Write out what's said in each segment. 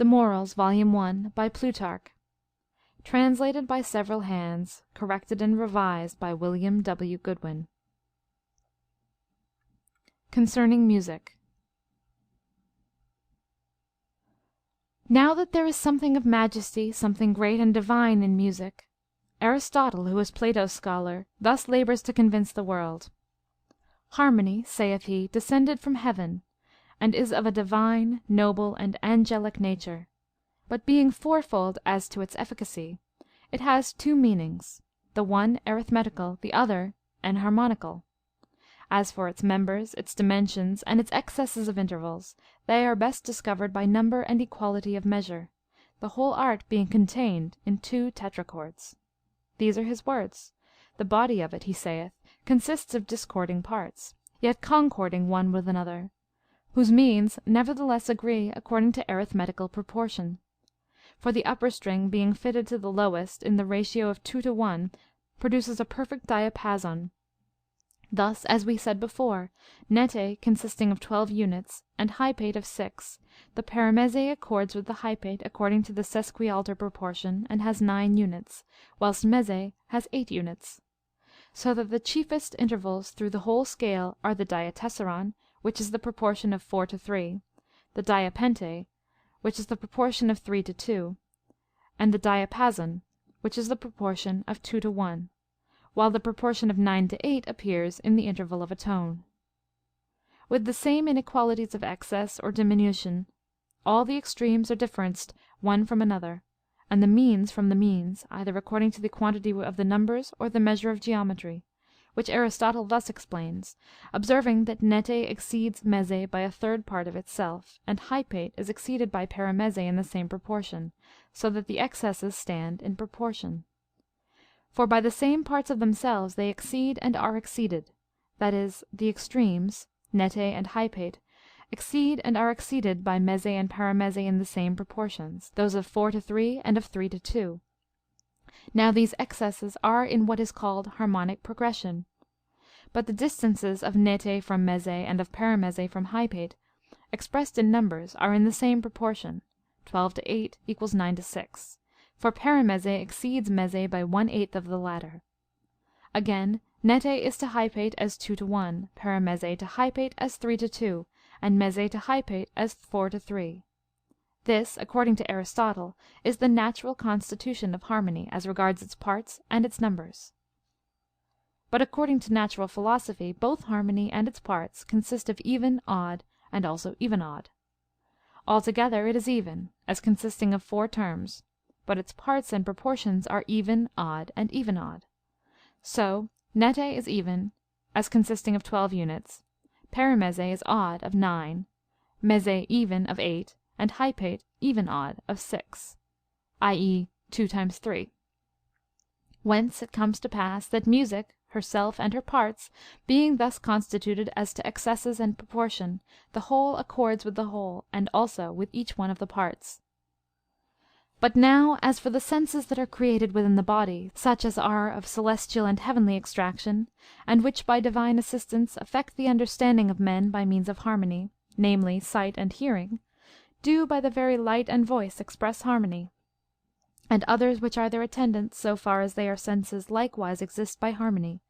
Morals, Volume 1, by Plutarch. Translated by several hands, corrected and revised by William W. Goodwin. Concerning Music. Now that there is something of majesty, something great and divine in music, Aristotle, who is Plato's scholar, thus labors to convince the world. Harmony, saith he, descended from heaven, and is of a divine, noble, and angelic nature. But being fourfold as to its efficacy, it has two meanings, the one arithmetical, the other enharmonical. As for its members, its dimensions, and its excesses of intervals, they are best discovered by number and equality of measure, the whole art being contained in two tetrachords. These are his words. The body of it, he saith, consists of discording parts, yet concording one with another, whose means nevertheless agree according to arithmetical proportion. For the upper string being fitted to the lowest in the ratio of 2 to 1 produces a perfect diapason. Thus, as we said before, nete consisting of 12 units, and hypate of 6, the paramese accords with the hypate according to the sesquialter proportion, and has 9 units, whilst mese has 8 units. So that the chiefest intervals through the whole scale are the diatessaron, which is the proportion of 4 to 3, the diapente, which is the proportion of 3 to 2, and the diapason, which is the proportion of 2 to 1, while the proportion of 9 to 8 appears in the interval of a tone. With the same inequalities of excess or diminution, all the extremes are differenced one from another, and the means from the means, either according to the quantity of the numbers or the measure of geometry, which Aristotle thus explains, observing that nete exceeds mese by a third part of itself, and hypate is exceeded by paramese in the same proportion, so that the excesses stand in proportion. For by the same parts of themselves they exceed and are exceeded, that is, the extremes, nete and hypate, exceed and are exceeded by mese and paramese in the same proportions, those of 4 to 3 and of 3 to 2. Now these excesses are in what is called harmonic progression. But the distances of nete from mese and of paramese from hypate, expressed in numbers, are in the same proportion, 12 to 8 equals 9 to 6, for paramese exceeds mese by 1/8 of the latter. Again, nete is to hypate as 2 to 1, paramese to hypate as 3 to 2, and mese to hypate as 4 to 3. This, according to Aristotle, is the natural constitution of harmony as regards its parts and its numbers. But according to natural philosophy, both harmony and its parts consist of even, odd, and also even odd. Altogether it is even, as consisting of 4 terms, but its parts and proportions are even, odd, and even odd. So nete is even, as consisting of 12 units, paramese is odd of 9, mese even of 8, and hypate even odd of 6, i.e. 2 times 3. Whence it comes to pass that music, herself and her parts, being thus constituted as to excesses and proportion, the whole accords with the whole, and also with each one of the parts. But now, as for the senses that are created within the body, such as are of celestial and heavenly extraction, and which by divine assistance affect the understanding of men by means of harmony, namely sight and hearing, do by the very light and voice express harmony, and others which are their attendants, so far as they are senses, likewise exist by harmony.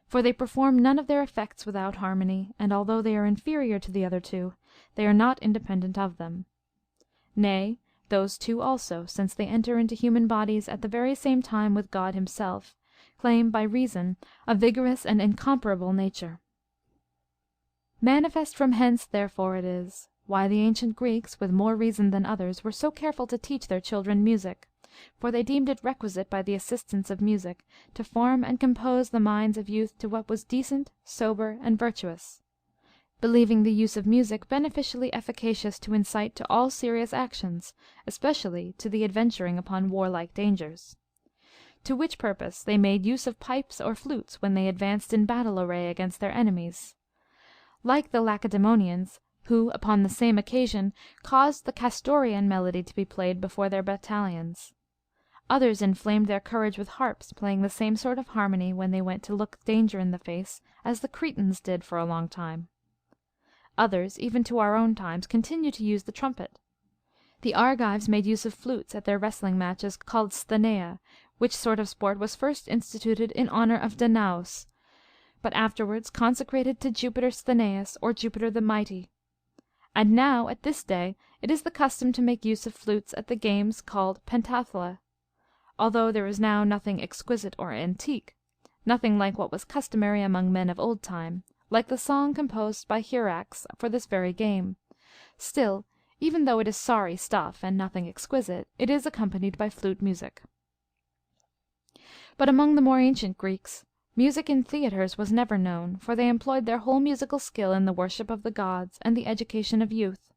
For they perform none of their effects without harmony, and although they are inferior to the other two, they are not independent of them. Nay, those two also, since they enter into human bodies at the very same time with God himself, claim by reason a vigorous and incomparable nature. Manifest from hence therefore it is, why the ancient Greeks, with more reason than others, were so careful to teach their children music, for they deemed it requisite by the assistance of music to form and compose the minds of youth to what was decent, sober, and virtuous, believing the use of music beneficially efficacious to incite to all serious actions, especially to the adventuring upon warlike dangers. To which purpose they made use of pipes or flutes when they advanced in battle array against their enemies, like the Lacedaemonians, who upon the same occasion caused the Castorian melody to be played before their battalions. Others inflamed their courage with harps, playing the same sort of harmony when they went to look danger in the face, as the Cretans did for a long time. Others, even to our own times, continue to use the trumpet. The Argives made use of flutes at their wrestling matches, called Stanaea, which sort of sport was first instituted in honor of Danaus, but afterwards consecrated to Jupiter Stanaeus, or Jupiter the Mighty. And now, at this day, it is the custom to make use of flutes at the games called Pentathlea, although there is now nothing exquisite or antique, nothing like what was customary among men of old time, like the song composed by Hierax for this very game. Still, even though it is sorry stuff and nothing exquisite, it is accompanied by flute music. But among the more ancient Greeks, music in theatres was never known, for they employed their whole musical skill in the worship of the gods and the education of youth;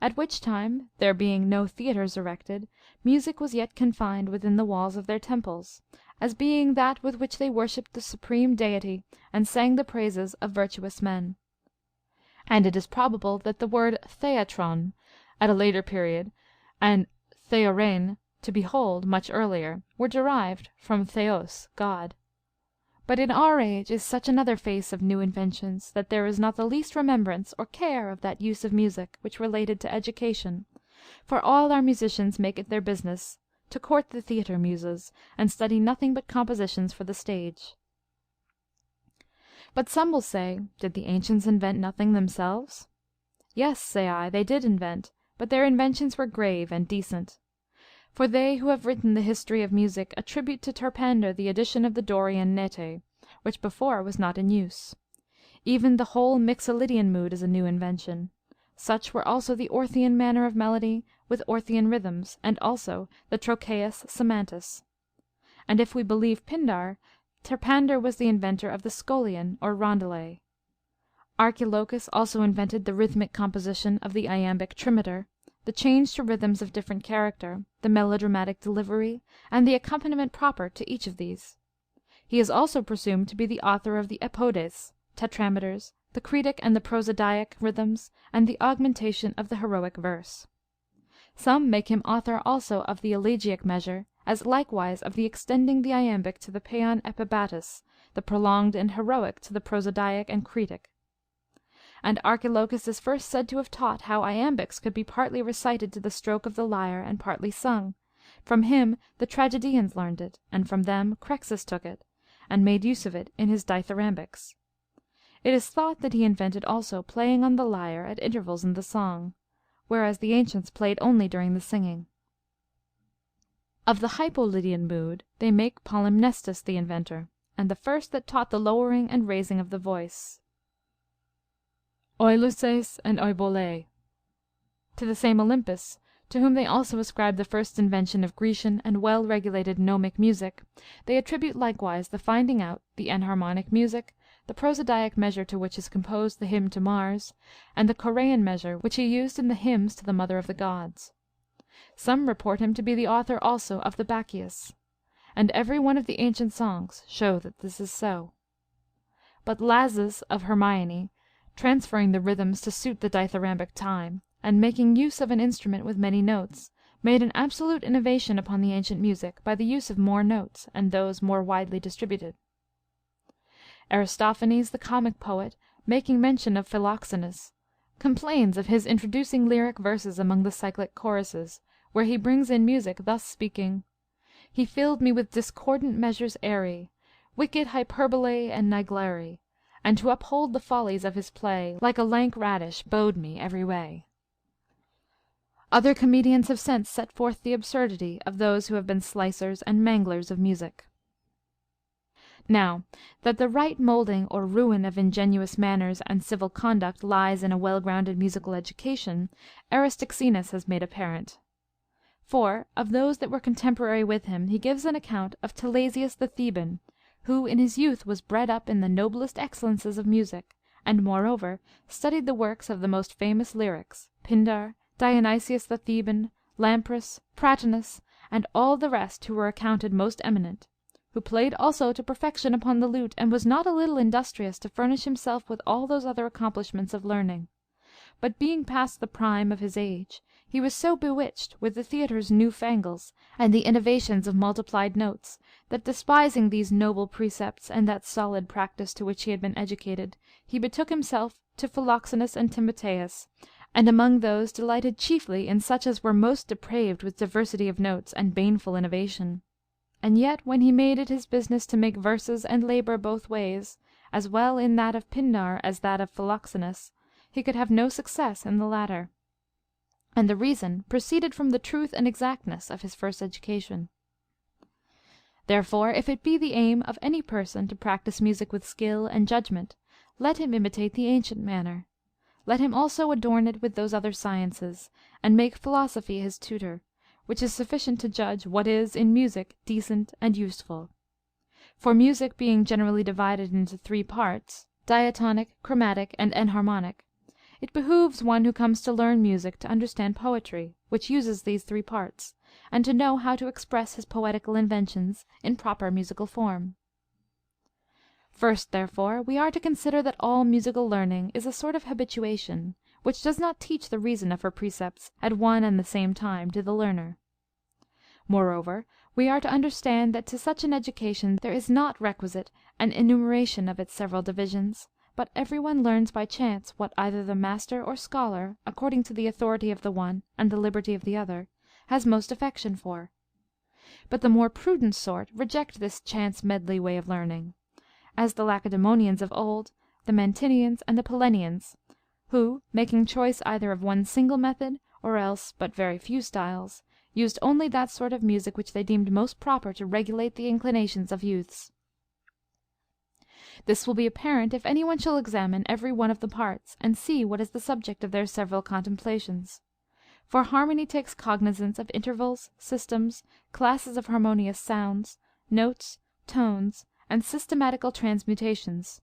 at which time, there being no theatres erected, music was yet confined within the walls of their temples, as being that with which they worshipped the supreme Deity and sang the praises of virtuous men. And it is probable that the word theatron, at a later period, and theorein, to behold, much earlier, were derived from theos, God. But in our age is such another face of new inventions, that there is not the least remembrance or care of that use of music which related to education, for all our musicians make it their business to court the theatre muses, and study nothing but compositions for the stage. But some will say, did the ancients invent nothing themselves? Yes, say I, they did invent, but their inventions were grave and decent. For they who have written the history of music attribute to Terpander the addition of the Dorian nete, which before was not in use. Even the whole Mixolydian mood is a new invention. Such were also the Orthian manner of melody, with Orthian rhythms, and also the Trocheus semantis. And if we believe Pindar, Terpander was the inventor of the Scholion or roundelay. Archilochus also invented the rhythmic composition of the iambic trimeter, the change to rhythms of different character, the melodramatic delivery, and the accompaniment proper to each of these. He is also presumed to be the author of the epodes, tetrameters, the cretic and the prosodiac rhythms, and the augmentation of the heroic verse. Some make him author also of the elegiac measure, as likewise of the extending the iambic to the paeon epibatus, the prolonged and heroic to the prosodiac and cretic. And Archilochus is first said to have taught how iambics could be partly recited to the stroke of the lyre and partly sung. From him the tragedians learned it, and from them Crexus took it, and made use of it in his dithyrambics. It is thought that he invented also playing on the lyre at intervals in the song, whereas the ancients played only during the singing. Of the Hypolydian mood they make Polymnestus the inventor, and the first that taught the lowering and raising of the voice, Oiluses and Oibole. To the same Olympus, to whom they also ascribe the first invention of Grecian and well-regulated gnomic music, they attribute likewise the finding out the enharmonic music, the prosodiac measure to which is composed the hymn to Mars, and the Chorean measure which he used in the hymns to the Mother of the Gods. Some report him to be the author also of the Bacchius, and every one of the ancient songs show that this is so. But Lazus of Hermione, transferring the rhythms to suit the dithyrambic time, and making use of an instrument with many notes, made an absolute innovation upon the ancient music by the use of more notes, and those more widely distributed. Aristophanes the comic poet, making mention of Philoxenus, complains of his introducing lyric verses among the cyclic choruses, where he brings in music, thus speaking: He filled me with discordant measures airy, wicked hyperbolae and niglary, and to uphold the follies of his play, like a lank radish bowed me every way. Other comedians have since set forth the absurdity of those who have been slicers and manglers of music. Now, that the right moulding or ruin of ingenuous manners and civil conduct lies in a well-grounded musical education, Aristoxenus has made apparent. For, of those that were contemporary with him, he gives an account of Telesius the Theban, who in his youth was bred up in the noblest excellences of music, and moreover studied the works of the most famous lyrics, Pindar, Dionysius the Theban, Lamprus, Pratinus, and all the rest who were accounted most eminent, who played also to perfection upon the lute, and was not a little industrious to furnish himself with all those other accomplishments of learning. But being past the prime of his age, he was so bewitched with the theatre's new fangles, and the innovations of multiplied notes, that despising these noble precepts and that solid practice to which he had been educated, he betook himself to Philoxenus and Timotheus, and among those delighted chiefly in such as were most depraved with diversity of notes and baneful innovation. And yet when he made it his business to make verses and labor both ways, as well in that of Pindar as that of Philoxenus, he could have no success in the latter. And the reason proceeded from the truth and exactness of his first education. Therefore, if it be the aim of any person to practise music with skill and judgment, let him imitate the ancient manner. Let him also adorn it with those other sciences, and make philosophy his tutor, which is sufficient to judge what is in music decent and useful. For music being generally divided into 3 parts, diatonic, chromatic, and enharmonic, it behooves one who comes to learn music to understand poetry, which uses these 3 parts, and to know how to express his poetical inventions in proper musical form. First, therefore, we are to consider that all musical learning is a sort of habituation, which does not teach the reason of her precepts at one and the same time to the learner. Moreover, we are to understand that to such an education there is not requisite an enumeration of its several divisions, but every one learns by chance what either the master or scholar, according to the authority of the one and the liberty of the other, has most affection for. But the more prudent sort reject this chance medley way of learning, as the Lacedaemonians of old, the Mantineans, and the Pellenians, who, making choice either of one single method, or else but very few styles, used only that sort of music which they deemed most proper to regulate the inclinations of youths. This will be apparent if any one shall examine every one of the parts, and see what is the subject of their several contemplations. For harmony takes cognizance of intervals, systems, classes of harmonious sounds, notes, tones, and systematical transmutations.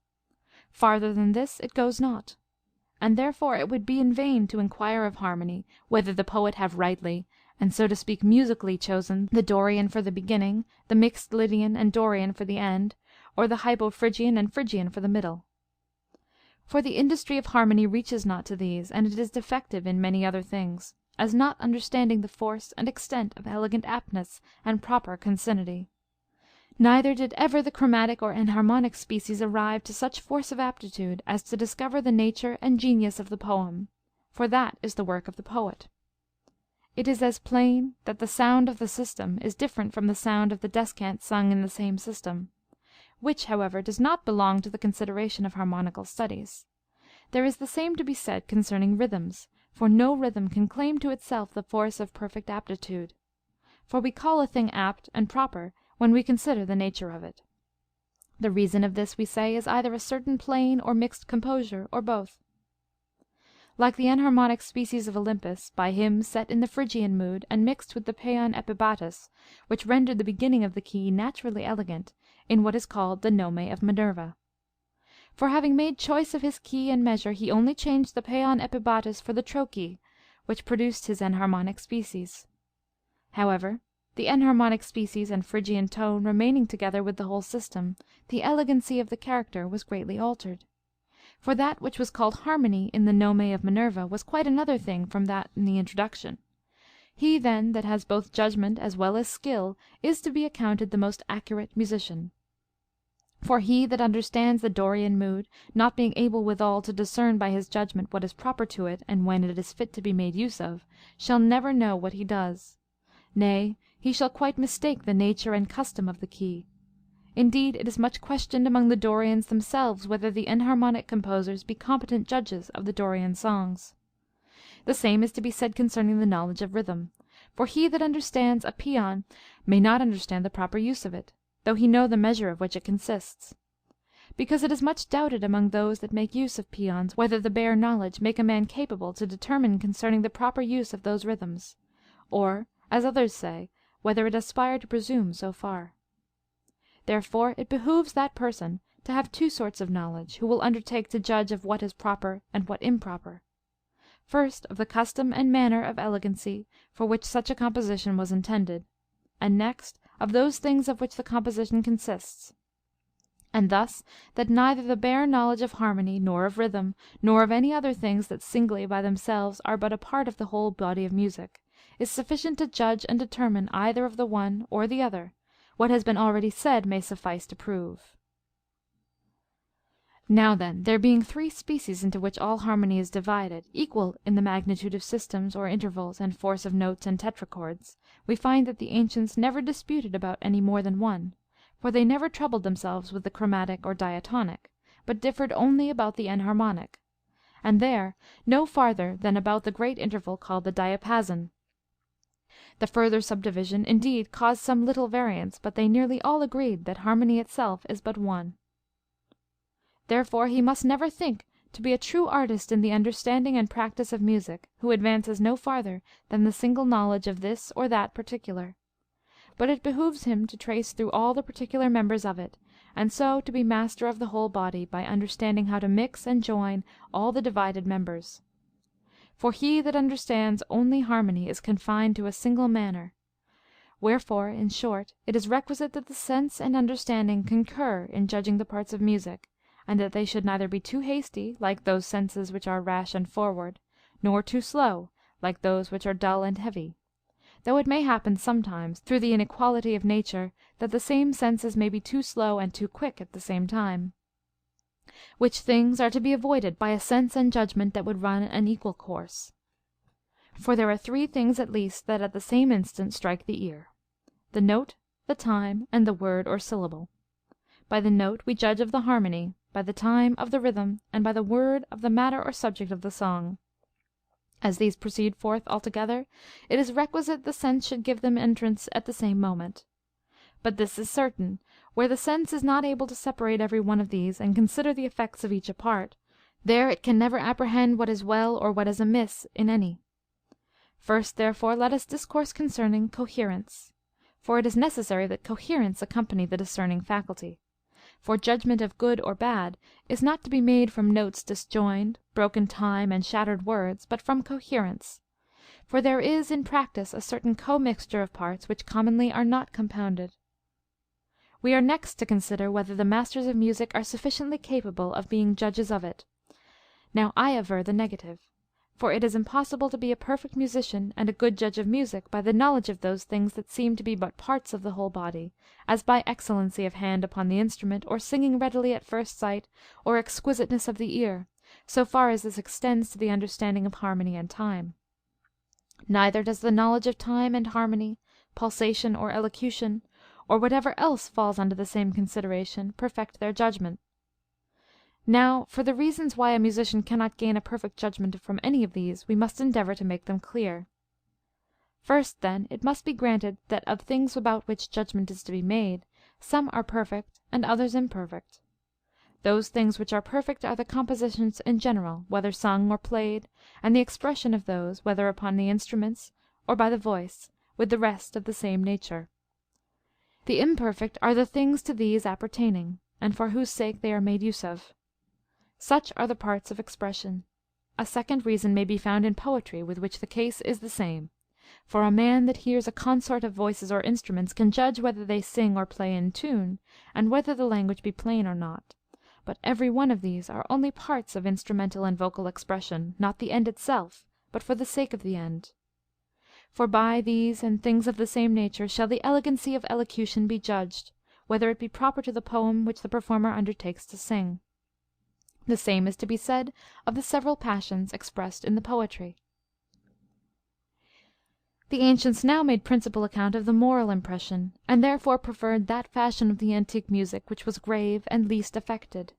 Farther than this it goes not. And therefore it would be in vain to inquire of harmony, whether the poet have rightly, and so to speak musically, chosen the Dorian for the beginning, the mixed Lydian and Dorian for the end, or the Hypophrygian and Phrygian for the middle. For the industry of harmony reaches not to these, and it is defective in many other things, as not understanding the force and extent of elegant aptness and proper concinnity. Neither did ever the chromatic or enharmonic species arrive to such force of aptitude as to discover the nature and genius of the poem, for that is the work of the poet. It is as plain that the sound of the system is different from the sound of the descant sung in the same system, which, however, does not belong to the consideration of harmonical studies. There is the same to be said concerning rhythms, for no rhythm can claim to itself the force of perfect aptitude. For we call a thing apt and proper when we consider the nature of it. The reason of this, we say, is either a certain plain or mixed composure, or both. Like the enharmonic species of Olympus, by him set in the Phrygian mood and mixed with the paeon epibatus, which rendered the beginning of the key naturally elegant, in what is called the nome of Minerva. For having made choice of his key and measure, he only changed the paeon epibatus for the trochee, which produced his enharmonic species. However, the enharmonic species and Phrygian tone remaining together with the whole system, the elegancy of the character was greatly altered. For that which was called harmony in the nome of Minerva was quite another thing from that in the introduction. He then that has both judgment as well as skill is to be accounted the most accurate musician. For he that understands the Dorian mood, not being able withal to discern by his judgment what is proper to it and when it is fit to be made use of, shall never know what he does. Nay, he shall quite mistake the nature and custom of the key. Indeed, it is much questioned among the Dorians themselves whether the enharmonic composers be competent judges of the Dorian songs. The same is to be said concerning the knowledge of rhythm. For he that understands a paeon may not understand the proper use of it, though he know the measure of which it consists. Because it is much doubted among those that make use of paeons whether the bare knowledge make a man capable to determine concerning the proper use of those rhythms, or, as others say, whether it aspire to presume so far. Therefore it behooves that person to have 2 sorts of knowledge, who will undertake to judge of what is proper and what improper. First, of the custom and manner of elegancy for which such a composition was intended, and next of those things of which the composition consists. And thus that neither the bare knowledge of harmony, nor of rhythm, nor of any other things that singly by themselves are but a part of the whole body of music, is sufficient to judge and determine either of the one or the other. What has been already said may suffice to prove. Now then, there being three species into which all harmony is divided, equal in the magnitude of systems or intervals and force of notes and tetrachords, we find that the ancients never disputed about any more than one, for they never troubled themselves with the chromatic or diatonic, but differed only about the enharmonic, and there no farther than about the great interval called the diapason. The further subdivision indeed caused some little variance, but they nearly all agreed that harmony itself is but one. Therefore he must never think to be a true artist in the understanding and practice of music, who advances no farther than the single knowledge of this or that particular. But it behooves him to trace through all the particular members of it, and so to be master of the whole body, by understanding how to mix and join all the divided members. For he that understands only harmony is confined to a single manner. Wherefore, in short, it is requisite that the sense and understanding concur in judging the parts of music, and that they should neither be too hasty, like those senses which are rash and forward, nor too slow, like those which are dull and heavy. Though it may happen sometimes, through the inequality of nature, that the same senses may be too slow and too quick at the same time. Which things are to be avoided by a sense and judgment that would run an equal course. For there are three things at least that at the same instant strike the ear: the note, the time, and the word or syllable. By the note we judge of the harmony, by the time of the rhythm, and by the word of the matter or subject of the song. As these proceed forth altogether, it is requisite the sense should give them entrance at the same moment. But this is certain, where the sense is not able to separate every one of these, and consider the effects of each apart, there it can never apprehend what is well or what is amiss in any. First, therefore, let us discourse concerning coherence. For it is necessary that coherence accompany the discerning faculty. For judgment of good or bad is not to be made from notes disjoined, broken time, and shattered words, but from coherence. For there is in practice a certain commixture of parts which commonly are not compounded. We are next to consider whether the masters of music are sufficiently capable of being judges of it. Now I aver the negative. For it is impossible to be a perfect musician and a good judge of music by the knowledge of those things that seem to be but parts of the whole body, as by excellency of hand upon the instrument, or singing readily at first sight, or exquisiteness of the ear, so far as this extends to the understanding of harmony and time. Neither does the knowledge of time and harmony, pulsation or elocution, or whatever else falls under the same consideration, perfect their judgment. Now, for the reasons why a musician cannot gain a perfect judgment from any of these, we must endeavor to make them clear. First, then, it must be granted that of things about which judgment is to be made, some are perfect and others imperfect. Those things which are perfect are the compositions in general, whether sung or played, and the expression of those, whether upon the instruments or by the voice, with the rest of the same nature. The imperfect are the things to these appertaining, and for whose sake they are made use of. Such are the parts of expression. A second reason may be found in poetry, with which the case is the same. For a man that hears a consort of voices or instruments can judge whether they sing or play in tune, and whether the language be plain or not. But every one of these are only parts of instrumental and vocal expression, not the end itself, but for the sake of the end. For by these and things of the same nature shall the elegancy of elocution be judged, whether it be proper to the poem which the performer undertakes to sing. The same is to be said of the several passions expressed in the poetry. The ancients now made principal account of the moral impression, and therefore preferred that fashion of the antique music which was grave and least affected.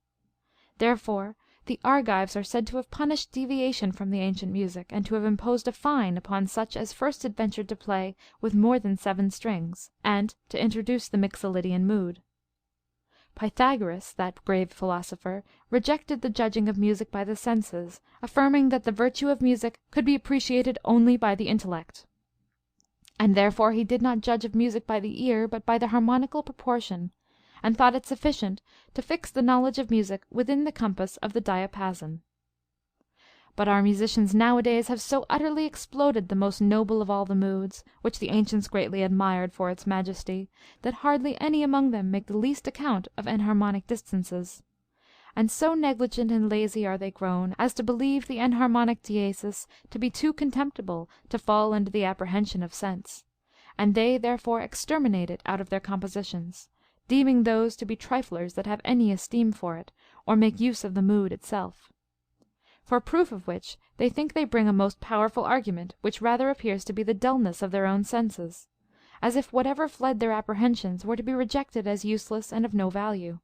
Therefore the Argives are said to have punished deviation from the ancient music, and to have imposed a fine upon such as first adventured to play with more than 7 strings, and to introduce the Mixolydian mood. Pythagoras, that grave philosopher, rejected the judging of music by the senses, affirming that the virtue of music could be appreciated only by the intellect. And therefore he did not judge of music by the ear, but by the harmonical proportion, and thought it sufficient to fix the knowledge of music within the compass of the diapason. But our musicians nowadays have so utterly exploded the most noble of all the moods, which the ancients greatly admired for its majesty, that hardly any among them make the least account of enharmonic distances. And so negligent and lazy are they grown, as to believe the enharmonic diesis to be too contemptible to fall under the apprehension of sense, and they therefore exterminate it out of their compositions, deeming those to be triflers that have any esteem for it, or make use of the mood itself. For proof of which they think they bring a most powerful argument, which rather appears to be the dullness of their own senses, as if whatever fled their apprehensions were to be rejected as useless and of no value.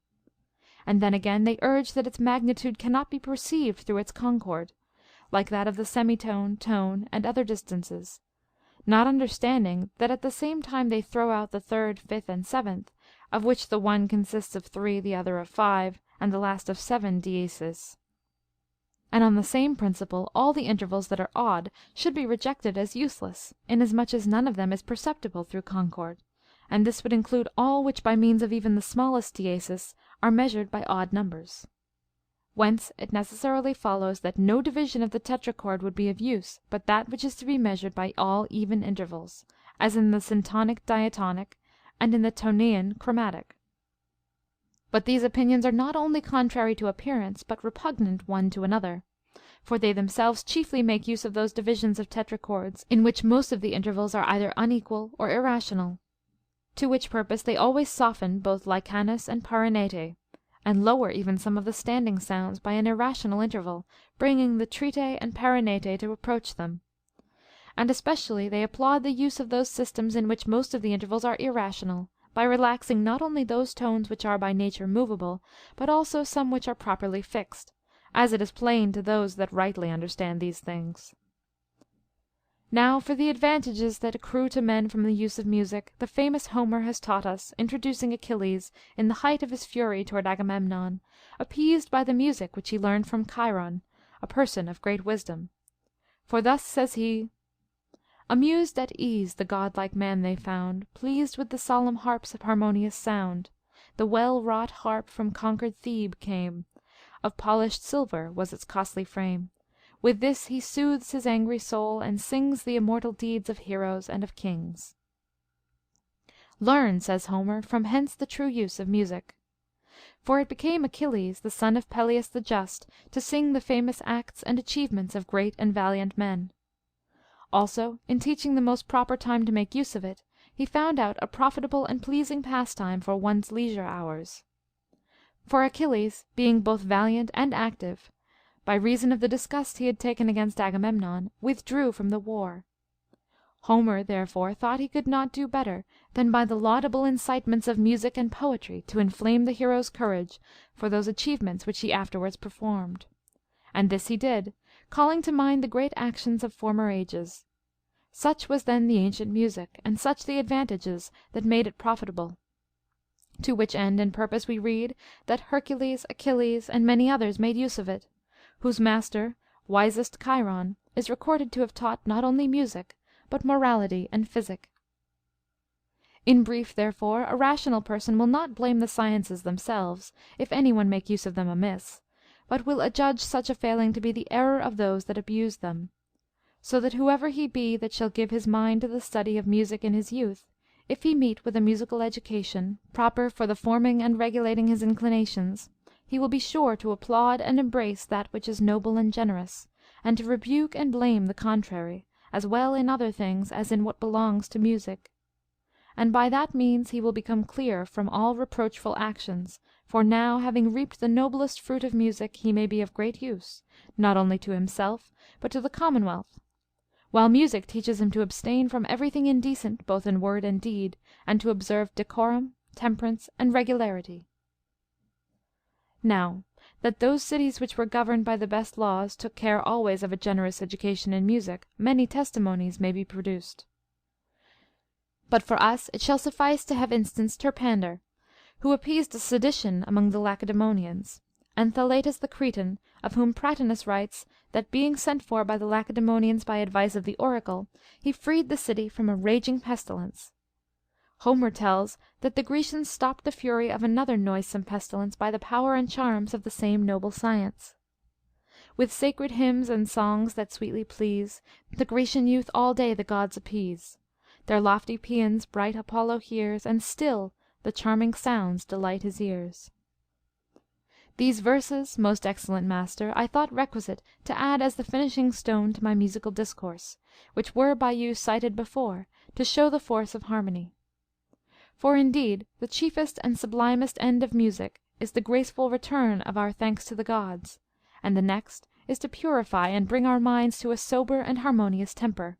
And then again they urge that its magnitude cannot be perceived through its concord, like that of the semitone, tone, and other distances, not understanding that at the same time they throw out the third, fifth, and seventh, of which the one consists of 3, the other of 5, and the last of 7 diesis. And on the same principle all the intervals that are odd should be rejected as useless, inasmuch as none of them is perceptible through concord, and this would include all which by means of even the smallest diesis are measured by odd numbers. Whence it necessarily follows that no division of the tetrachord would be of use, but that which is to be measured by all even intervals, as in the syntonic diatonic, and in the tonean chromatic. But these opinions are not only contrary to appearance, but repugnant one to another. For they themselves chiefly make use of those divisions of tetrachords in which most of the intervals are either unequal or irrational. To which purpose they always soften both licanus and paranete, and lower even some of the standing sounds by an irrational interval, bringing the trite and paranete to approach them. And especially they applaud the use of those systems in which most of the intervals are irrational, by relaxing not only those tones which are by nature movable, but also some which are properly fixed, as it is plain to those that rightly understand these things. Now for the advantages that accrue to men from the use of music, the famous Homer has taught us, introducing Achilles, in the height of his fury toward Agamemnon, appeased by the music which he learned from Chiron, a person of great wisdom. For thus says he: Amused at ease the godlike man they found, pleased with the solemn harp's harmonious sound. The well-wrought harp from conquered Thebe came, of polished silver was its costly frame. With this he soothes his angry soul, and sings the immortal deeds of heroes and of kings. Learn, says Homer, from hence the true use of music. For it became Achilles, the son of Peleus the just, to sing the famous acts and achievements of great and valiant men. Also, in teaching the most proper time to make use of it, he found out a profitable and pleasing pastime for one's leisure hours. For Achilles, being both valiant and active, by reason of the disgust he had taken against Agamemnon, withdrew from the war. Homer, therefore, thought he could not do better than by the laudable incitements of music and poetry to inflame the hero's courage for those achievements which he afterwards performed. And this he did, calling to mind the great actions of former ages. Such was then the ancient music, and such the advantages that made it profitable. To which end and purpose we read that Hercules, Achilles, and many others made use of it, whose master, wisest Chiron, is recorded to have taught not only music, but morality and physic. In brief, therefore, a rational person will not blame the sciences themselves, if any one make use of them amiss, but will adjudge such a failing to be the error of those that abuse them. So that whoever he be that shall give his mind to the study of music in his youth, if he meet with a musical education, proper for the forming and regulating his inclinations, he will be sure to applaud and embrace that which is noble and generous, and to rebuke and blame the contrary, as well in other things as in what belongs to music. And by that means he will become clear from all reproachful actions, for now, having reaped the noblest fruit of music, he may be of great use, not only to himself, but to the commonwealth, while music teaches him to abstain from everything indecent both in word and deed, and to observe decorum, temperance, and regularity. Now, that those cities which were governed by the best laws took care always of a generous education in music, many testimonies may be produced. But for us it shall suffice to have instanced Terpander, who appeased a sedition among the Lacedaemonians, and Thaletus the Cretan, of whom Pratinus writes that being sent for by the Lacedaemonians by advice of the oracle, he freed the city from a raging pestilence. Homer tells that the Grecians stopped the fury of another noisome pestilence by the power and charms of the same noble science. With sacred hymns and songs that sweetly please, the Grecian youth all day the gods appease. Their lofty paeans bright Apollo hears, and still the charming sounds delight his ears. These verses, most excellent master, I thought requisite to add as the finishing stone to my musical discourse, which were by you cited before, to show the force of harmony. For indeed the chiefest and sublimest end of music is the graceful return of our thanks to the gods, and the next is to purify and bring our minds to a sober and harmonious temper.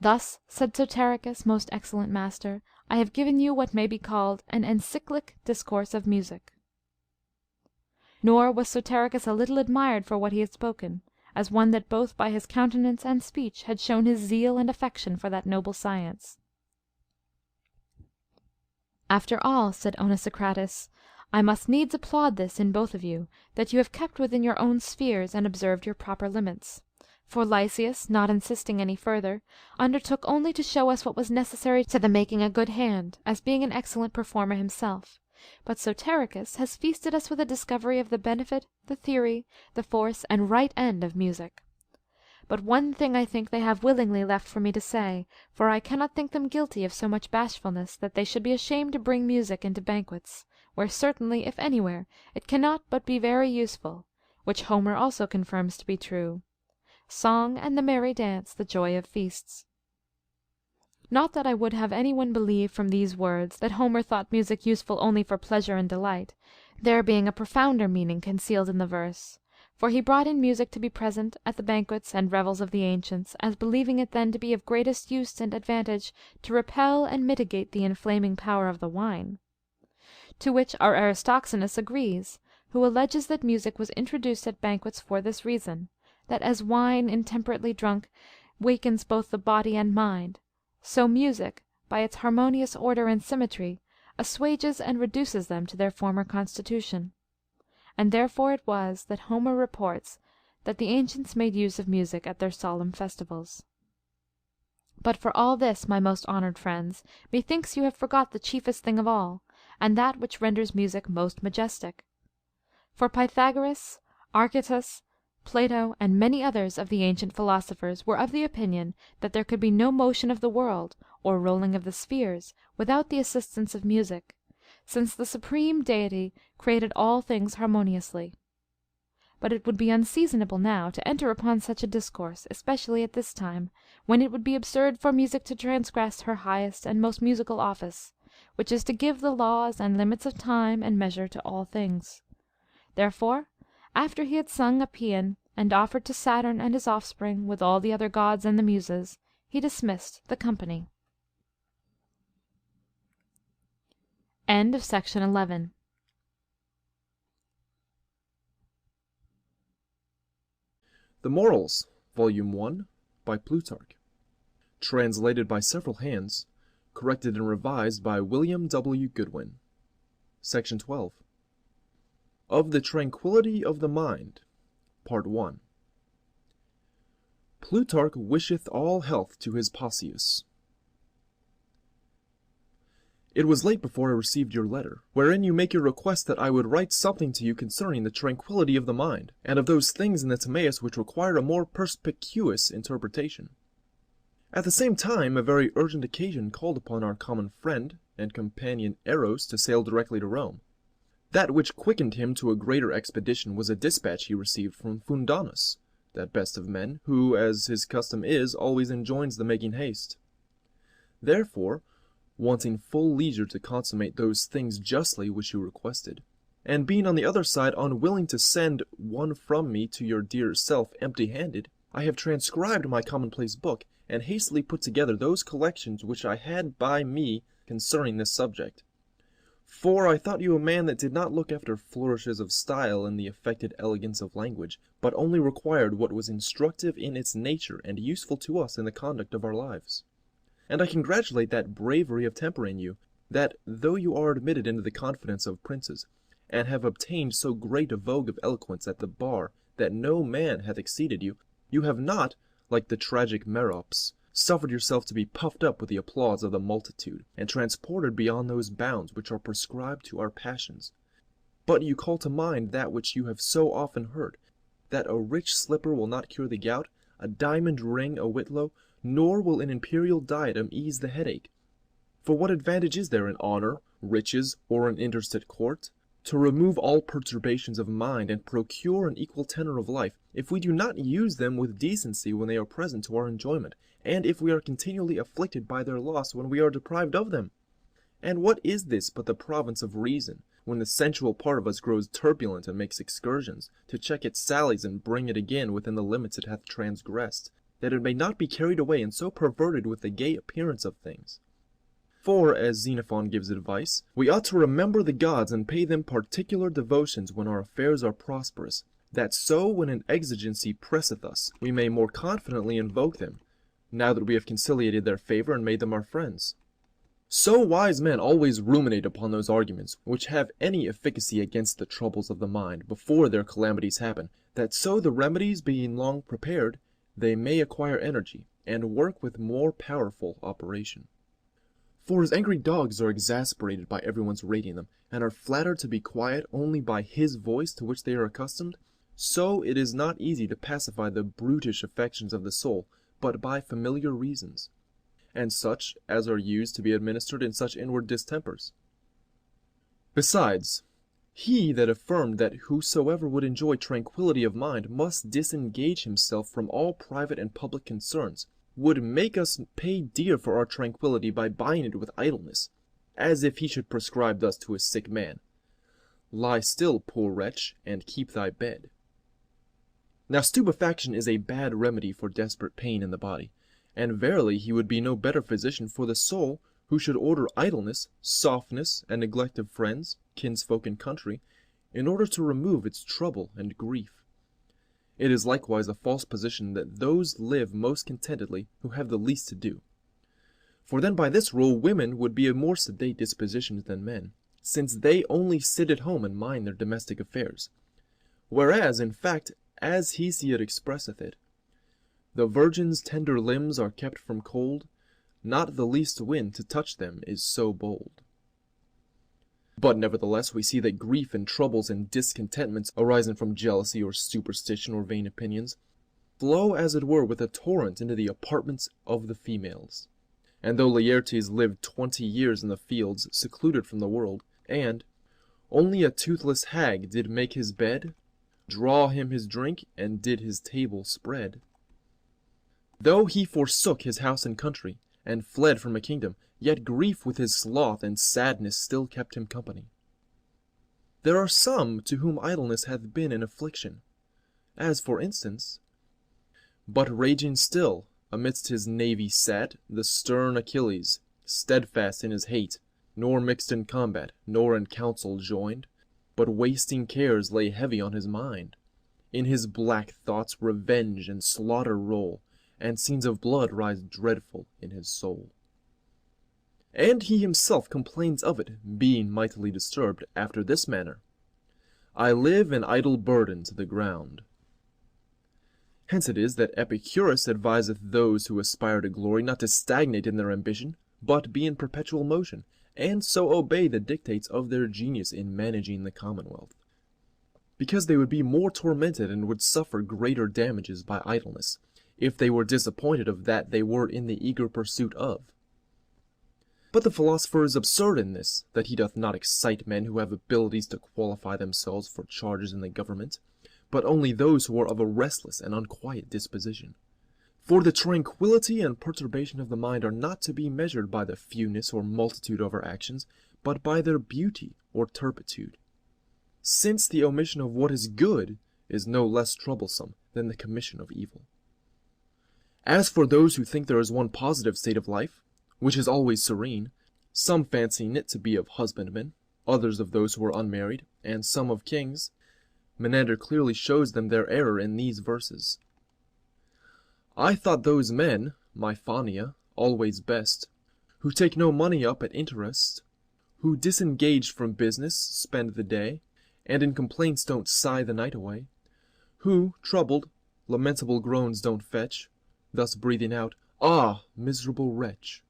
Thus, said Soterichus, most excellent master, I have given you what may be called an encyclic discourse of music. Nor was Soterichus a little admired for what he had spoken, as one that both by his countenance and speech had shown his zeal and affection for that noble science. After all, said Onesicrates, I must needs applaud this in both of you, that you have kept within your own spheres and observed your proper limits. For Lysias, not insisting any further, undertook only to show us what was necessary to the making a good hand, as being an excellent performer himself. But Soterichus has feasted us with a discovery of the benefit, the theory, the force, and right end of music. But one thing I think they have willingly left for me to say, for I cannot think them guilty of so much bashfulness, that they should be ashamed to bring music into banquets, where certainly, if anywhere, it cannot but be very useful, which Homer also confirms to be true. Song and the merry dance, the joy of feasts. Not that I would have any one believe from these words that Homer thought music useful only for pleasure and delight, there being a profounder meaning concealed in the verse. For he brought in music to be present at the banquets and revels of the ancients, as believing it then to be of greatest use and advantage to repel and mitigate the inflaming power of the wine. To which our Aristoxenus agrees, who alleges that music was introduced at banquets for this reason, that as wine intemperately drunk wakens both the body and mind, so music, by its harmonious order and symmetry, assuages and reduces them to their former constitution. And therefore it was that Homer reports that the ancients made use of music at their solemn festivals. But for all this, my most honored friends, methinks you have forgot the chiefest thing of all, and that which renders music most majestic. For Pythagoras, Archytas, Plato, and many others of the ancient philosophers were of the opinion that there could be no motion of the world, or rolling of the spheres, without the assistance of music, since the supreme Deity created all things harmoniously. But it would be unseasonable now to enter upon such a discourse, especially at this time, when it would be absurd for music to transgress her highest and most musical office, which is to give the laws and limits of time and measure to all things. Therefore, after he had sung a paean, and offered to Saturn and his offspring, with all the other gods and the Muses, he dismissed the company. End of Section 11. The Morals, Volume 1, by Plutarch. Translated by several hands. Corrected and revised by William W. Goodwin. Section 12. Of the Tranquillity of the Mind. Part 1. Plutarch wisheth all health to his Pausius. It was late before I received your letter, wherein you make your request that I would write something to you concerning the tranquillity of the mind, and of those things in the Timaeus which require a more perspicuous interpretation. At the same time, a very urgent occasion called upon our common friend and companion Eros to sail directly to Rome. That which quickened him to a greater expedition was a dispatch he received from Fundanus, that best of men, who, as his custom is, always enjoins the making haste. Therefore, wanting full leisure to consummate those things justly which you requested, and being on the other side unwilling to send one from me to your dear self empty-handed, I have transcribed my commonplace book, and hastily put together those collections which I had by me concerning this subject. For I thought you a man that did not look after flourishes of style and the affected elegance of language, but only required what was instructive in its nature and useful to us in the conduct of our lives. And I congratulate that bravery of temper in you, that though you are admitted into the confidence of princes, and have obtained so great a vogue of eloquence at the bar that no man hath exceeded you, you have not, like the tragic Merops, suffered yourself to be puffed up with the applause of the multitude, and transported beyond those bounds which are prescribed to our passions. But you call to mind that which you have so often heard, that a rich slipper will not cure the gout, a diamond ring a whitlow, nor will an imperial diadem ease the headache. For what advantage is there in honor, riches, or an interstate court, to remove all perturbations of mind and procure an equal tenor of life, if we do not use them with decency when they are present to our enjoyment, and if we are continually afflicted by their loss when we are deprived of them? And what is this but the province of reason, when the sensual part of us grows turbulent and makes excursions, to check its sallies and bring it again within the limits it hath transgressed, that it may not be carried away and so perverted with the gay appearance of things? For, as Xenophon gives advice, we ought to remember the gods and pay them particular devotions when our affairs are prosperous, that so when an exigency presseth us, we may more confidently invoke them, now that we have conciliated their favor and made them our friends. So wise men always ruminate upon those arguments which have any efficacy against the troubles of the mind before their calamities happen, that so the remedies being long prepared, they may acquire energy, and work with more powerful operation. For as angry dogs are exasperated by everyone's rating them, and are flattered to be quiet only by his voice to which they are accustomed, so it is not easy to pacify the brutish affections of the soul, but by familiar reasons, and such as are used to be administered in such inward distempers. Besides, he that affirmed that whosoever would enjoy tranquillity of mind must disengage himself from all private and public concerns, would make us pay dear for our tranquillity by buying it with idleness, as if he should prescribe thus to a sick man, "Lie still, poor wretch, and keep thy bed." Now stupefaction is a bad remedy for desperate pain in the body, and verily he would be no better physician for the soul who should order idleness, softness, and neglect of friends, kinsfolk, and country, in order to remove its trouble and grief. It is likewise a false position that those live most contentedly who have the least to do. For then by this rule women would be of more sedate dispositions than men, since they only sit at home and mind their domestic affairs. Whereas, in fact, as Hesiod expresseth it, the virgin's tender limbs are kept from cold, not the least wind to touch them is so bold. But nevertheless we see that grief and troubles and discontentments arising from jealousy or superstition or vain opinions flow as it were with a torrent into the apartments of the females. And though Laertes lived 20 years in the fields, secluded from the world, and only a toothless hag did make his bed, draw him his drink, and did his table spread, though he forsook his house and country, and fled from a kingdom, yet grief with his sloth and sadness still kept him company. There are some to whom idleness hath been an affliction, as for instance, but raging still, amidst his navy sat the stern Achilles, steadfast in his hate, nor mixed in combat, nor in council joined, but wasting cares lay heavy on his mind. In his black thoughts revenge and slaughter roll, and scenes of blood rise dreadful in his soul. And he himself complains of it, being mightily disturbed, after this manner: I live an idle burden to the ground. Hence it is that Epicurus adviseth those who aspire to glory not to stagnate in their ambition, but be in perpetual motion, and so obey the dictates of their genius in managing the commonwealth, because they would be more tormented and would suffer greater damages by idleness, if they were disappointed of that they were in the eager pursuit of. But the philosopher is absurd in this, that he doth not excite men who have abilities to qualify themselves for charges in the government, but only those who are of a restless and unquiet disposition. For the tranquillity and perturbation of the mind are not to be measured by the fewness or multitude of our actions, but by their beauty or turpitude, since the omission of what is good is no less troublesome than the commission of evil. As for those who think there is one positive state of life, which is always serene, some fancying it to be of husbandmen, others of those who are unmarried, and some of kings, Menander clearly shows them their error in these verses. I thought those men, my Phania, always best, who take no money up at interest, who disengaged from business spend the day, and in complaints don't sigh the night away, who, troubled, lamentable groans don't fetch, thus breathing out, Ah, miserable wretch!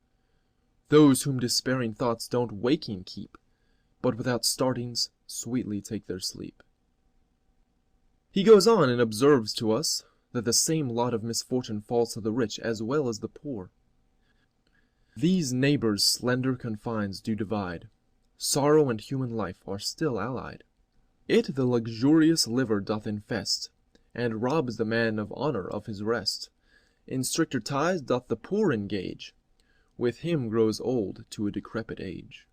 Those whom despairing thoughts don't waking keep, but without startings sweetly take their sleep. He goes on and observes to us that the same lot of misfortune falls to the rich as well as the poor. These neighbors slender confines do divide, sorrow and human life are still allied. It the luxurious liver doth infest, and robs the man of honor of his rest. In stricter ties doth the poor engage, with him grows old to a decrepit age.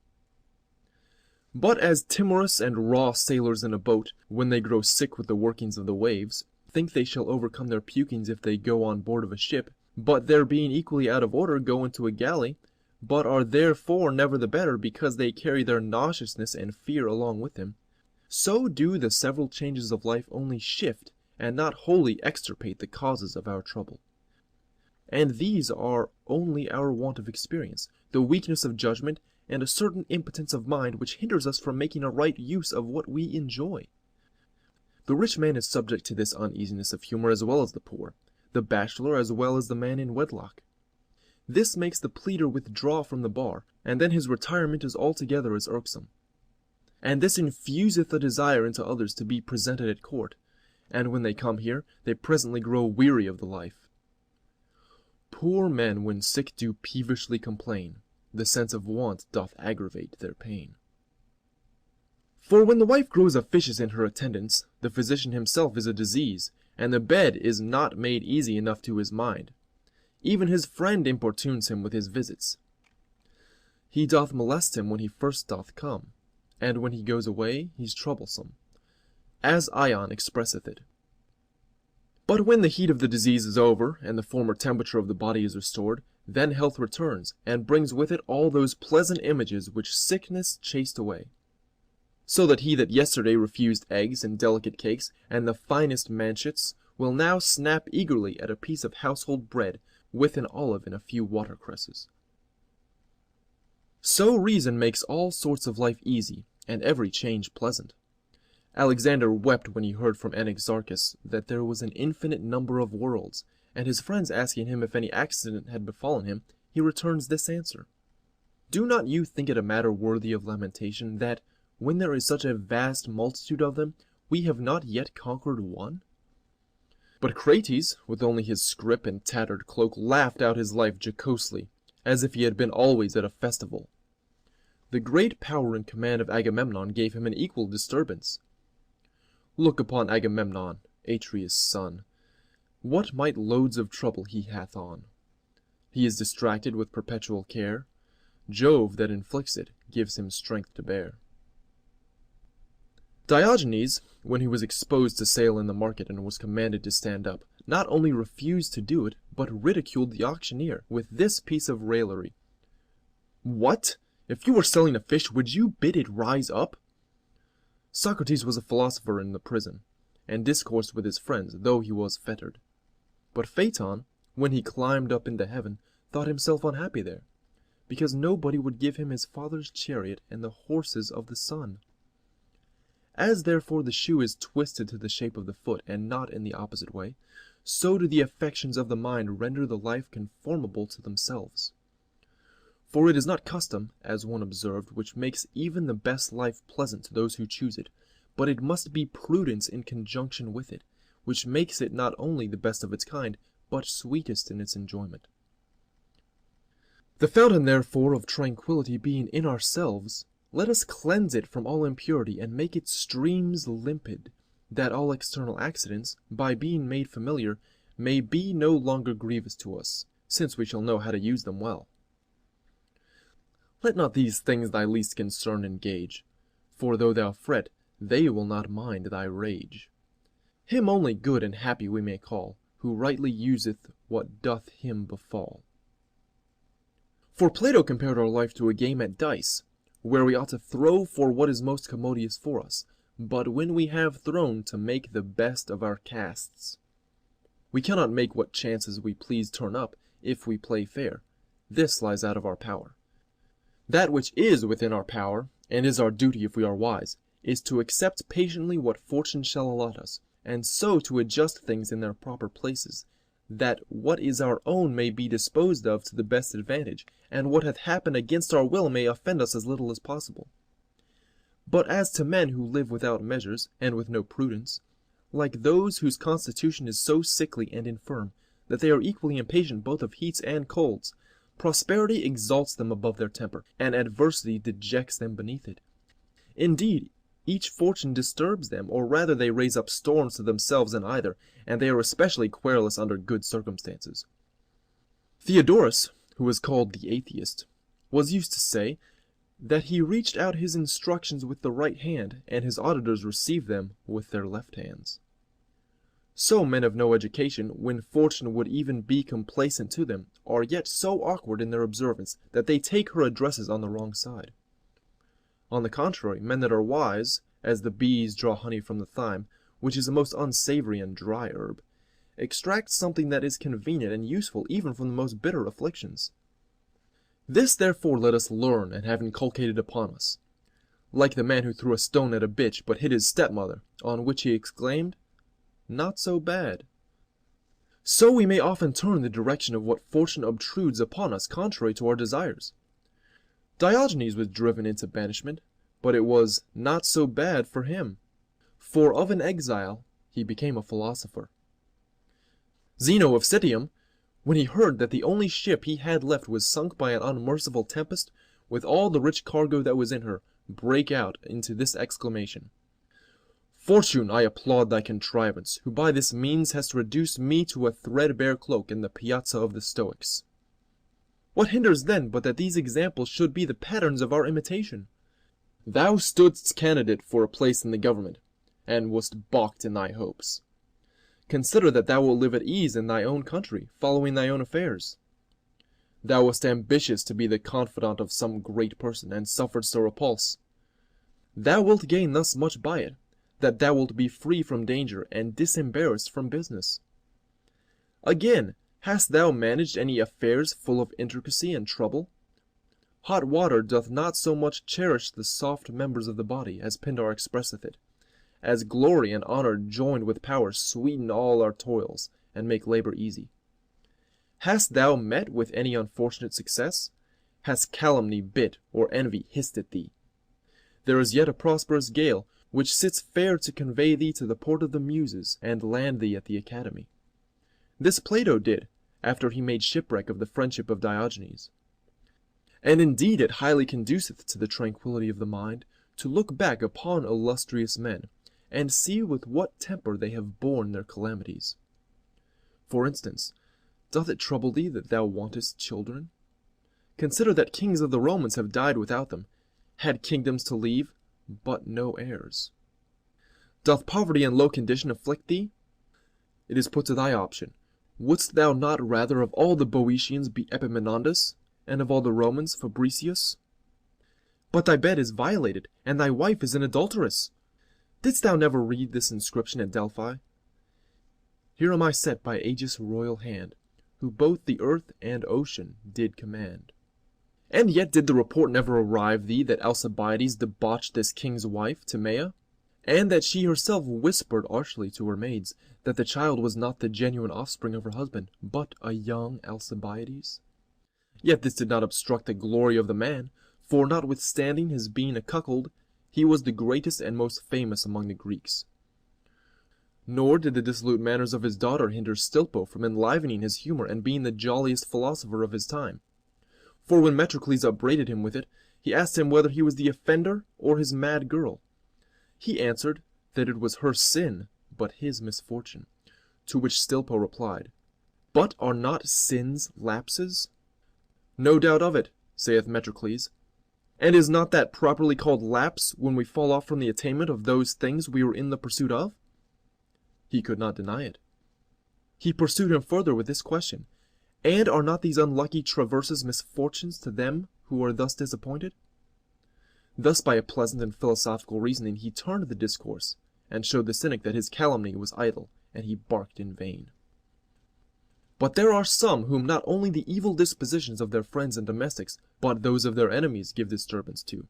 But as timorous and raw sailors in a boat, when they grow sick with the workings of the waves, think they shall overcome their pukings if they go on board of a ship, but there being equally out of order go into a galley, but are therefore never the better because they carry their nauseousness and fear along with them, so do the several changes of life only shift and not wholly extirpate the causes of our trouble. And these are only our want of experience, the weakness of judgment, and a certain impotence of mind which hinders us from making a right use of what we enjoy. The rich man is subject to this uneasiness of humor as well as the poor, the bachelor as well as the man in wedlock. This makes the pleader withdraw from the bar, and then his retirement is altogether as irksome. And this infuseth a desire into others to be presented at court, and when they come here, they presently grow weary of the life. Poor men when sick do peevishly complain, the sense of want doth aggravate their pain. For when the wife grows officious in her attendance, the physician himself is a disease, and the bed is not made easy enough to his mind. Even his friend importunes him with his visits. He doth molest him when he first doth come, and when he goes away he's troublesome, as Ion expresseth it. But when the heat of the disease is over, and the former temperature of the body is restored, then health returns, and brings with it all those pleasant images which sickness chased away. So that he that yesterday refused eggs and delicate cakes, and the finest manchets, will now snap eagerly at a piece of household bread, with an olive and a few watercresses. So reason makes all sorts of life easy, and every change pleasant. Alexander wept when he heard from Anaxarchus that there was an infinite number of worlds, and his friends asking him if any accident had befallen him, he returns this answer: Do not you think it a matter worthy of lamentation, that, when there is such a vast multitude of them, we have not yet conquered one? But Crates, with only his scrip and tattered cloak, laughed out his life jocosely, as if he had been always at a festival. The great power and command of Agamemnon gave him an equal disturbance. Look upon Agamemnon, Atreus' son. What might loads of trouble he hath on! He is distracted with perpetual care. Jove that inflicts it gives him strength to bear. Diogenes, when he was exposed to sail in the market and was commanded to stand up, not only refused to do it, but ridiculed the auctioneer with this piece of raillery: What? If you were selling a fish, would you bid it rise up? Socrates was a philosopher in the prison, and discoursed with his friends, though he was fettered. But Phaeton, when he climbed up into heaven, thought himself unhappy there, because nobody would give him his father's chariot and the horses of the sun. As therefore the shoe is twisted to the shape of the foot, and not in the opposite way, so do the affections of the mind render the life conformable to themselves. For it is not custom, as one observed, which makes even the best life pleasant to those who choose it, but it must be prudence in conjunction with it, which makes it not only the best of its kind, but sweetest in its enjoyment. The fountain, therefore, of tranquillity being in ourselves, let us cleanse it from all impurity, and make its streams limpid, that all external accidents, by being made familiar, may be no longer grievous to us, since we shall know how to use them well. Let not these things thy least concern engage, for though thou fret, they will not mind thy rage. Him only good and happy we may call, who rightly useth what doth him befall. For Plato compared our life to a game at dice, where we ought to throw for what is most commodious for us, but when we have thrown, to make the best of our casts. We cannot make what chances we please turn up, if we play fair. This lies out of our power. That which is within our power, and is our duty if we are wise, is to accept patiently what fortune shall allot us, and so to adjust things in their proper places, that what is our own may be disposed of to the best advantage, and what hath happened against our will may offend us as little as possible. But as to men who live without measures, and with no prudence, like those whose constitution is so sickly and infirm, that they are equally impatient both of heats and colds, prosperity exalts them above their temper, and adversity dejects them beneath it. Indeed, each fortune disturbs them, or rather they raise up storms to themselves in either, and they are especially querulous under good circumstances. Theodorus, who was called the atheist, was used to say, that he reached out his instructions with the right hand, and his auditors received them with their left hands. So men of no education, when fortune would even be complaisant to them, are yet so awkward in their observance that they take her addresses on the wrong side. On the contrary, men that are wise, as the bees draw honey from the thyme, which is a most unsavory and dry herb, extract something that is convenient and useful even from the most bitter afflictions. This therefore let us learn and have inculcated upon us, like the man who threw a stone at a bitch but hit his stepmother, on which he exclaimed, "Not so bad." So we may often turn the direction of what fortune obtrudes upon us contrary to our desires. Diogenes was driven into banishment, but it was not so bad for him, for of an exile he became a philosopher. Zeno of Citium, when he heard that the only ship he had left was sunk by an unmerciful tempest, with all the rich cargo that was in her, brake out into this exclamation: "Fortune, I applaud thy contrivance, who by this means hast reduced me to a threadbare cloak in the piazza of the Stoics." What hinders then but that these examples should be the patterns of our imitation? Thou stoodst candidate for a place in the government, and wast balked in thy hopes. Consider that thou wilt live at ease in thy own country, following thy own affairs. Thou wast ambitious to be the confidant of some great person, and sufferedst a repulse. Thou wilt gain thus much by it, that thou wilt be free from danger, and disembarrassed from business. Again, hast thou managed any affairs full of intricacy and trouble? Hot water doth not so much cherish the soft members of the body, as Pindar expresseth it, as glory and honor joined with power sweeten all our toils, and make labor easy. Hast thou met with any unfortunate success? Has calumny bit, or envy hissed at thee? There is yet a prosperous gale, which sits fair to convey thee to the port of the Muses, and land thee at the Academy. This Plato did, after he made shipwreck of the friendship of Diogenes. And indeed it highly conduceth to the tranquillity of the mind, to look back upon illustrious men, and see with what temper they have borne their calamities. For instance, doth it trouble thee that thou wantest children? Consider that kings of the Romans have died without them, had kingdoms to leave, but no heirs. Doth poverty and low condition afflict thee? It is put to thy option. Wouldst thou not rather of all the Boeotians be Epaminondas, and of all the Romans Fabricius? But thy bed is violated, and thy wife is an adulteress. Didst thou never read this inscription at Delphi? Here am I set by Aegis' royal hand, who both the earth and ocean did command. And yet did the report never arrive thee that Alcibiades debauched this king's wife, Timea, and that she herself whispered archly to her maids that the child was not the genuine offspring of her husband, but a young Alcibiades? Yet this did not obstruct the glory of the man, for notwithstanding his being a cuckold, he was the greatest and most famous among the Greeks. Nor did the dissolute manners of his daughter hinder Stilpo from enlivening his humor and being the jolliest philosopher of his time. For when Metrocles upbraided him with it, he asked him whether he was the offender or his mad girl. He answered that it was her sin, but his misfortune. To which Stilpo replied, "But are not sins lapses?" "No doubt of it," saith Metrocles. "And is not that properly called lapse when we fall off from the attainment of those things we were in the pursuit of?" He could not deny it. He pursued him further with this question, "And are not these unlucky traverses misfortunes to them who are thus disappointed?" Thus by a pleasant and philosophical reasoning he turned the discourse, and showed the cynic that his calumny was idle, and he barked in vain. But there are some whom not only the evil dispositions of their friends and domestics, but those of their enemies give disturbance to.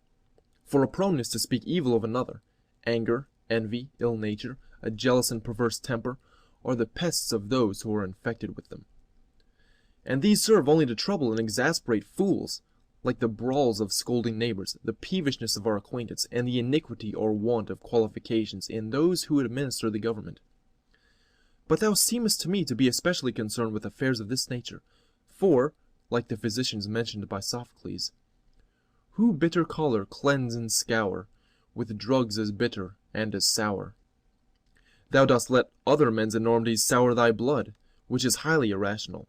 For a proneness to speak evil of another, anger, envy, ill nature, a jealous and perverse temper, are the pests of those who are infected with them. And these serve only to trouble and exasperate fools, like the brawls of scolding neighbors, the peevishness of our acquaintance, and the iniquity or want of qualifications in those who administer the government. But thou seemest to me to be especially concerned with affairs of this nature, for, like the physicians mentioned by Sophocles, who bitter choler cleanse and scour, with drugs as bitter and as sour. Thou dost let other men's enormities sour thy blood, which is highly irrational.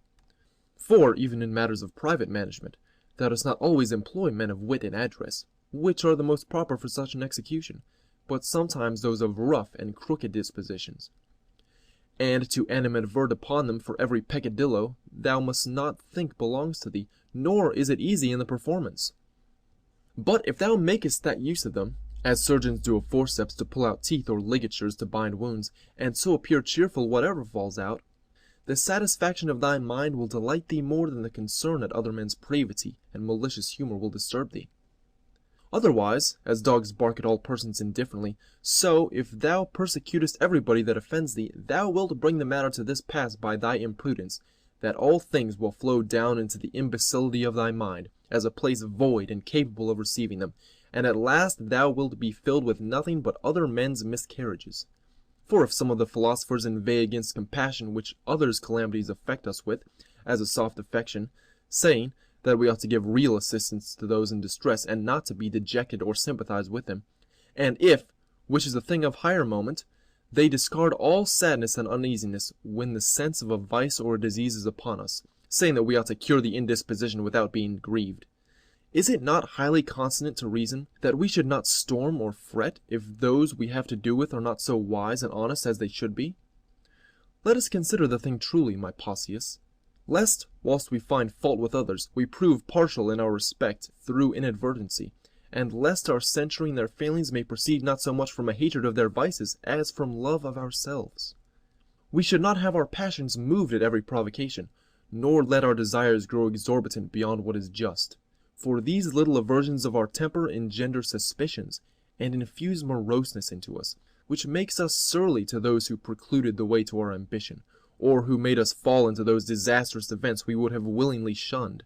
For, even in matters of private management, thou dost not always employ men of wit and address, which are the most proper for such an execution, but sometimes those of rough and crooked dispositions. And to animadvert upon them for every peccadillo thou must not think belongs to thee, nor is it easy in the performance. But if thou makest that use of them, as surgeons do of forceps to pull out teeth or ligatures to bind wounds, and so appear cheerful whatever falls out, the satisfaction of thy mind will delight thee more than the concern at other men's pravity and malicious humour will disturb thee. Otherwise, as dogs bark at all persons indifferently, so, if thou persecutest everybody that offends thee, thou wilt bring the matter to this pass by thy imprudence, that all things will flow down into the imbecility of thy mind, as a place void and capable of receiving them, and at last thou wilt be filled with nothing but other men's miscarriages. For if some of the philosophers inveigh against compassion which others' calamities affect us with, as a soft affection, saying that we ought to give real assistance to those in distress, and not to be dejected or sympathize with them, and if, which is a thing of higher moment, they discard all sadness and uneasiness when the sense of a vice or a disease is upon us, saying that we ought to cure the indisposition without being grieved, is it not highly consonant to reason that we should not storm or fret if those we have to do with are not so wise and honest as they should be? Let us consider the thing truly, my Pausius, lest, whilst we find fault with others, we prove partial in our respect through inadvertency, and lest our censuring their failings may proceed not so much from a hatred of their vices as from love of ourselves. We should not have our passions moved at every provocation, nor let our desires grow exorbitant beyond what is just. For these little aversions of our temper engender suspicions, and infuse moroseness into us, which makes us surly to those who precluded the way to our ambition, or who made us fall into those disastrous events we would have willingly shunned.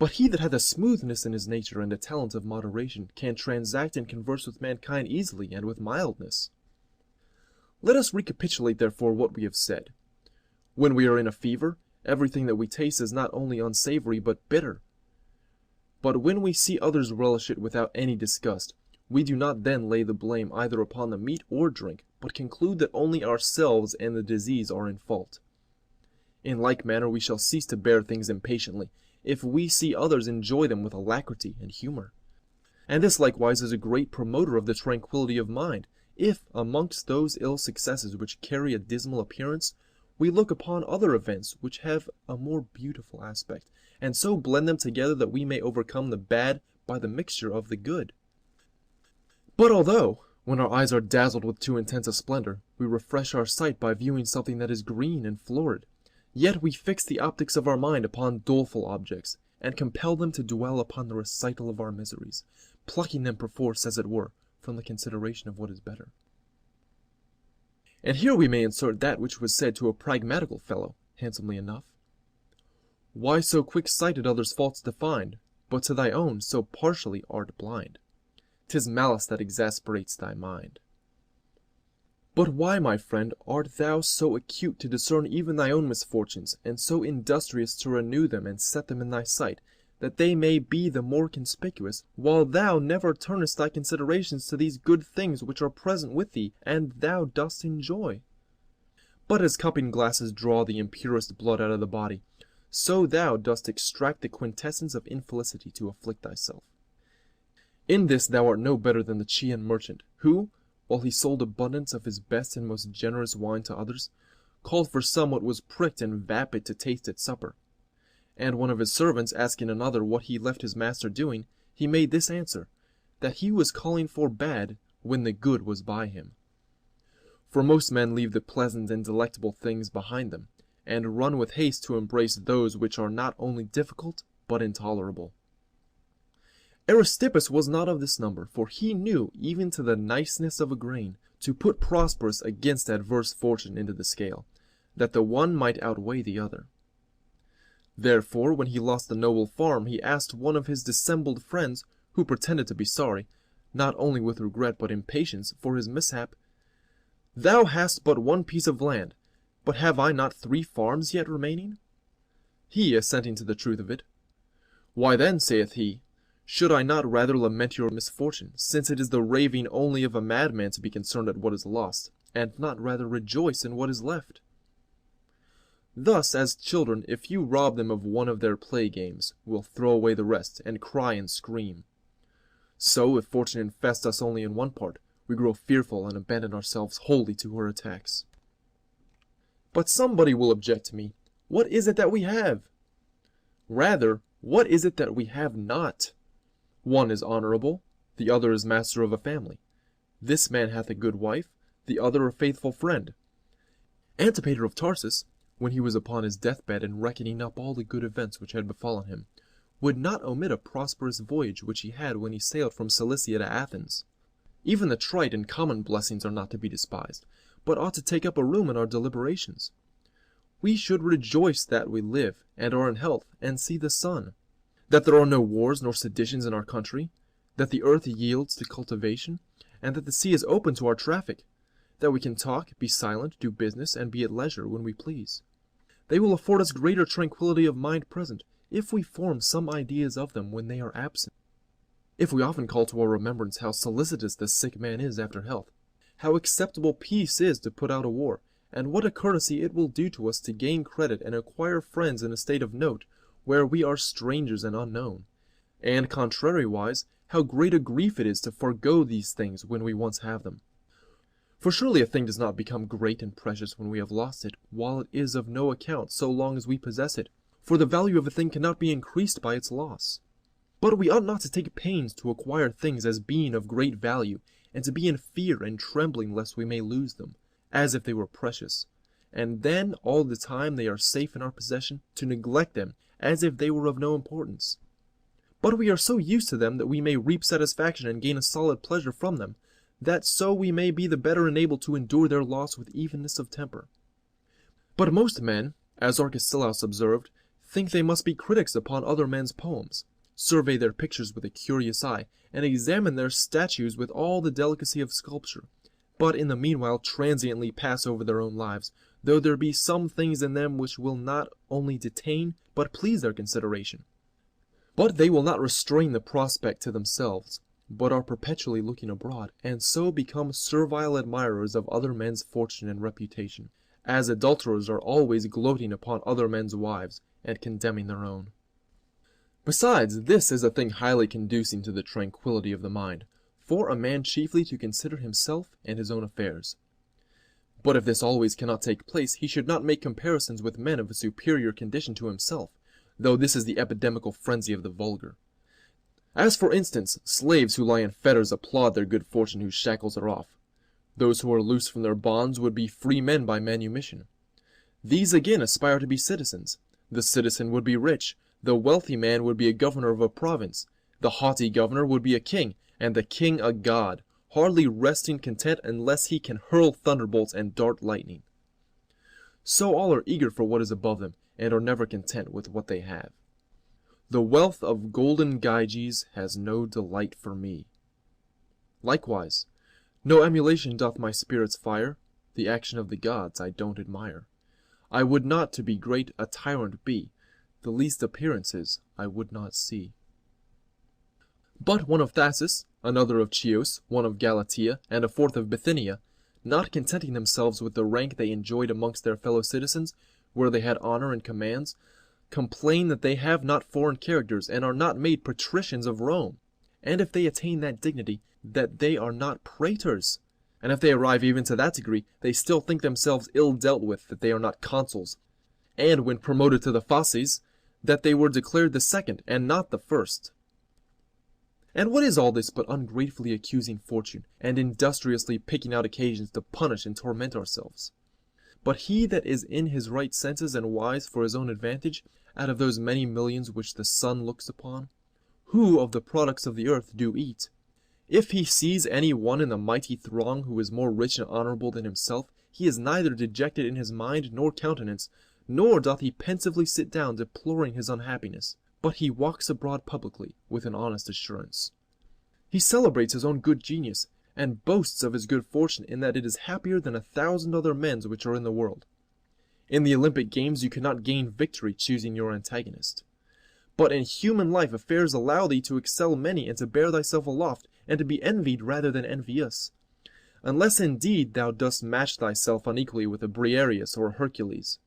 But he that hath a smoothness in his nature and a talent of moderation can transact and converse with mankind easily and with mildness. Let us recapitulate therefore what we have said. When we are in a fever, everything that we taste is not only unsavory but bitter. But when we see others relish it without any disgust, we do not then lay the blame either upon the meat or drink, but conclude that only ourselves and the disease are in fault. In like manner we shall cease to bear things impatiently, if we see others enjoy them with alacrity and humour. And this likewise is a great promoter of the tranquillity of mind, if, amongst those ill successes which carry a dismal appearance, we look upon other events which have a more beautiful aspect, and so blend them together that we may overcome the bad by the mixture of the good. But although, when our eyes are dazzled with too intense a splendor, we refresh our sight by viewing something that is green and florid, yet we fix the optics of our mind upon doleful objects, and compel them to dwell upon the recital of our miseries, plucking them perforce, as it were, from the consideration of what is better. And here we may insert that which was said to a pragmatical fellow, handsomely enough. Why so quick-sighted others' faults to find, but to thy own so partially art blind? 'Tis malice that exasperates thy mind. But why, my friend, art thou so acute to discern even thy own misfortunes, and so industrious to renew them and set them in thy sight, that they may be the more conspicuous, while thou never turnest thy considerations to these good things which are present with thee, and thou dost enjoy? But as cupping glasses draw the impurest blood out of the body, so thou dost extract the quintessence of infelicity to afflict thyself. In this thou art no better than the Chian merchant, who, while he sold abundance of his best and most generous wine to others, called for some what was pricked and vapid to taste at supper. And one of his servants asking another what he left his master doing, he made this answer, that he was calling for bad when the good was by him. For most men leave the pleasant and delectable things behind them, and run with haste to embrace those which are not only difficult, but intolerable. Aristippus was not of this number, for he knew, even to the niceness of a grain, to put prosperous against adverse fortune into the scale, that the one might outweigh the other. Therefore, when he lost the noble farm, he asked one of his dissembled friends, who pretended to be sorry, not only with regret but impatience, for his mishap, "Thou hast but one piece of land, but have I not 3 farms yet remaining?" He, assenting to the truth of it, "Why then," saith he, "should I not rather lament your misfortune, since it is the raving only of a madman to be concerned at what is lost, and not rather rejoice in what is left?" Thus, as children, if you rob them of one of their play games, will throw away the rest, and cry and scream. So, if fortune infests us only in one part, we grow fearful and abandon ourselves wholly to her attacks. But somebody will object to me, what is it that we have? Rather, what is it that we have not? One is honorable, the other is master of a family. This man hath a good wife, the other a faithful friend. Antipater of Tarsus, when he was upon his deathbed and reckoning up all the good events which had befallen him, would not omit a prosperous voyage which he had when he sailed from Cilicia to Athens. Even the trite and common blessings are not to be despised, but ought to take up a room in our deliberations. We should rejoice that we live, and are in health, and see the sun, that there are no wars nor seditions in our country, that the earth yields to cultivation, and that the sea is open to our traffic, that we can talk, be silent, do business, and be at leisure when we please. They will afford us greater tranquillity of mind present, if we form some ideas of them when they are absent. If we often call to our remembrance how solicitous the sick man is after health, how acceptable peace is to put out a war, and what a courtesy it will do to us to gain credit and acquire friends in a state of note, where we are strangers and unknown, and contrariwise, how great a grief it is to forego these things when we once have them. For surely a thing does not become great and precious when we have lost it, while it is of no account so long as we possess it, for the value of a thing cannot be increased by its loss. But we ought not to take pains to acquire things as being of great value, and to be in fear and trembling lest we may lose them, as if they were precious, and then all the time they are safe in our possession, to neglect them as if they were of no importance. But we are so used to them that we may reap satisfaction and gain a solid pleasure from them, that so we may be the better enabled to endure their loss with evenness of temper. But most men, as Arcesilaus observed, think they must be critics upon other men's poems, survey their pictures with a curious eye, and examine their statues with all the delicacy of sculpture, but in the meanwhile transiently pass over their own lives, though there be some things in them which will not only detain, but please their consideration. But they will not restrain the prospect to themselves, but are perpetually looking abroad, and so become servile admirers of other men's fortune and reputation, as adulterers are always gloating upon other men's wives, and condemning their own. Besides, this is a thing highly conducing to the tranquillity of the mind, for a man chiefly to consider himself and his own affairs. But if this always cannot take place, he should not make comparisons with men of a superior condition to himself, though this is the epidemical frenzy of the vulgar. As for instance, slaves who lie in fetters applaud their good fortune whose shackles are off. Those who are loose from their bonds would be free men by manumission. These again aspire to be citizens. The citizen would be rich, the wealthy man would be a governor of a province, the haughty governor would be a king, and the king a god, hardly resting content unless he can hurl thunderbolts and dart lightning. So all are eager for what is above them, and are never content with what they have. The wealth of golden Gyges has no delight for me. Likewise, no emulation doth my spirits fire, the action of the gods I don't admire. I would not to be great a tyrant be, the least appearances I would not see. But one of Thasus, another of Chios, one of Galatia, and a fourth of Bithynia, not contenting themselves with the rank they enjoyed amongst their fellow citizens, where they had honor and commands, complain that they have not foreign characters, and are not made patricians of Rome, and if they attain that dignity, that they are not praetors, and if they arrive even to that degree, they still think themselves ill dealt with that they are not consuls, and when promoted to the fasces, that they were declared the second, and not the first. And what is all this but ungratefully accusing fortune, and industriously picking out occasions to punish and torment ourselves? But he that is in his right senses and wise for his own advantage, out of those many millions which the sun looks upon, who of the products of the earth do eat, if he sees any one in the mighty throng who is more rich and honorable than himself, he is neither dejected in his mind nor countenance, nor doth he pensively sit down deploring his unhappiness, but he walks abroad publicly with an honest assurance. He celebrates his own good genius, and boasts of his good fortune in that it is happier than 1,000 other men's which are in the world. In the Olympic games you cannot gain victory choosing your antagonist. But in human life affairs allow thee to excel many, and to bear thyself aloft, and to be envied rather than envious, unless indeed thou dost match thyself unequally with a Briareus or a Hercules.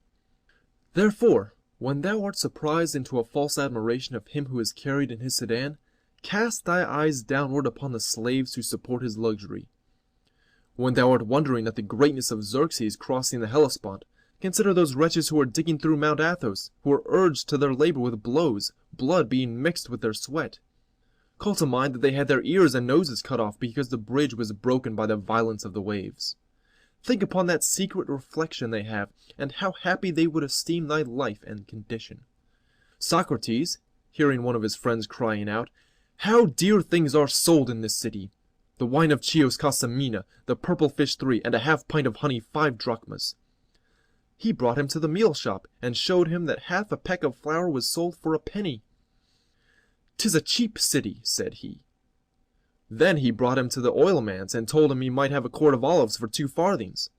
Therefore, when thou art surprised into a false admiration of him who is carried in his sedan, cast thy eyes downward upon the slaves who support his luxury. When thou art wondering at the greatness of Xerxes crossing the Hellespont, consider those wretches who are digging through Mount Athos, who are urged to their labor with blows, blood being mixed with their sweat. Call to mind that they had their ears and noses cut off because the bridge was broken by the violence of the waves. Think upon that secret reflection they have, and how happy they would esteem thy life and condition. Socrates, hearing one of his friends crying out, "How dear things are sold in this city! The wine of Chios costs a mina, the purple fish 3, and a half pint of honey 5 drachmas. He brought him to the meal shop, and showed him that half a peck of flour was sold for a penny. "'Tis a cheap city," said he. Then he brought him to the oilman's, and told him he might have a quart of olives for 2 farthings.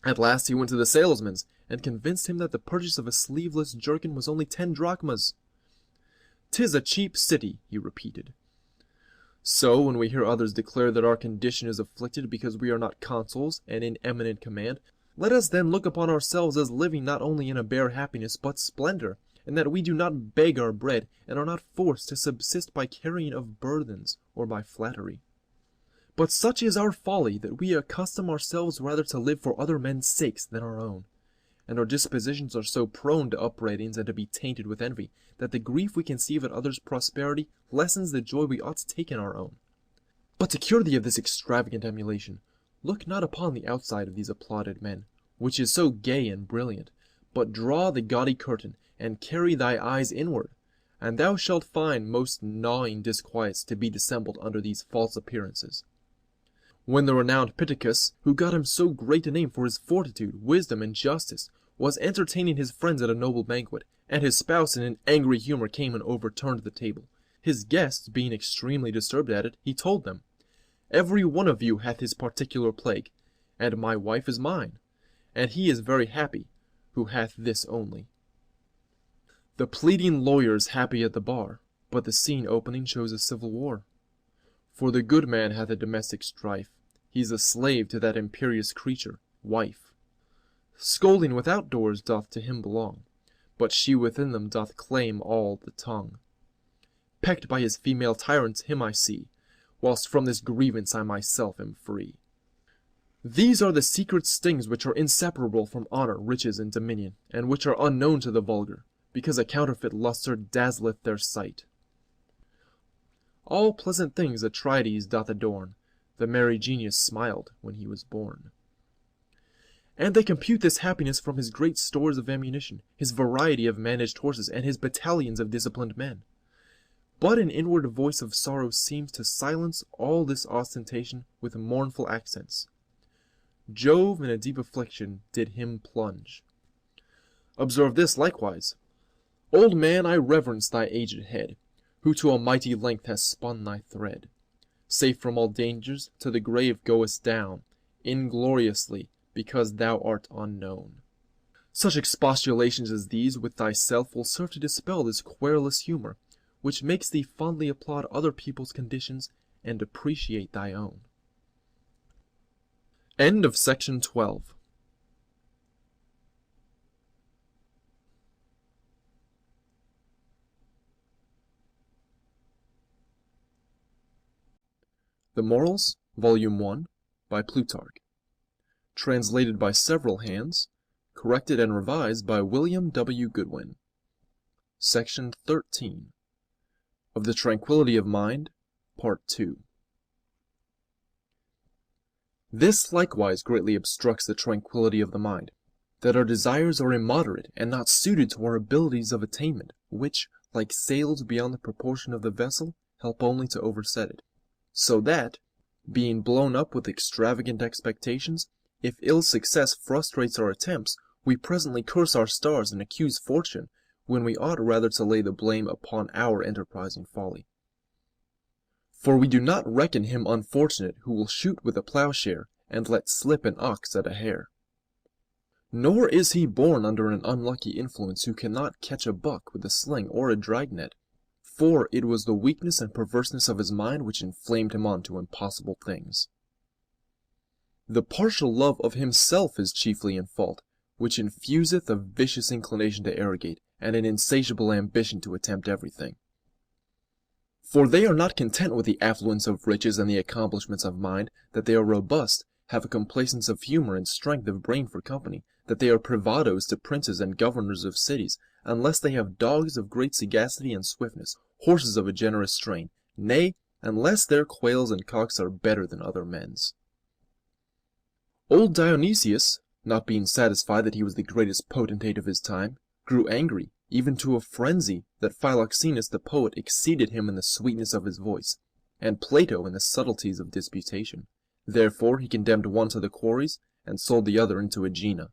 At last he went to the salesman's, and convinced him that the purchase of a sleeveless jerkin was only 10 drachmas. "'Tis a cheap city," he repeated. So, when we hear others declare that our condition is afflicted because we are not consuls and in eminent command, let us then look upon ourselves as living not only in a bare happiness but splendor, and that we do not beg our bread, and are not forced to subsist by carrying of burthens, or by flattery. But such is our folly, that we accustom ourselves rather to live for other men's sakes than our own, and our dispositions are so prone to upbraidings and to be tainted with envy, that the grief we conceive at others' prosperity lessens the joy we ought to take in our own. But to cure thee of this extravagant emulation, look not upon the outside of these applauded men, which is so gay and brilliant, but draw the gaudy curtain, and carry thy eyes inward, and thou shalt find most gnawing disquiets to be dissembled under these false appearances. When the renowned Pittacus, who got him so great a name for his fortitude, wisdom, and justice, was entertaining his friends at a noble banquet, and his spouse in an angry humor came and overturned the table, his guests being extremely disturbed at it, he told them, "Every one of you hath his particular plague, and my wife is mine, and he is very happy, who hath this only." The pleading lawyer's happy at the bar, but the scene opening shows a civil war. For the good man hath a domestic strife, he's a slave to that imperious creature, wife. Scolding without doors doth to him belong, but she within them doth claim all the tongue. Pecked by his female tyrants him I see, whilst from this grievance I myself am free. These are the secret stings which are inseparable from honor, riches, and dominion, and which are unknown to the vulgar, because a counterfeit lustre dazzleth their sight. All pleasant things Atrides doth adorn, the merry genius smiled when he was born. And they compute this happiness from his great stores of ammunition, his variety of managed horses, and his battalions of disciplined men. But an inward voice of sorrow seems to silence all this ostentation with mournful accents. Jove in a deep affliction did him plunge. Observe this likewise. Old man, I reverence thy aged head, who to a mighty length hast spun thy thread. Safe from all dangers, to the grave goest down, ingloriously, because thou art unknown. Such expostulations as these with thyself will serve to dispel this querulous humor, which makes thee fondly applaud other people's conditions and appreciate thy own. End of section 12. The Morals, Volume 1, by Plutarch. Translated by several hands, corrected and revised by William W. Goodwin. Section 13. Of the Tranquility of Mind, Part 2. This likewise greatly obstructs the tranquility of the mind, that our desires are immoderate and not suited to our abilities of attainment, which, like sails beyond the proportion of the vessel, help only to overset it. So that, being blown up with extravagant expectations, if ill success frustrates our attempts, we presently curse our stars and accuse fortune, when we ought rather to lay the blame upon our enterprising folly. For we do not reckon him unfortunate who will shoot with a plowshare, and let slip an ox at a hare. Nor is he born under an unlucky influence who cannot catch a buck with a sling or a dragnet, for it was the weakness and perverseness of his mind which inflamed him on to impossible things. The partial love of himself is chiefly in fault, which infuseth a vicious inclination to arrogate, and an insatiable ambition to attempt everything. For they are not content with the affluence of riches and the accomplishments of mind, that they are robust, have a complacence of humor and strength of brain for company, that they are privadoes to princes and governors of cities, unless they have dogs of great sagacity and swiftness, horses of a generous strain, nay, unless their quails and cocks are better than other men's. Old Dionysius, not being satisfied that he was the greatest potentate of his time, grew angry, even to a frenzy, that Philoxenus the poet exceeded him in the sweetness of his voice, and Plato in the subtleties of disputation. Therefore he condemned one to the quarries, and sold the other into Aegina.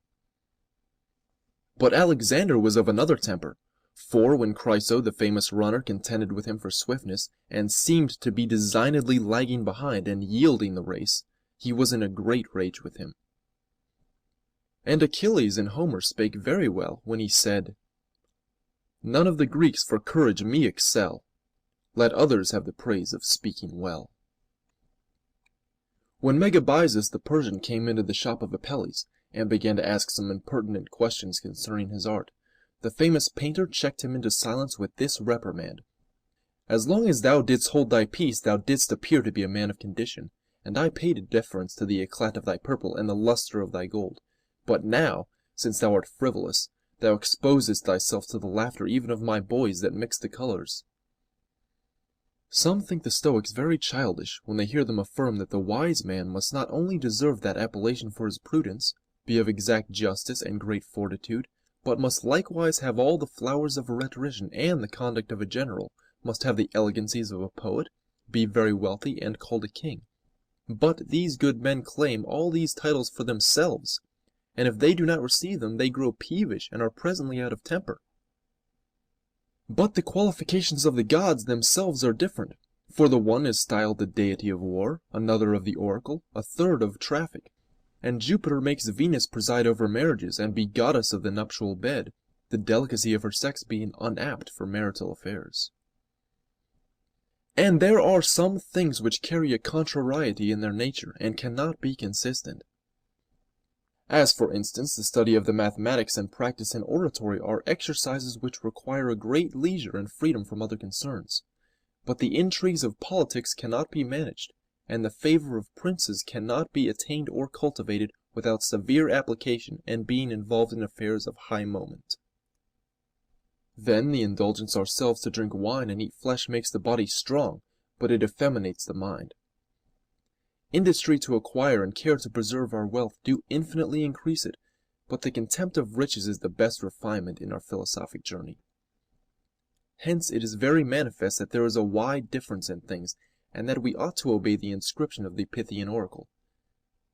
But Alexander was of another temper, for when Chryso the famous runner contended with him for swiftness, and seemed to be designedly lagging behind and yielding the race, he was in a great rage with him. And Achilles in Homer spake very well, when he said, "None of the Greeks for courage me excel. Let others have the praise of speaking well." When Megabyzus the Persian came into the shop of Apelles, and began to ask some impertinent questions concerning his art, the famous painter checked him into silence with this reprimand: "As long as thou didst hold thy peace, thou didst appear to be a man of condition, and I paid deference to the eclat of thy purple and the lustre of thy gold. But now, since thou art frivolous, thou exposest thyself to the laughter even of my boys that mix the colors." Some think the Stoics very childish when they hear them affirm that the wise man must not only deserve that appellation for his prudence, be of exact justice and great fortitude, but must likewise have all the flowers of a rhetorician and the conduct of a general, must have the elegancies of a poet, be very wealthy, and called a king. But these good men claim all these titles for themselves, and if they do not receive them, they grow peevish and are presently out of temper. But the qualifications of the gods themselves are different, for the one is styled the deity of war, another of the oracle, a third of traffic, and Jupiter makes Venus preside over marriages and be goddess of the nuptial bed, the delicacy of her sex being unapt for marital affairs. And there are some things which carry a contrariety in their nature, and cannot be consistent. As, for instance, the study of the mathematics and practice in oratory are exercises which require a great leisure and freedom from other concerns. But the intrigues of politics cannot be managed, and the favor of princes cannot be attained or cultivated without severe application and being involved in affairs of high moment. Then the indulgence ourselves to drink wine and eat flesh makes the body strong, but it effeminates the mind. Industry to acquire and care to preserve our wealth do infinitely increase it, but the contempt of riches is the best refinement in our philosophic journey. Hence it is very manifest that there is a wide difference in things, and that we ought to obey the inscription of the Pythian oracle,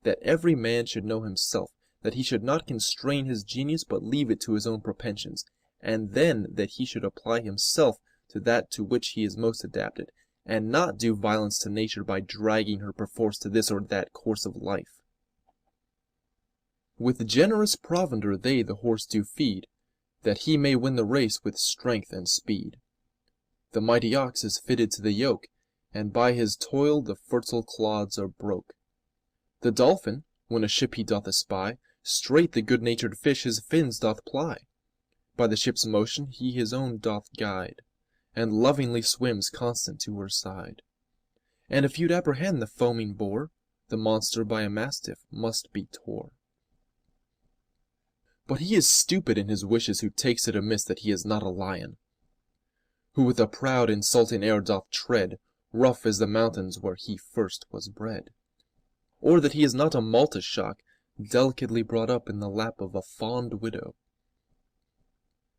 that every man should know himself, that he should not constrain his genius but leave it to his own propensions, and then that he should apply himself to that to which he is most adapted, and not do violence to nature by dragging her perforce to this or that course of life. With generous provender they the horse do feed, that he may win the race with strength and speed. The mighty ox is fitted to the yoke, and by his toil the fertile clods are broke. The dolphin, when a ship he doth espy, straight the good-natured fish his fins doth ply. By the ship's motion he his own doth guide, and lovingly swims constant to her side. And if you'd apprehend the foaming boar, the monster by a mastiff must be tore. But he is stupid in his wishes who takes it amiss that he is not a lion, who with a proud insulting air doth tread, rough as the mountains where he first was bred. Or that he is not a Malta shock, delicately brought up in the lap of a fond widow.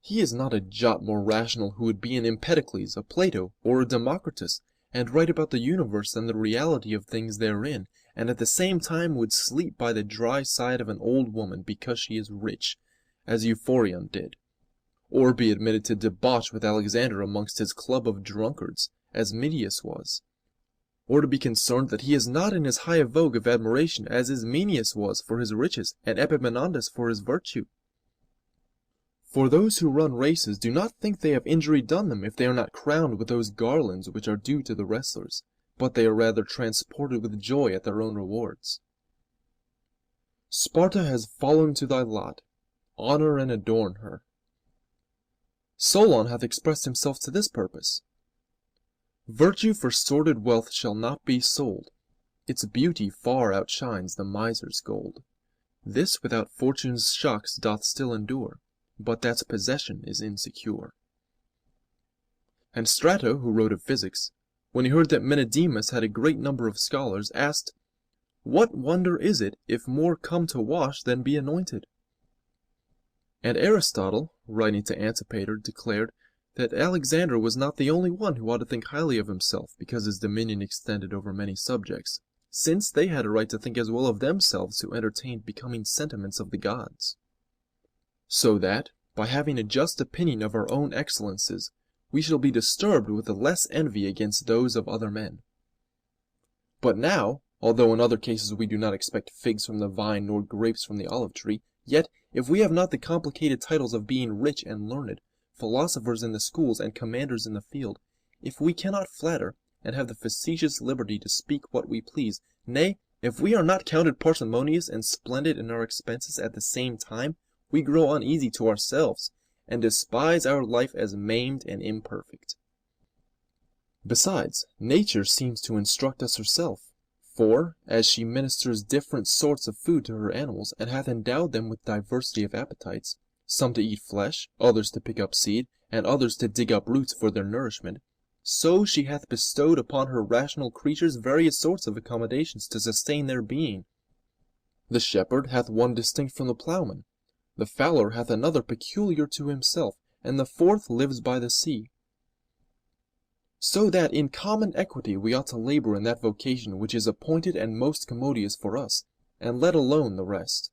He is not a jot more rational who would be an Empedocles, a Plato, or a Democritus, and write about the universe and the reality of things therein, and at the same time would sleep by the dry side of an old woman because she is rich, as Euphorion did, or be admitted to debauch with Alexander amongst his club of drunkards, as Midias was, or to be concerned that he is not in as high a vogue of admiration as Ismenias was for his riches, and Epaminondas for his virtue. For those who run races do not think they have injury done them if they are not crowned with those garlands which are due to the wrestlers, but they are rather transported with joy at their own rewards. Sparta has fallen to thy lot, honor and adorn her. Solon hath expressed himself to this purpose: Virtue for sordid wealth shall not be sold, its beauty far outshines the miser's gold. This without fortune's shocks doth still endure, but that's possession is insecure. And Strato, who wrote of physics, when he heard that Menedemus had a great number of scholars, asked, What wonder is it if more come to wash than be anointed? And Aristotle, writing to Antipater, declared that Alexander was not the only one who ought to think highly of himself because his dominion extended over many subjects, since they had a right to think as well of themselves who entertained becoming sentiments of the gods. So that, by having a just opinion of our own excellences, we shall be disturbed with the less envy against those of other men. But now, although in other cases we do not expect figs from the vine nor grapes from the olive tree, yet, if we have not the complicated titles of being rich and learned, philosophers in the schools and commanders in the field, if we cannot flatter, and have the facetious liberty to speak what we please, nay, if we are not counted parsimonious and splendid in our expenses at the same time, we grow uneasy to ourselves, and despise our life as maimed and imperfect. Besides, nature seems to instruct us herself, for, as she ministers different sorts of food to her animals, and hath endowed them with diversity of appetites, some to eat flesh, others to pick up seed, and others to dig up roots for their nourishment, so she hath bestowed upon her rational creatures various sorts of accommodations to sustain their being. The shepherd hath one distinct from the ploughman, the fowler hath another peculiar to himself, and the fourth lives by the sea. So that in common equity we ought to labor in that vocation which is appointed and most commodious for us, and let alone the rest.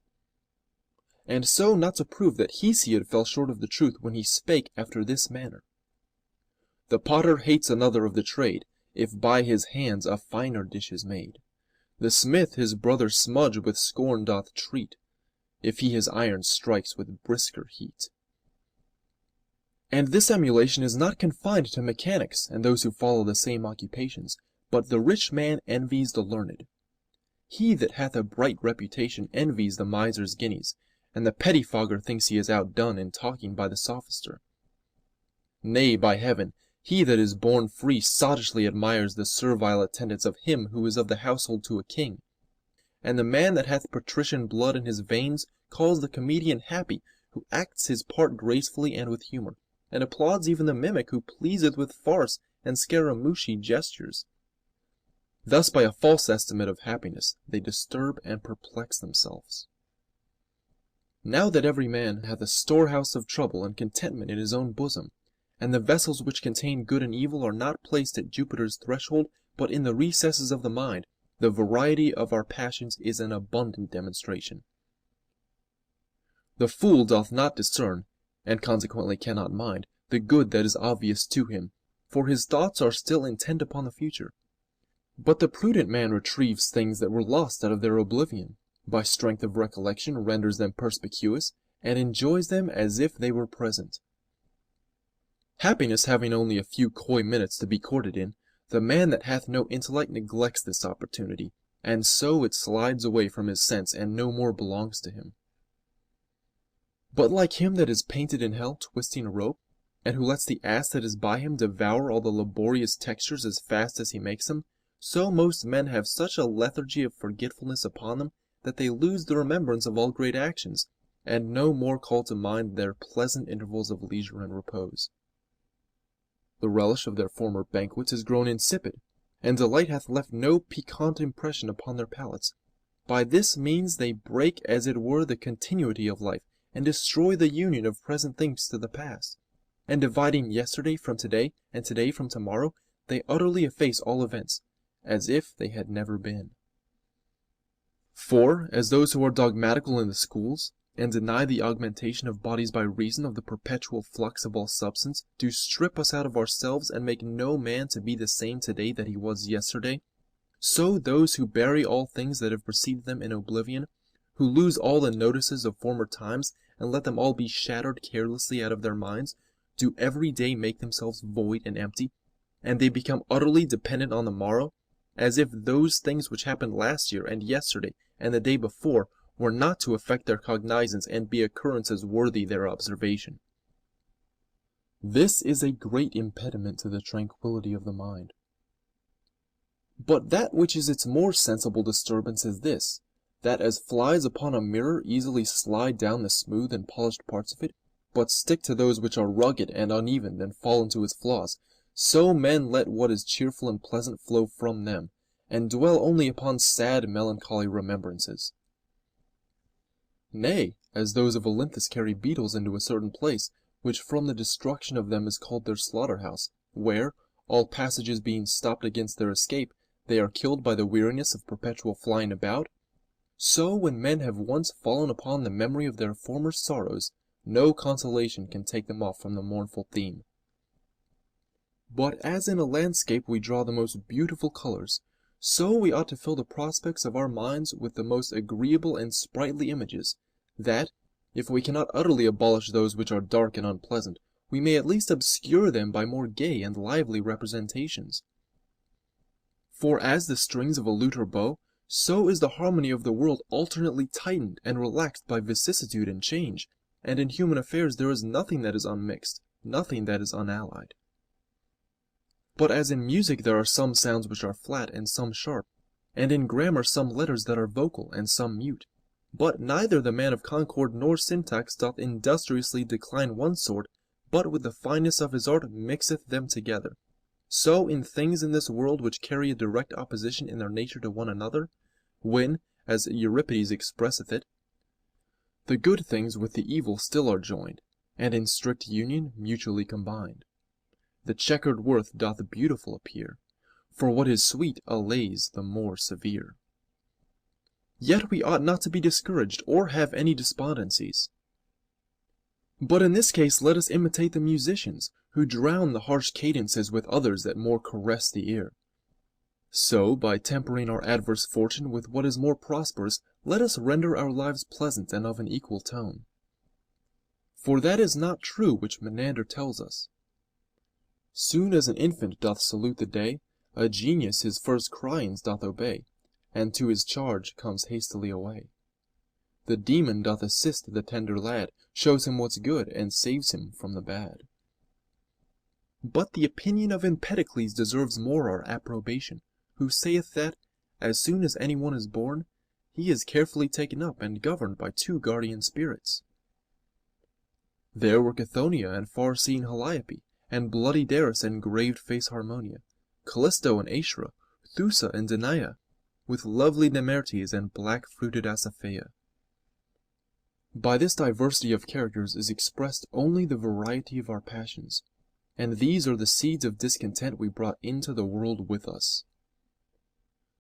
And so not to prove that Hesiod fell short of the truth when he spake after this manner: The potter hates another of the trade, if by his hands a finer dish is made. The smith his brother smudge with scorn doth treat, if he his iron strikes with brisker heat. And this emulation is not confined to mechanics and those who follow the same occupations, but the rich man envies the learned. He that hath a bright reputation envies the miser's guineas, and the pettifogger thinks he is outdone in talking by the sophister. Nay, by heaven, he that is born free sottishly admires the servile attendance of him who is of the household to a king. And the man that hath patrician blood in his veins calls the comedian happy who acts his part gracefully and with humor, and applauds even the mimic who pleaseth with farce and scaramouche gestures. Thus by a false estimate of happiness they disturb and perplex themselves. Now that every man hath a storehouse of trouble and contentment in his own bosom, and the vessels which contain good and evil are not placed at Jupiter's threshold, but in the recesses of the mind, the variety of our passions is an abundant demonstration. The fool doth not discern, and consequently cannot mind, the good that is obvious to him, for his thoughts are still intent upon the future. But the prudent man retrieves things that were lost out of their oblivion, by strength of recollection renders them perspicuous, and enjoys them as if they were present. Happiness having only a few coy minutes to be courted in, the man that hath no intellect neglects this opportunity, and so it slides away from his sense and no more belongs to him. But like him that is painted in hell twisting a rope, and who lets the ass that is by him devour all the laborious textures as fast as he makes them, so most men have such a lethargy of forgetfulness upon them that they lose the remembrance of all great actions, and no more call to mind their pleasant intervals of leisure and repose. The relish of their former banquets is grown insipid, and delight hath left no piquant impression upon their palates. By this means they break as it were the continuity of life, and destroy the union of present things to the past. And dividing yesterday from today, and today from tomorrow, they utterly efface all events, as if they had never been. For, as those who are dogmatical in the schools, and deny the augmentation of bodies by reason of the perpetual flux of all substance, do strip us out of ourselves, and make no man to be the same today that he was yesterday, so those who bury all things that have preceded them in oblivion, who lose all the notices of former times, and let them all be shattered carelessly out of their minds, do every day make themselves void and empty, and they become utterly dependent on the morrow, as if those things which happened last year and yesterday and the day before were not to affect their cognizance and be occurrences worthy their observation. This is a great impediment to the tranquillity of the mind. But that which is its more sensible disturbance is this, that as flies upon a mirror easily slide down the smooth and polished parts of it, but stick to those which are rugged and uneven and fall into its flaws, so men let what is cheerful and pleasant flow from them, and dwell only upon sad melancholy remembrances. Nay, as those of Olympus carry beetles into a certain place, which from the destruction of them is called their slaughter-house, where, all passages being stopped against their escape, they are killed by the weariness of perpetual flying about, so when men have once fallen upon the memory of their former sorrows, no consolation can take them off from the mournful theme. But as in a landscape we draw the most beautiful colors, so we ought to fill the prospects of our minds with the most agreeable and sprightly images, that, if we cannot utterly abolish those which are dark and unpleasant, we may at least obscure them by more gay and lively representations. For as the strings of a lute or bow, so is the harmony of the world alternately tightened and relaxed by vicissitude and change, and in human affairs there is nothing that is unmixed, nothing that is unallied. But as in music there are some sounds which are flat and some sharp, and in grammar some letters that are vocal and some mute, but neither the man of concord nor syntax doth industriously decline one sort, but with the fineness of his art mixeth them together. So in things in this world which carry a direct opposition in their nature to one another, when, as Euripides expresseth it, the good things with the evil still are joined, and in strict union mutually combined, the checkered worth doth beautiful appear, for what is sweet allays the more severe. Yet we ought not to be discouraged, or have any despondencies. But in this case let us imitate the musicians, who drown the harsh cadences with others that more caress the ear. So, by tempering our adverse fortune with what is more prosperous, let us render our lives pleasant and of an equal tone. For that is not true which Menander tells us. Soon as an infant doth salute the day, a genius his first cryings doth obey, and to his charge comes hastily away. The demon doth assist the tender lad, shows him what's good, and saves him from the bad. But the opinion of Empedocles deserves more our approbation, who saith that, as soon as any one is born, he is carefully taken up and governed by two guardian spirits. There were Chthoniia and far-seeing Calliope, and bloody Darus and graved-face Harmonia, Callisto and Aeschra, Thusa and Danaia, with lovely Nemertes and black-fruited Asaphea. By this diversity of characters is expressed only the variety of our passions, and these are the seeds of discontent we brought into the world with us.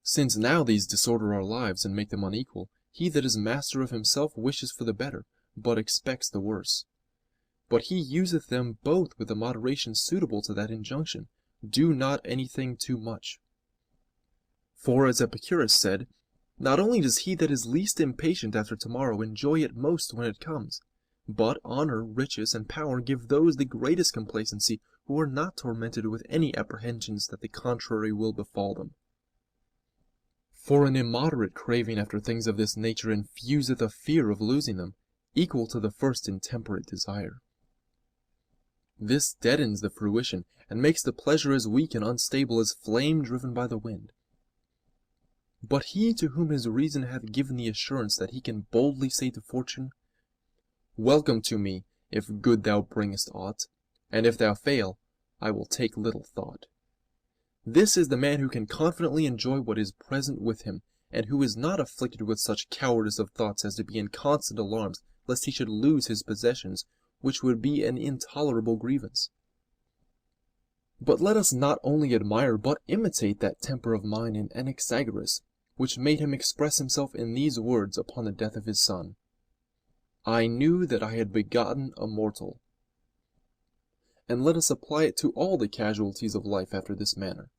Since now these disorder our lives and make them unequal, he that is master of himself wishes for the better, but expects the worse. But he useth them both with a moderation suitable to that injunction, do not anything too much. For as Epicurus said, not only does he that is least impatient after tomorrow enjoy it most when it comes, but honor, riches, and power give those the greatest complacency who are not tormented with any apprehensions that the contrary will befall them. For an immoderate craving after things of this nature infuseth a fear of losing them, equal to the first intemperate desire. This deadens the fruition, and makes the pleasure as weak and unstable as flame driven by the wind. But he to whom his reason hath given the assurance that he can boldly say to fortune, "Welcome to me, if good thou bringest aught, and if thou fail, I will take little thought." This is the man who can confidently enjoy what is present with him, and who is not afflicted with such cowardice of thoughts as to be in constant alarms lest he should lose his possessions, which would be an intolerable grievance. But let us not only admire but imitate that temper of mind in Anaxagoras, which made him express himself in these words upon the death of his son: "I knew that I had begotten a mortal." And let us apply it to all the casualties of life after this manner.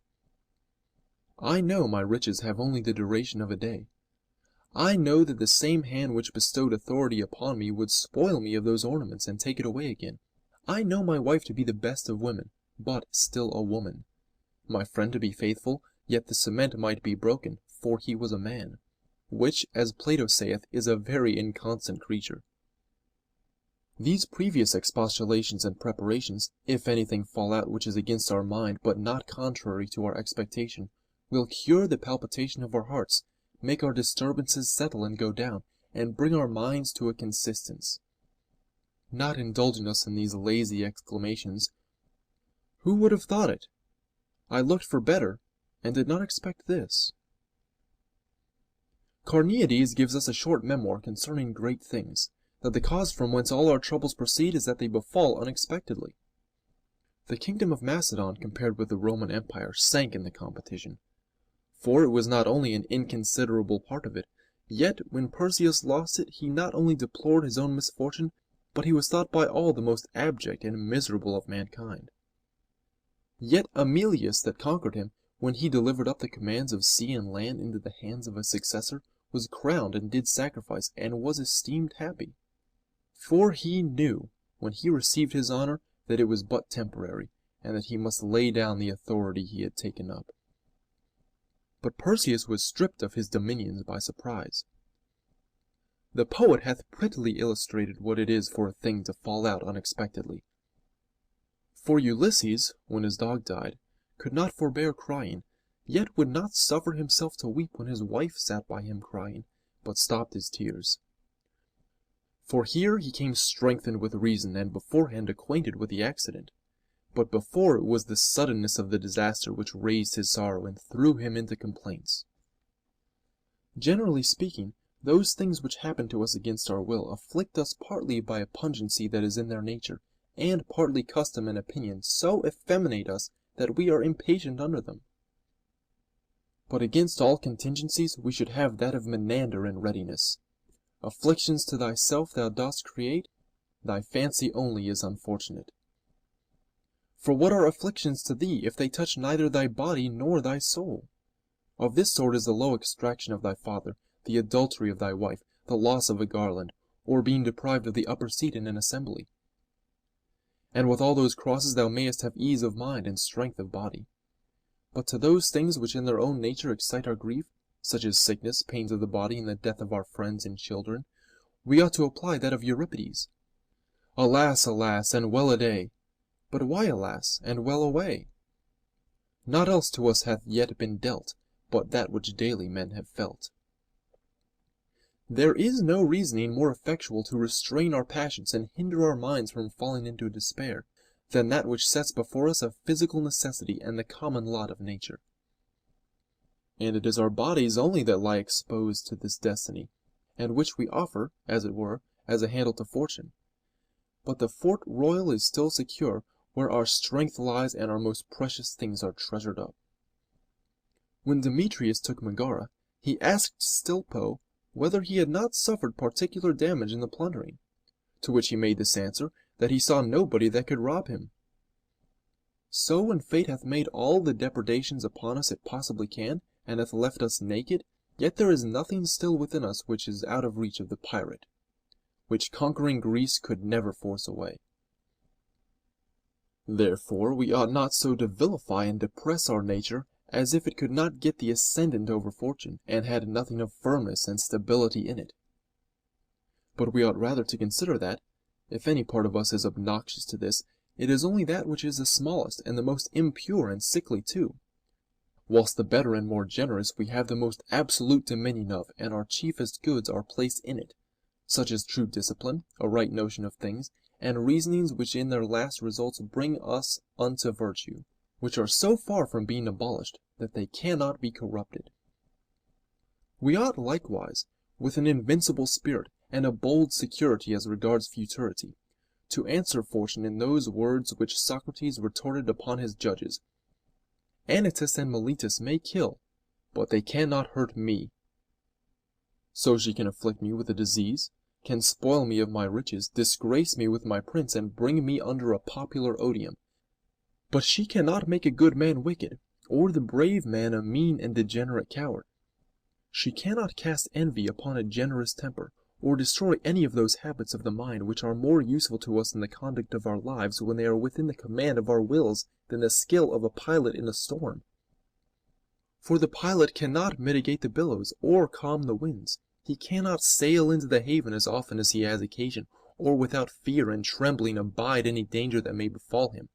I know my riches have only the duration of a day. I know that the same hand which bestowed authority upon me would spoil me of those ornaments and take it away again. I know my wife to be the best of women, but still a woman. My friend to be faithful, yet the cement might be broken, for he was a man. which, as Plato saith, is a very inconstant creature. These previous expostulations and preparations, if anything fall out which is against our mind, but not contrary to our expectation, will cure the palpitation of our hearts, make our disturbances settle and go down, and bring our minds to a consistence. Not indulging us in these lazy exclamations, "Who would have thought it? I looked for better, and did not expect this." Carneades gives us a short memoir concerning great things, that the cause from whence all our troubles proceed is that they befall unexpectedly. The kingdom of Macedon, compared with the Roman Empire, sank in the competition. For it was not only an inconsiderable part of it, yet when Perseus lost it, he not only deplored his own misfortune, but he was thought by all the most abject and miserable of mankind. Yet Aemilius that conquered him, when he delivered up the commands of sea and land into the hands of a successor, was crowned and did sacrifice, and was esteemed happy. For he knew, when he received his honor, that it was but temporary, and that he must lay down the authority he had taken up. But Perseus was stripped of his dominions by surprise. The poet hath prettily illustrated what it is for a thing to fall out unexpectedly. For Ulysses, when his dog died, could not forbear crying, yet would not suffer himself to weep when his wife sat by him crying, but stopped his tears. For here he came strengthened with reason, and beforehand acquainted with the accident. But before it was the suddenness of the disaster which raised his sorrow and threw him into complaints. Generally speaking, those things which happen to us against our will afflict us partly by a pungency that is in their nature, and partly custom and opinion so effeminate us that we are impatient under them. But against all contingencies we should have that of Menander in readiness. Afflictions to thyself thou dost create, thy fancy only is unfortunate. For what are afflictions to thee, if they touch neither thy body nor thy soul? Of this sort is the low extraction of thy father, the adultery of thy wife, the loss of a garland, or being deprived of the upper seat in an assembly. And with all those crosses thou mayest have ease of mind and strength of body. But to those things which in their own nature excite our grief, such as sickness, pains of the body, and the death of our friends and children, we ought to apply that of Euripides. Alas, alas, and well a day! But why alas, and well away? Not else to us hath yet been dealt, but that which daily men have felt. There is no reasoning more effectual to restrain our passions and hinder our minds from falling into despair, than that which sets before us a physical necessity and the common lot of nature. And it is our bodies only that lie exposed to this destiny, and which we offer, as it were, as a handle to fortune. But the fort royal is still secure, where our strength lies and our most precious things are treasured up. When Demetrius took Megara, he asked Stilpo whether he had not suffered particular damage in the plundering, to which he made this answer, that he saw nobody that could rob him. So when fate hath made all the depredations upon us it possibly can, and hath left us naked, yet there is nothing still within us which is out of reach of the pirate, which conquering Greece could never force away. Therefore we ought not so to vilify and depress our nature, as if it could not get the ascendant over fortune, and had nothing of firmness and stability in it. But we ought rather to consider that, if any part of us is obnoxious to this, it is only that which is the smallest and the most impure and sickly too, whilst the better and more generous we have the most absolute dominion of, and our chiefest goods are placed in it, such as true discipline, a right notion of things, and reasonings which in their last results bring us unto virtue, which are so far from being abolished that they cannot be corrupted. We ought likewise, with an invincible spirit and a bold security as regards futurity, to answer fortune in those words which Socrates retorted upon his judges: Anytus and Meletus may kill, but they cannot hurt me. So she can afflict me with a disease, can spoil me of my riches, disgrace me with my prince, and bring me under a popular odium. But she cannot make a good man wicked, or the brave man a mean and degenerate coward. She cannot cast envy upon a generous temper, or destroy any of those habits of the mind which are more useful to us in the conduct of our lives when they are within the command of our wills than the skill of a pilot in a storm. For the pilot cannot mitigate the billows, or calm the winds. He cannot sail into the haven as often as he has occasion, or without fear and trembling abide any danger that may befall him.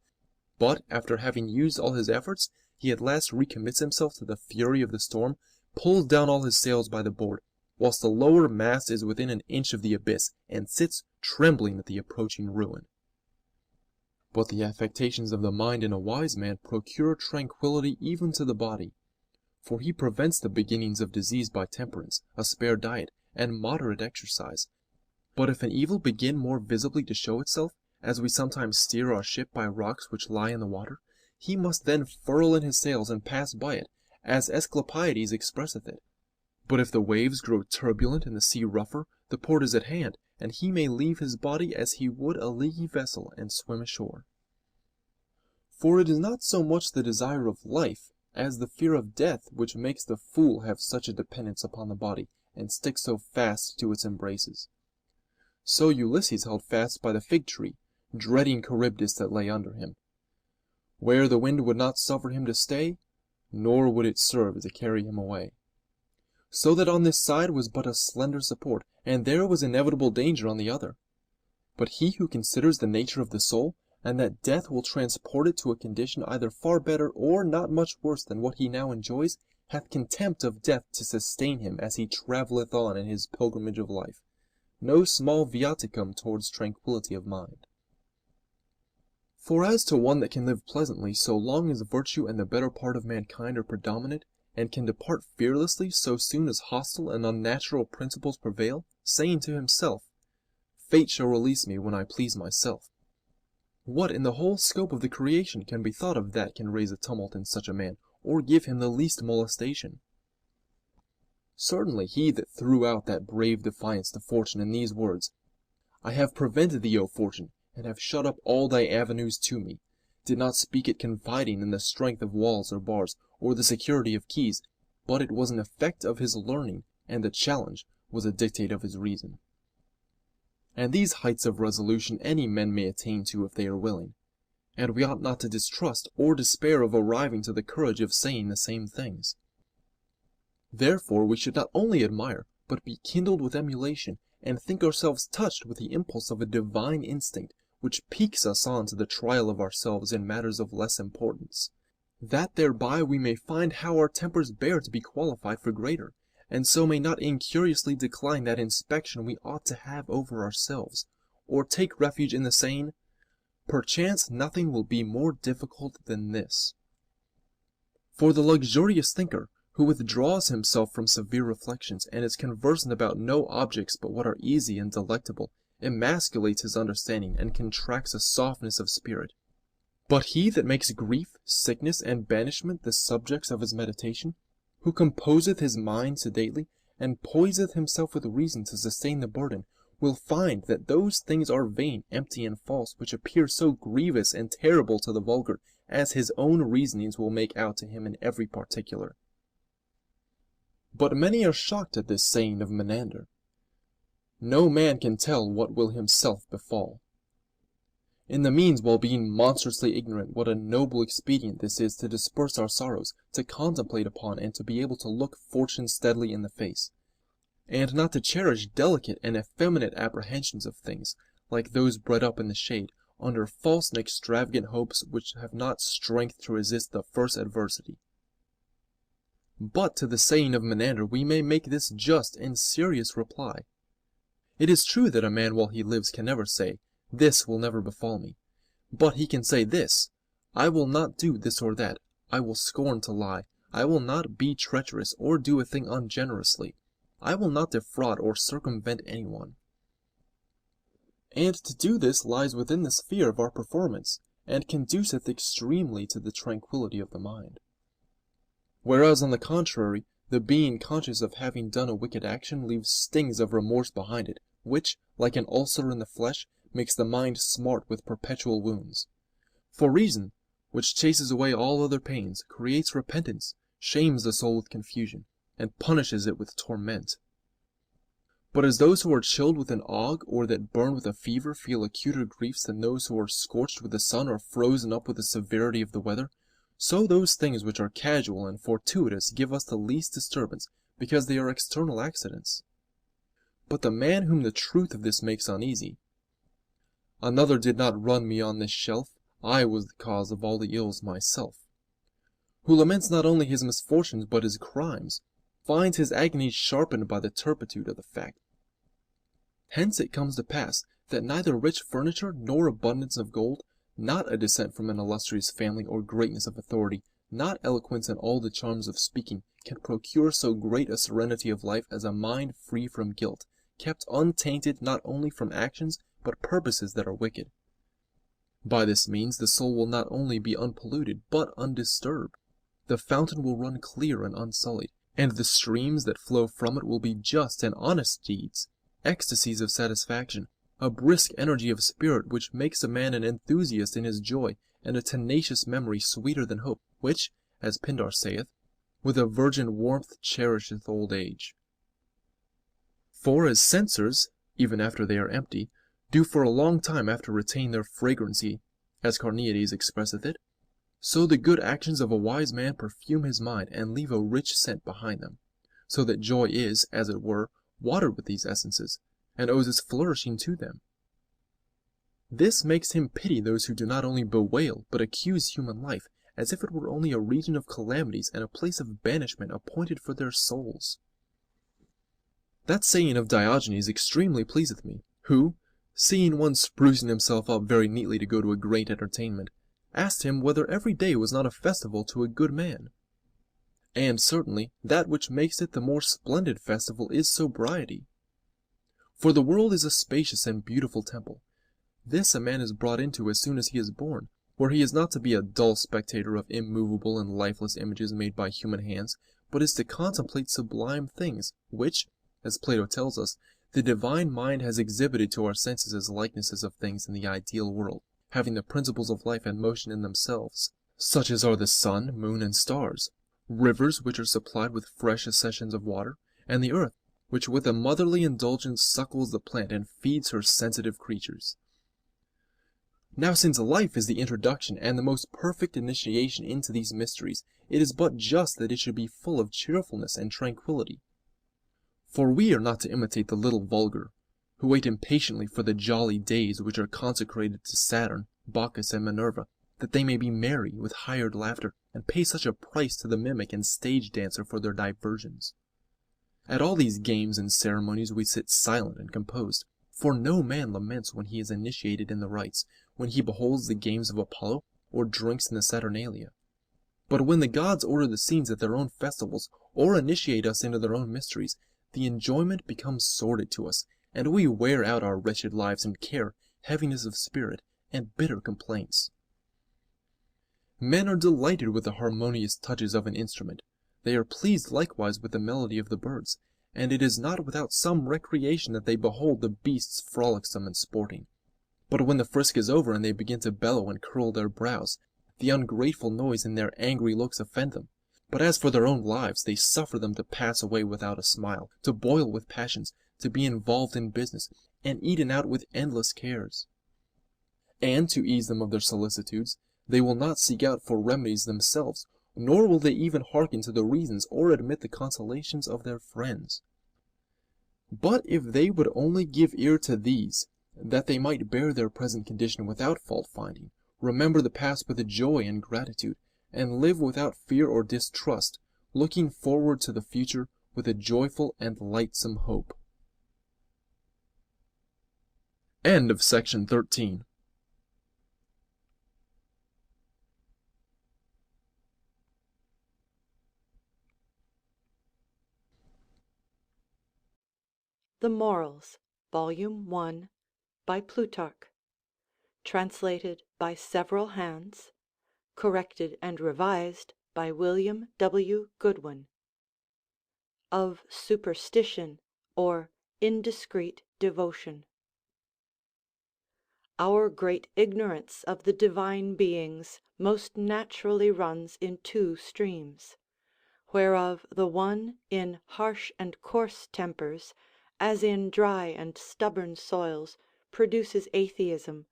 But, after having used all his efforts, he at last recommits himself to the fury of the storm, pulls down all his sails by the board, whilst the lower mast is within an inch of the abyss, and sits trembling at the approaching ruin. But the affectations of the mind in a wise man procure tranquillity even to the body, for he prevents the beginnings of disease by temperance, a spare diet, and moderate exercise. But if an evil begin more visibly to show itself, as we sometimes steer our ship by rocks which lie in the water, he must then furl in his sails and pass by it, as Asclepiades expresseth it. But if the waves grow turbulent and the sea rougher, the port is at hand, and he may leave his body as he would a leaky vessel, and swim ashore. For it is not so much the desire of life as the fear of death which makes the fool have such a dependence upon the body, and stick so fast to its embraces. So Ulysses held fast by the fig tree, dreading Charybdis that lay under him, where the wind would not suffer him to stay, nor would it serve to carry him away. So that on this side was but a slender support, and there was inevitable danger on the other. But he who considers the nature of the soul, and that death will transport it to a condition either far better or not much worse than what he now enjoys, hath contempt of death to sustain him as he travelleth on in his pilgrimage of life, no small viaticum towards tranquillity of mind. For as to one that can live pleasantly so long as virtue and the better part of mankind are predominant, and can depart fearlessly so soon as hostile and unnatural principles prevail, saying to himself, Fate shall release me when I please myself, what in the whole scope of the creation can be thought of that can raise a tumult in such a man, or give him the least molestation? Certainly he that threw out that brave defiance to fortune in these words, I have prevented thee, O fortune, and have shut up all thy avenues to me, did not speak it confiding in the strength of walls or bars, or the security of keys, but it was an effect of his learning, and the challenge was a dictate of his reason. And these heights of resolution any men may attain to if they are willing, and we ought not to distrust or despair of arriving to the courage of saying the same things. Therefore we should not only admire, but be kindled with emulation, and think ourselves touched with the impulse of a divine instinct, which piques us on to the trial of ourselves in matters of less importance, that thereby we may find how our tempers bear to be qualified for greater, and so may not incuriously decline that inspection we ought to have over ourselves, or take refuge in the saying, Perchance nothing will be more difficult than this. For the luxurious thinker, who withdraws himself from severe reflections, and is conversant about no objects but what are easy and delectable, emasculates his understanding, and contracts a softness of spirit. But he that makes grief, sickness, and banishment the subjects of his meditation, who composeth his mind sedately, and poiseth himself with reason to sustain the burden, will find that those things are vain, empty, and false, which appear so grievous and terrible to the vulgar, as his own reasonings will make out to him in every particular. But many are shocked at this saying of Menander, No man can tell what will himself befall. In the means, while being monstrously ignorant, what a noble expedient this is to disperse our sorrows, to contemplate upon, and to be able to look fortune steadily in the face, and not to cherish delicate and effeminate apprehensions of things, like those bred up in the shade, under false and extravagant hopes which have not strength to resist the first adversity. But to the saying of Menander we may make this just and serious reply. It is true that a man while he lives can never say, This will never befall me. But he can say this, I will not do this or that, I will scorn to lie, I will not be treacherous or do a thing ungenerously, I will not defraud or circumvent anyone. And to do this lies within the sphere of our performance, and conduceth extremely to the tranquillity of the mind. Whereas, on the contrary, the being conscious of having done a wicked action leaves stings of remorse behind it, which, like an ulcer in the flesh, makes the mind smart with perpetual wounds. For reason, which chases away all other pains, creates repentance, shames the soul with confusion, and punishes it with torment. But as those who are chilled with an ague, or that burn with a fever, feel acuter griefs than those who are scorched with the sun or frozen up with the severity of the weather, So those things which are casual and fortuitous give us the least disturbance, because they are external accidents. But the man whom the truth of this makes uneasy, "Another did not run me on this shelf, I was the cause of all the ills myself," who laments not only his misfortunes but his crimes, finds his agonies sharpened by the turpitude of the fact. Hence it comes to pass that neither rich furniture nor abundance of gold, not a descent from an illustrious family or greatness of authority, not eloquence and all the charms of speaking, can procure so great a serenity of life as a mind free from guilt, kept untainted not only from actions but purposes that are wicked. By this means the soul will not only be unpolluted but undisturbed. The fountain will run clear and unsullied, and the streams that flow from it will be just and honest deeds, ecstasies of satisfaction, a brisk energy of spirit which makes a man an enthusiast in his joy, and a tenacious memory sweeter than hope, which, as Pindar saith, with a virgin warmth cherisheth old age. For as censers, even after they are empty, do for a long time after retain their fragrancy, as Carneades expresseth it, so the good actions of a wise man perfume his mind and leave a rich scent behind them, so that joy is, as it were, watered with these essences, and owes its flourishing to them. This makes him pity those who do not only bewail but accuse human life, as if it were only a region of calamities and a place of banishment appointed for their souls. That saying of Diogenes extremely pleaseth me, who, seeing one sprucing himself up very neatly to go to a great entertainment, asked him whether every day was not a festival to a good man. And certainly that which makes it the more splendid festival is sobriety. For the world is a spacious and beautiful temple. This a man is brought into as soon as he is born, where he is not to be a dull spectator of immovable and lifeless images made by human hands, but is to contemplate sublime things, which, as Plato tells us, the divine mind has exhibited to our senses as likenesses of things in the ideal world, having the principles of life and motion in themselves, such as are the sun, moon, and stars, rivers which are supplied with fresh accessions of water, and the earth, which with a motherly indulgence suckles the plant and feeds her sensitive creatures. Now since life is the introduction and the most perfect initiation into these mysteries, it is but just that it should be full of cheerfulness and tranquillity. For we are not to imitate the little vulgar, who wait impatiently for the jolly days which are consecrated to Saturn, Bacchus, and Minerva, that they may be merry with hired laughter, and pay such a price to the mimic and stage dancer for their diversions. At all these games and ceremonies we sit silent and composed, for no man laments when he is initiated in the rites, when he beholds the games of Apollo, or drinks in the Saturnalia. But when the gods order the scenes at their own festivals, or initiate us into their own mysteries, the enjoyment becomes sordid to us, and we wear out our wretched lives in care, heaviness of spirit, and bitter complaints. Men are delighted with the harmonious touches of an instrument. They are pleased likewise with the melody of the birds, and it is not without some recreation that they behold the beasts frolicsome and sporting. But when the frisk is over and they begin to bellow and curl their brows, the ungrateful noise and their angry looks offend them. But as for their own lives, they suffer them to pass away without a smile, to boil with passions, to be involved in business, and eaten out with endless cares. And to ease them of their solicitudes, they will not seek out for remedies themselves, nor will they even hearken to the reasons or admit the consolations of their friends. But if they would only give ear to these, that they might bear their present condition without fault-finding, remember the past with joy and gratitude, and live without fear or distrust, looking forward to the future with a joyful and lightsome hope. End of section 13. The Morals, Volume 1, by Plutarch, translated by several hands, corrected and revised by William W. Goodwin. Of Superstition, or Indiscreet Devotion. Our great ignorance of the divine beings most naturally runs in two streams, whereof the one in harsh and coarse tempers, as in dry and stubborn soils, produces atheism,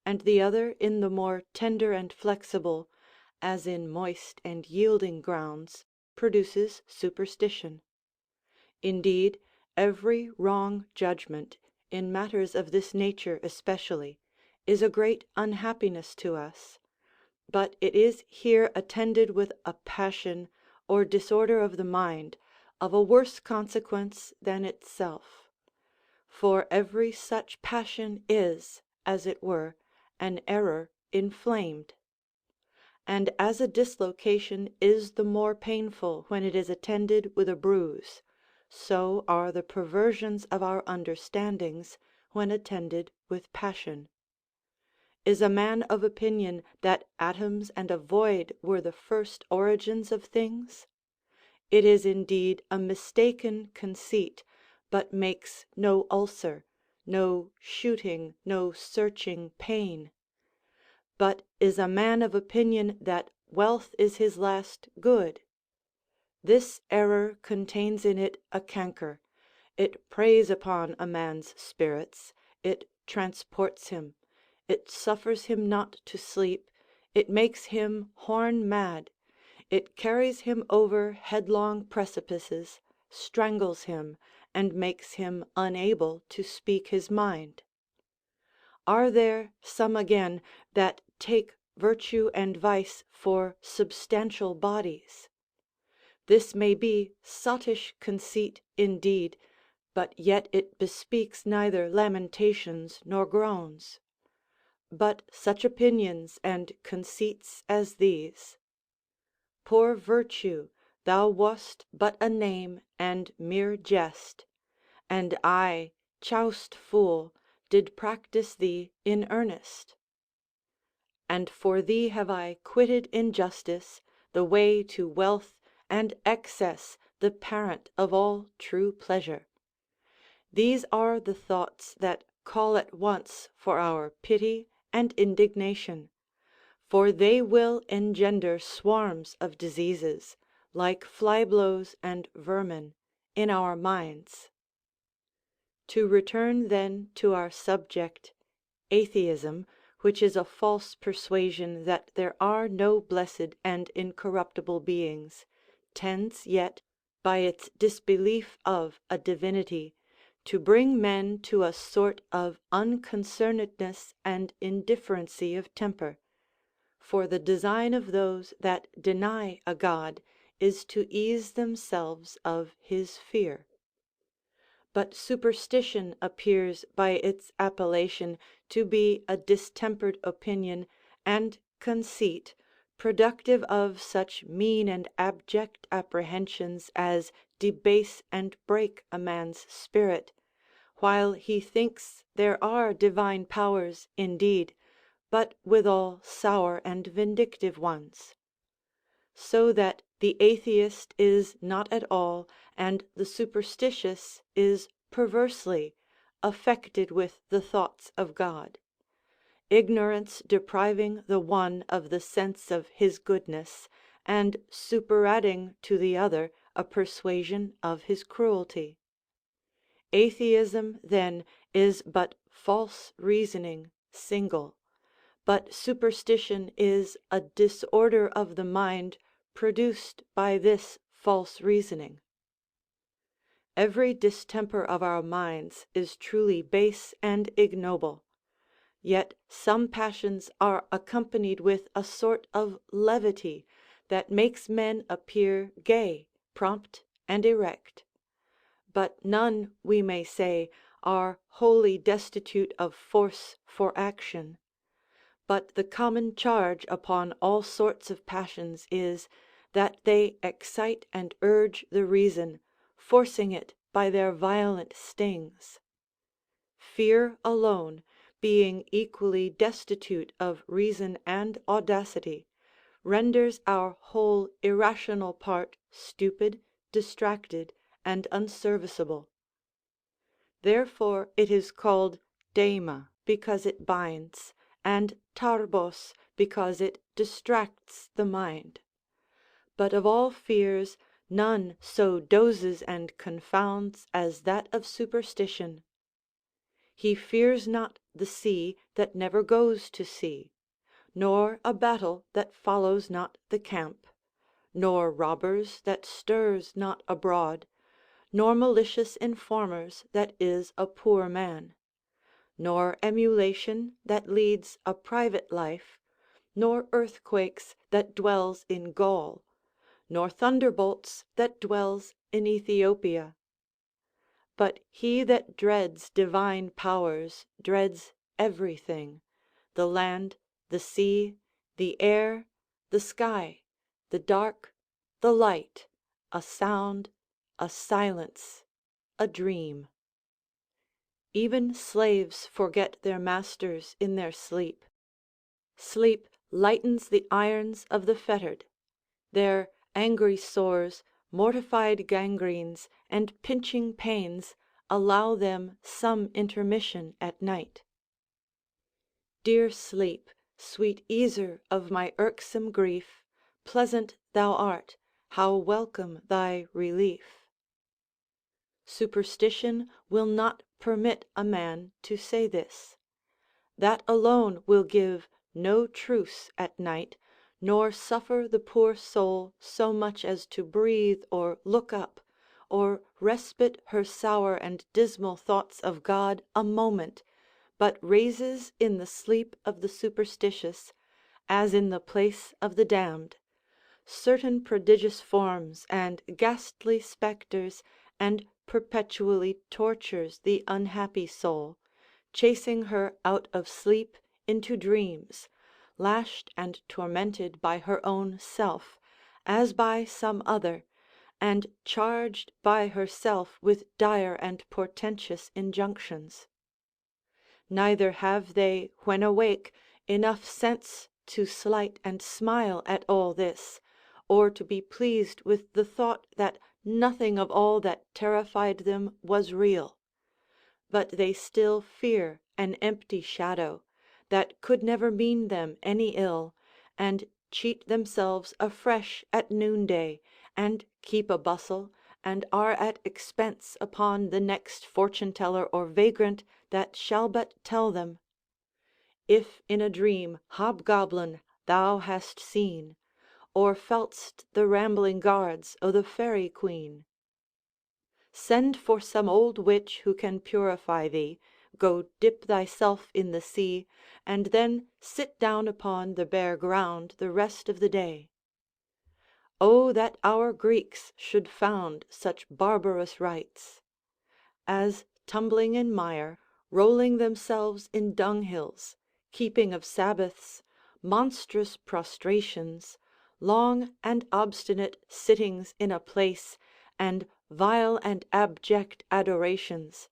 and the other in the more tender and flexible, as in moist and yielding grounds, produces superstition. Indeed, every wrong judgment, in matters of this nature especially, is a great unhappiness to us, but it is here attended with a passion or disorder of the mind of a worse consequence than itself. For every such passion is, as it were, an error inflamed. And as a dislocation is the more painful when it is attended with a bruise, so are the perversions of our understandings when attended with passion. Is a man of opinion that atoms and a void were the first origins of things? It is indeed a mistaken conceit, but makes no ulcer, no shooting, no searching pain. But is a man of opinion that wealth is his last good? This error contains in it a canker, it preys upon a man's spirits, it transports him, it suffers him not to sleep, it makes him horn mad, it carries him over headlong precipices, strangles him, and makes him unable to speak his mind. Are there some again that take virtue and vice for substantial bodies? This may be sottish conceit indeed, but yet it bespeaks neither lamentations nor groans. But such opinions and conceits as these: poor virtue, thou wast but a name and mere jest, and I, choused fool, did practise thee in earnest. And for thee have I quitted injustice, the way to wealth, and excess, the parent of all true pleasure. These are the thoughts that call at once for our pity and indignation, for they will engender swarms of diseases, like flyblows and vermin, in our minds. To return then to our subject, atheism, which is a false persuasion that there are no blessed and incorruptible beings, tends yet, by its disbelief of a divinity, to bring men to a sort of unconcernedness and indifferency of temper; for the design of those that deny a God is to ease themselves of his fear. But superstition appears by its appellation to be a distempered opinion and conceit, productive of such mean and abject apprehensions as debase and break a man's spirit, while he thinks there are divine powers indeed, but withal sour and vindictive ones. So that the atheist is not at all, and the superstitious is perversely, affected with the thoughts of God; ignorance depriving the one of the sense of his goodness, and superadding to the other a persuasion of his cruelty. Atheism then is but false reasoning single, but superstition is a disorder of the mind produced by this false reasoning. Every distemper of our minds is truly base and ignoble; yet some passions are accompanied with a sort of levity that makes men appear gay, prompt, and erect; but none, we may say, are wholly destitute of force for action. But the common charge upon all sorts of passions is, that they excite and urge the reason, forcing it by their violent stings. Fear alone, being equally destitute of reason and audacity, renders our whole irrational part stupid, distracted, and unserviceable. Therefore it is called deima, because it binds, and tarbos, because it distracts the mind. But of all fears none so dozes and confounds as that of superstition. He fears not the sea that never goes to sea, nor a battle that follows not the camp, nor robbers that stirs not abroad, nor malicious informers that is a poor man, nor emulation that leads a private life, nor earthquakes that dwells in Gaul, nor thunderbolts that dwells in Ethiopia. But he that dreads divine powers dreads everything, the land, the sea, the air, the sky, the dark, the light, a sound, a silence, a dream. Even slaves forget their masters in their sleep. Sleep lightens the irons of the fettered; their angry sores, mortified gangrenes, and pinching pains allow them some intermission at night. Dear sleep, sweet easer of my irksome grief, pleasant thou art, how welcome thy relief! Superstition will not permit a man to say this. That alone will give no truce at night, nor suffer the poor soul so much as to breathe or look up, or respite her sour and dismal thoughts of God a moment, but raises in the sleep of the superstitious, as in the place of the damned, certain prodigious forms and ghastly spectres, and perpetually tortures the unhappy soul, chasing her out of sleep into dreams, lashed and tormented by her own self, as by some other, and charged by herself with dire and portentous injunctions. Neither have they, when awake, enough sense to slight and smile at all this, or to be pleased with the thought that nothing of all that terrified them was real; but they still fear an empty shadow, that could never mean them any ill, and cheat themselves afresh at noonday, and keep a bustle, and are at expense upon the next fortune teller or vagrant that shall but tell them, if in a dream hobgoblin thou hast seen, or felt'st the rambling guards o' the fairy queen. Send for some old witch who can purify thee, go dip thyself in the sea, and then sit down upon the bare ground the rest of the day. O that our Greeks should found such barbarous rites! As tumbling in mire, rolling themselves in dunghills, keeping of Sabbaths, monstrous prostrations, long and obstinate sittings in a place, and vile and abject adorations,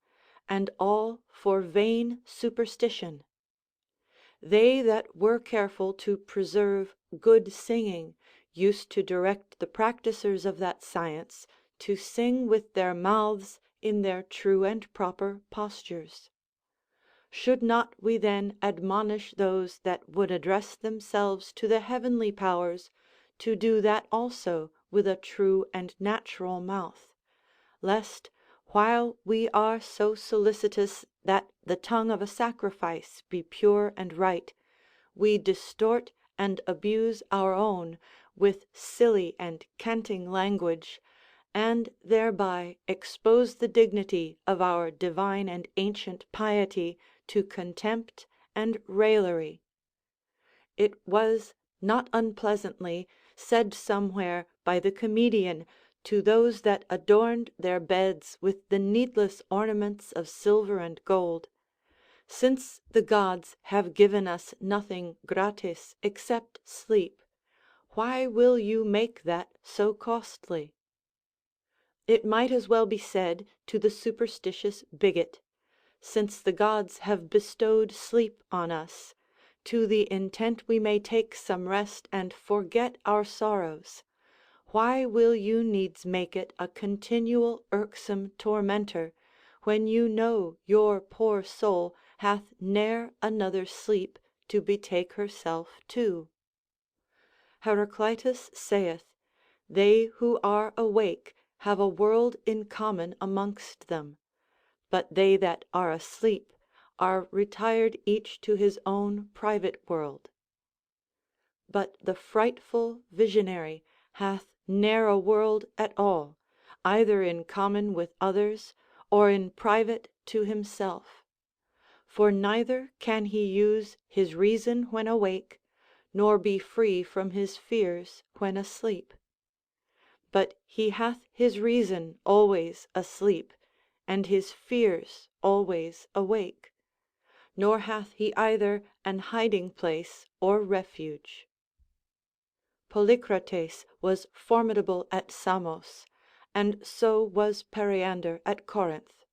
and all for vain superstition. They that were careful to preserve good singing used to direct the practisers of that science to sing with their mouths in their true and proper postures. Should not we then admonish those that would address themselves to the heavenly powers to do that also with a true and natural mouth, lest, while we are so solicitous that the tongue of a sacrifice be pure and right, we distort and abuse our own with silly and canting language, and thereby expose the dignity of our divine and ancient piety to contempt and raillery. It was not unpleasantly said somewhere by the comedian to those that adorned their beds with the needless ornaments of silver and gold, since the gods have given us nothing gratis except sleep, why will you make that so costly? It might as well be said to the superstitious bigot, since the gods have bestowed sleep on us, to the intent we may take some rest and forget our sorrows, why will you needs make it a continual irksome tormentor, when you know your poor soul hath ne'er another sleep to betake herself to? Heraclitus saith, they who are awake have a world in common amongst them, but they that are asleep are retired each to his own private world. but the frightful visionary hath ne'er a world at all, either in common with others, or in private to himself; for neither can he use his reason when awake, nor be free from his fears when asleep; but he hath his reason always asleep, and his fears always awake, nor hath he either an hiding place or refuge. Polycrates was formidable at Samos, and so was Periander at Corinth;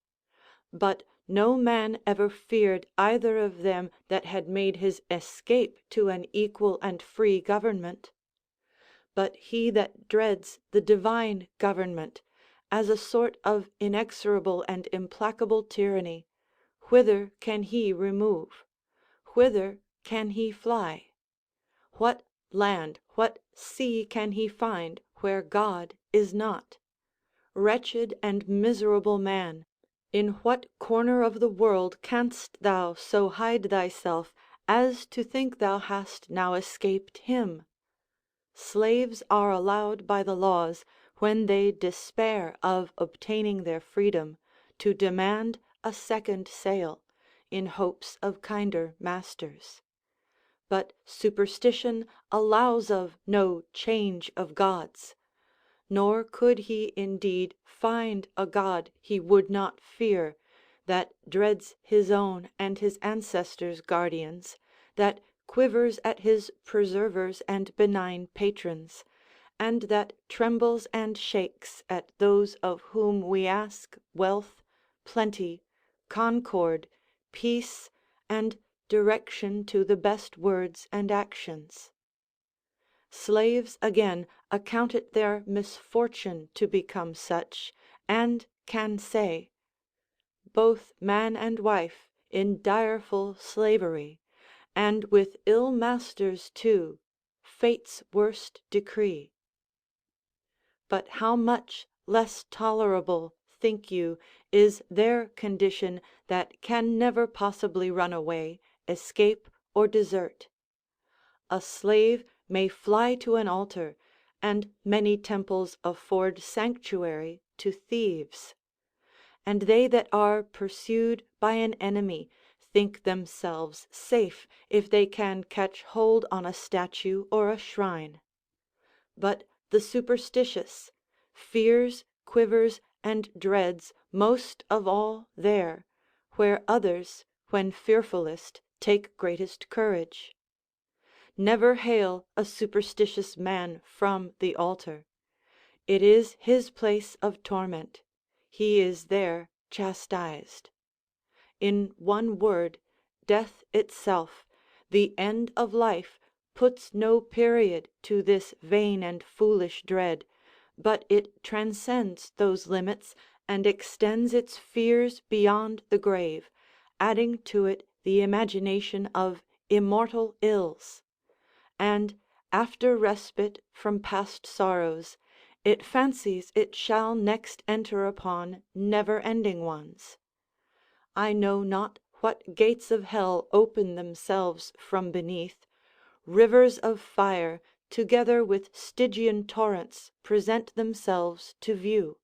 but no man ever feared either of them that had made his escape to an equal and free government; but he that dreads the divine government, as a sort of inexorable and implacable tyranny, whither can he remove? Whither can he fly? What land, what sea can he find where God is not? Wretched and miserable man, in what corner of the world canst thou so hide thyself as to think thou hast now escaped him? Slaves are allowed by the laws, when they despair of obtaining their freedom, to demand a second sale, in hopes of kinder masters; but superstition allows of no change of gods; nor could he indeed find a god he would not fear, that dreads his own and his ancestors' guardians, that quivers at his preservers and benign patrons, and that trembles and shakes at those of whom we ask wealth, plenty, concord, peace, and direction to the best words and actions. Slaves again account it their misfortune to become such, and can say, both man and wife in direful slavery, and with ill masters too, fate's worst decree. But how much less tolerable, think you, is their condition that can never possibly run away, escape, or desert? A slave may fly to an altar, and many temples afford sanctuary to thieves; and they that are pursued by an enemy think themselves safe if they can catch hold on a statue or a shrine. But the superstitious fears, quivers, and dreads most of all there, where others, when fearfullest, take greatest courage. Never hail a superstitious man from the altar; it is his place of torment; he is there chastised. In one word, death itself, the end of life, puts no period to this vain and foolish dread, but it transcends those limits and extends its fears beyond the grave, adding to it the imagination of immortal ills; and after respite from past sorrows, it fancies it shall next enter upon never-ending ones. I know not what gates of hell open themselves from beneath; rivers of fire, together with Stygian torrents, present themselves to view;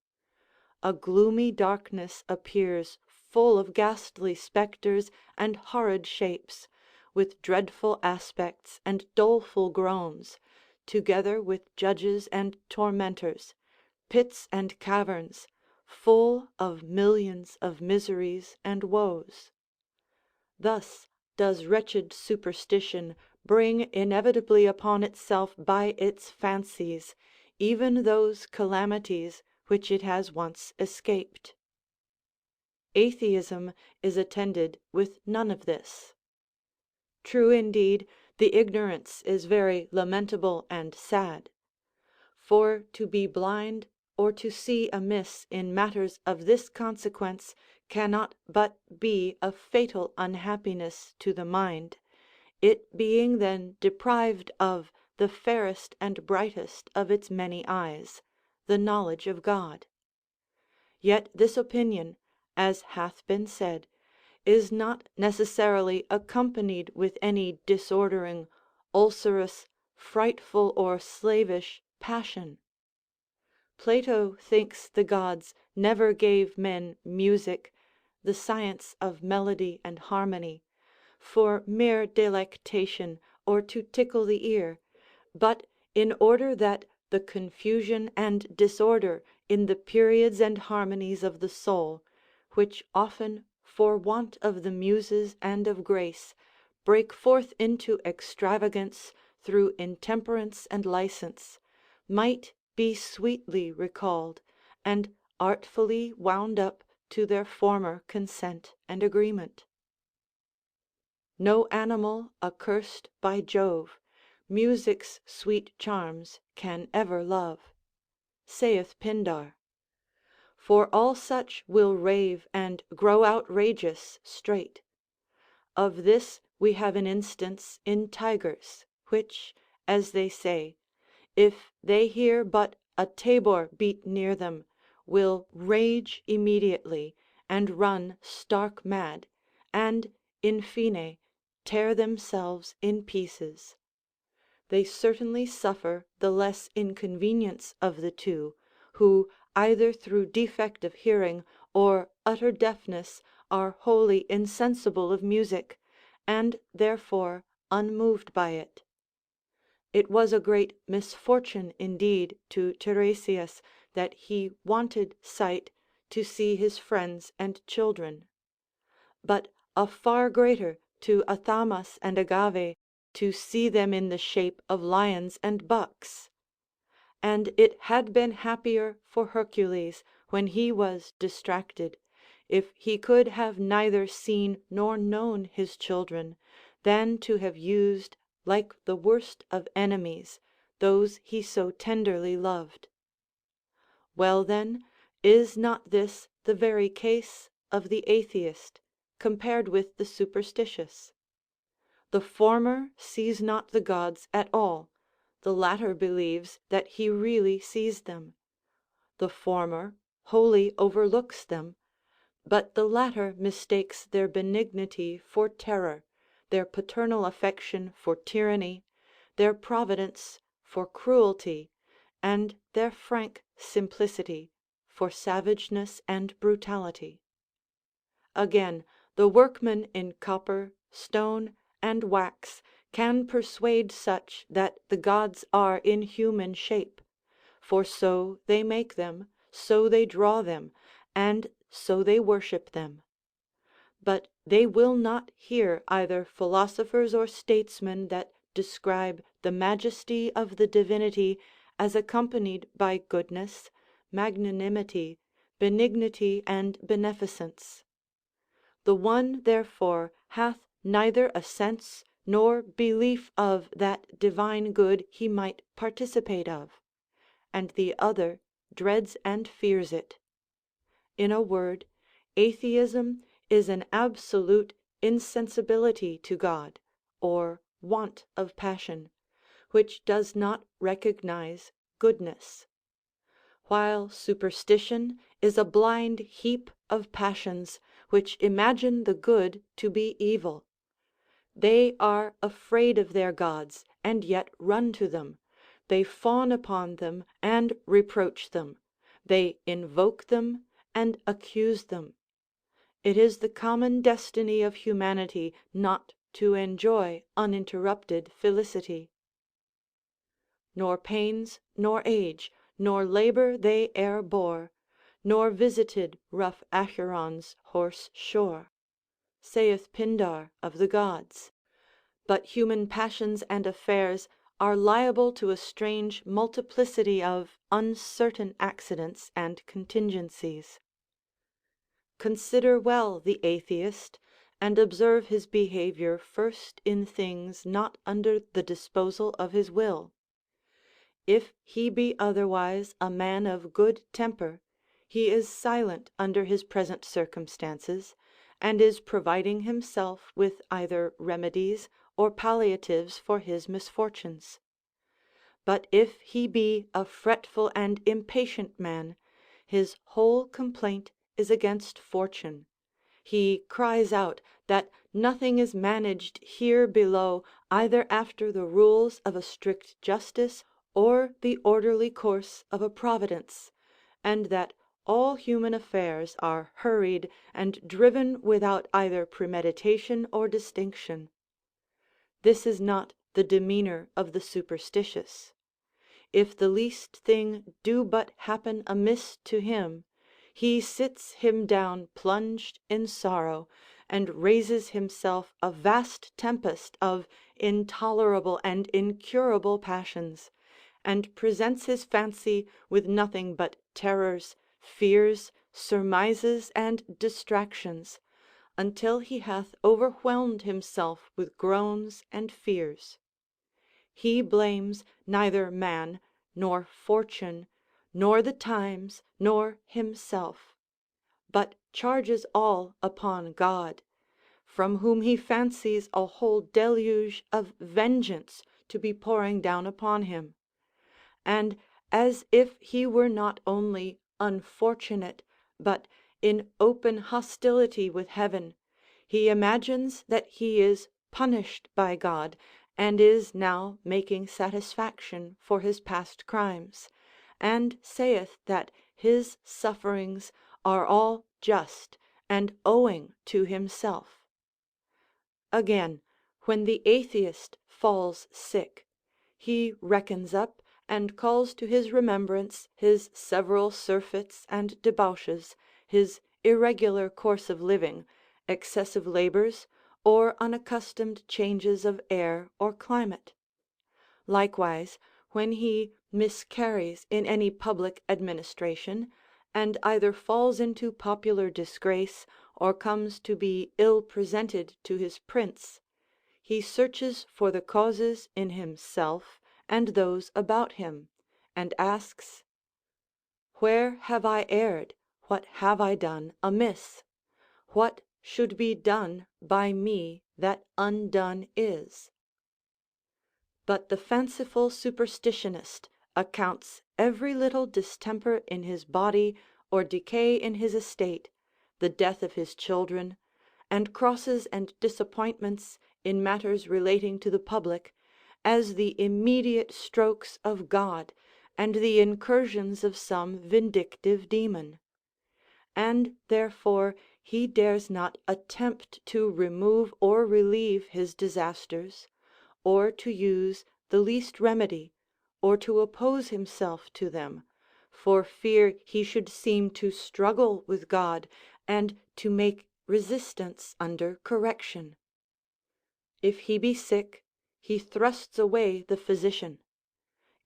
a gloomy darkness appears full of ghastly spectres and horrid shapes, with dreadful aspects and doleful groans, together with judges and tormentors, pits and caverns, full of millions of miseries and woes. Thus does wretched superstition bring inevitably upon itself by its fancies even those calamities which it has once escaped. Atheism is attended with none of this. True indeed, the ignorance is very lamentable and sad; for to be blind or to see amiss in matters of this consequence cannot but be a fatal unhappiness to the mind, it being then deprived of the fairest and brightest of its many eyes, the knowledge of God. Yet this opinion, as hath been said, is not necessarily accompanied with any disordering, ulcerous, frightful or slavish passion. Plato thinks the gods never gave men music, the science of melody and harmony, for mere delectation or to tickle the ear, but in order that the confusion and disorder in the periods and harmonies of the soul, which often for want of the Muses and of grace break forth into extravagance through intemperance and license, might be sweetly recalled, and artfully wound up to their former consent and agreement. No animal accursed by Jove music's sweet charms can ever love, saith Pindar. For all such will rave and grow outrageous straight. Of this we have an instance in tigers, which, as they say, if they hear but a tabor beat near them, will rage immediately, and run stark mad, and in fine tear themselves in pieces. They certainly suffer the less inconvenience of the two, who, either through defect of hearing or utter deafness, are wholly insensible of music, and therefore unmoved by it. It was a great misfortune indeed to Tiresias that he wanted sight to see his friends and children, but a far greater to Athamas and Agave to see them in the shape of lions and bucks. And it had been happier for Hercules, when he was distracted, if he could have neither seen nor known his children, than to have used, like the worst of enemies, those he so tenderly loved. Well then, is not this the very case of the atheist, compared with the superstitious? The former sees not the gods at all, the latter believes that he really sees them. The former wholly overlooks them, but the latter mistakes their benignity for terror, their paternal affection for tyranny, their providence for cruelty, and their frank simplicity for savageness and brutality. Again, the workman in copper, stone, and wax can persuade such that the gods are in human shape, for so they make them, so they draw them, and so they worship them. But they will not hear either philosophers or statesmen that describe the majesty of the divinity as accompanied by goodness, magnanimity, benignity, and beneficence. The one therefore hath neither a sense nor belief of that divine good he might participate of, and the other dreads and fears it. In a word, atheism is an absolute insensibility to God, or want of passion, which does not recognize goodness; while superstition is a blind heap of passions, which imagine the good to be evil. They are afraid of their gods, and yet run to them; they fawn upon them and reproach them; they invoke them and accuse them. It is the common destiny of humanity not to enjoy uninterrupted felicity. Nor pains, nor age, nor labour they e'er bore, nor visited rough Acheron's hoarse shore, saith Pindar of the gods; but human passions and affairs are liable to a strange multiplicity of uncertain accidents and contingencies. Consider well the atheist, and observe his behaviour first in things not under the disposal of his will. If he be otherwise a man of good temper, he is silent under his present circumstances, and is providing himself with either remedies or palliatives for his misfortunes. But if he be a fretful and impatient man, his whole complaint is against fortune; he cries out that nothing is managed here below either after the rules of a strict justice or the orderly course of a providence, and that all human affairs are hurried and driven without either premeditation or distinction. This is not the demeanour of the superstitious. If the least thing do but happen amiss to him, he sits him down plunged in sorrow, and raises himself a vast tempest of intolerable and incurable passions, and presents his fancy with nothing but terrors, fears, surmises, and distractions, until he hath overwhelmed himself with groans and fears. He blames neither man, nor fortune, nor the times, nor himself, but charges all upon God, from whom he fancies a whole deluge of vengeance to be pouring down upon him; and as if he were not only unfortunate, but in open hostility with heaven, he imagines that he is punished by God, and is now making satisfaction for his past crimes, and saith that his sufferings are all just and owing to himself. Again, when the atheist falls sick, he reckons up and calls to his remembrance his several surfeits and debauches, his irregular course of living, excessive labours, or unaccustomed changes of air or climate. Likewise, when he miscarries in any public administration, and either falls into popular disgrace, or comes to be ill presented to his prince, he searches for the causes in himself and those about him, and asks, "Where have I erred? What have I done amiss? What should be done by me that undone is?" But the fanciful superstitionist accounts every little distemper in his body or decay in his estate, the death of his children, and crosses and disappointments in matters relating to the public, as the immediate strokes of God, and the incursions of some vindictive demon; and therefore he dares not attempt to remove or relieve his disasters, or to use the least remedy, or to oppose himself to them, for fear he should seem to struggle with God, and to make resistance under correction. If he be sick, he thrusts away the physician;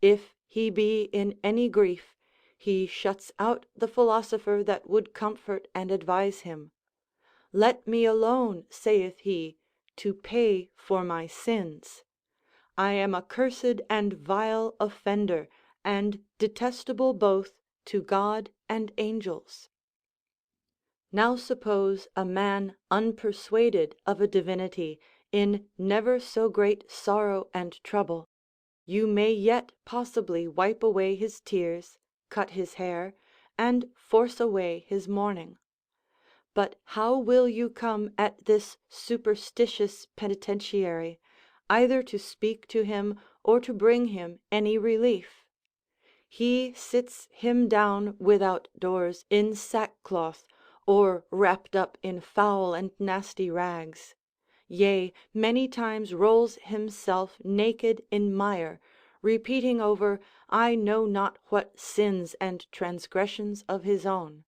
if he be in any grief, he shuts out the philosopher that would comfort and advise him. "Let me alone," saith he, "to pay for my sins. I am a cursed and vile offender, and detestable both to God and angels." Now suppose a man unpersuaded of a divinity, in never so great sorrow and trouble, you may yet possibly wipe away his tears, cut his hair, and force away his mourning. But how will you come at this superstitious penitentiary, either to speak to him or to bring him any relief? He sits him down without doors in sackcloth, or wrapped up in foul and nasty rags; yea, many times rolls himself naked in mire, repeating over I know not what sins and transgressions of his own;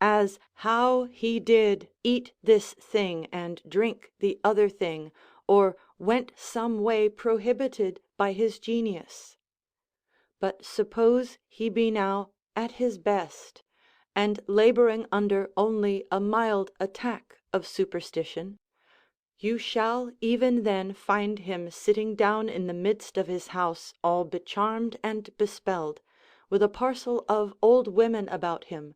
as how he did eat this thing and drink the other thing, or went some way prohibited by his genius. But suppose he be now at his best, and labouring under only a mild attack of superstition, you shall even then find him sitting down in the midst of his house all becharmed and bespelled, with a parcel of old women about him,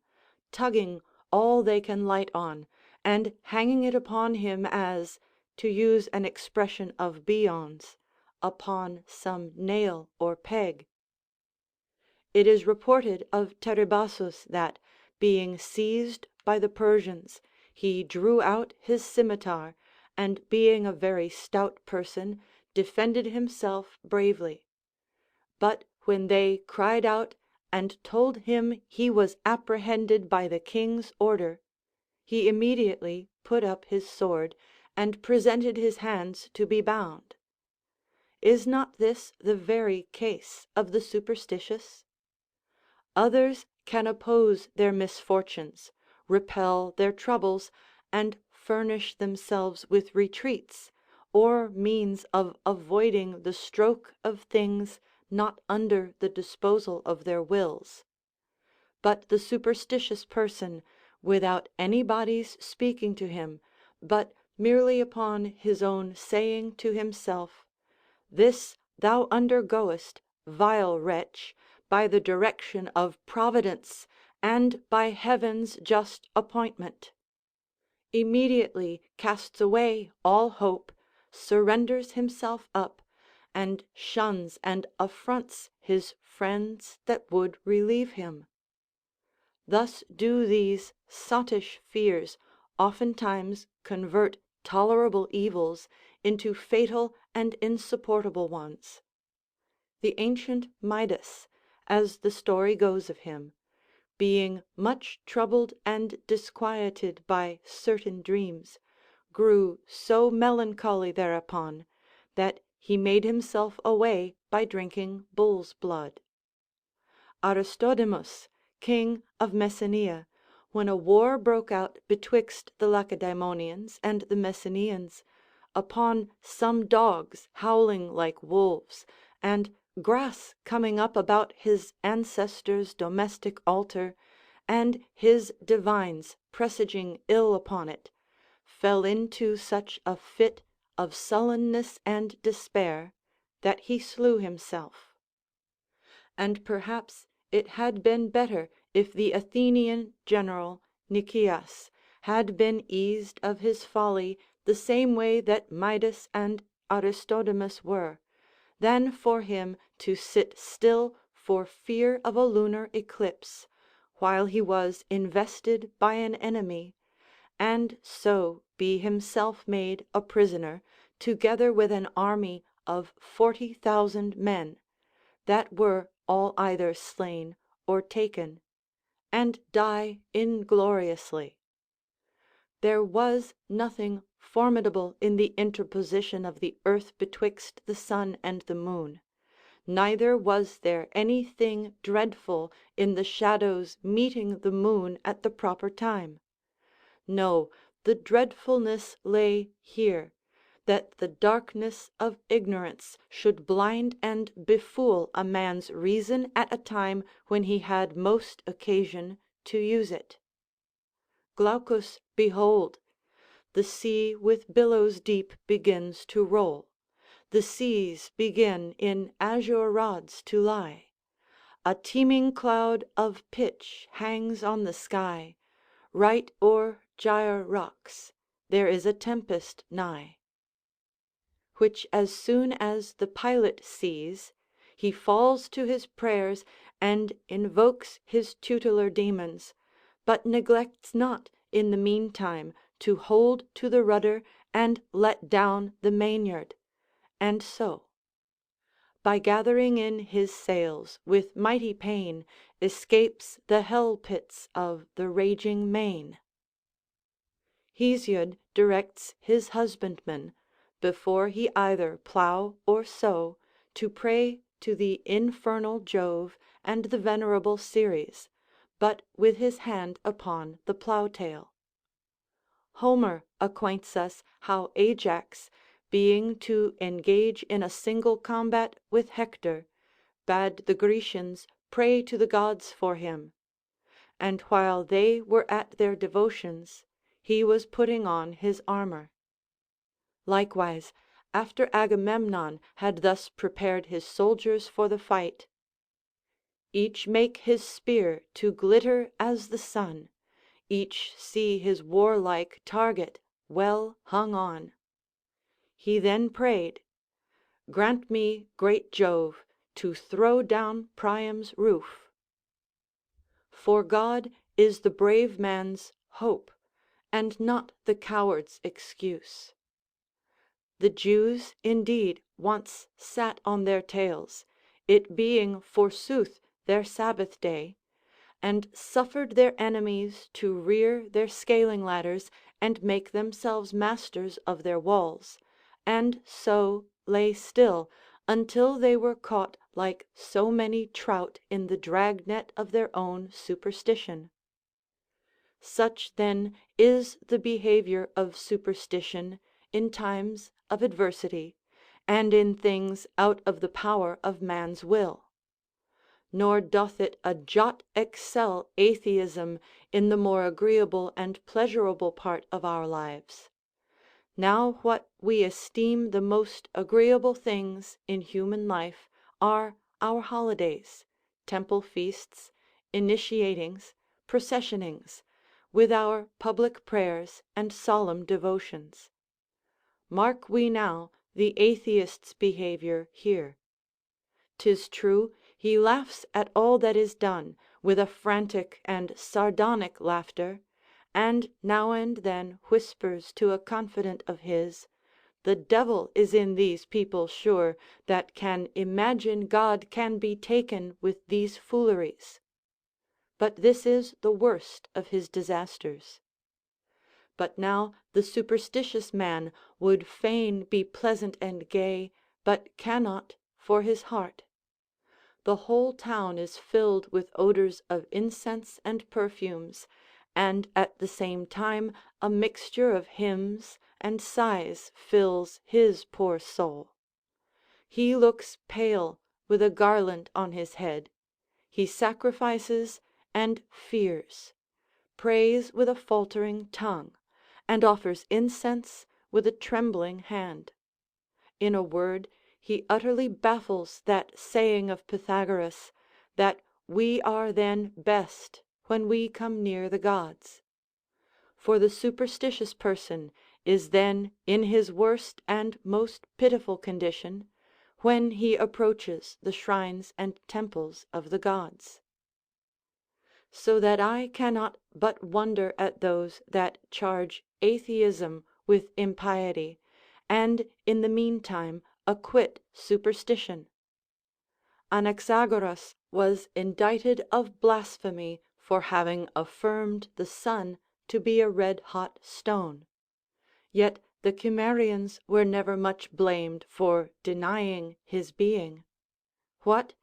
tugging all they can light on, and hanging it upon him as, to use an expression of Bion's, upon some nail or peg. It is reported of Teribazus that, being seized by the Persians, he drew out his scimitar, and being a very stout person, defended himself bravely. But when they cried out and told him he was apprehended by the king's order, he immediately put up his sword, and presented his hands to be bound. Is not this the very case of the superstitious? Others can oppose their misfortunes, repel their troubles, and furnish themselves with retreats, or means of avoiding the stroke of things not under the disposal of their wills. But the superstitious person, without anybody's speaking to him, but merely upon his own saying to himself, "This thou undergoest, vile wretch, by the direction of Providence, and by Heaven's just appointment," immediately casts away all hope, surrenders himself up, and shuns and affronts his friends that would relieve him. Thus do these sottish fears oftentimes convert tolerable evils into fatal and insupportable ones. The ancient Midas, as the story goes of him, being much troubled and disquieted by certain dreams, grew so melancholy thereupon, that he made himself away by drinking bull's blood. Aristodemus, king of Messenia, when a war broke out betwixt the Lacedaemonians and the Messenians, upon some dogs howling like wolves, and grass coming up about his ancestors' domestic altar, and his divines presaging ill upon it, fell into such a fit of sullenness and despair that he slew himself. And perhaps it had been better if the Athenian general Nicias had been eased of his folly the same way that Midas and Aristodemus were, than for him to sit still for fear of a lunar eclipse, while he was invested by an enemy, and so be himself made a prisoner, together with an army of 40,000 men, that were all either slain or taken, and die ingloriously. There was nothing formidable in the interposition of the earth betwixt the sun and the moon, neither was there anything dreadful in the shadows meeting the moon at the proper time. No, the dreadfulness lay here, that the darkness of ignorance should blind and befool a man's reason at a time when he had most occasion to use it. Glaucus, behold, the sea with billows deep begins to roll, the seas begin in azure rods to lie, a teeming cloud of pitch hangs on the sky, right o'er Gyre rocks there is a tempest nigh. Which as soon as the pilot sees, he falls to his prayers and invokes his tutelar demons, but neglects not in the meantime to hold to the rudder and let down the mainyard, and so, by gathering in his sails with mighty pain, escapes the hell pits of the raging main. Hesiod directs his husbandman, before he either plough or sow, to pray to the infernal Jove and the venerable Ceres, but with his hand upon the plough-tail. Homer acquaints us how Ajax, being to engage in a single combat with Hector, bade the Grecians pray to the gods for him; and while they were at their devotions, he was putting on his armour. Likewise, after Agamemnon had thus prepared his soldiers for the fight, each make his spear to glitter as the sun, each see his warlike target well hung on. He then prayed, "Grant me, great Jove, to throw down Priam's roof." For God is the brave man's hope, and not the coward's excuse. The Jews indeed once sat on their tails, it being forsooth their Sabbath day, and suffered their enemies to rear their scaling ladders and make themselves masters of their walls, and so lay still until they were caught like so many trout in the drag net of their own superstition. Such then is the behavior of superstition in times of adversity, and in things out of the power of man's will. Nor doth it a jot excel atheism in the more agreeable and pleasurable part of our lives. Now what we esteem the most agreeable things in human life are our holidays, temple feasts, initiatings, processionings, with our public prayers and solemn devotions. Mark we now the atheist's behavior here. 'Tis true, he laughs at all that is done, with a frantic and sardonic laughter, and now and then whispers to a confidant of his, the devil is in these people sure, that can imagine God can be taken with these fooleries. But this is the worst of his disasters. But now the superstitious man would fain be pleasant and gay, but cannot for his heart. The whole town is filled with odors of incense and perfumes, and at the same time a mixture of hymns and sighs fills his poor soul. He looks pale with a garland on his head. He sacrifices and fears, prays with a faltering tongue, and offers incense with a trembling hand. In a word, he utterly baffles that saying of Pythagoras, that we are then best when we come near the gods. For the superstitious person is then in his worst and most pitiful condition, when he approaches the shrines and temples of the gods. So that I cannot but wonder at those that charge atheism with impiety, and in the meantime acquit superstition. Anaxagoras was indicted of blasphemy for having affirmed the sun to be a red-hot stone; yet the Cimmerians were never much blamed for denying his being. What?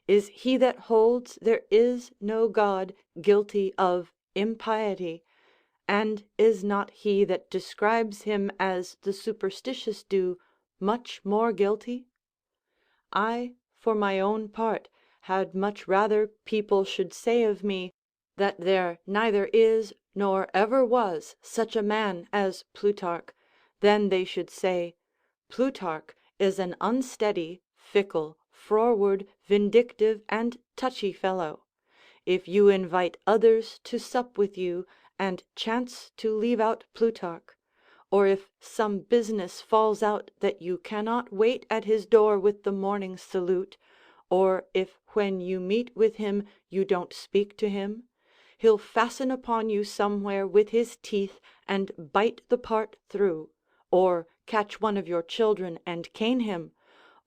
Is he that holds there is no God guilty of impiety, and is not he that describes him as the superstitious do much more guilty? I, for my own part, had much rather people should say of me, that there neither is nor ever was such a man as Plutarch, than they should say, Plutarch is an unsteady, fickle, froward, vindictive, and touchy fellow. If you invite others to sup with you, and chance to leave out Plutarch, or if some business falls out that you cannot wait at his door with the morning salute, or if when you meet with him you don't speak to him, he'll fasten upon you somewhere with his teeth and bite the part through, or catch one of your children and cane him,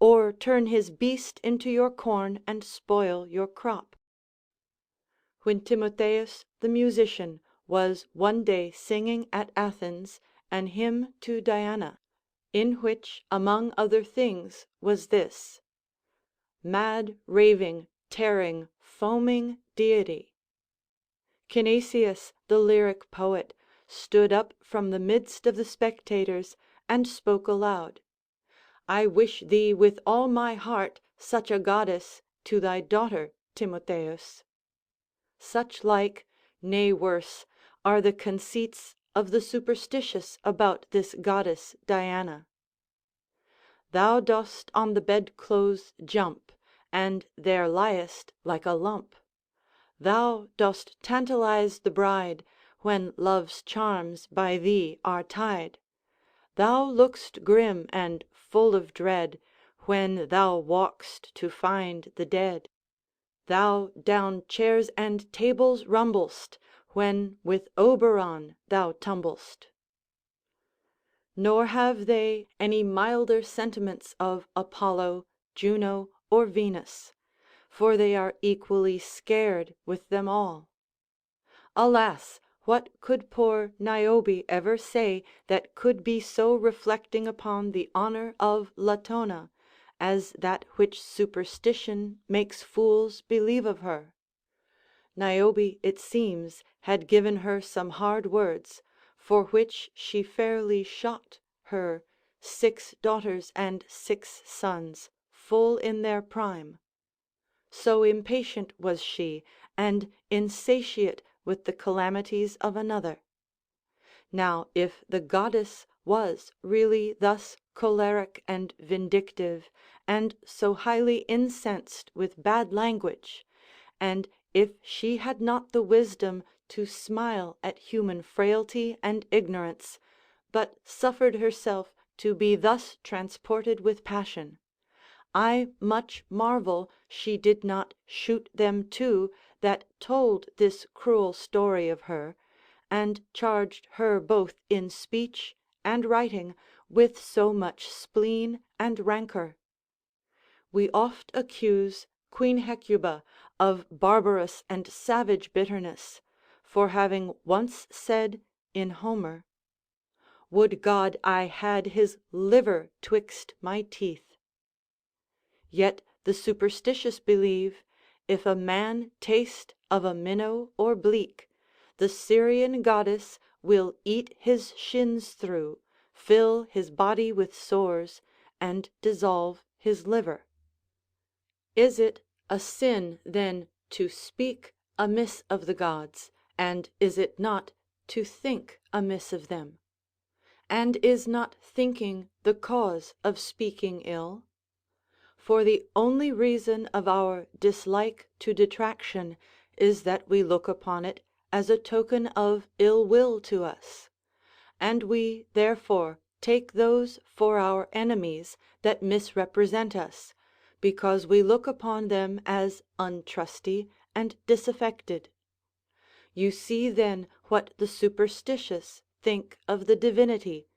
or turn his beast into your corn and spoil your crop. When Timotheus the musician was one day singing at Athens an hymn to Diana, in which among other things was this: mad, raving, tearing, foaming deity, Cinesius, the lyric poet, stood up from the midst of the spectators and spoke aloud: I wish thee with all my heart such a goddess to thy daughter, Timotheus. Such like, nay worse, are the conceits of the superstitious about this goddess Diana. Thou dost on the bedclothes jump, and there liest like a lump. Thou dost tantalize the bride, when love's charms by thee are tied. Thou look'st grim and full of dread, when thou walk'st to find the dead. Thou down chairs and tables rumblest, when with Oberon thou tumblest. nor have they any milder sentiments of Apollo, Juno, or Venus, for they are equally scared with them all. Alas, what could poor Niobe ever say that could be so reflecting upon the honour of Latona, as that which superstition makes fools believe of her? Niobe, it seems, had given her some hard words, for which she fairly shot her 6 daughters and 6 sons full in their prime. So impatient was she, and insatiate with the calamities of another. Now, if the goddess was really thus choleric and vindictive, and so highly incensed with bad language, and if she had not the wisdom to smile at human frailty and ignorance, but suffered herself to be thus transported with passion, I much marvel she did not shoot them too that told this cruel story of her, and charged her both in speech and writing with so much spleen and rancour. We oft accuse Queen Hecuba of barbarous and savage bitterness, for having once said in Homer, "Would God I had his liver 'twixt my teeth." Yet the superstitious believe, if a man taste of a minnow or bleak, the Syrian goddess will eat his shins through, fill his body with sores, and dissolve his liver. Is it a sin then to speak amiss of the gods, and is it not to think amiss of them? And is not thinking the cause of speaking ill? For the only reason of our dislike to detraction is that we look upon it as a token of ill will to us; and we therefore take those for our enemies that misrepresent us, because we look upon them as untrusty and disaffected. You see then what the superstitious think of the divinity,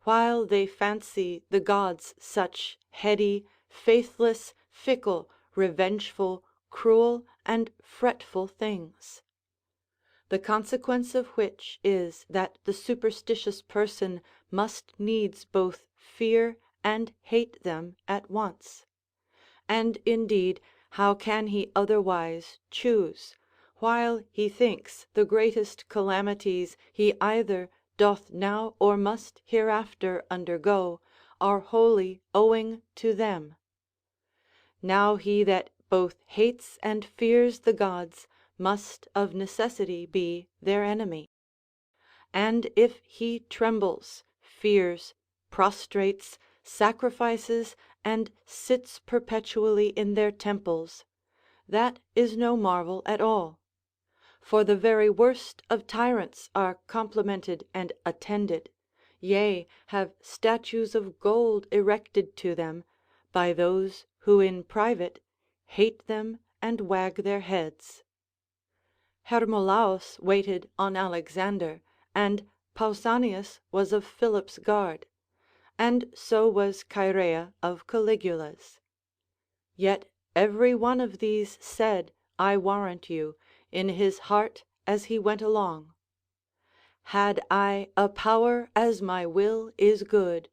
while they fancy the gods such heady, faithless, fickle, revengeful, cruel, and fretful things. The consequence of which is that the superstitious person must needs both fear and hate them at once. And indeed, how can he otherwise choose, while he thinks the greatest calamities he either doth now or must hereafter undergo are wholly owing to them? Now he that both hates and fears the gods must of necessity be their enemy. And if he trembles, fears, prostrates, sacrifices, and sits perpetually in their temples, that is no marvel at all. For the very worst of tyrants are complimented and attended, yea, have statues of gold erected to them, by those who in private hate them and wag their heads. Hermolaus waited on Alexander, and Pausanias was of Philip's guard, and so was Chaerea of Caligula's. Yet every one of these said, I warrant you, in his heart as he went along, "Had I a power as my will is good,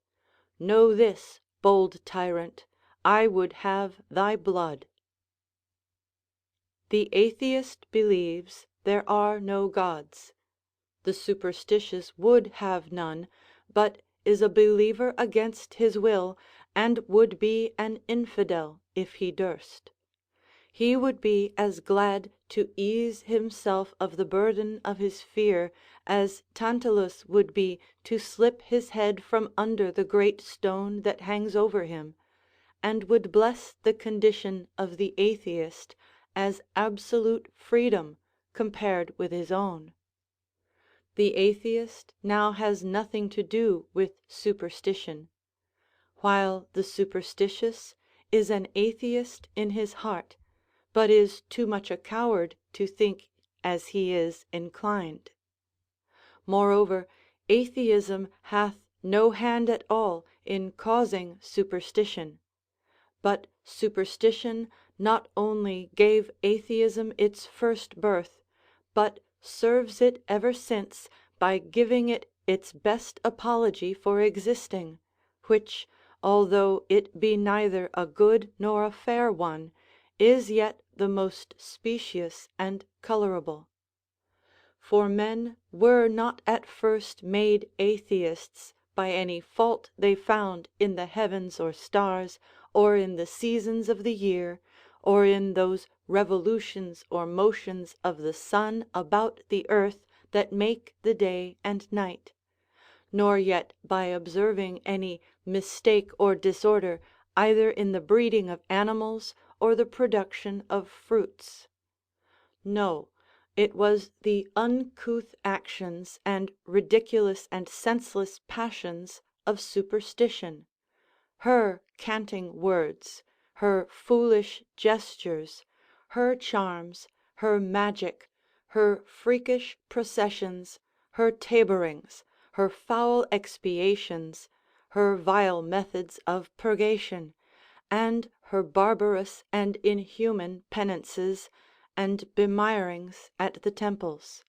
know this, bold tyrant, I would have thy blood." The atheist believes there are no gods; the superstitious would have none, but is a believer against his will, and would be an infidel if he durst. He would be as glad to ease himself of the burden of his fear as Tantalus would be to slip his head from under the great stone that hangs over him, and would bless the condition of the atheist as absolute freedom compared with his own. The atheist now has nothing to do with superstition, while the superstitious is an atheist in his heart, but is too much a coward to think as he is inclined. Moreover, atheism hath no hand at all in causing superstition; but superstition not only gave atheism its first birth, but serves it ever since by giving it its best apology for existing, which, although it be neither a good nor a fair one, is yet the most specious and colourable. For men were not at first made atheists by any fault they found in the heavens or stars, or in the seasons of the year, or in those revolutions or motions of the sun about the earth that make the day and night; nor yet by observing any mistake or disorder either in the breeding of animals or the production of fruits. No, it was the uncouth actions and ridiculous and senseless passions of superstition, her canting words, her foolish gestures, her charms, her magic, her freakish processions, her taborings, her foul expiations, her vile methods of purgation, and her barbarous and inhuman penances and bemirings at the temples.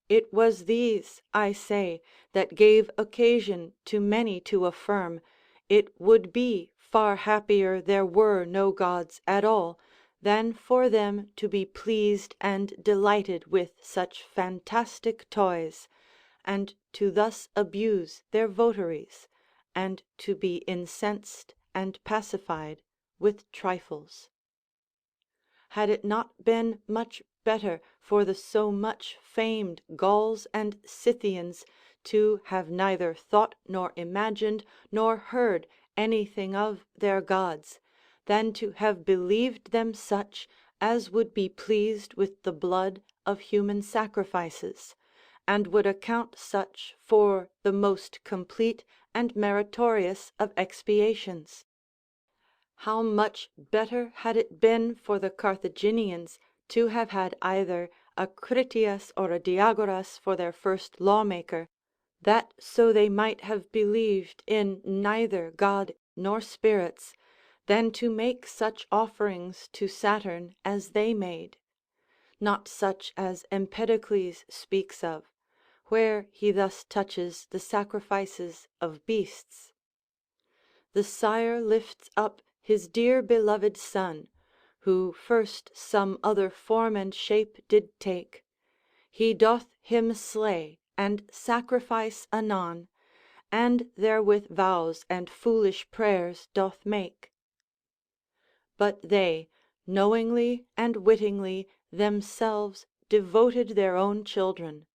It was these, I say, that gave occasion to many to affirm, it would be far happier there were no gods at all, than for them to be pleased and delighted with such fantastic toys, and to thus abuse their votaries, and to be incensed and pacified with trifles. Had it not been much better for the so much famed Gauls and Scythians to have neither thought nor imagined nor heard anything of their gods, than to have believed them such as would be pleased with the blood of human sacrifices, and would account such for the most complete and meritorious of expiations? How much better had it been for the Carthaginians to have had either a Critias or a Diagoras for their first lawmaker, that so they might have believed in neither god nor spirits, than to make such offerings to Saturn as they made; not such as Empedocles speaks of, where he thus touches the sacrifices of beasts: the sire lifts up his dear beloved son, who first some other form and shape did take; he doth him slay and sacrifice anon, and therewith vows and foolish prayers doth make. But they, knowingly and wittingly, themselves devoted their own children;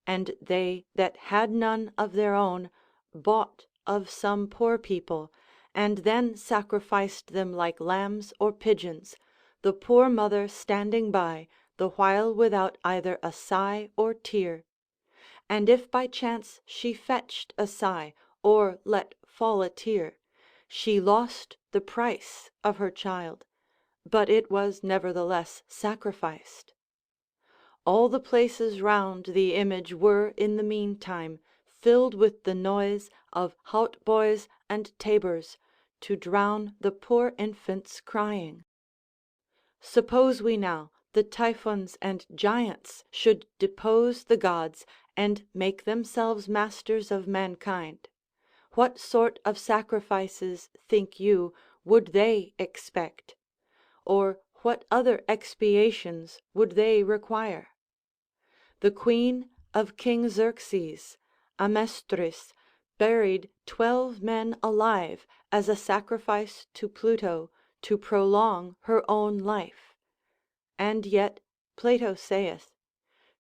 and they that had none of their own bought of some poor people, and then sacrificed them like lambs or pigeons, the poor mother standing by, the while without either a sigh or tear; and if by chance she fetched a sigh, or let fall a tear, she lost the price of her child, but it was nevertheless sacrificed. All the places round the image were in the meantime filled with the noise of hautboys and tabors, to drown the poor infant's crying. Suppose we now the Typhons and Giants should depose the gods and make themselves masters of mankind, what sort of sacrifices, think you, would they expect? Or what other expiations would they require? The queen of King Xerxes, Mestrius, buried 12 men alive as a sacrifice to Pluto, to prolong her own life; and yet Plato saith,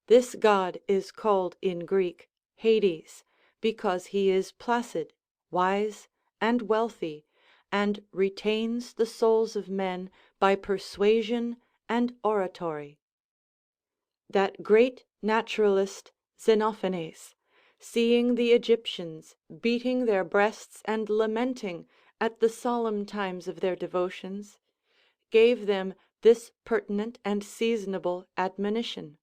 this god is called in Greek Hades, because he is placid, wise, and wealthy, and retains the souls of men by persuasion and oratory. That great naturalist Xenophanes, seeing the Egyptians beating their breasts and lamenting at the solemn times of their devotions, gave them this pertinent and seasonable admonition: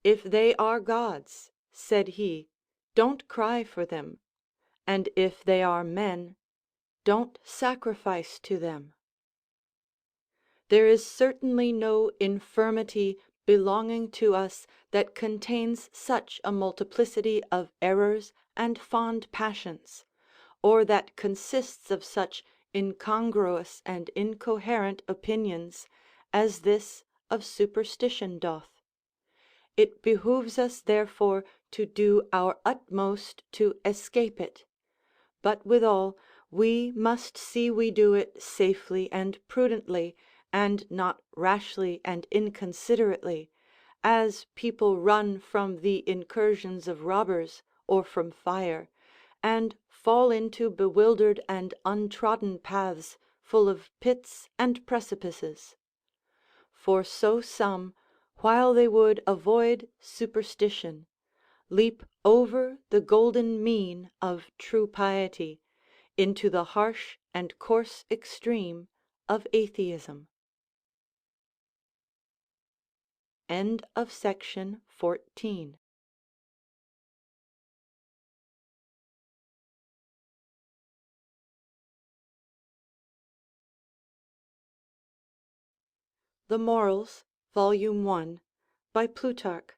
"If they are gods," said he, "don't cry for them. and if they are men, don't sacrifice to them. There is certainly no infirmity belonging to us that contains such a multiplicity of errors and fond passions, or that consists of such incongruous and incoherent opinions, as this of superstition doth. It behooves us therefore to do our utmost to escape it; but withal we must see we do it safely and prudently, and not rashly and inconsiderately, as people run from the incursions of robbers or from fire, and fall into bewildered and untrodden paths full of pits and precipices. For so some, while they would avoid superstition, leap over the golden mean of true piety into the harsh and coarse extreme of atheism. End of section 14. The Morals, Volume 1, by Plutarch,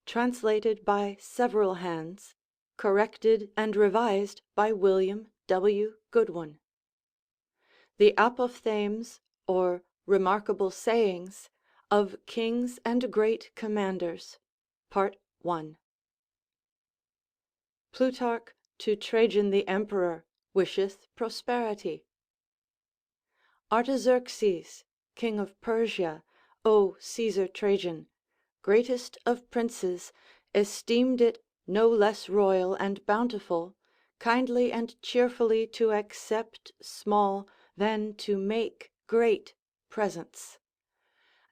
translated by several hands, corrected and revised by William W. Goodwin. The Apophthegms, or Remarkable Sayings, of Kings and Great Commanders, Part 1. Plutarch to Trajan the Emperor wisheth prosperity. Artaxerxes, King of Persia, O Caesar Trajan, greatest of princes, esteemed it no less royal and bountiful, kindly and cheerfully to accept small than to make great presents.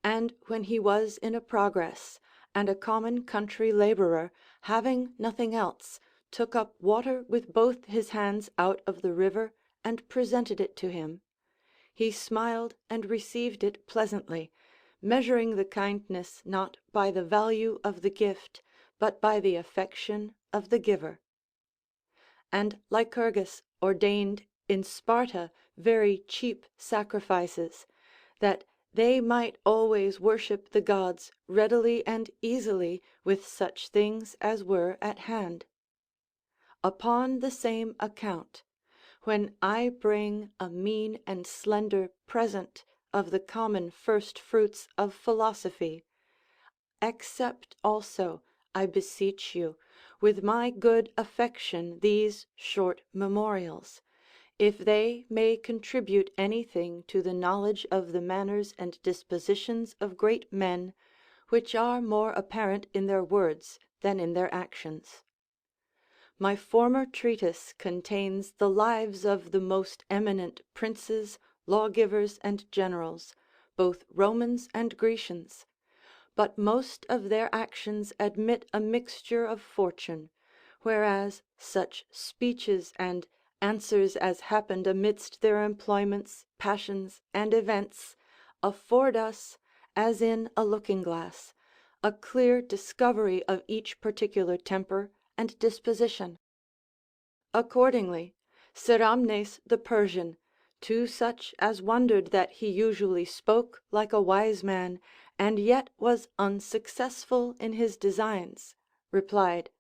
And when he was in a progress, and a common country labourer, having nothing else, took up water with both his hands out of the river and presented it to him, he smiled and received it pleasantly, measuring the kindness not by the value of the gift, but by the affection of the giver. And Lycurgus ordained in Sparta very cheap sacrifices, that they might always worship the gods readily and easily with such things as were at hand. Upon the same account, when I bring a mean and slender present of the common first fruits of philosophy, accept also, I beseech you, with my good affection these short memorials, if they may contribute anything to the knowledge of the manners and dispositions of great men, which are more apparent in their words than in their actions. My former treatise contains the lives of the most eminent princes, lawgivers, and generals, both Romans and Grecians, but most of their actions admit a mixture of fortune, whereas such speeches and answers as happened amidst their employments, passions, and events, afford us, as in a looking glass, a clear discovery of each particular temper and disposition. Accordingly, Ceramnes the Persian, to such as wondered that he usually spoke like a wise man, and yet was unsuccessful in his designs, replied,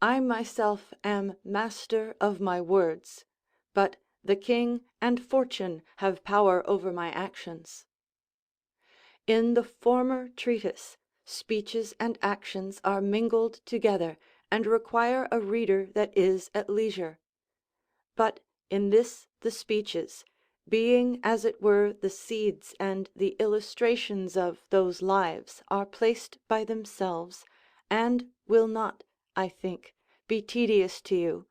I myself am master of my words, but the king and fortune have power over my actions. In the former treatise, speeches and actions are mingled together, and require a reader that is at leisure. But in this the speeches, being as it were the seeds and the illustrations of those lives, are placed by themselves, and will not, I think, be tedious to you,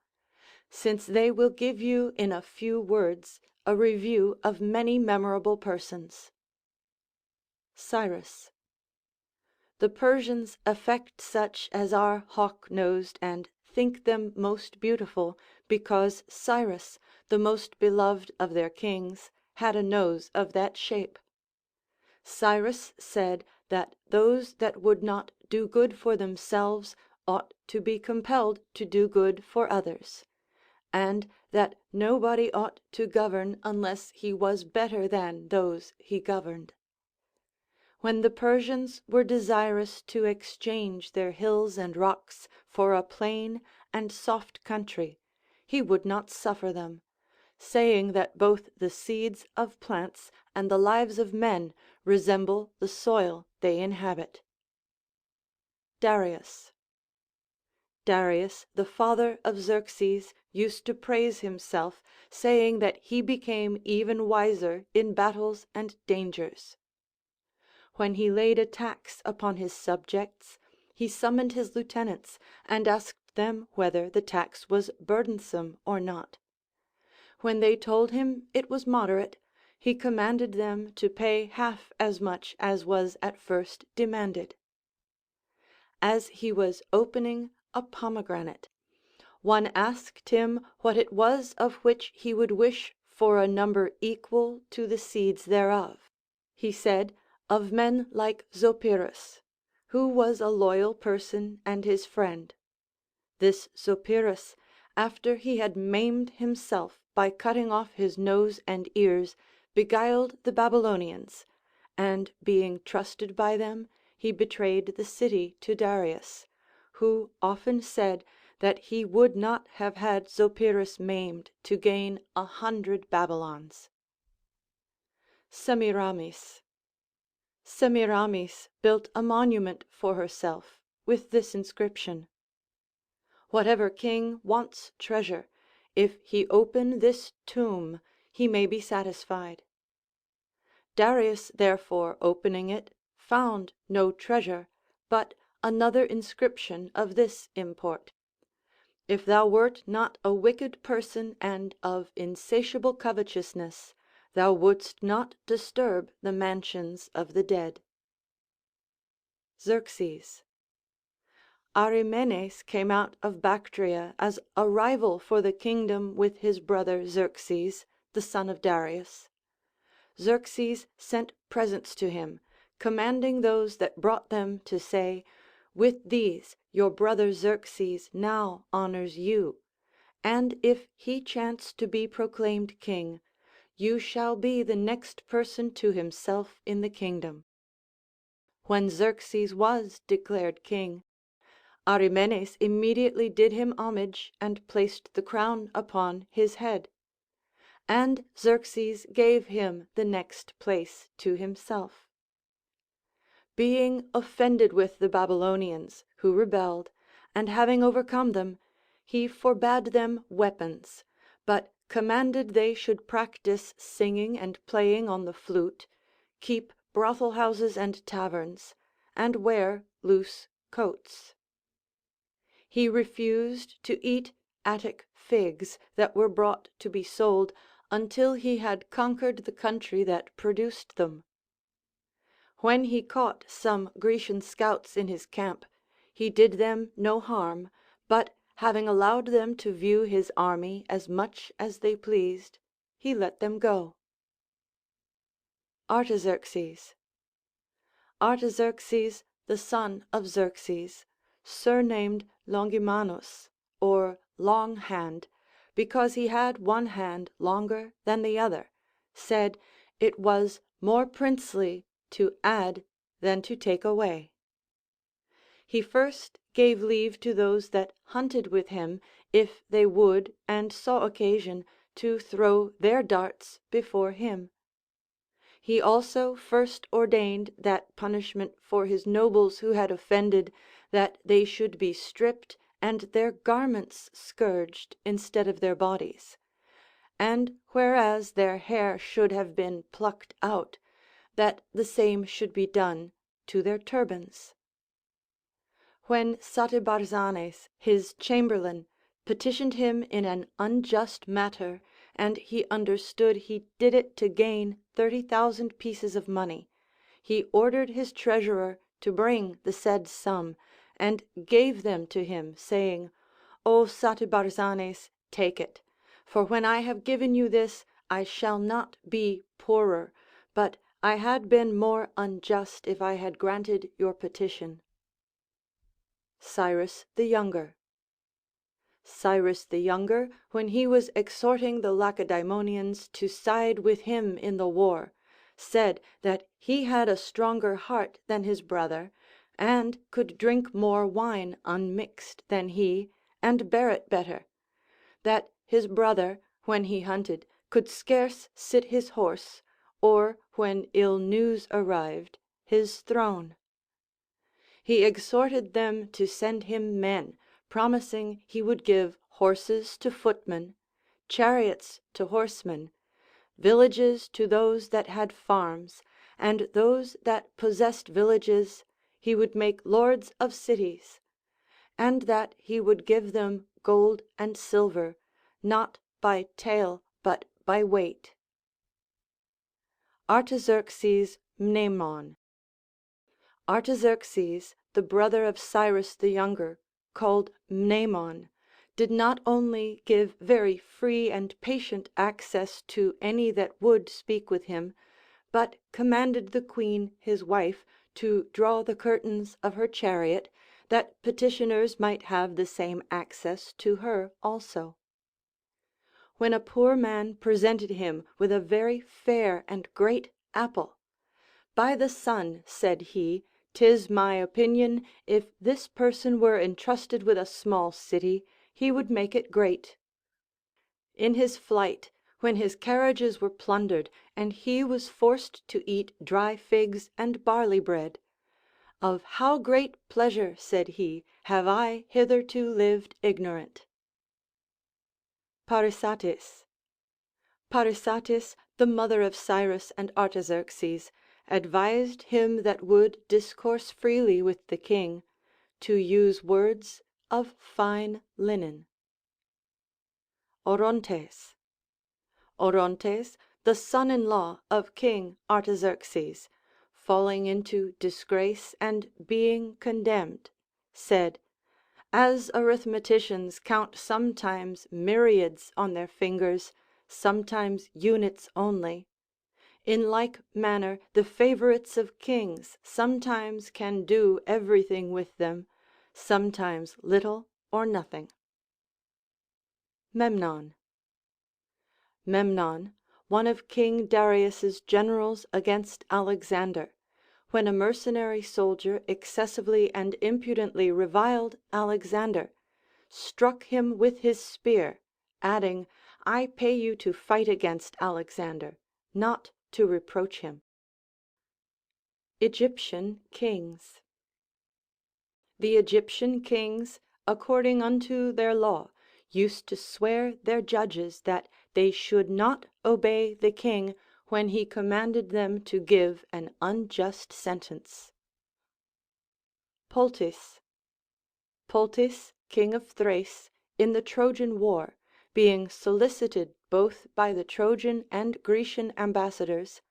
since they will give you in a few words a review of many memorable persons. Cyrus. The Persians affect such as are hawk-nosed, and think them most beautiful, because Cyrus, the most beloved of their kings, had a nose of that shape. Cyrus said that those that would not do good for themselves ought to be compelled to do good for others. and that nobody ought to govern unless he was better than those he governed. When the Persians were desirous to exchange their hills and rocks for a plain and soft country, he would not suffer them, saying that both the seeds of plants and the lives of men resemble the soil they inhabit. Darius. Darius, the father of Xerxes, used to praise himself, saying that he became even wiser in battles and dangers. When he laid a tax upon his subjects, he summoned his lieutenants, and asked them whether the tax was burdensome or not. When they told him it was moderate, he commanded them to pay half as much as was at first demanded. As he was opening a pomegranate, one asked him what it was of which he would wish for a number equal to the seeds thereof. He said, of men like Zopyrus, who was a loyal person and his friend. This Zopyrus, after he had maimed himself by cutting off his nose and ears, beguiled the Babylonians, and being trusted by them, he betrayed the city to Darius, who often said that he would not have had Zopyrus maimed to gain 100 Babylons. Semiramis. Semiramis built a monument for herself, with this inscription: "Whatever king wants treasure, if he open this tomb, he may be satisfied." Darius therefore opening it found no treasure, but another inscription of this import: "If thou wert not a wicked person and of insatiable covetousness, thou wouldst not disturb the mansions of the dead." Xerxes. Arimenes came out of Bactria as a rival for the kingdom with his brother Xerxes, the son of Darius. Xerxes sent presents to him, commanding those that brought them to say, "With these your brother Xerxes now honors you, and if he chance to be proclaimed king, you shall be the next person to himself in the kingdom." When Xerxes was declared king, Arimenes immediately did him homage and placed the crown upon his head. And Xerxes gave him the next place to himself. Being offended with the Babylonians, who rebelled, and having overcome them, he forbade them weapons, but commanded they should practise singing and playing on the flute, keep brothel houses and taverns, and wear loose coats. He refused to eat Attic figs that were brought to be sold until he had conquered the country that produced them. When he caught some Grecian scouts in his camp, he did them no harm, but having allowed them to view his army as much as they pleased, he let them go. Artaxerxes. Artaxerxes, the son of Xerxes, surnamed Longimanus, or Long Hand, because he had one hand longer than the other, said it was more princely to add than to take away. He first gave leave to those that hunted with him, if they would and saw occasion, to throw their darts before him. He also first ordained that punishment for his nobles who had offended, that they should be stripped and their garments scourged instead of their bodies; and whereas their hair should have been plucked out, that the same should be done to their turbans. When Satybarzanes, his chamberlain, petitioned him in an unjust matter, and he understood he did it to gain 30,000 pieces of money, he ordered his treasurer to bring the said sum, and gave them to him, saying, "O Satybarzanes, take it; for when I have given you this, I shall not be poorer, but I had been more unjust if I had granted your petition." Cyrus the Younger. Cyrus the Younger, when he was exhorting the Lacedaemonians to side with him in the war, said that he had a stronger heart than his brother, and could drink more wine unmixed than he, and bear it better; that his brother, when he hunted, could scarce sit his horse, or, when ill news arrived, his throne. He exhorted them to send him men, promising he would give horses to footmen, chariots to horsemen, villages to those that had farms, and those that possessed villages he would make lords of cities, and that he would give them gold and silver, not by tale but by weight. Artaxerxes Mnemon. Artaxerxes, the brother of Cyrus the Younger, called Mnemon, did not only give very free and patient access to any that would speak with him, but commanded the queen his wife to draw the curtains of her chariot, that petitioners might have the same access to her also. When a poor man presented him with a very fair and great apple, "By the sun," said he, "'tis my opinion, if this person were entrusted with a small city, he would make it great." In his flight, when his carriages were plundered, and he was forced to eat dry figs and barley bread, "Of how great pleasure," said he, "have I hitherto lived ignorant." Parysatis. Parysatis, the mother of Cyrus and Artaxerxes, advised him that would discourse freely with the king to use words of fine linen. Orontes. Orontes, the son-in-law of King Artaxerxes, falling into disgrace and being condemned, said, "As arithmeticians count sometimes myriads on their fingers, sometimes units only, in like manner the favorites of kings sometimes can do everything with them, sometimes little or nothing." Memnon. Memnon, one of King Darius's generals against Alexander, when a mercenary soldier excessively and impudently reviled Alexander, struck him with his spear, adding, "I pay you to fight against Alexander, not to reproach him." Egyptian kings. The Egyptian kings, according unto their law, used to swear their judges that they should not obey the king when he commanded them to give an unjust sentence. Poltis. Poltis, king of Thrace, in the Trojan war, being solicited both by the Trojan and Grecian ambassadors,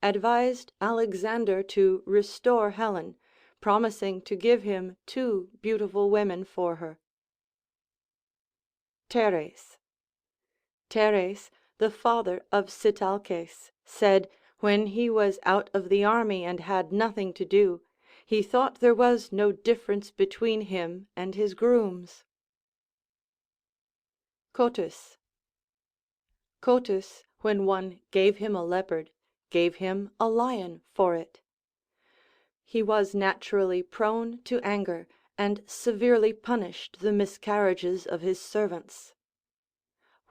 advised Alexander to restore Helen, promising to give him 2 beautiful women for her. Teres. Teres, the father of Sitalces, said, when he was out of the army and had nothing to do, he thought there was no difference between him and his grooms. Cotus. Cotus, when one gave him a leopard, gave him a lion for it. He was naturally prone to anger, and severely punished the miscarriages of his servants.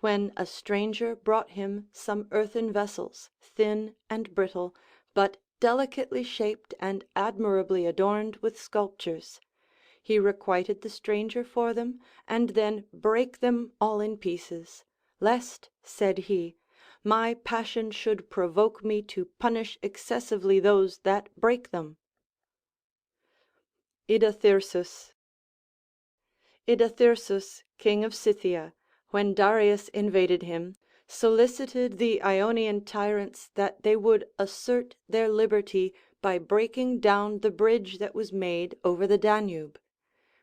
When a stranger brought him some earthen vessels, thin and brittle, but delicately shaped and admirably adorned with sculptures, he requited the stranger for them, and then brake them all in pieces, lest, said he, my passion should provoke me to punish excessively those that break them. Idathyrsus. Idathyrsus, king of Scythia, when Darius invaded him, solicited the Ionian tyrants that they would assert their liberty by breaking down the bridge that was made over the Danube;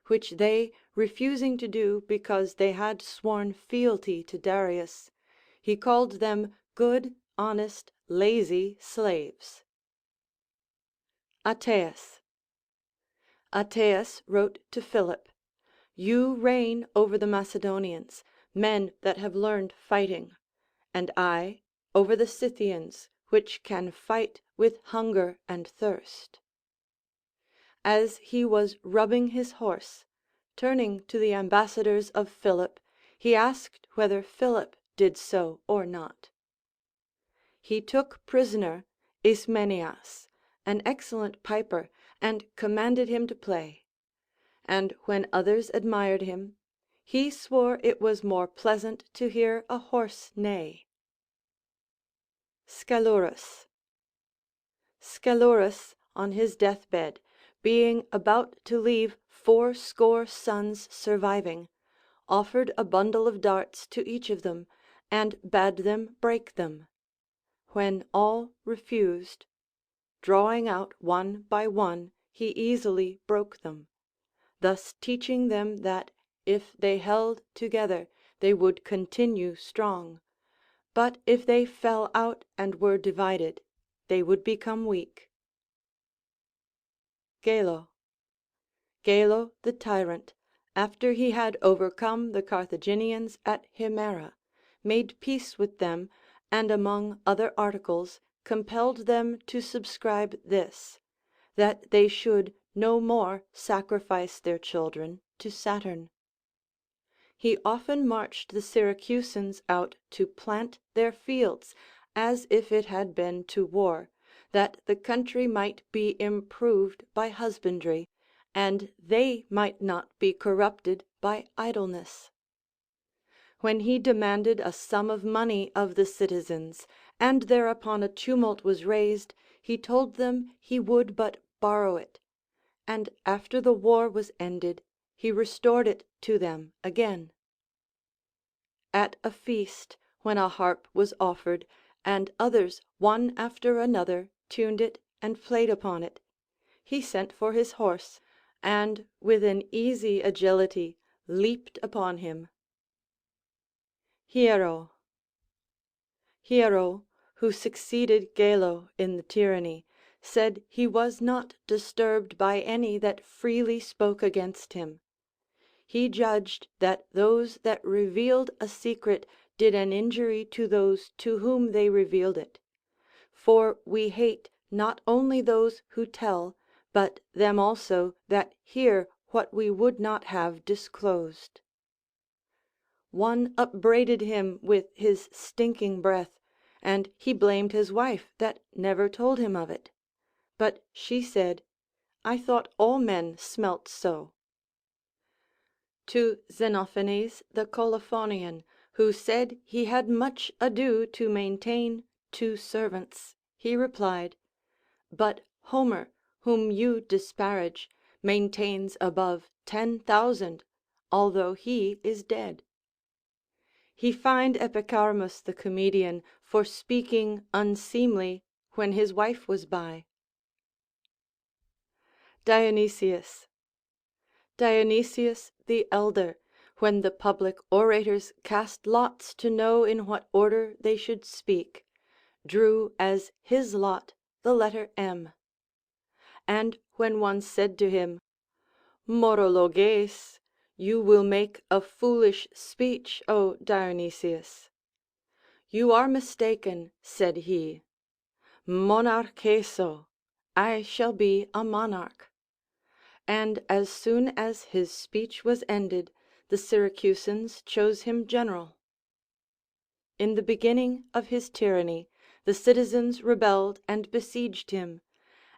which they refusing to do because they had sworn fealty to Darius, he called them good, honest, lazy slaves. Ateas. Ateas wrote to Philip, You reign over the Macedonians, men that have learned fighting, and I over the Scythians, which can fight with hunger and thirst." As he was rubbing his horse, turning to the ambassadors of Philip, he asked whether Philip did so or not. He took prisoner Ismenias, an excellent piper, and commanded him to play. And when others admired him, he swore it was more pleasant to hear a horse neigh. Scalurus. Scalurus, on his deathbed, being about to leave 80 sons surviving, offered a bundle of darts to each of them, and bade them break them. When all refused, drawing out one by one, he easily broke them, thus teaching them that if they held together they would continue strong, but if they fell out and were divided, they would become weak. Gelo. Gelo the tyrant, after he had overcome the Carthaginians at Himera, made peace with them, and among other articles compelled them to subscribe this, that they should no more sacrifice their children to Saturn. He often marched the Syracusans out to plant their fields, as if it had been to war, that the country might be improved by husbandry, and they might not be corrupted by idleness. When he demanded a sum of money of the citizens, and thereupon a tumult was raised, he told them he would but borrow it, and after the war was ended, he restored it to them again. At a feast, when a harp was offered, and others one after another tuned it and played upon it, he sent for his horse, and with an easy agility leaped upon him. Hiero. Hiero, who succeeded Gelo in the tyranny, said he was not disturbed by any that freely spoke against him. He judged that those that revealed a secret did an injury to those to whom they revealed it. For we hate not only those who tell, but them also that hear what we would not have disclosed. One upbraided him with his stinking breath, and he blamed his wife that never told him of it. But she said, "I thought all men smelt so." To Xenophanes the Colophonian, who said he had much ado to maintain 2 servants, he replied, "But Homer, whom you disparage, maintains above 10,000, although he is dead." He fined Epicharmus the comedian for speaking unseemly when his wife was by. Dionysius. Dionysius the elder, when the public orators cast lots to know in what order they should speak, drew as his lot the letter M. And when one said to him, "Morologes, you will make a foolish speech, O Dionysius." "You are mistaken," said he. "Monarcheso, I shall be a monarch." And as soon as his speech was ended, the Syracusans chose him general. In the beginning of his tyranny, the citizens rebelled and besieged him,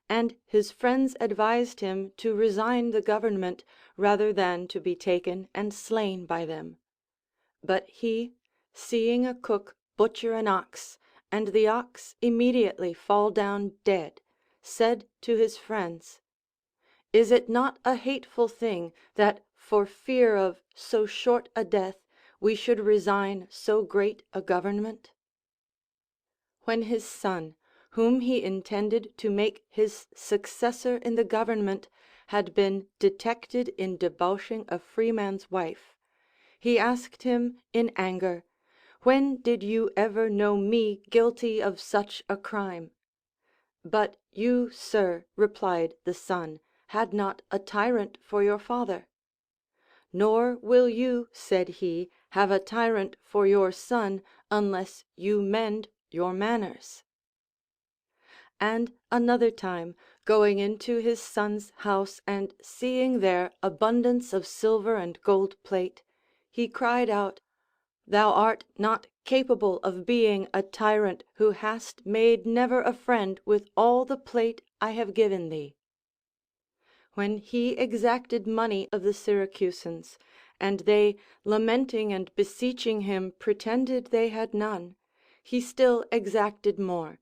and his friends advised him to resign the government rather than to be taken and slain by them. But he, seeing a cook butcher an ox, and the ox immediately fall down dead, said to his friends, "Is it not a hateful thing that for fear of so short a death we should resign so great a government?" When his son, whom he intended to make his successor in the government, had been detected in debauching a freeman's wife, he asked him in anger, "When did you ever know me guilty of such a crime?" "But you, sir," replied the son, "had not a tyrant for your father." Nor will you, said he, have a tyrant for your son, unless you mend your manners. And another time, going into his son's house and seeing there abundance of silver and gold plate, he cried out, Thou art not capable of being a tyrant who hast made never a friend with all the plate I have given thee. When he exacted money of the Syracusans, and they, lamenting and beseeching him, pretended they had none, he still exacted more,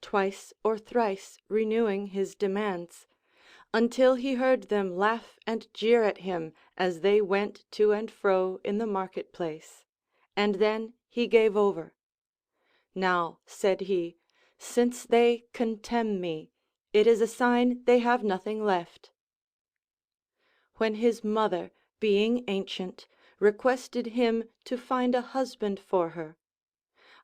twice or thrice renewing his demands, until he heard them laugh and jeer at him as they went to and fro in the marketplace, and then he gave over. Now, said he, since they contemn me, it is a sign they have nothing left. When his mother, being ancient, requested him to find a husband for her,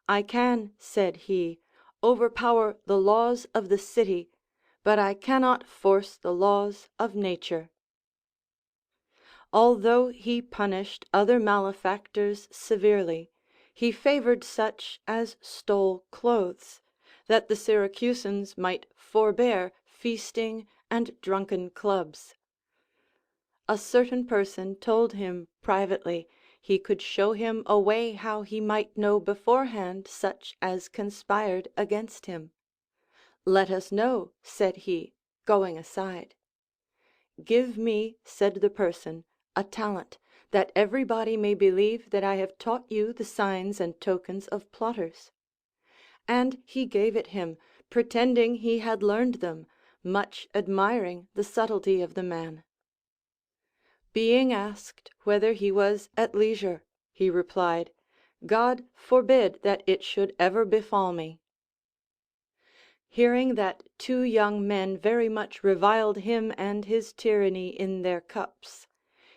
I can, said he, overpower the laws of the city, but I cannot force the laws of nature. Although he punished other malefactors severely, he favored such as stole clothes, that the Syracusans might forbear feasting and drunken clubs. A certain person told him privately he could show him a way how he might know beforehand such as conspired against him. Let us know, said he, going aside. Give me, said the person, a talent, that everybody may believe that I have taught you the signs and tokens of plotters. And he gave it him, pretending he had learned them, much admiring the subtlety of the man. Being asked whether he was at leisure, he replied, God forbid that it should ever befall me. Hearing that two young men very much reviled him and his tyranny in their cups,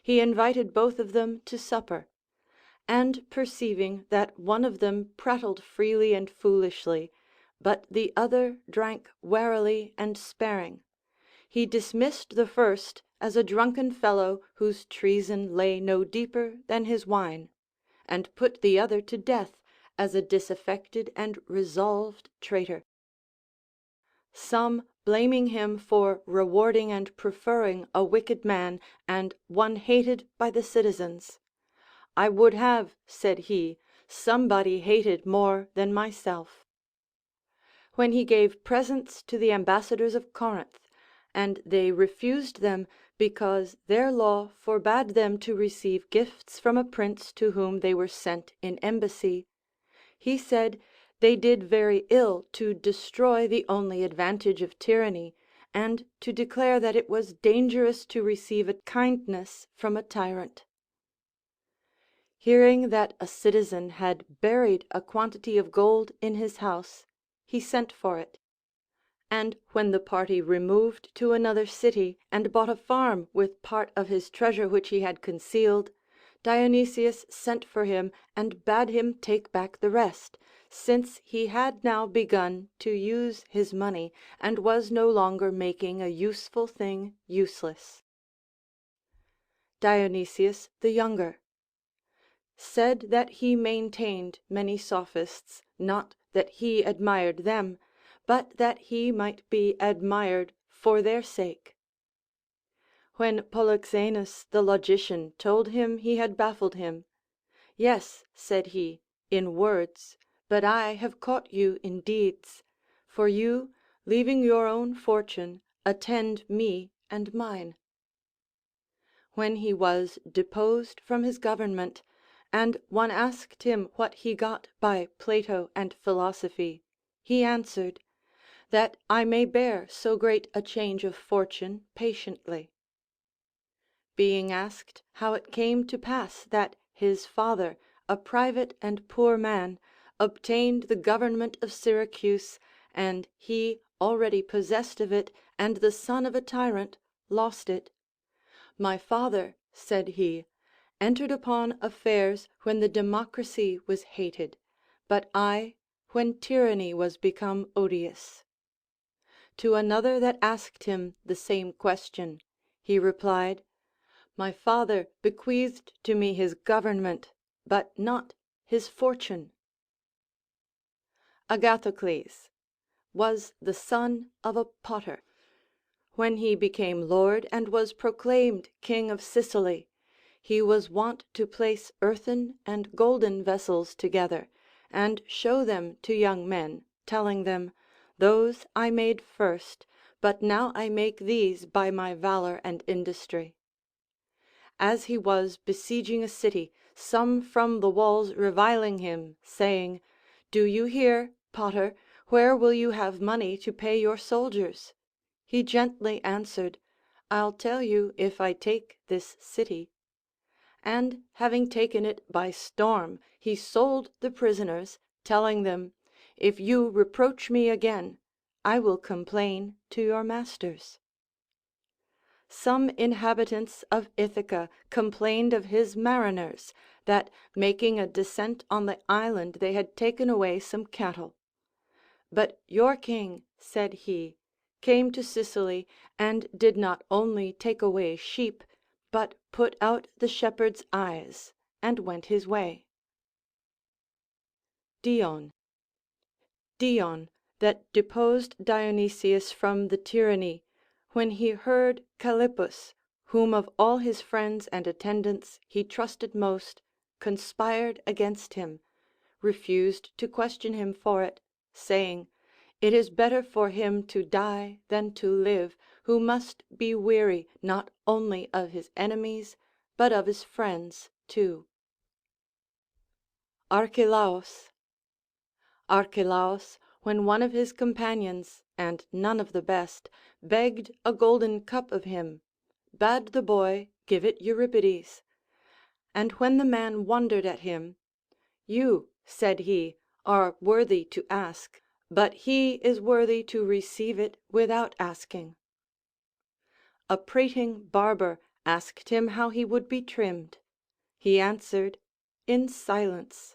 he invited both of them to supper, and perceiving that one of them prattled freely and foolishly, but the other drank warily and sparing, he dismissed the first as a drunken fellow whose treason lay no deeper than his wine, and put the other to death as a disaffected and resolved traitor. Some blaming him for rewarding and preferring a wicked man and one hated by the citizens, I would have, said he, somebody hated more than myself. When he gave presents to the ambassadors of Corinth, and they refused them because their law forbade them to receive gifts from a prince to whom they were sent in embassy, he said they did very ill to destroy the only advantage of tyranny, and to declare that it was dangerous to receive a kindness from a tyrant. Hearing that a citizen had buried a quantity of gold in his house, he sent for it. And when the party removed to another city and bought a farm with part of his treasure which he had concealed, Dionysius sent for him and bade him take back the rest, since he had now begun to use his money and was no longer making a useful thing useless. Dionysius the Younger said that he maintained many sophists, not that he admired them, but that he might be admired for their sake. When Polyxenus the logician told him he had baffled him, Yes, said he, in words, but I have caught you in deeds, for you, leaving your own fortune, attend me and mine. When he was deposed from his government, and one asked him what he got by Plato and philosophy, he answered, that I may bear so great a change of fortune patiently. Being asked how it came to pass that his father, a private and poor man, obtained the government of Syracuse, and he, already possessed of it, and the son of a tyrant, lost it, my father, said he, entered upon affairs when the democracy was hated, but I when tyranny was become odious. To another that asked him the same question, he replied, My father bequeathed to me his government, but not his fortune. Agathocles was the son of a potter. When he became lord and was proclaimed king of Sicily, he was wont to place earthen and golden vessels together, and show them to young men, telling them, those I made first, but now I make these by my valor and industry. As he was besieging a city, some from the walls reviling him, saying, Do you hear, potter, where will you have money to pay your soldiers? He gently answered, I'll tell you if I take this city. And having taken it by storm, he sold the prisoners, telling them, If you reproach me again, I will complain to your masters. Some inhabitants of Ithaca complained of his mariners, that making a descent on the island they had taken away some cattle. But your king, said he, came to Sicily, and did not only take away sheep, but put out the shepherd's eyes, and went his way. Dion. Dion, that deposed Dionysius from the tyranny, when he heard Callippus, whom of all his friends and attendants he trusted most, conspired against him, refused to question him for it, saying, It is better for him to die than to live, who must be weary not only of his enemies, but of his friends too. Archelaus. Archelaus, when one of his companions, and none of the best, begged a golden cup of him, bade the boy give it Euripides. And when the man wondered at him, You, said he, are worthy to ask, but he is worthy to receive it without asking. A prating barber asked him how he would be trimmed. He answered, In silence.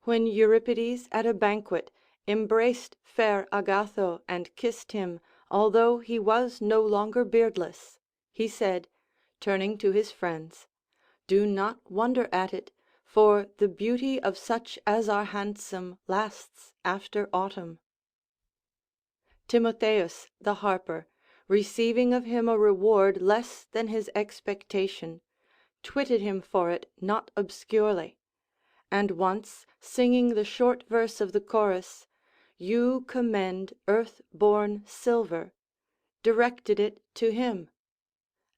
When Euripides at a banquet embraced fair Agatho and kissed him, although he was no longer beardless, he said, turning to his friends, Do not wonder at it, for the beauty of such as are handsome lasts after autumn. Timotheus the harper, receiving of him a reward less than his expectation, twitted him for it not obscurely, and once singing the short verse of the chorus, You commend earth-born silver, directed it to him.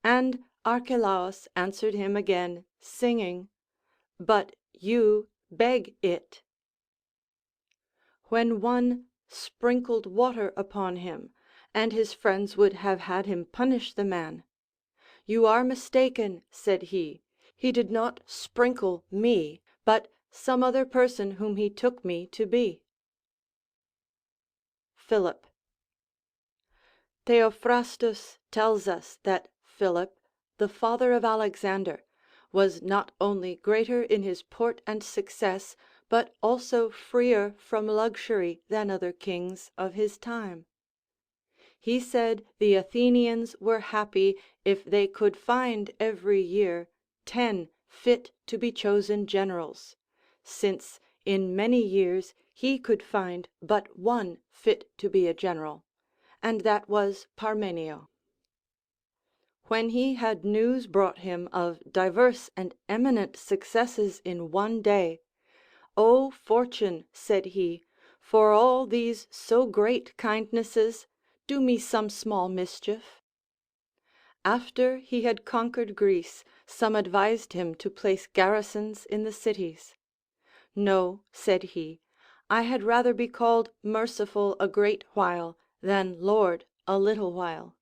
And Archelaus answered him again, singing, But you beg it. When one sprinkled water upon him, and his friends would have had him punish the man, You are mistaken, said he did not sprinkle me, but some other person whom he took me to be. Philip. Theophrastus tells us that Philip, the father of Alexander, was not only greater in his port and success, but also freer from luxury than other kings of his time. He said the Athenians were happy if they could find every year 10 fit to be chosen generals, since in many years he could find but one fit to be a general, and that was Parmenio. When he had news brought him of diverse and eminent successes in one day, O Fortune, said he, for all these so great kindnesses, do me some small mischief. After he had conquered Greece, some advised him to place garrisons in the cities. No, said he, I had rather be called merciful a great while than lord a little while.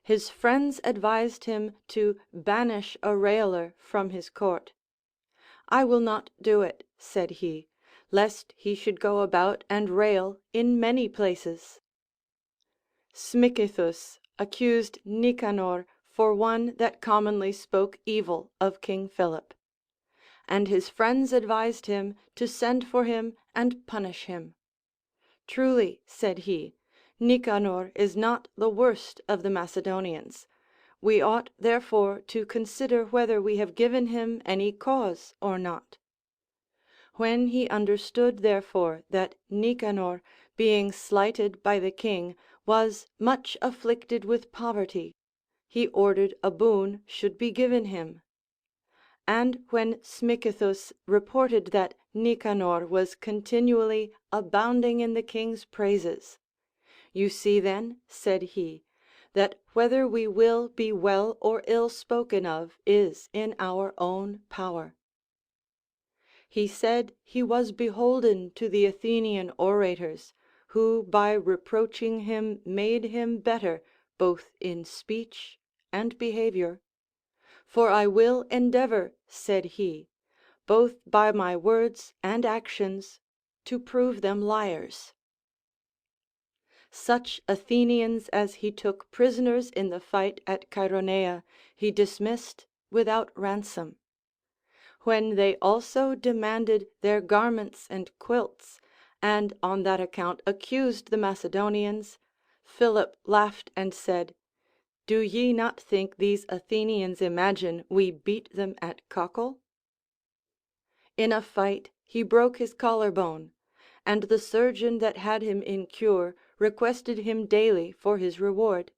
His friends advised him to banish a railer from his court. I will not do it, said he, lest he should go about and rail in many places. Smicithus accused Nicanor for one that commonly spoke evil of King Philip. And his friends advised him to send for him and punish him. Truly, said he, Nicanor is not the worst of the Macedonians. We ought therefore to consider whether we have given him any cause or not. When he understood therefore that Nicanor, being slighted by the king, was much afflicted with poverty, he ordered a boon should be given him. And when Smicithus reported that Nicanor was continually abounding in the king's praises, "You see then," said he, "that whether we will be well or ill spoken of is in our own power." He said he was beholden to the Athenian orators, who by reproaching him made him better both in speech and behavior. "For I will endeavor," said he, "both by my words and actions to prove them liars." Such Athenians as he took prisoners in the fight at Chaeronea he dismissed without ransom. When they also demanded their garments and quilts, and on that account accused the Macedonians, Philip laughed and said, "Do ye not think these Athenians imagine we beat them at cockle?" In a fight he broke his collar bone, and the surgeon that had him in cure requested him daily for his reward.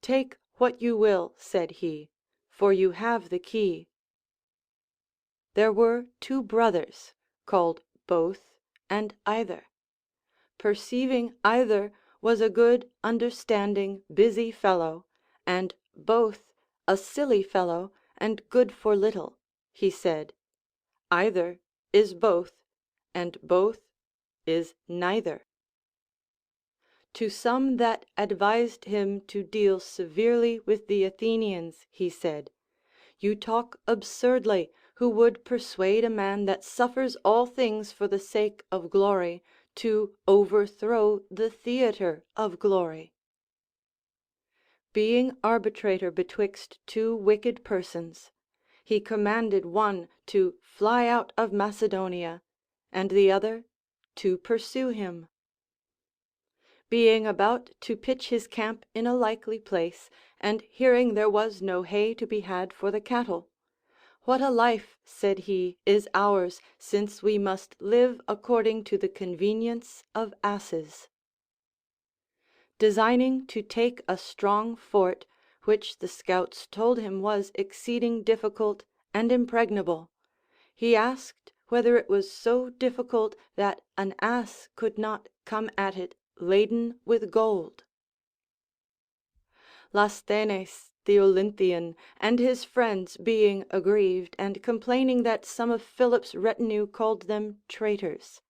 "Take what you will," said he, "for you have the key." There were two brothers, called Both and Either. Perceiving Either was a good, understanding, busy fellow, and Both a silly fellow and good for little, he said, "Either is both, and both is neither." To some that advised him to deal severely with the Athenians he said, "You talk absurdly, who would persuade a man that suffers all things for the sake of glory to overthrow the theatre of glory." Being arbitrator betwixt two wicked persons, he commanded one to fly out of Macedonia, and the other to pursue him. Being about to pitch his camp in a likely place, and hearing there was no hay to be had for the cattle, "What a life," said he, "is ours, since we must live according to the convenience of asses." Designing to take a strong fort, which the scouts told him was exceeding difficult and impregnable, he asked whether it was so difficult that an ass could not come at it laden with gold. Lasthenes the Olynthian and his friends being aggrieved and complaining that some of Philip's retinue called them traitors,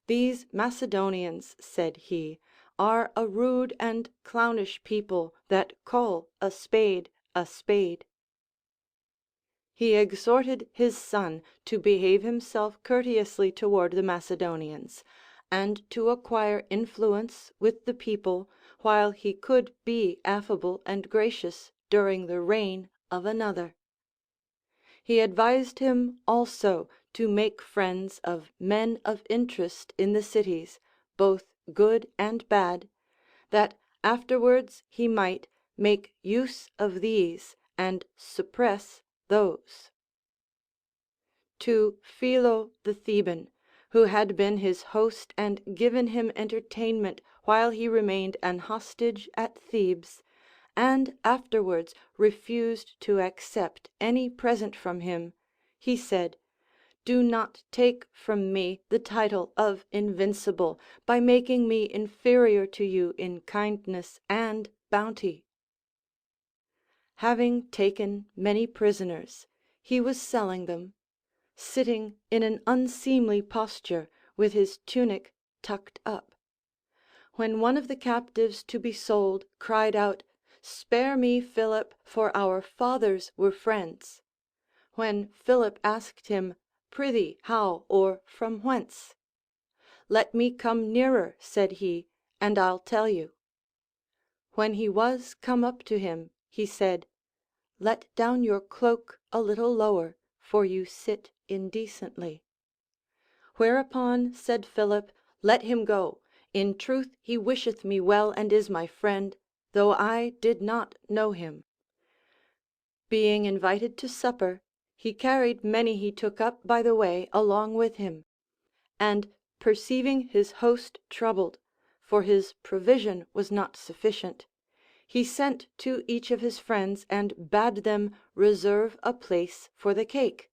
"These Macedonians," said he, "are a rude and clownish people that call a spade a spade." He exhorted his son to behave himself courteously toward the Macedonians, and to acquire influence with the people, while he could be affable and gracious during the reign of another. He advised him also to make friends of men of interest in the cities, both good and bad, that afterwards he might make use of these and suppress those. To Philo the Theban, who had been his host and given him entertainment while he remained an hostage at Thebes, and afterwards refused to accept any present from him, he said, "Do not take from me the title of invincible by making me inferior to you in kindness and bounty." Having taken many prisoners, he was selling them, sitting in an unseemly posture, with his tunic tucked up, when one of the captives to be sold cried out, "Spare me, Philip, for our fathers were friends." When Philip asked him, "Prithee, how, or from whence?" "Let me come nearer," said he, "and I'll tell you." When he was come up to him, he said, "Let down your cloak a little lower, for you sit indecently." Whereupon said Philip, "Let him go. In truth he wisheth me well and is my friend, though I did not know him." being invited to supper, he carried many he took up by the way along with him, and perceiving his host troubled, for his provision was not sufficient, he sent to each of his friends and bade them reserve a place for the cake.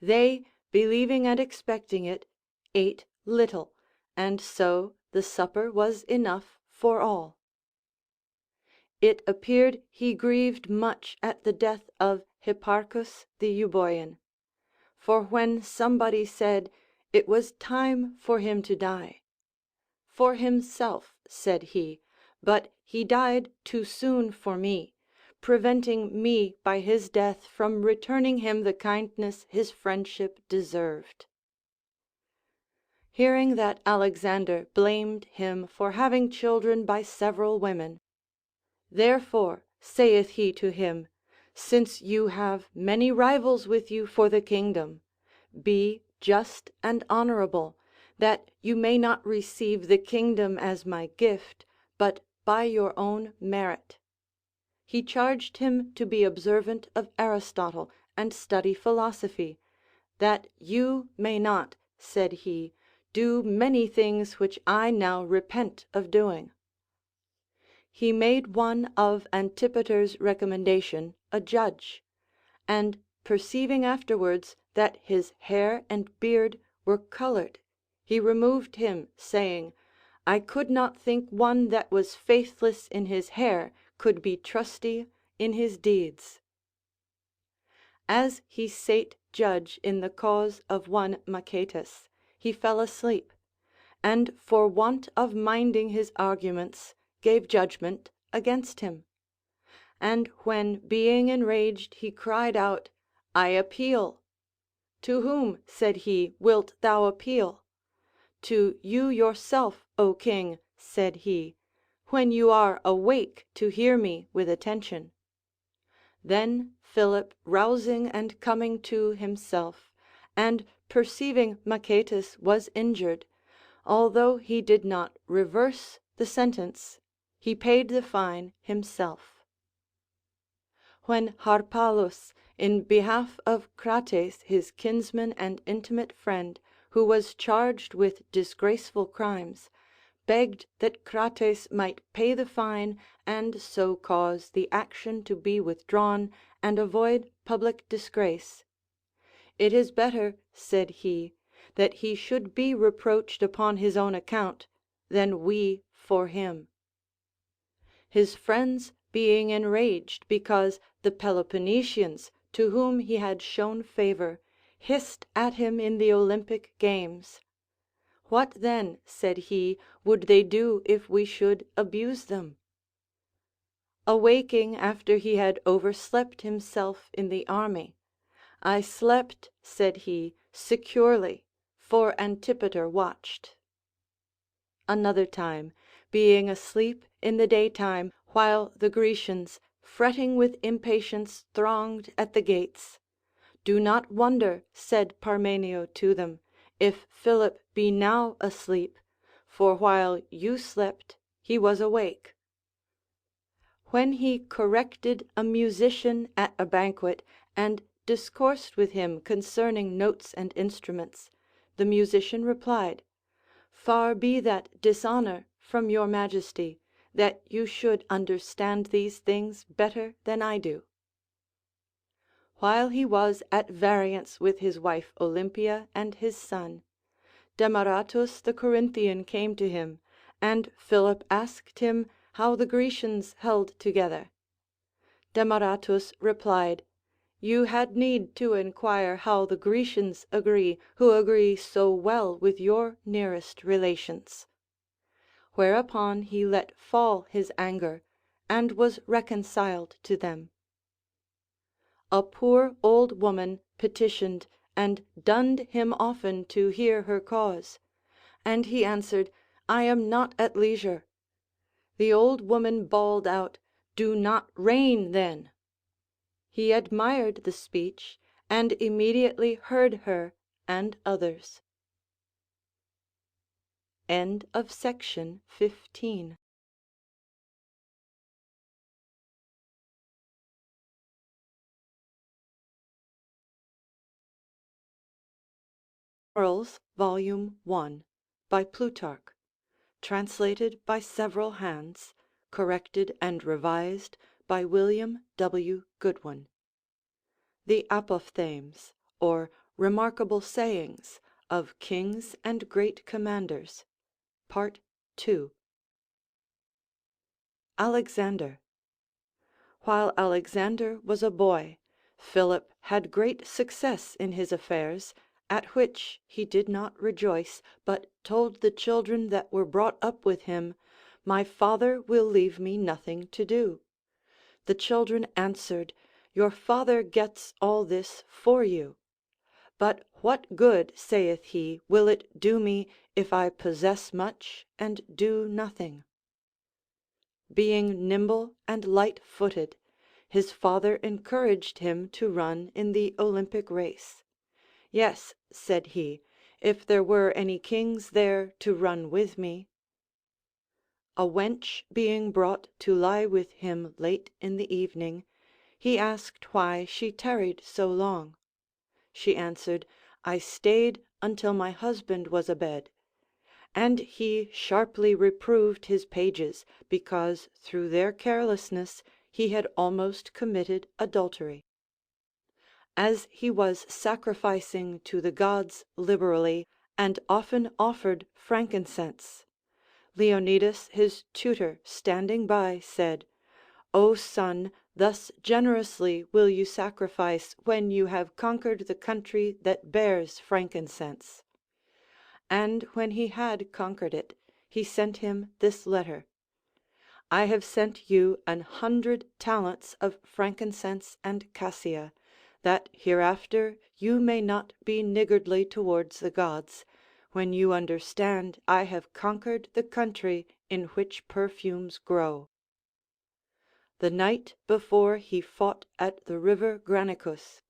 They, believing and expecting it, ate little, and so the supper was enough for all. It appeared he grieved much at the death of Hipparchus the Euboean. For when somebody said it was time for him to die, "For himself," said he, "but he died too soon for me, preventing me by his death from returning him the kindness his friendship deserved." Hearing that Alexander blamed him for having children by several women, "Therefore," saith he to him, "since you have many rivals with you for the kingdom, be just and honorable, that you may not receive the kingdom as my gift, but by your own merit." He charged him to be observant of Aristotle and study philosophy, "that you may not," said he, "do many things which I now repent of doing." He made one of Antipater's recommendation a judge, and perceiving afterwards that his hair and beard were colored, he removed him, saying, "I could not think one that was faithless in his hair could be trusty in his deeds." As he sate judge in the cause of one Machaetas, he fell asleep, and for want of minding his arguments gave judgment against him. And when being enraged he cried out, "I appeal." "To whom," said he, "wilt thou appeal?" "To you yourself, O king," said he, "when you are awake to hear me with attention." Then Philip rousing and coming to himself, and perceiving Machaetas was injured, although he did not reverse the sentence, he paid the fine himself. When Harpalus, in behalf of Crates his kinsman and intimate friend, who was charged with disgraceful crimes, begged that Crates might pay the fine and so cause the action to be withdrawn and avoid public disgrace, "It is better," said he, "that he should be reproached upon his own account than we for him." His friends being enraged because the Peloponnesians, to whom he had shown favor, hissed at him in the Olympic games, "What then," said he, "would they do if we should abuse them?" Awaking after he had overslept himself in the army, "I slept," said he, "securely, for Antipater watched." Another time, being asleep in the daytime, while the Grecians, fretting with impatience, thronged at the gates, "Do not wonder," said Parmenio to them, "if Philip be now asleep, for while you slept he was awake." When he corrected a musician at a banquet, and discoursed with him concerning notes and instruments, the musician replied, "Far be that dishonor from your majesty, that you should understand these things better than I do." While he was at variance with his wife Olympia and his son, Demaratus the Corinthian came to him, and Philip asked him how the Grecians held together. Demaratus replied, "You had need to enquire how the Grecians agree, who agree so well with your nearest relations." Whereupon he let fall his anger, and was reconciled to them. A poor old woman petitioned and dunned him often to hear her cause, and he answered, "I am not at leisure." The old woman bawled out, "Do not reign then." He admired the speech, and immediately heard her and others. End of section 15. Morals, Volume 1, by Plutarch, translated by several hands, corrected and revised by William W. Goodwin. The Apophthegms, or Remarkable Sayings of Kings and Great Commanders, Part 2. Alexander. While Alexander was a boy, Philip had great success in his affairs, at which he did not rejoice, but told the children that were brought up with him, My father will leave me nothing to do. The children answered, Your father gets all this for you. But what good, saith he, will it do me if I possess much and do nothing? Being nimble and light-footed, his father encouraged him to run in the Olympic race. Yes, said he, if there were any kings there to run with me. A wench being brought to lie with him late in the evening, he asked why she tarried so long. She answered, I stayed until my husband was abed. And he sharply reproved his pages, because through their carelessness he had almost committed adultery. As he was sacrificing to the gods liberally, and often offered frankincense, Leonidas his tutor standing by said, O son, thus generously will you sacrifice when you have conquered the country that bears frankincense. And when he had conquered it, he sent him this letter: I have sent you 100 talents of frankincense and cassia, that hereafter you may not be niggardly towards the gods, when you understand I have conquered the country in which perfumes grow. The night before he fought at the river Granicus,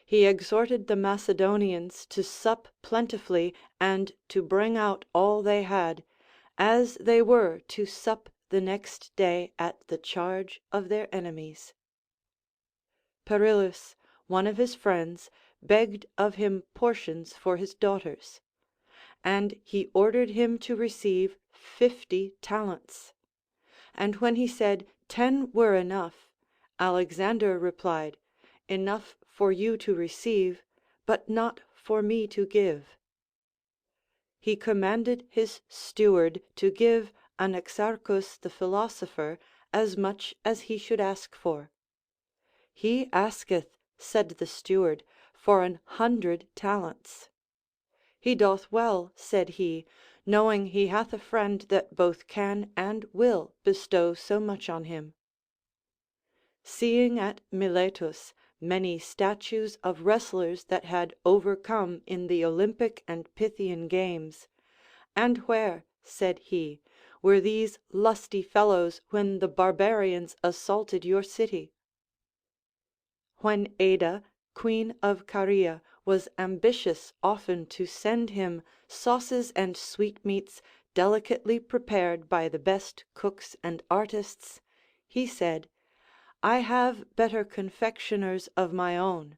he exhorted the Macedonians to sup plentifully and to bring out all they had, as they were to sup the next day at the charge of their enemies. Perillus, one of his friends, begged of him portions for his daughters, and he ordered him to receive 50 talents. And when he said 10 were enough, Alexander replied, Enough for you to receive, but not for me to give. He commanded his steward to give Anaxarchus the philosopher as much as he should ask for. He asketh, said the steward, for 100 talents. He doth well, said he, knowing he hath a friend that both can and will bestow so much on him. Seeing at Miletus many statues of wrestlers that had overcome in the Olympic and Pythian games, and where, said he, were these lusty fellows when the barbarians assaulted your city? When Ada, queen of Caria, was ambitious often to send him sauces and sweetmeats delicately prepared by the best cooks and artists, he said, I have better confectioners of my own,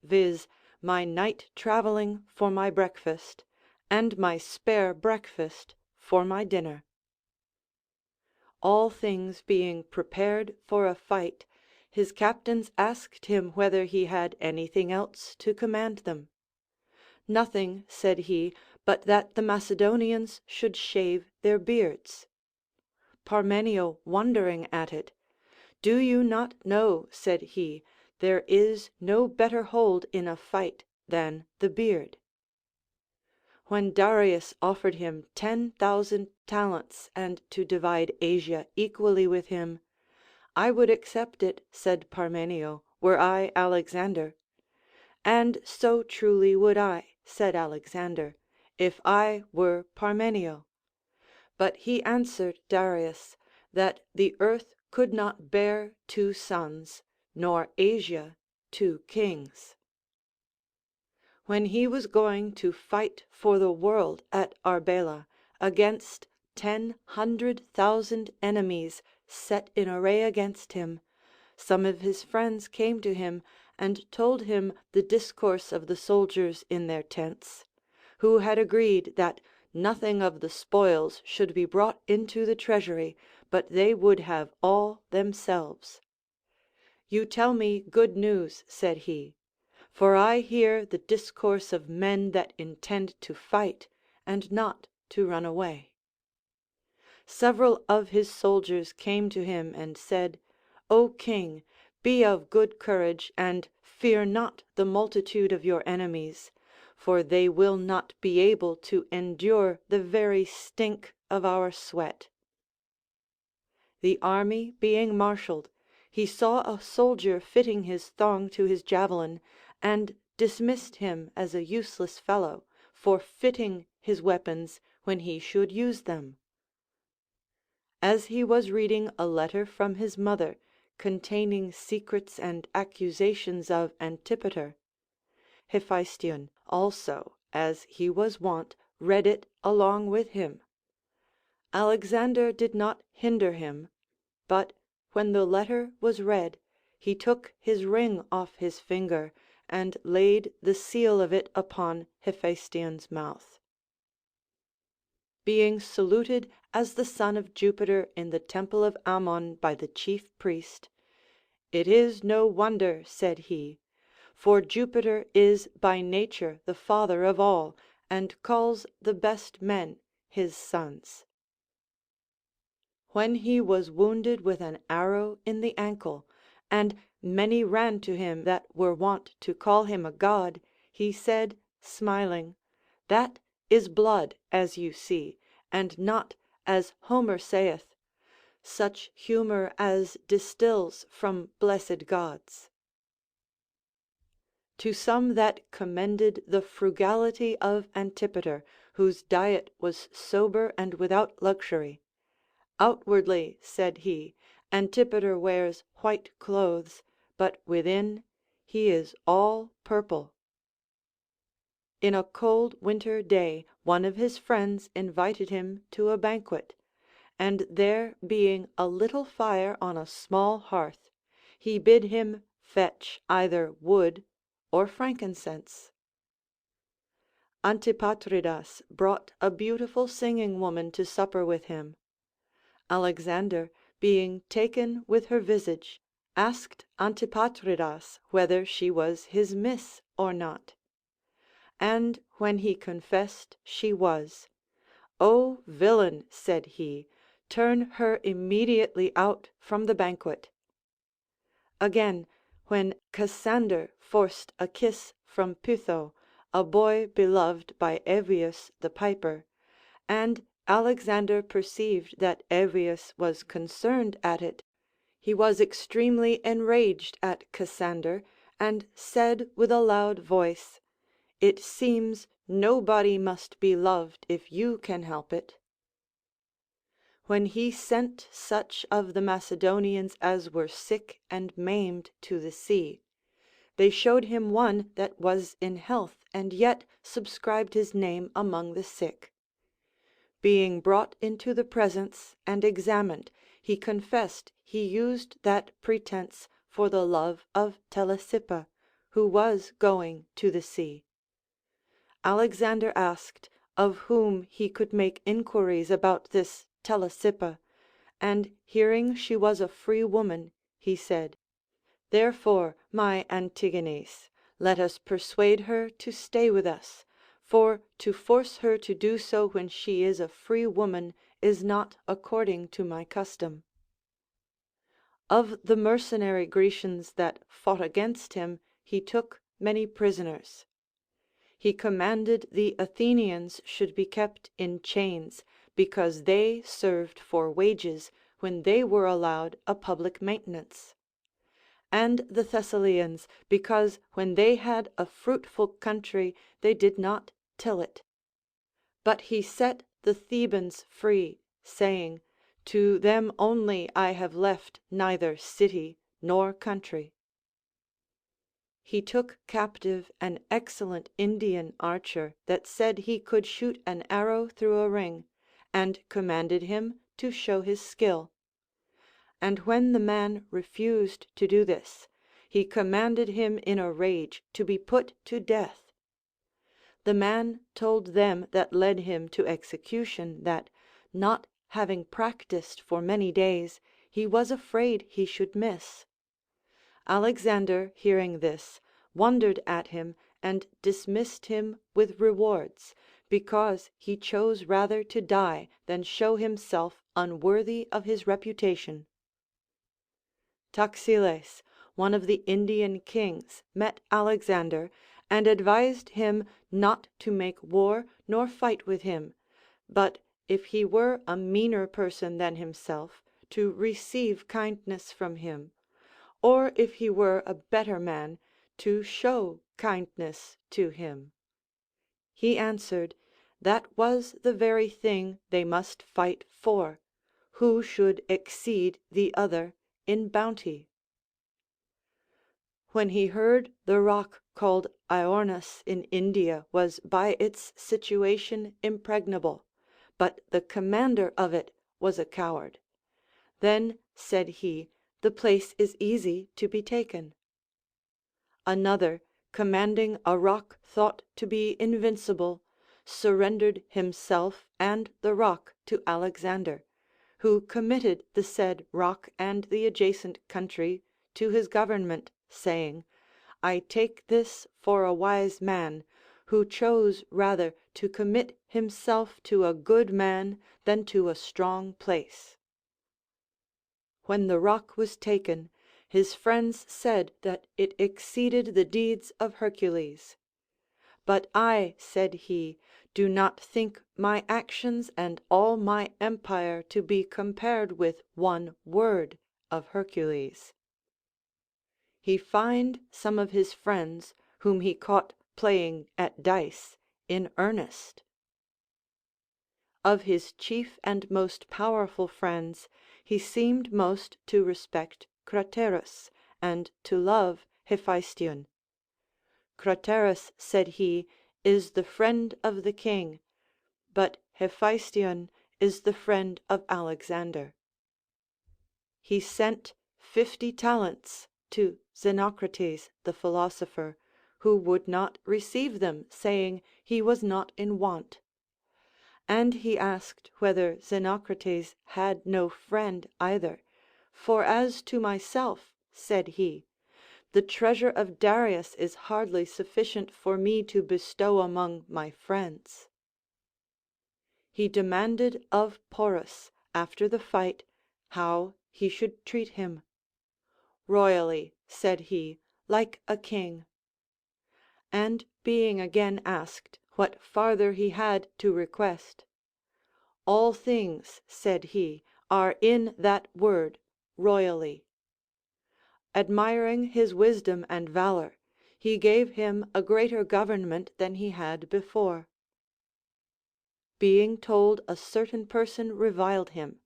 viz., my night travelling for my breakfast, and my spare breakfast for my dinner. All things being prepared for a fight, his captains asked him whether he had anything else to command them. Nothing, said he, but that the Macedonians should shave their beards. Parmenio, wondering at it, Do you not know, said he, there is no better hold in a fight than the beard? When Darius offered him 10,000 talents and to divide Asia equally with him, I would accept it, said Parmenio, were I Alexander. And so truly would I, said Alexander, if I were Parmenio. But he answered Darius, that the earth could not bear 2 sons, nor Asia 2 kings. When he was going to fight for the world at Arbela, against 100,000 enemies set in array against him, some of his friends came to him and told him the discourse of the soldiers in their tents, who had agreed that nothing of the spoils should be brought into the treasury, but they would have all themselves. You tell me good news, said he, for I hear the discourse of men that intend to fight and not to run away. Several of his soldiers came to him and said, O king, be of good courage, and fear not the multitude of your enemies, for they will not be able to endure the very stink of our sweat. The army being marshalled, he saw a soldier fitting his thong to his javelin, and dismissed him as a useless fellow, for fitting his weapons when he should use them. As he was reading a letter from his mother, containing secrets and accusations of Antipater, Hephaestion also, as he was wont, read it along with him. Alexander did not hinder him, but when the letter was read, he took his ring off his finger, and laid the seal of it upon Hephaestion's mouth. Being saluted as the son of Jupiter in the temple of Ammon by the chief priest, "It is no wonder," said he, "for Jupiter is by nature the father of all, and calls the best men his sons." When he was wounded with an arrow in the ankle, and many ran to him that were wont to call him a god, he said, smiling, "That is blood, as you see, and not, as Homer saith, such humor as distills from blessed gods." To some that commended the frugality of Antipater, whose diet was sober and without luxury, "Outwardly," said he, "Antipater wears white clothes, but within he is all purple." In a cold winter day, one of his friends invited him to a banquet, and there being a little fire on a small hearth, he bid him fetch either wood or frankincense. Antipatridas brought a beautiful singing woman to supper with him. Alexander, being taken with her visage, asked Antipatridas whether she was his miss or not. And when he confessed she was, "O villain," said he, "turn her immediately out from the banquet." Again, when Cassander forced a kiss from Pytho, a boy beloved by Evius the piper, and Alexander perceived that Evius was concerned at it, he was extremely enraged at Cassander, and said with a loud voice, "It seems nobody must be loved if you can help it." When he sent such of the Macedonians as were sick and maimed to the sea, they showed him one that was in health and yet subscribed his name among the sick. Being brought into the presence and examined, he confessed he used that pretence for the love of Telesippa, who was going to the sea. Alexander asked of whom he could make inquiries about this Telesippa, and hearing she was a free woman, he said, "Therefore, my Antigenes, let us persuade her to stay with us, for to force her to do so when she is a free woman is not according to my custom." Of the mercenary Grecians that fought against him, he took many prisoners. He commanded the Athenians should be kept in chains, because they served for wages when they were allowed a public maintenance; and the Thessalians, because when they had a fruitful country they did not till it. But he set the Thebans free, saying, "To them only I have left neither city nor country." He took captive an excellent Indian archer that said he could shoot an arrow through a ring, and commanded him to show his skill. And when the man refused to do this, he commanded him in a rage to be put to death. the man told them that led him to execution that, not having practised for many days, he was afraid he should miss. Alexander, hearing this, wondered at him and dismissed him with rewards, because he chose rather to die than show himself unworthy of his reputation. Taxiles, one of the Indian kings, met Alexander, and advised him not to make war nor fight with him, but if he were a meaner person than himself, to receive kindness from him, or if he were a better man, to show kindness to him. He answered, that was the very thing they must fight for, who should exceed the other in bounty. When he heard the rock called Iornus in India was by its situation impregnable, but the commander of it was a coward, then said he, the place is easy to be taken. Another, commanding a rock thought to be invincible, surrendered himself and the rock to Alexander, who committed the said rock and the adjacent country to his government, saying, I take this for a wise man, who chose rather to commit himself to a good man than to a strong place. When the rock was taken, his friends said that it exceeded the deeds of Hercules. But I, said he, do not think my actions and all my empire to be compared with one word of Hercules. He fined some of his friends, whom he caught playing at dice, in earnest. Of his chief and most powerful friends, he seemed most to respect Craterus, and to love Hephaestion. Craterus, said he, is the friend of the king, but Hephaestion is the friend of Alexander. He sent 50 talents to Xenocrates the philosopher, who would not receive them, saying he was not in want. And he asked whether Xenocrates had no friend either, for as to myself, said he, the treasure of Darius is hardly sufficient for me to bestow among my friends. He demanded of Porus, after the fight, how he should treat him. Royally, said he, like a king. And being again asked what farther he had to request, all things, said he, are in that word royally. Admiring his wisdom and valor, he gave him a greater government than he had before. Being told a certain person reviled him,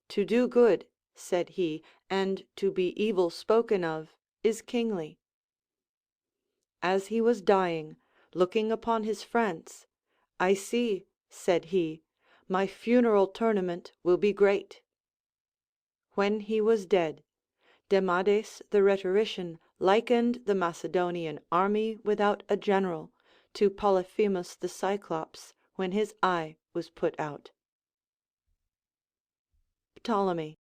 to do good, said he, and to be evil spoken of is kingly. As he was dying, looking upon his friends, I see, said he, my funeral tournament will be great. When he was dead, Demades the rhetorician likened the Macedonian army without a general to Polyphemus the Cyclops when his eye was put out. Ptolemy.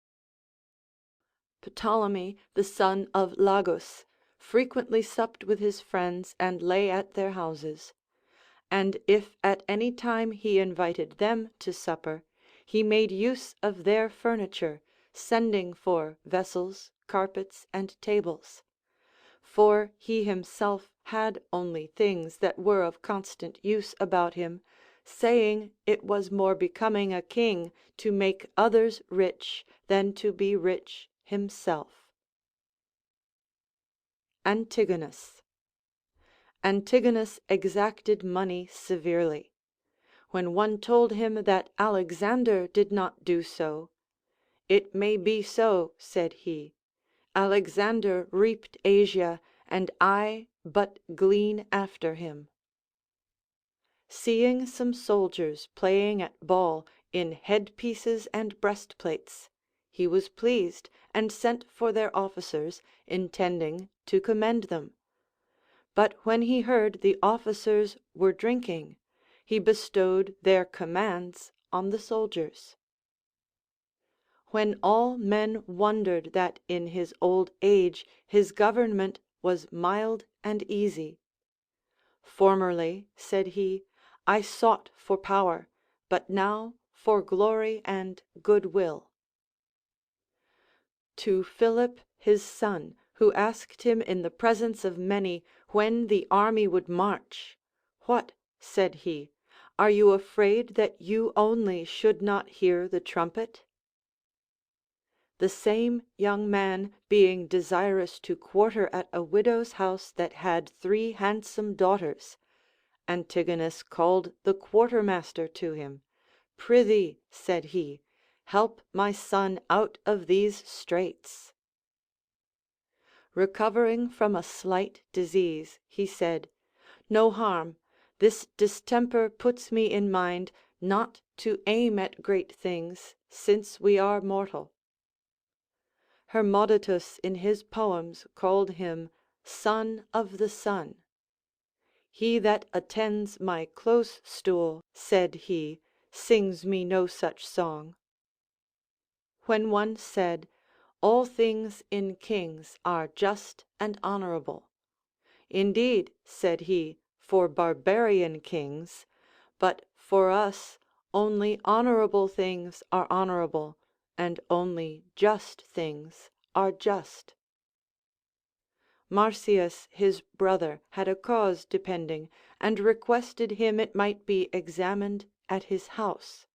Ptolemy, the son of Lagus, frequently supped with his friends and lay at their houses. And if at any time he invited them to supper, he made use of their furniture, sending for vessels, carpets, and tables. For he himself had only things that were of constant use about him, saying it was more becoming a king to make others rich than to be rich himself. Antigonus. Antigonus exacted money severely. When one told him that Alexander did not do so, it may be so, said he. Alexander reaped Asia, and I but glean after him. Seeing some soldiers playing at ball in headpieces and breastplates, he was pleased, and sent for their officers, intending to commend them. But when he heard the officers were drinking, he bestowed their commands on the soldiers. When all men wondered that in his old age his government was mild and easy. Formerly, said he, I sought for power, but now for glory and good will. To Philip his son, who asked him in the presence of many when the army would march, What, said he, are you afraid that you only should not hear the trumpet? The same young man being desirous to quarter at a widow's house that had 3 handsome daughters, Antigonus called the quartermaster to him. Prithee, said he, help my son out of these straits. Recovering from a slight disease, he said, No harm, this distemper puts me in mind not to aim at great things, since we are mortal. Hermodotus in his poems called him son of the sun. He that attends my close stool, said he, sings me no such song. When one said, All things in kings are just and honorable. Indeed, said he, for barbarian kings, but for us only honorable things are honorable, and only just things are just. Marcius his brother had a cause depending, and requested him it might be examined at his house.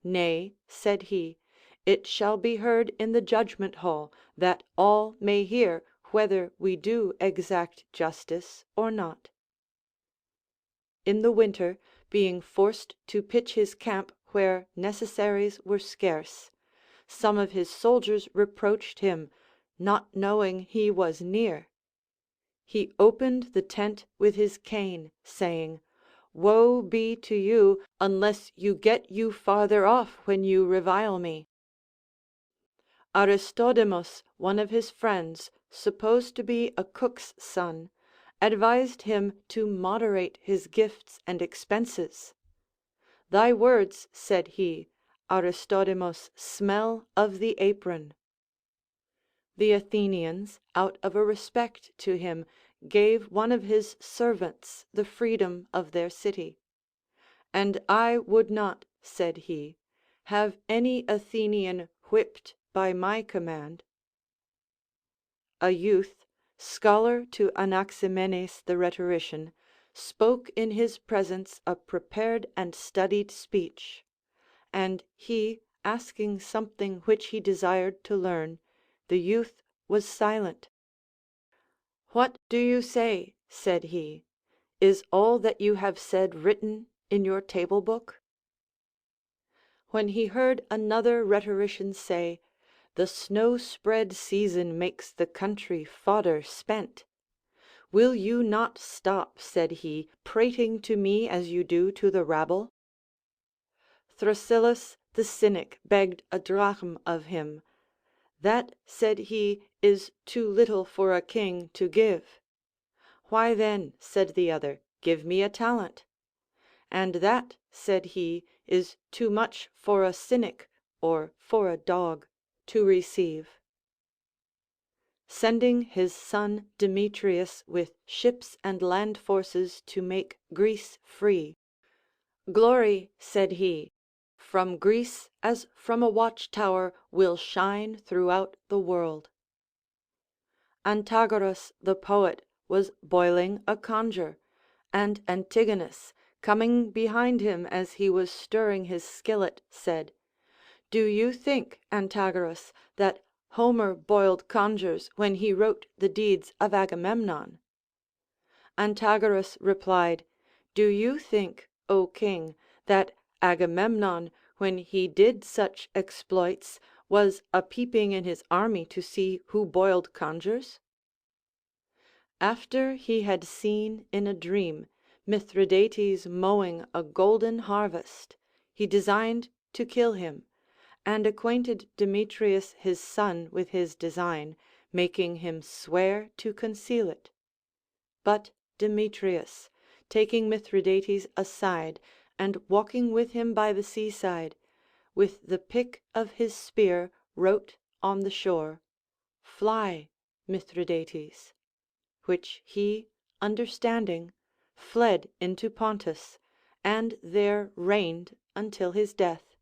Nay, said he, it shall be heard in the judgment hall, that all may hear whether we do exact justice or not. In the winter, being forced to pitch his camp where necessaries were scarce, some of his soldiers reproached him, not knowing he was near. He opened the tent with his cane, saying, Woe be to you, unless you get you farther off when you revile me. Aristodemus, one of his friends, supposed to be a cook's son, advised him to moderate his gifts and expenses. Thy words, said he, Aristodemus, smell of the apron. The Athenians, out of a respect to him, gave one of his servants the freedom of their city. And I would not, said he, have any Athenian whipped by my command. A youth, scholar to Anaximenes the rhetorician, spoke in his presence a prepared and studied speech, and he asking something which he desired to learn, the youth was silent. What do you say? Said he. Is all that you have said written in your table book? When he heard another rhetorician say, The snow-spread season makes the country fodder spent, Will you not stop, said he, prating to me as you do to the rabble? Thrasyllus the cynic begged a drachm of him. That, said he, is too little for a king to give. Why then, said the other, give me a talent. And that, said he, is too much for a cynic, or for a dog, to receive. Sending his son Demetrius with ships and land forces to make Greece free, Glory, said he, from Greece as from a watchtower will shine throughout the world. Antagoras the poet was boiling a conger, and Antigonus, coming behind him as he was stirring his skillet, said, Do you think, Antagoras, that Homer boiled congers when he wrote the deeds of Agamemnon? Antagoras replied, Do you think, O king, that Agamemnon, when he did such exploits, was a peeping in his army to see who boiled congers? After he had seen in a dream Mithridates mowing a golden harvest, he designed to kill him, and acquainted Demetrius his son with his design, making him swear to conceal it. But Demetrius, taking Mithridates aside, and walking with him by the seaside, with the pick of his spear wrote on the shore, Fly, Mithridates; which he, understanding, fled into Pontus, and there reigned until his death.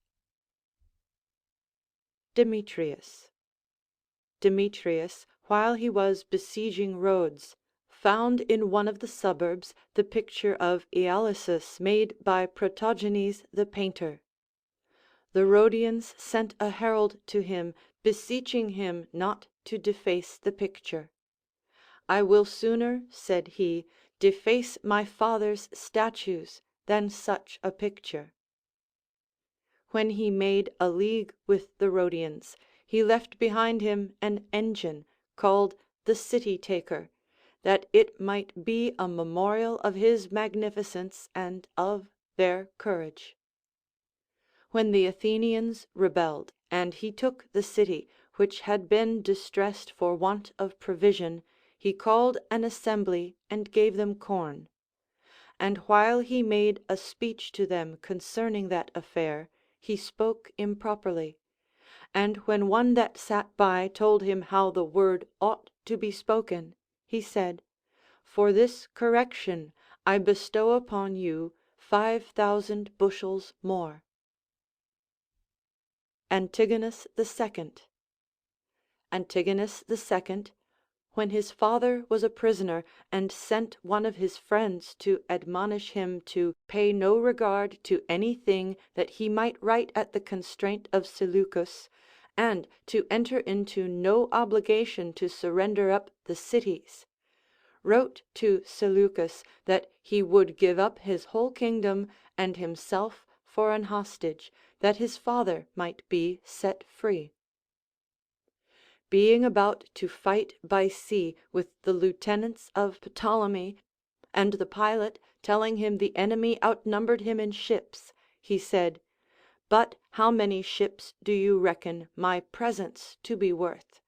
Demetrius. Demetrius, while he was besieging Rhodes, found in one of the suburbs the picture of Ialysus made by Protogenes the painter. The Rhodians sent a herald to him, beseeching him not to deface the picture. I will sooner, said he, deface my father's statues than such a picture. When he made a league with the Rhodians, he left behind him an engine called the City Taker, that it might be a memorial of his magnificence and of their courage. When the Athenians rebelled, and he took the city, which had been distressed for want of provision, he called an assembly and gave them corn. And while he made a speech to them concerning that affair, he spoke improperly. And when one that sat by told him how the word ought to be spoken, he said, For this correction I bestow upon you 5,000 bushels more. Antigonus the Second. Antigonus the Second, when his father was a prisoner, and sent one of his friends to admonish him to pay no regard to any thing that he might write at the constraint of Seleucus, and to enter into no obligation to surrender up the cities, wrote to Seleucus that he would give up his whole kingdom and himself for an hostage, that his father might be set free. Being about to fight by sea with the lieutenants of Ptolemy, and the pilot telling him the enemy outnumbered him in ships, he said, But how many ships do you reckon my presence to be worth?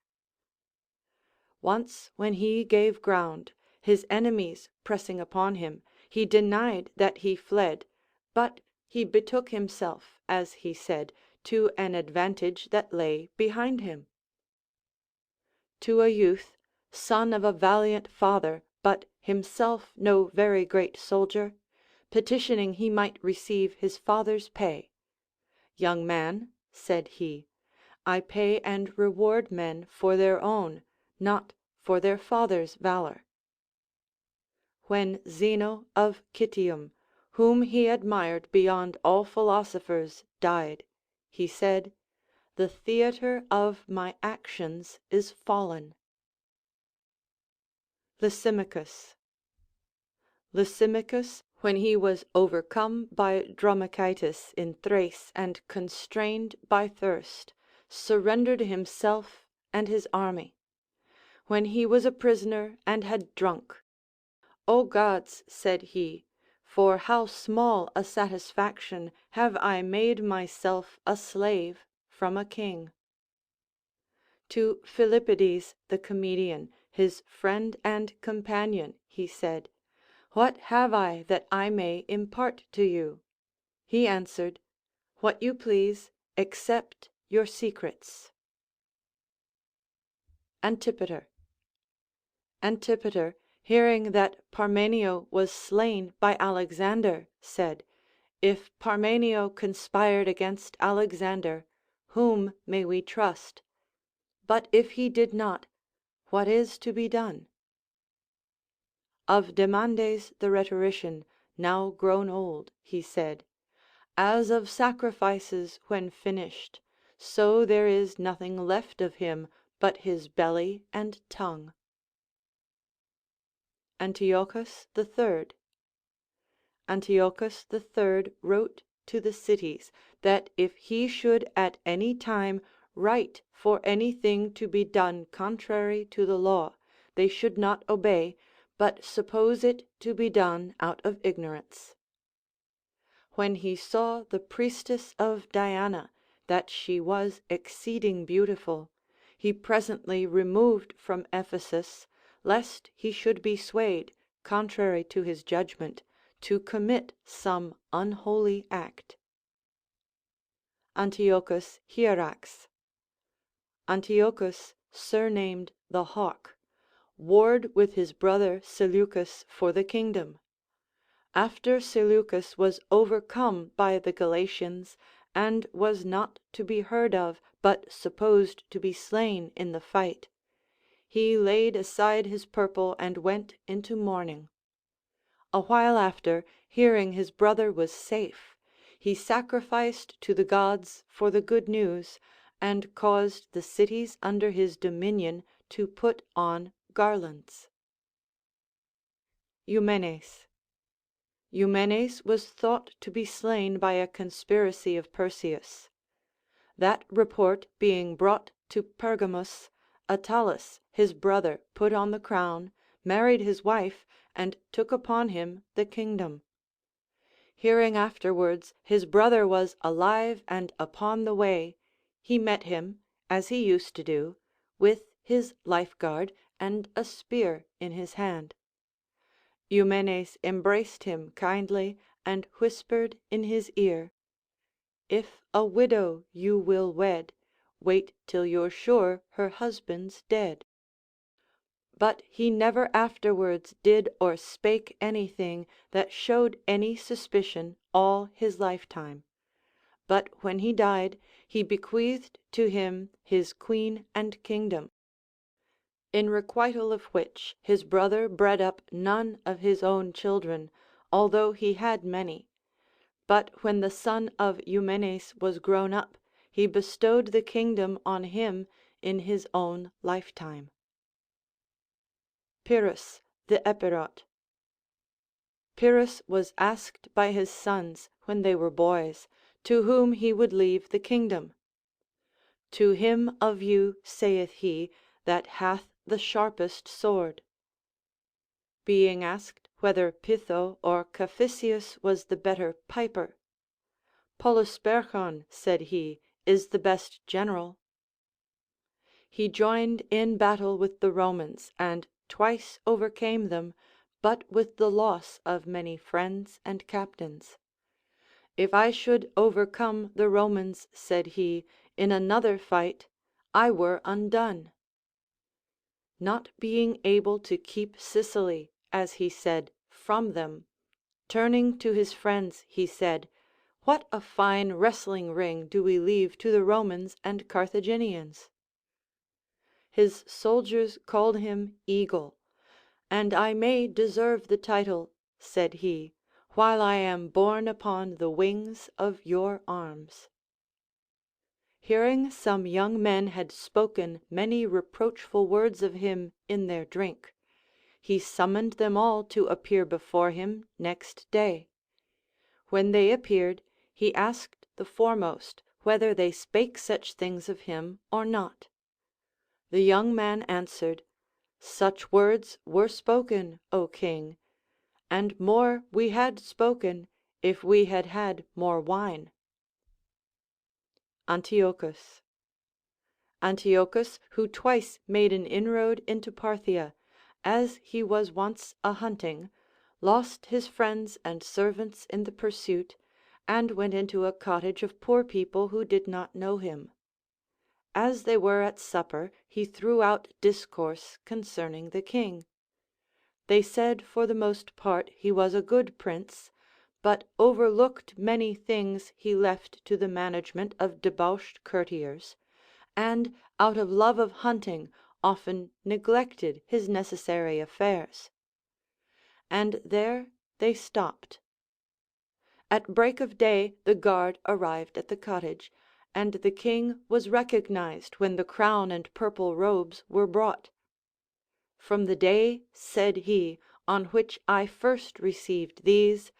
Once when he gave ground, his enemies pressing upon him, he denied that he fled, but he betook himself, as he said, to an advantage that lay behind him. To a youth, son of a valiant father, but himself no very great soldier, petitioning he might receive his father's pay. Young man, said he, I pay and reward men for their own, not for their father's valor. When Zeno of Citium, whom he admired beyond all philosophers, died, he said, The theatre of my actions is fallen. Lysimachus. Lysimachus, when he was overcome by Dromichitis in Thrace and constrained by thirst, surrendered himself and his army. When he was a prisoner and had drunk, O gods, said he, for how small a satisfaction have I made myself a slave from a king. To Philippides the comedian, his friend and companion, he said, What have I that I may impart to you? He answered, What you please, except your secrets. Antipater. Antipater, hearing that Parmenio was slain by Alexander, said, If Parmenio conspired against Alexander, whom may we trust? But if he did not, what is to be done? Of Demandes the rhetorician, now grown old, he said, As of sacrifices when finished, so there is nothing left of him but his belly and tongue. Antiochus the Third. Antiochus the Third wrote to the cities, that if he should at any time write for any thing to be done contrary to the law, they should not obey, but suppose it to be done out of ignorance. When he saw the priestess of Diana, that she was exceeding beautiful, he presently removed from Ephesus, lest he should be swayed, contrary to his judgment, to commit some unholy act. Antiochus Hierax. Antiochus, surnamed the Hawk, warred with his brother Seleucus for the kingdom. After Seleucus was overcome by the Galatians, and was not to be heard of, but supposed to be slain in the fight, he laid aside his purple and went into mourning. A while after, hearing his brother was safe, he sacrificed to the gods for the good news, and caused the cities under his dominion to put on garlands. Eumenes. Eumenes was thought to be slain by a conspiracy of Perseus. That report being brought to Pergamus, Attalus his brother put on the crown, married his wife, and took upon him the kingdom. Hearing afterwards his brother was alive and upon the way, he met him, as he used to do, with his lifeguard and a spear in his hand. Eumenes embraced him kindly and whispered in his ear, "If a widow you will wed, wait till you're sure her husband's dead." But he never afterwards did or spake anything that showed any suspicion all his lifetime; but when he died, he bequeathed to him his queen and kingdom. In requital of which his brother bred up none of his own children, although he had many; but when the son of Eumenes was grown up, he bestowed the kingdom on him in his own lifetime. Pyrrhus the Epirot. Pyrrhus was asked by his sons, when they were boys, to whom he would leave the kingdom. "To him of you," saith he, "that hath the sharpest sword." Being asked whether Pitho or Caphisius was the better piper, "Polysperchon," said he, "is the best general." He joined in battle with the Romans, and twice overcame them, but with the loss of many friends and captains. "If I should overcome the Romans," said he, "in another fight, I were undone." Not being able to keep Sicily, as he said, from them, turning to his friends, he said, "What a fine wrestling ring do we leave to the Romans and Carthaginians!" His soldiers called him Eagle, "And I may deserve the title," said he, "while I am borne upon the wings of your arms." Hearing some young men had spoken many reproachful words of him in their drink, he summoned them all to appear before him next day. When they appeared, he asked the foremost whether they spake such things of him or not. The young man answered, "Such words were spoken, O king, and more we had spoken if we had had more wine." Antiochus. Antiochus, who twice made an inroad into Parthia, as he was once a hunting, lost his friends and servants in the pursuit, and went into a cottage of poor people who did not know him. As they were at supper, he threw out discourse concerning the king. They said for the most part he was a good prince, but overlooked many things he left to the management of debauched courtiers, and out of love of hunting often neglected his necessary affairs. And there they stopped. At break of day the guard arrived at the cottage, and the king was recognized when the crown and purple robes were brought. "From the day," said he, "on which I first received these,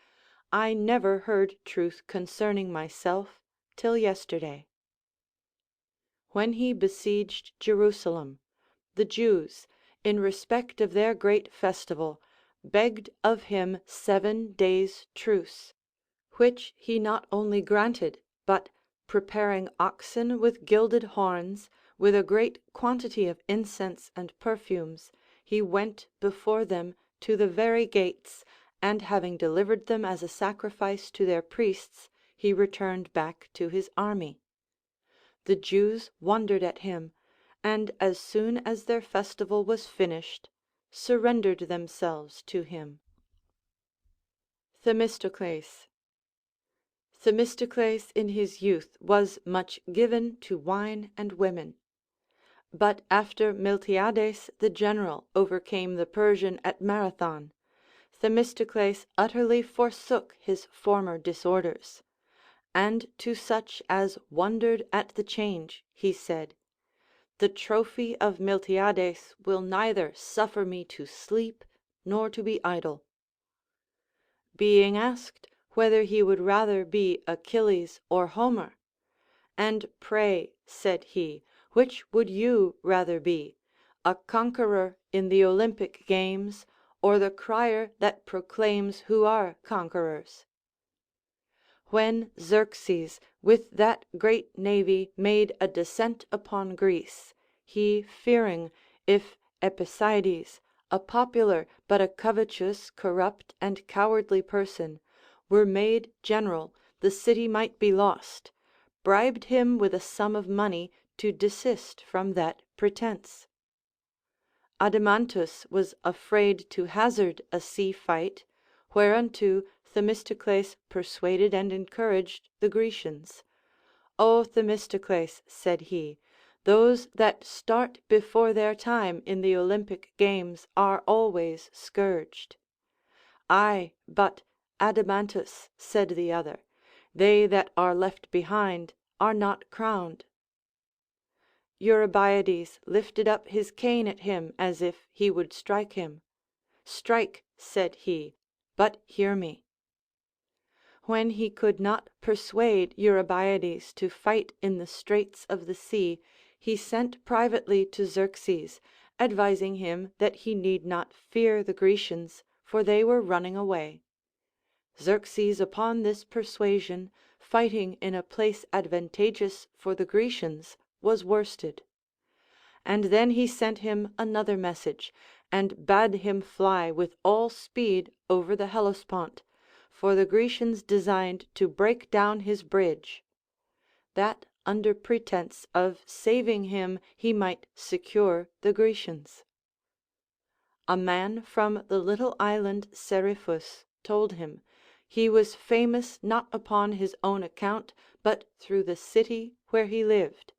I never heard truth concerning myself till yesterday." When he besieged Jerusalem, the Jews, in respect of their great festival, begged of him 7 days' truce, which he not only granted, but preparing oxen with gilded horns, with a great quantity of incense and perfumes, he went before them to the very gates, and having delivered them as a sacrifice to their priests, he returned back to his army. The Jews wondered at him, and as soon as their festival was finished, surrendered themselves to him. Themistocles. Themistocles in his youth was much given to wine and women. But after Miltiades the general overcame the Persian at Marathon, Themistocles utterly forsook his former disorders, and to such as wondered at the change he said, "The trophy of Miltiades will neither suffer me to sleep nor to be idle." Being asked whether he would rather be Achilles or Homer, "And pray," said he, "which would you rather be, a conqueror in the Olympic games, or the crier that proclaims who are conquerors?" When Xerxes with that great navy made a descent upon Greece, he fearing, if Epicydes, a popular but a covetous, corrupt, and cowardly person, were made general, the city might be lost, bribed him with a sum of money to desist from that pretence. Adimantus was afraid to hazard a sea fight, whereunto Themistocles persuaded and encouraged the Grecians. "O Themistocles," said he, "those that start before their time in the Olympic games are always scourged." "Aye, but, Adimantus," said the other, "they that are left behind are not crowned." Eurybiades lifted up his cane at him as if he would strike him. "Strike," said he, "but hear me." When he could not persuade Eurybiades to fight in the straits of the sea, he sent privately to Xerxes, advising him that he need not fear the Grecians, for they were running away. Xerxes upon this persuasion, fighting in a place advantageous for the Grecians, was worsted. And then he sent him another message, and bade him fly with all speed over the Hellespont, for the Grecians designed to break down his bridge; that under pretence of saving him he might secure the Grecians. A man from the little island Seriphus told him, he was famous not upon his own account, but through the city where he lived.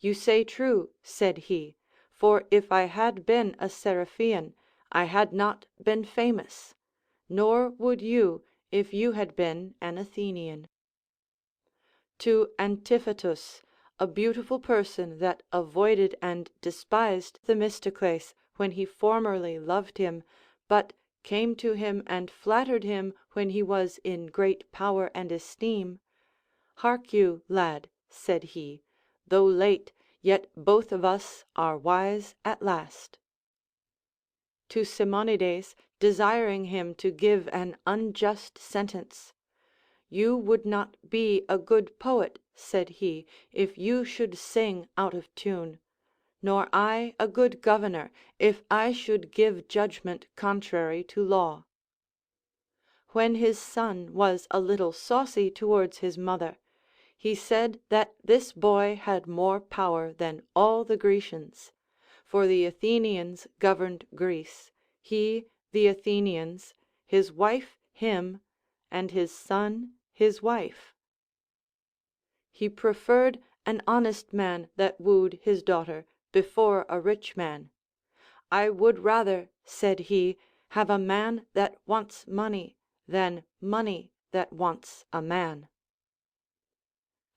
"You say true," said he, "for if I had been a Seriphian, I had not been famous, nor would you if you had been an Athenian." To Antiphatus, a beautiful person that avoided and despised Themistocles when he formerly loved him, but came to him and flattered him when he was in great power and esteem, "Hark you, lad," said he, "though late, yet both of us are wise at last." To Simonides, desiring him to give an unjust sentence, "You would not be a good poet," said he, "if you should sing out of tune, nor I a good governor, if I should give judgment contrary to law." When his son was a little saucy towards his mother, he said that this boy had more power than all the Grecians; for the Athenians governed Greece, he the Athenians, his wife him, and his son his wife. He preferred an honest man that wooed his daughter before a rich man. "I would rather," said he, "have a man that wants money than money that wants a man."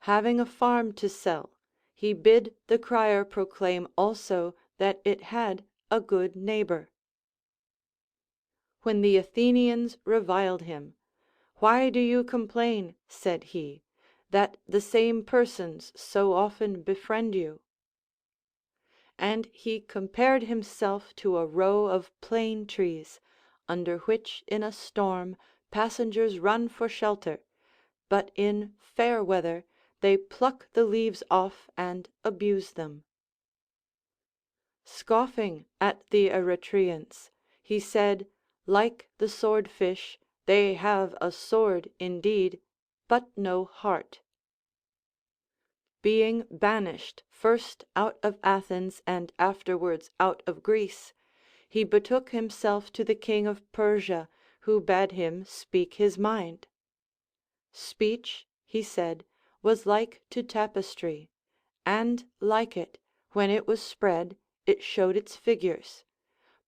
Having a farm to sell, he bid the crier proclaim also that it had a good neighbor. When the Athenians reviled him, "Why do you complain," said he, "that the same persons so often befriend you?" And he compared himself to a row of plane trees, under which in a storm passengers run for shelter, but in fair weather they pluck the leaves off and abuse them. Scoffing at the Eretrians, he said, like the swordfish, they have a sword indeed, but no heart. Being banished first out of Athens and afterwards out of Greece, he betook himself to the king of Persia, who bade him speak his mind. Speech, he said, was like to tapestry, and like it, when it was spread, it showed its figures,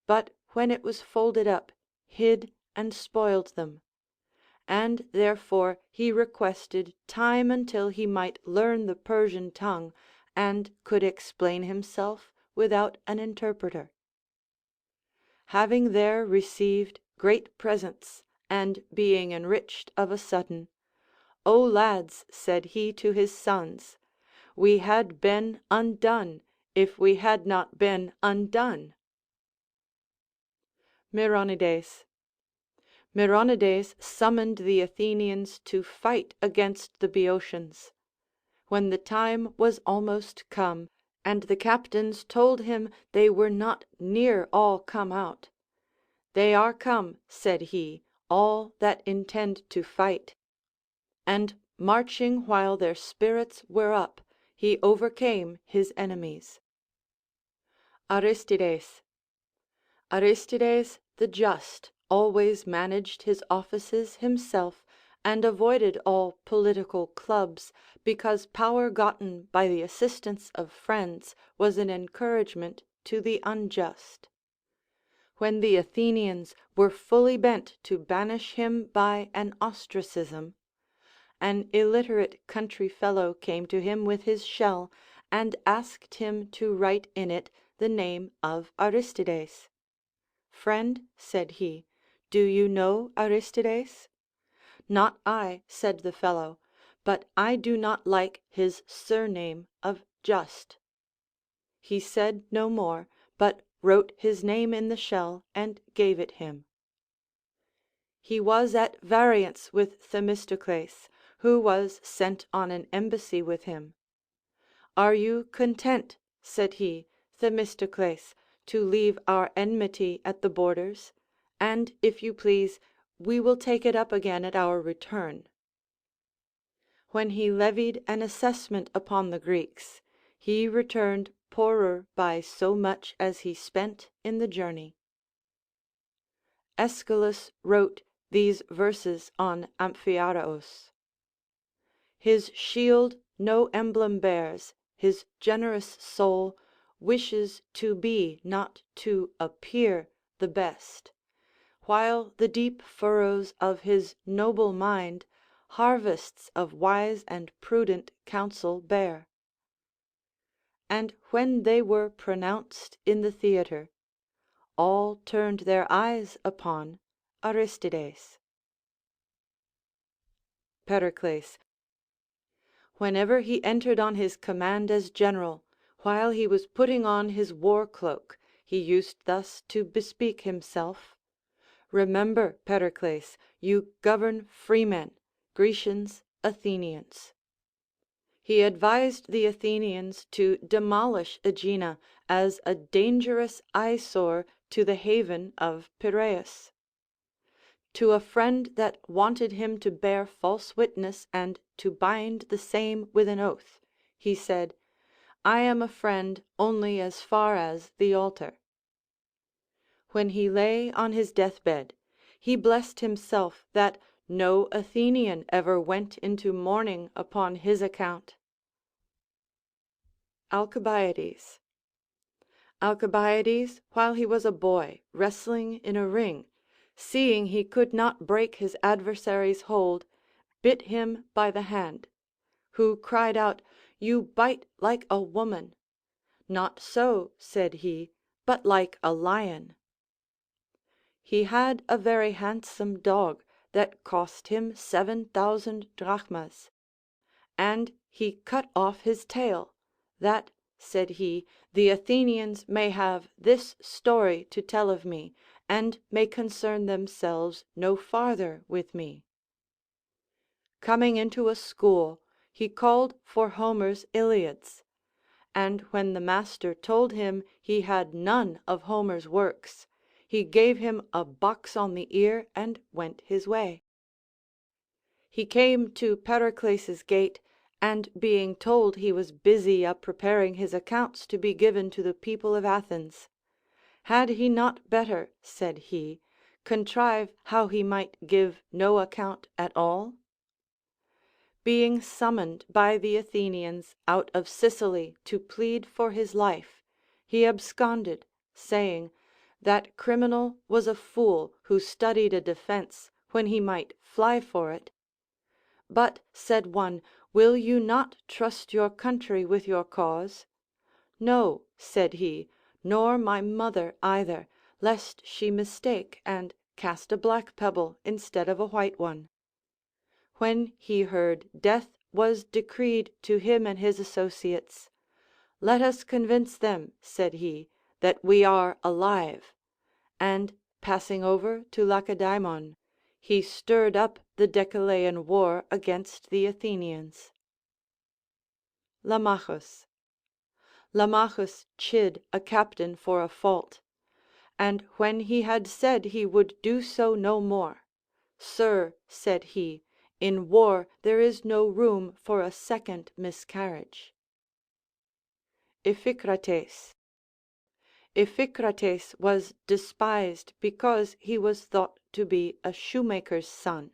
but when it was folded up, hid and spoiled them. And therefore he requested time until he might learn the Persian tongue, and could explain himself without an interpreter. Having there received great presents, and being enriched of a sudden, O lads, said he to his sons, we had been undone if we had not been undone. Myronides. Myronides summoned the Athenians to fight against the Boeotians. When the time was almost come, and the captains told him they were not near all come out, they are come, said he, all that intend to fight. And marching while their spirits were up, he overcame his enemies. Aristides. Aristides the Just always managed his offices himself, and avoided all political clubs, because power gotten by the assistance of friends was an encouragement to the unjust. When the Athenians were fully bent to banish him by an ostracism, an illiterate country fellow came to him with his shell, and asked him to write in it the name of Aristides. Friend, said he, do you know Aristides? Not I, said the fellow, but I do not like his surname of Just. He said no more, but wrote his name in the shell and gave it him. He was at variance with Themistocles, who was sent on an embassy with him. Are you content, said he, Themistocles, to leave our enmity at the borders? And if you please, we will take it up again at our return. When he levied an assessment upon the Greeks, he returned poorer by so much as he spent in the journey. Aeschylus wrote these verses on Amphiaraus. His shield no emblem bears, his generous soul wishes to be, not to appear, the best, while the deep furrows of his noble mind harvests of wise and prudent counsel bear. And when they were pronounced in the theatre, all turned their eyes upon Aristides. Pericles. Whenever he entered on his command as general, while he was putting on his war cloak, he used thus to bespeak himself: Remember, Pericles, you govern freemen, Grecians, Athenians. He advised the Athenians to demolish Aegina as a dangerous eyesore to the haven of Piraeus. To a friend that wanted him to bear false witness and to bind the same with an oath, he said, I am a friend only as far as the altar. When he lay on his deathbed, he blessed himself that no Athenian ever went into mourning upon his account. Alcibiades. Alcibiades, while he was a boy, wrestling in a ring, seeing he could not break his adversary's hold, bit him by the hand, who cried out, You bite like a woman. Not so, said he, but like a lion. He had a very handsome dog that cost him 7,000 drachmas, and he cut off his tail, that, said he, the Athenians may have this story to tell of me, and may concern themselves no farther with me. Coming into a school, he called for Homer's Iliads, and when the master told him he had none of Homer's works, he gave him a box on the ear and went his way. He came to Pericles' gate, and being told he was busy a preparing his accounts to be given to the people of Athens, had he not better, said he, contrive how he might give no account at all? Being summoned by the Athenians out of Sicily to plead for his life, he absconded, saying, that criminal was a fool who studied a defence when he might fly for it. But, said one, will you not trust your country with your cause? No, said he, nor my mother either, lest she mistake and cast a black pebble instead of a white one. When he heard death was decreed to him and his associates, let us convince them, said he, that we are alive. And passing over to Lacedaemon, he stirred up the Decelean war against the Athenians. Lamachus. Lamachus chid a captain for a fault, and when he had said he would do so no more, Sir, said he, in war there is no room for a second miscarriage. Iphicrates. Iphicrates was despised because he was thought to be a shoemaker's son.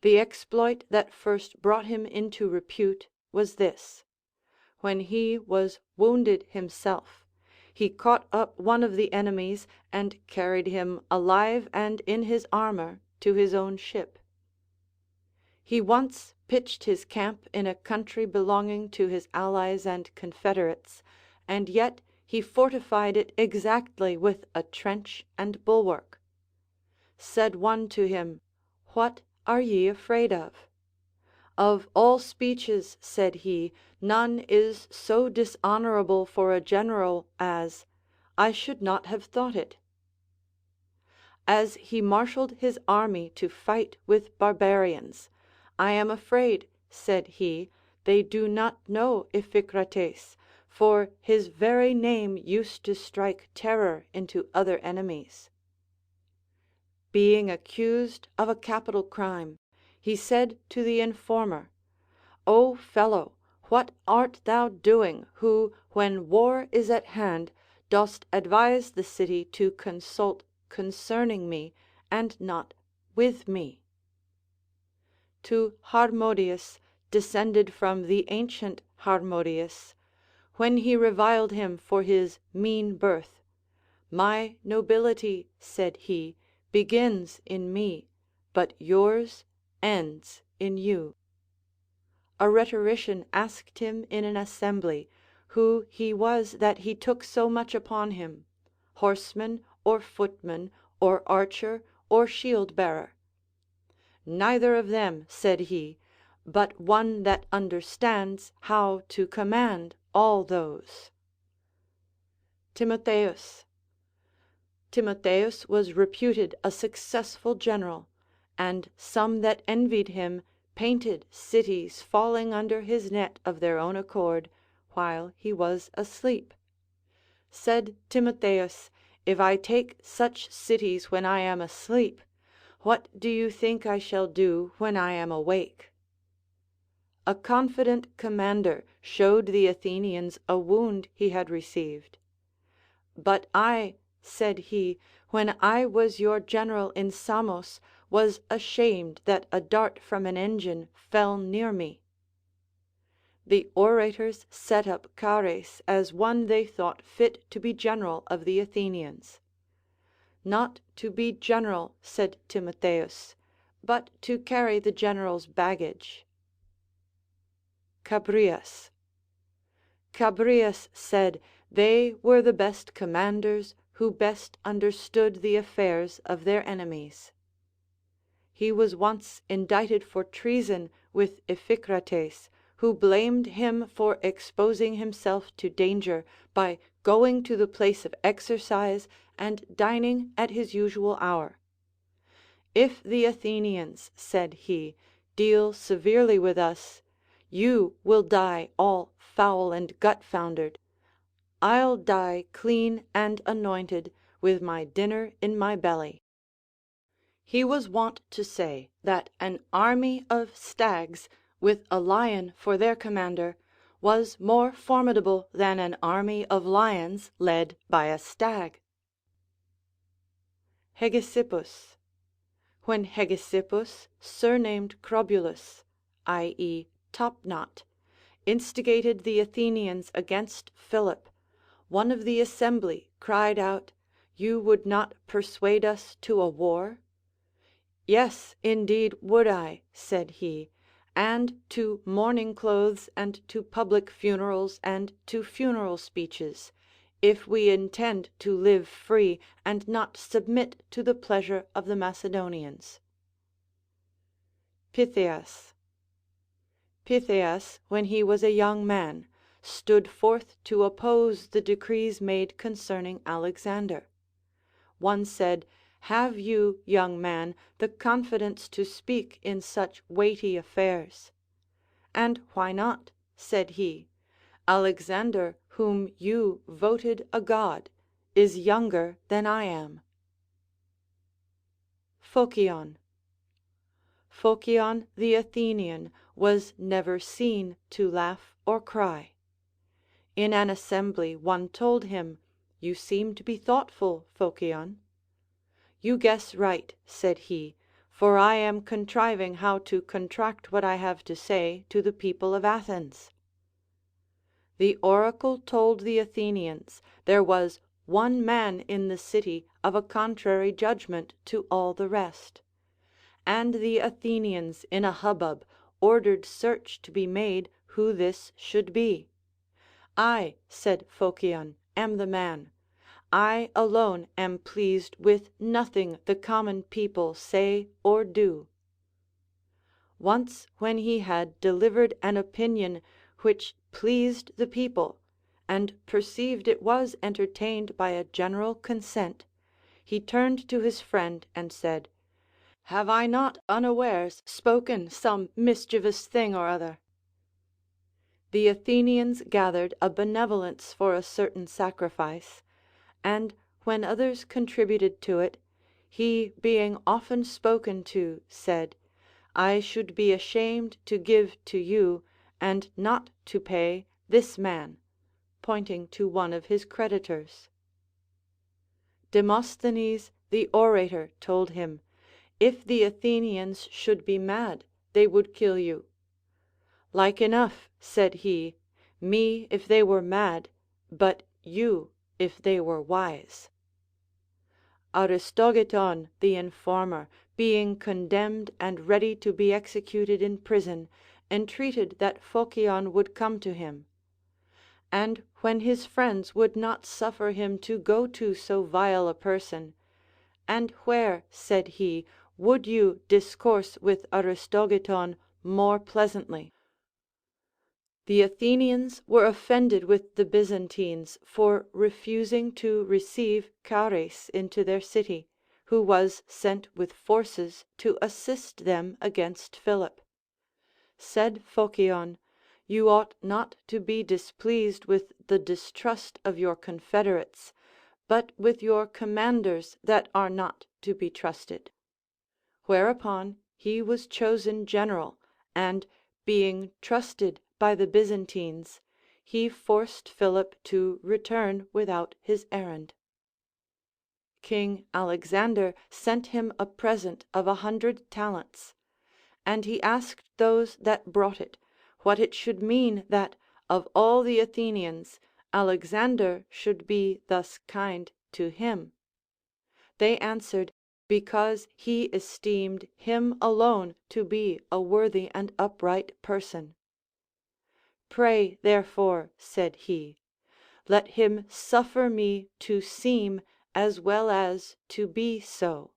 The exploit that first brought him into repute was this: when he was wounded himself, he caught up one of the enemies and carried him alive and in his armor to his own ship. He once pitched his camp in a country belonging to his allies and confederates, and yet he fortified it exactly with a trench and bulwark. Said one to him, what are ye afraid of? Of all speeches, said he, none is so dishonorable for a general as, I should not have thought it. As he marshaled his army to fight with barbarians, I am afraid, said he, they do not know Iphicrates, for his very name used to strike terror into other enemies. Being accused of a capital crime, he said to the informer, O fellow, what art thou doing, who, when war is at hand, dost advise the city to consult concerning me, and not with me? To Harmodius, descended from the ancient Harmodius, when he reviled him for his mean birth, my nobility, said he, begins in me, but yours ends in you. A rhetorician asked him in an assembly who he was that he took so much upon him, horseman or footman or archer or shield bearer. Neither of them, said he, but one that understands how to command all those. Timotheus. Timotheus was reputed a successful general, and some that envied him painted cities falling under his net of their own accord, while he was asleep. Said Timotheus, if I take such cities when I am asleep, what do you think I shall do when I am awake? A confident commander showed the Athenians a wound he had received. But I, said he, when I was your general in Samos, was ashamed that a dart from an engine fell near me. The orators set up Chares as one they thought fit to be general of the Athenians. Not to be general, said Timotheus, but to carry the general's baggage. Chabrias. Chabrias said they were the best commanders who best understood the affairs of their enemies. He was once indicted for treason with Iphicrates, who blamed him for exposing himself to danger by going to the place of exercise and dining at his usual hour. If the Athenians, said he, deal severely with us, you will die all foul and gut-foundered. I'll die clean and anointed, with my dinner in my belly. He was wont to say that an army of stags, with a lion for their commander, was more formidable than an army of lions led by a stag. Hegesippus. When Hegesippus, surnamed Crobulus, i.e. Topknot, instigated the Athenians against Philip, one of the assembly cried out, "You would not persuade us to a war?" "Yes, indeed would I," said he, "and to mourning clothes, and to public funerals, and to funeral speeches, if we intend to live free, and not submit to the pleasure of the Macedonians." Pytheas. Pytheas, when he was a young man, stood forth to oppose the decrees made concerning Alexander. One said, "Have you, young man, the confidence to speak in such weighty affairs?" "And why not?" said he. "Alexander, whom you voted a god, is younger than I am." Phocion. Phocion the Athenian was never seen to laugh or cry. In an assembly one told him, "You seem to be thoughtful, Phocion." "You guess right," said he, "for I am contriving how to contract what I have to say to the people of Athens." The oracle told the Athenians there was one man in the city of a contrary judgment to all the rest. And the Athenians in a hubbub ordered search to be made who this should be. "I," said Phocion, "am the man. I alone am pleased with nothing the common people say or do." Once when he had delivered an opinion which pleased the people, and perceived it was entertained by a general consent, he turned to his friend and said, "Have I not unawares spoken some mischievous thing or other?" The Athenians gathered a benevolence for a certain sacrifice, and when others contributed to it, he being often spoken to, said, "I should be ashamed to give to you, and not to pay this man," pointing to one of his creditors. Demosthenes the orator told him, "If the Athenians should be mad, they would kill you." "Like enough," said he, "me if they were mad, but you if they were wise." Aristogiton the informer, being condemned and ready to be executed in prison, entreated that Phocion would come to him. And when his friends would not suffer him to go to so vile a person, "And where," said he, "would you discourse with Aristogiton more pleasantly?" The Athenians were offended with the Byzantines for refusing to receive Chares into their city, who was sent with forces to assist them against Philip. Said Phocion, "You ought not to be displeased with the distrust of your confederates, but with your commanders that are not to be trusted." Whereupon he was chosen general, and being trusted by the Byzantines, he forced Philip to return without his errand. King Alexander sent him a present of 100 talents, and he asked those that brought it, what it should mean that, of all the Athenians, Alexander should be thus kind to him. They answered, because he esteemed him alone to be a worthy and upright person. "Pray, therefore," said he, "let him suffer me to seem as well as to be so."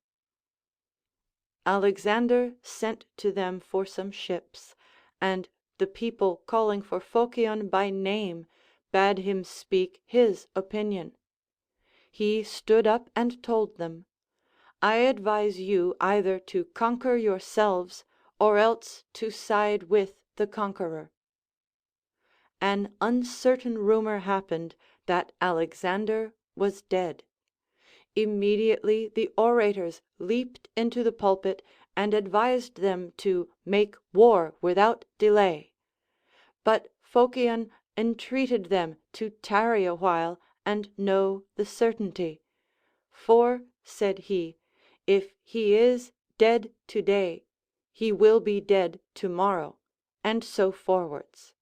Alexander sent to them for some ships, and the people calling for Phocion by name, bade him speak his opinion. He stood up and told them, "I advise you either to conquer yourselves, or else to side with the conqueror." An uncertain rumor happened that Alexander was dead. Immediately the orators leaped into the pulpit and advised them to make war without delay. But Phocion entreated them to tarry a while and know the certainty. For, said he, if he is dead today, he will be dead tomorrow, and so forwards.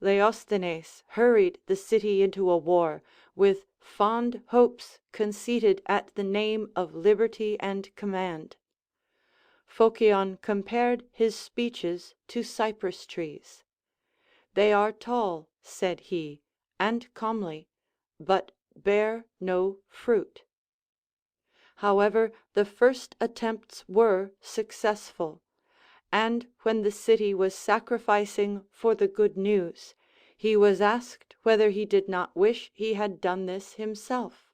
Leosthenes hurried the city into a war, with fond hopes conceited at the name of liberty and command. Phocion compared his speeches to cypress trees. They are tall, said he, and comely, but bear no fruit. However, the first attempts were successful, and when the city was sacrificing for the good news, he was asked whether he did not wish he had done this himself.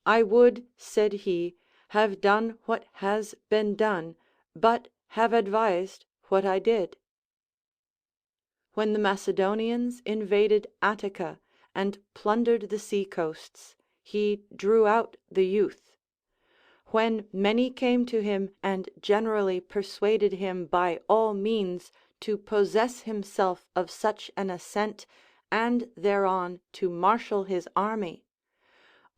I would, said he, have done what has been done, but have advised what I did. When the Macedonians invaded Attica and plundered the sea coasts, he drew out the youth. When many came to him and generally persuaded him by all means to possess himself of such an assent, and thereon to marshal his army,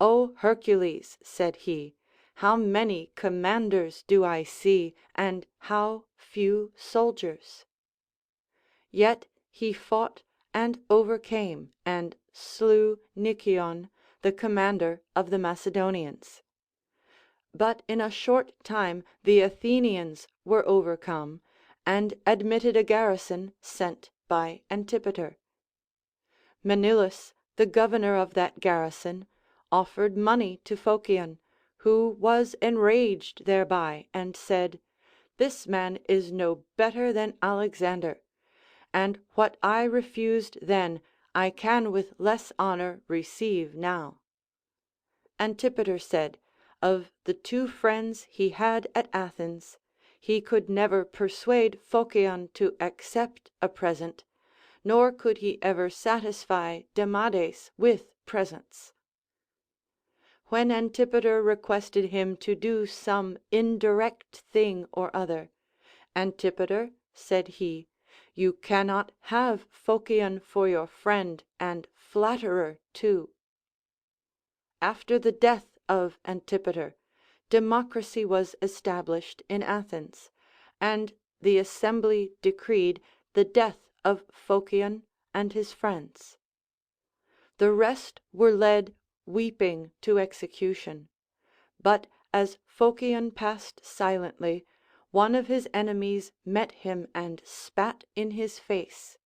O Hercules, said he, how many commanders do I see, and how few soldiers? Yet he fought and overcame, and slew Nicion, the commander of the Macedonians. But in a short time the Athenians were overcome, and admitted a garrison sent by Antipater. Menelaus, the governor of that garrison, offered money to Phocion, who was enraged thereby, and said, this man is no better than Alexander, and what I refused then I can with less honor receive now. Antipater said, of the two friends he had at Athens, he could never persuade Phocion to accept a present, nor could he ever satisfy Demades with presents. When Antipater requested him to do some indirect thing or other, Antipater, said he, you cannot have Phocion for your friend and flatterer too. After the death of Antipater, democracy was established in Athens, and the assembly decreed the death of Phocion and his friends. The rest were led weeping to execution. But as Phocion passed silently, one of his enemies met him and spat in his face.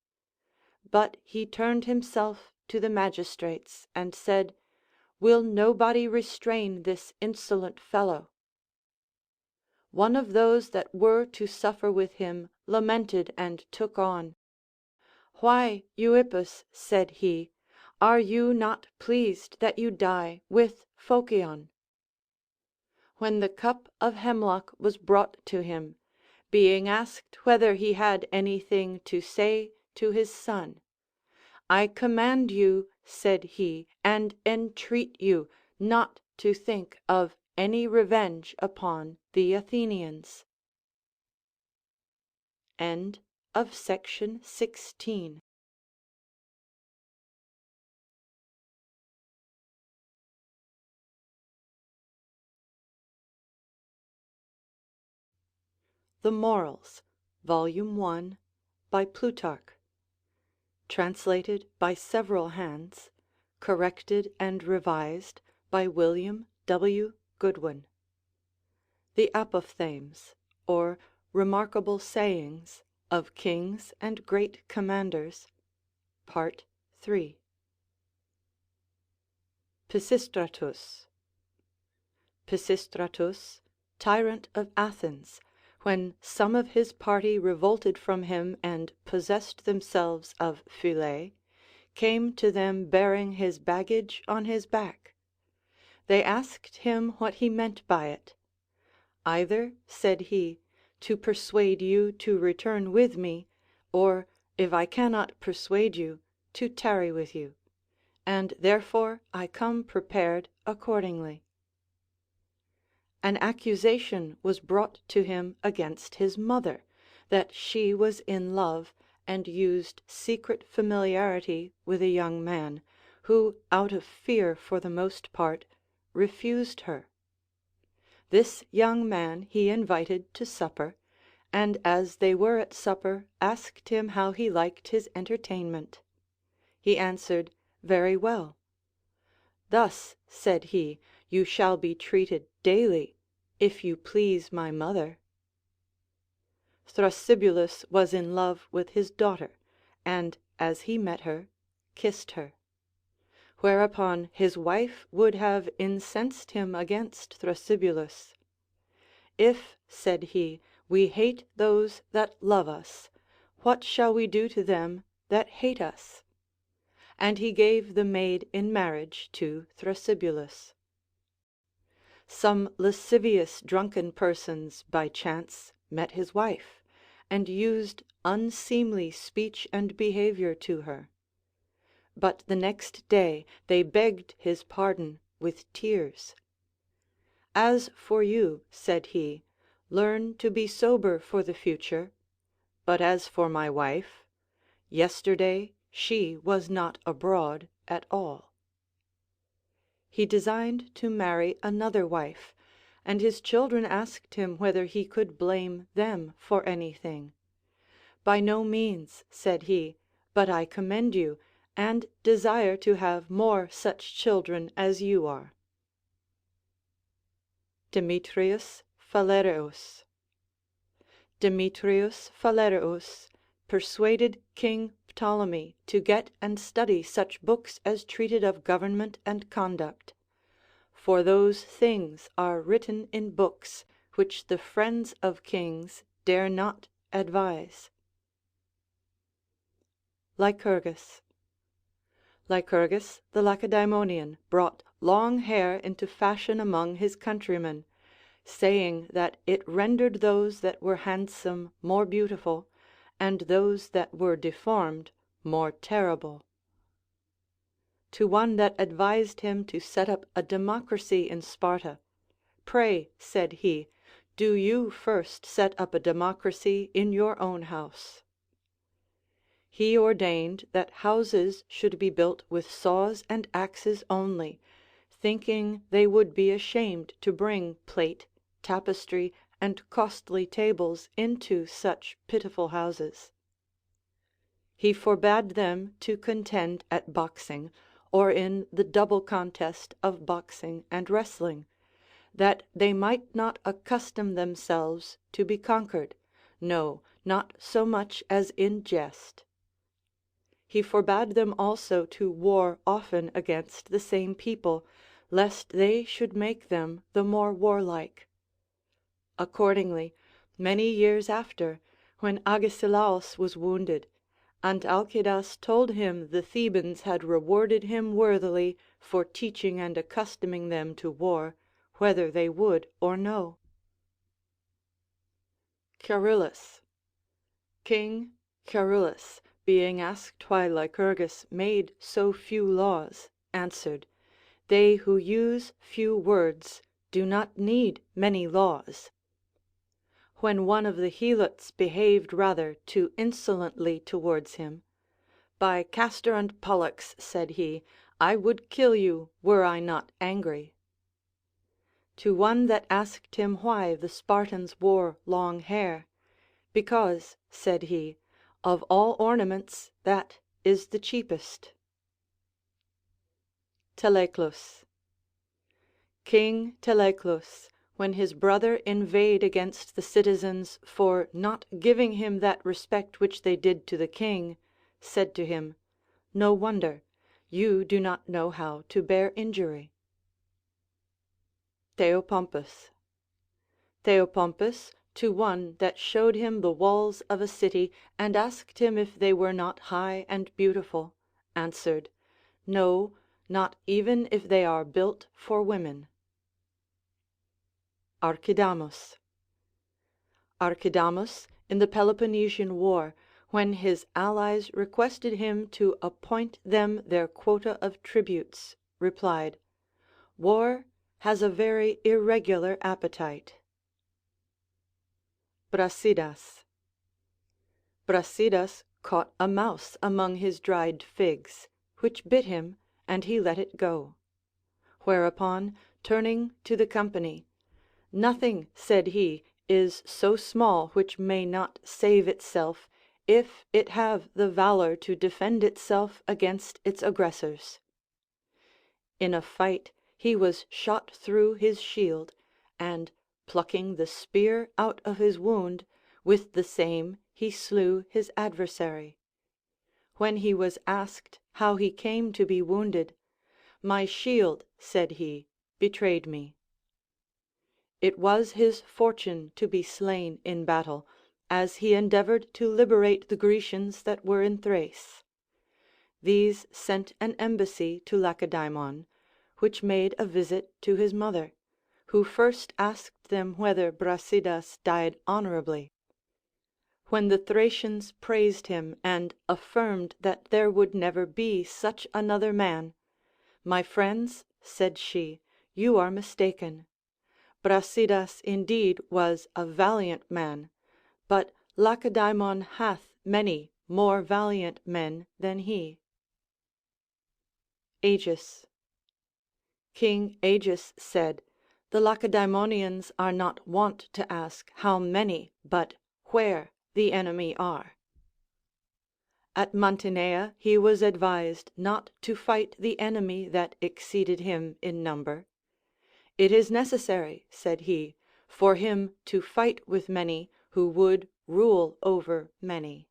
But he turned himself to the magistrates and said, will nobody restrain this insolent fellow? One of those that were to suffer with him lamented and took on. Why, Euippus, said he, are you not pleased that you die with Phocion? When the cup of hemlock was brought to him, being asked whether he had anything to say to his son, I command you, said he, and entreat you not to think of any revenge upon the Athenians. End of section 16. The Morals, Volume 1, by Plutarch. Translated by several hands. Corrected and revised by William W. Goodwin. The Apophthegms, or Remarkable Sayings of Kings and Great Commanders, Part 3. Pisistratus. Pisistratus, tyrant of Athens, when some of his party revolted from him and possessed themselves of Phyle, came to them bearing his baggage on his back. They asked him what he meant by it. Either, said he, to persuade you to return with me, or, if I cannot persuade you, to tarry with you. and therefore I come prepared accordingly. An accusation was brought to him against his mother, that she was in love and used secret familiarity with a young man, who, out of fear for the most part, refused her. This young man he invited to supper, and as they were at supper asked him how he liked his entertainment. He answered, very well. Thus, said he, you shall be treated daily, if you please my mother. Thrasybulus was in love with his daughter, and as he met her, kissed her. Whereupon his wife would have incensed him against Thrasybulus. If, said he, we hate those that love us, what shall we do to them that hate us? And he gave the maid in marriage to Thrasybulus. Some lascivious drunken persons by chance met his wife, and used unseemly speech and behavior to her. But the next day they begged his pardon with tears. As for you, said he, learn to be sober for the future. But as for my wife, yesterday she was not abroad at all. He designed to marry another wife, and his children asked him whether he could blame them for anything. By no means, said he, but I commend you, and desire to have more such children as you are. Demetrius Phalereus. Demetrius Phalereus persuaded King Ptolemy to get and study such books as treated of government and conduct. For those things are written in books which the friends of kings dare not advise. Lycurgus. Lycurgus the Lacedaemonian brought long hair into fashion among his countrymen, saying that it rendered those that were handsome more beautiful, and those that were deformed more terrible. To one that advised him to set up a democracy in Sparta, pray, said he, do you first set up a democracy in your own house. He ordained that houses should be built with saws and axes only, thinking they would be ashamed to bring plate, tapestry, and costly tables into such pitiful houses. He forbade them to contend at boxing, or in the double contest of boxing and wrestling, that they might not accustom themselves to be conquered, no, not so much as in jest. He forbade them also to war often against the same people, lest they should make them the more warlike. Accordingly, many years after, when Agesilaus was wounded, Antalcidas told him the Thebans had rewarded him worthily for teaching and accustoming them to war, whether they would or no. Charillus. King Charillus, being asked why Lycurgus made so few laws, answered, they who use few words do not need many laws. When one of the Helots behaved rather too insolently towards him, by Castor and Pollux, said he, I would kill you were I not angry. To one that asked him why the Spartans wore long hair, because, said he, of all ornaments that is the cheapest. Teleclus. King Teleclus, when his brother inveighed against the citizens for not giving him that respect which they did to the king, said to him, no wonder, you do not know how to bear injury. Theopompus. Theopompus, to one that showed him the walls of a city, and asked him if they were not high and beautiful, answered, no, not even if they are built for women. Archidamus. Archidamus, in the Peloponnesian War, when his allies requested him to appoint them their quota of tributes, replied, "War has a very irregular appetite." Brasidas. Brasidas caught a mouse among his dried figs, which bit him, and he let it go. Whereupon, turning to the company, "Nothing," said he, "is so small which may not save itself, if it have the valor to defend itself against its aggressors." In a fight he was shot through his shield, and, plucking the spear out of his wound, with the same he slew his adversary. When he was asked how he came to be wounded, "My shield," said he, "betrayed me." It was his fortune to be slain in battle, as he endeavored to liberate the Grecians that were in Thrace. These sent an embassy to Lacedaemon, which made a visit to his mother, who first asked them whether Brasidas died honorably. When the Thracians praised him, and affirmed that there would never be such another man, "My friends," said she, "you are mistaken. Brasidas indeed was a valiant man, but Lacedaemon hath many more valiant men than he." Agis. King Agis said, "The Lacedaemonians are not wont to ask how many, but where the enemy are." At Mantinea he was advised not to fight the enemy that exceeded him in number. "It is necessary," said he, "for him to fight with many who would rule over many."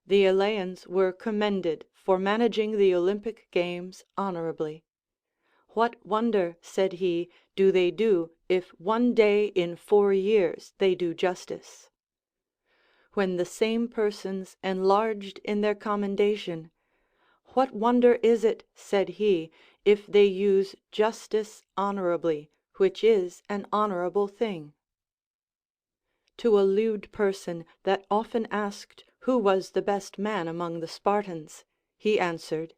The Eleans were commended for managing the Olympic games honorably. "What wonder," said he, "do they do, if one day in 4 years they do justice?" When the same persons enlarged in their commendation, "What wonder is it," said he, "if they use justice honorably, which is an honorable thing?" To a lewd person that often asked who was the best man among the Spartans, he answered,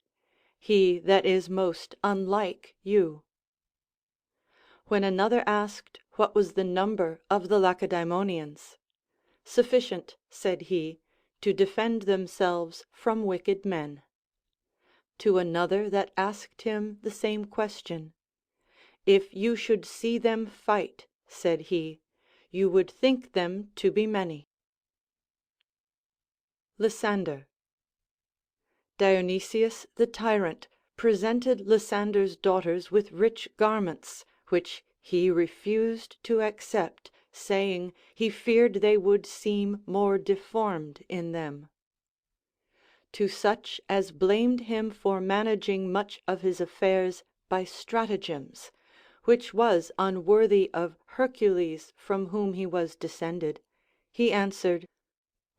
"He that is most unlike you." When another asked what was the number of the Lacedaemonians, "Sufficient," said he, "to defend themselves from wicked men." To another that asked him the same question, "If you should see them fight," said he, "you would think them to be many." Lysander. Dionysius the tyrant presented Lysander's daughters with rich garments, which he refused to accept, saying he feared they would seem more deformed in them. To such as blamed him for managing much of his affairs by stratagems, which was unworthy of Hercules from whom he was descended, he answered,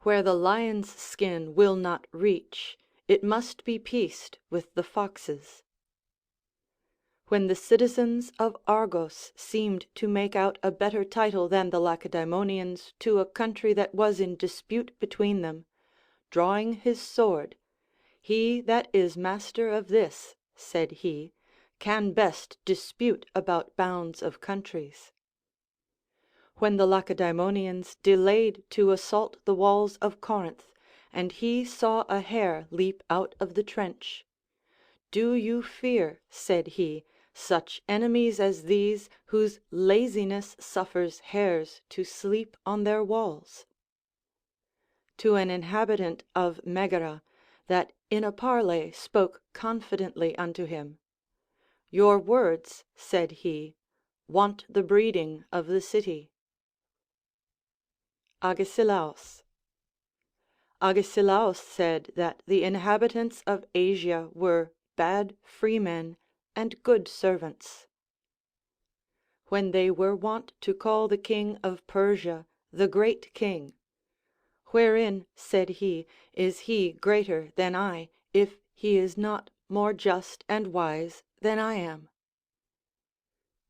"Where the lion's skin will not reach, it must be pieced with the fox's." When the citizens of Argos seemed to make out a better title than the Lacedaemonians to a country that was in dispute between them, drawing his sword, "He that is master of this," said he, "can best dispute about bounds of countries." When the Lacedaemonians delayed to assault the walls of Corinth, and he saw a hare leap out of the trench, "Do you fear," said he, "such enemies as these, whose laziness suffers hares to sleep on their walls?" To an inhabitant of Megara, that in a parley spoke confidently unto him, "Your words," said he, "want the breeding of the city." Agesilaus. Agesilaus said that the inhabitants of Asia were bad freemen and good servants. When they were wont to call the king of Persia the great king, "Wherein," said he, "is he greater than I, if he is not more just and wise than I am?"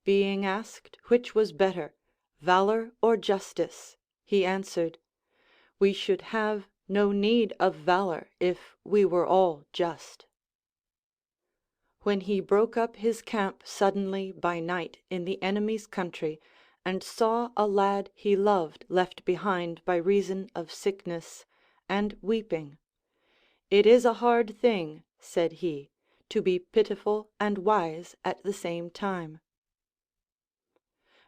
Being asked which was better, valor or justice, he answered, "We should have no need of valor if we were all just. When he broke up his camp suddenly by night in the enemy's country, and saw a lad he loved left behind by reason of sickness, and weeping, "It is a hard thing," said he, "to be pitiful and wise at the same time."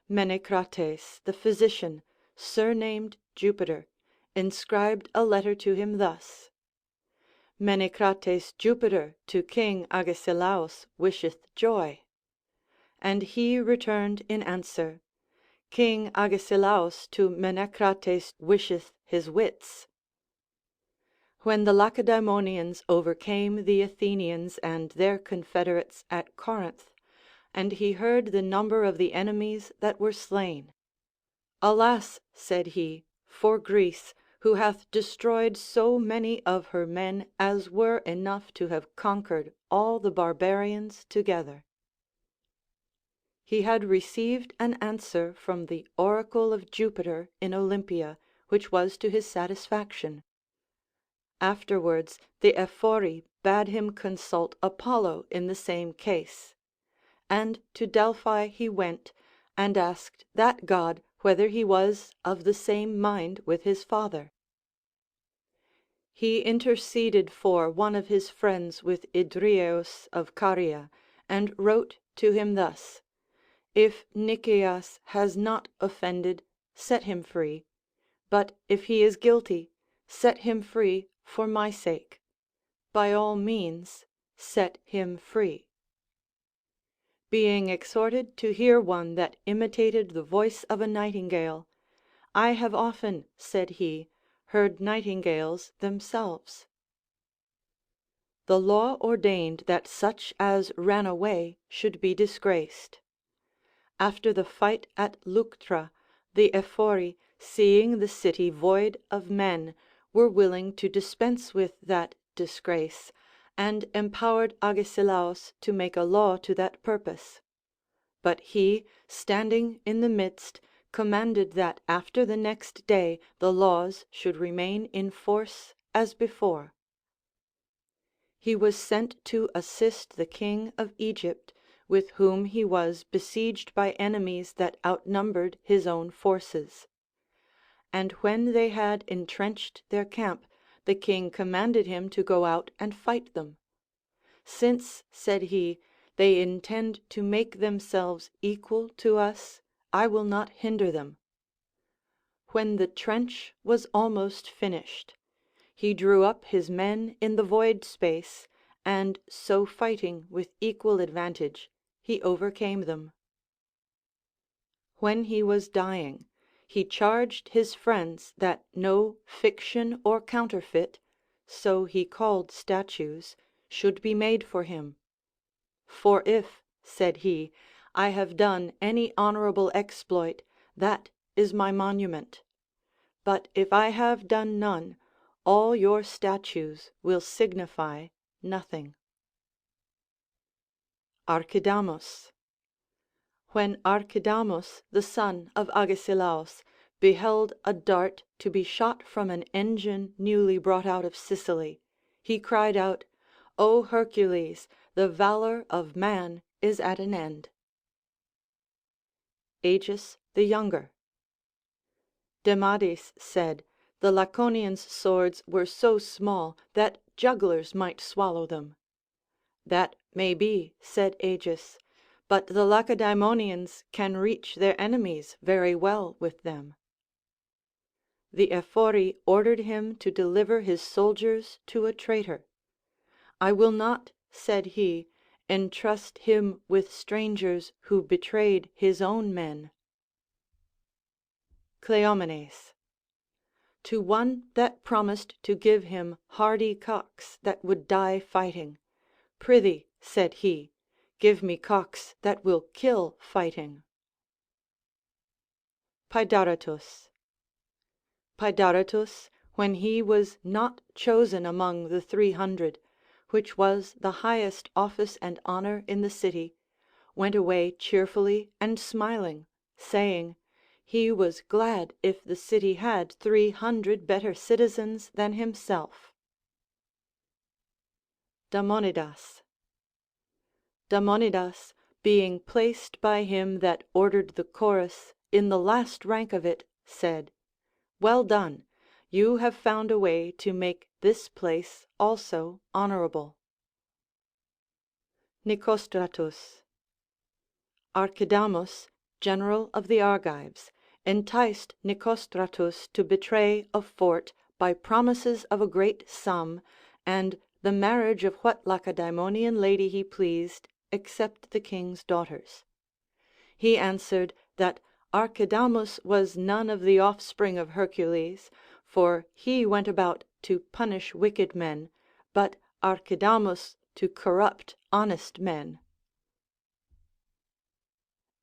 Menecrates, the physician, surnamed Jupiter, inscribed a letter to him thus: "Menecrates Jupiter to King Agesilaus wisheth joy." And he returned in answer, "King Agesilaus to Menecrates wisheth his wits." When the Lacedaemonians overcame the Athenians and their confederates at Corinth, and he heard the number of the enemies that were slain, "Alas," said he, "for Greece, who hath destroyed so many of her men as were enough to have conquered all the barbarians together." He had received an answer from the oracle of Jupiter in Olympia, which was to his satisfaction. Afterwards the Ephori bade him consult Apollo in the same case. And to Delphi he went, and asked that god whether he was of the same mind with his father. He interceded for one of his friends with Idrieus of Caria, and wrote to him thus: "If Nicias has not offended, set him free; but if he is guilty, set him free for my sake. By all means set him free." Being exhorted to hear one that imitated the voice of a nightingale, "I have often," said he, "heard nightingales themselves." The law ordained that such as ran away should be disgraced. After the fight at Leuctra, the Ephori, seeing the city void of men, were willing to dispense with that disgrace, and empowered Agesilaus to make a law to that purpose. But he, standing in the midst, commanded that after the next day the laws should remain in force as before. He was sent to assist the king of Egypt, with whom he was besieged by enemies that outnumbered his own forces. And when they had entrenched their camp, the king commanded him to go out and fight them. "Since," said he, "they intend to make themselves equal to us, I will not hinder them." When the trench was almost finished, he drew up his men in the void space, and so fighting with equal advantage, he overcame them. When he was dying, he charged his friends that no fiction or counterfeit, so he called statues, should be made for him. "For if," said he, "I have done any honorable exploit, that is my monument. But if I have done none, all your statues will signify nothing." Archidamus. When Archidamus, the son of Agesilaus, beheld a dart to be shot from an engine newly brought out of Sicily, he cried out, "O Hercules, the valor of man is at an end." Agis the Younger. Demades said, the Laconians' swords were so small that jugglers might swallow them. "That may be," said Agis, "but the Lacedaemonians can reach their enemies very well with them." The Ephori ordered him to deliver his soldiers to a traitor. "I will not," said he, "entrust him with strangers who betrayed his own men." Cleomenes. To one that promised to give him hardy cocks that would die fighting, "Prithee," said he, "give me cocks that will kill fighting." Paedaretus. Paedaretus, when he was not chosen among the 300, which was the highest office and honor in the city, went away cheerfully and smiling, saying, he was glad if the city had 300 better citizens than himself. Damonidas. Damonidas, being placed by him that ordered the chorus in the last rank of it, said, "Well done, you have found a way to make this place also honorable." Nicostratus. Archidamus, general of the Argives, enticed Nicostratus to betray a fort by promises of a great sum, and the marriage of what Lacedaemonian lady he pleased, except the king's daughters. He answered that Archidamus was none of the offspring of Hercules, for he went about to punish wicked men, but Archidamus to corrupt honest men.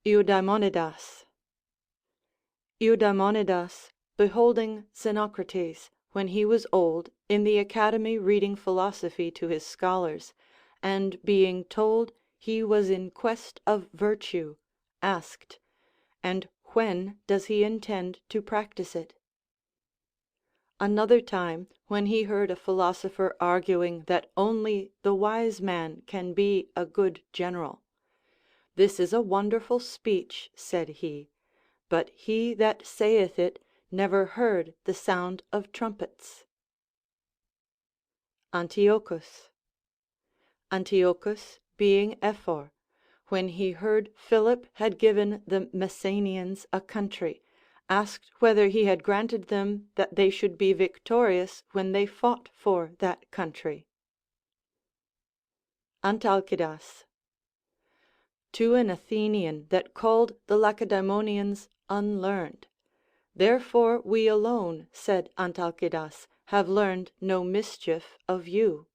Eudaimonidas. Eudaimonidas, beholding Xenocrates, when he was old, in the academy reading philosophy to his scholars, and being told he was in quest of virtue, asked, "And when does he intend to practice it?" Another time, when he heard a philosopher arguing that only the wise man can be a good general, "This is a wonderful speech," said he, "but he that saith it never heard the sound of trumpets." Antiochus. Antiochus, being Ephor, when he heard Philip had given the Messenians a country, asked whether he had granted them that they should be victorious when they fought for that country. Antalcidas. To an Athenian that called the Lacedaemonians unlearned, "Therefore we alone," said Antalcidas, "have learned no mischief of you."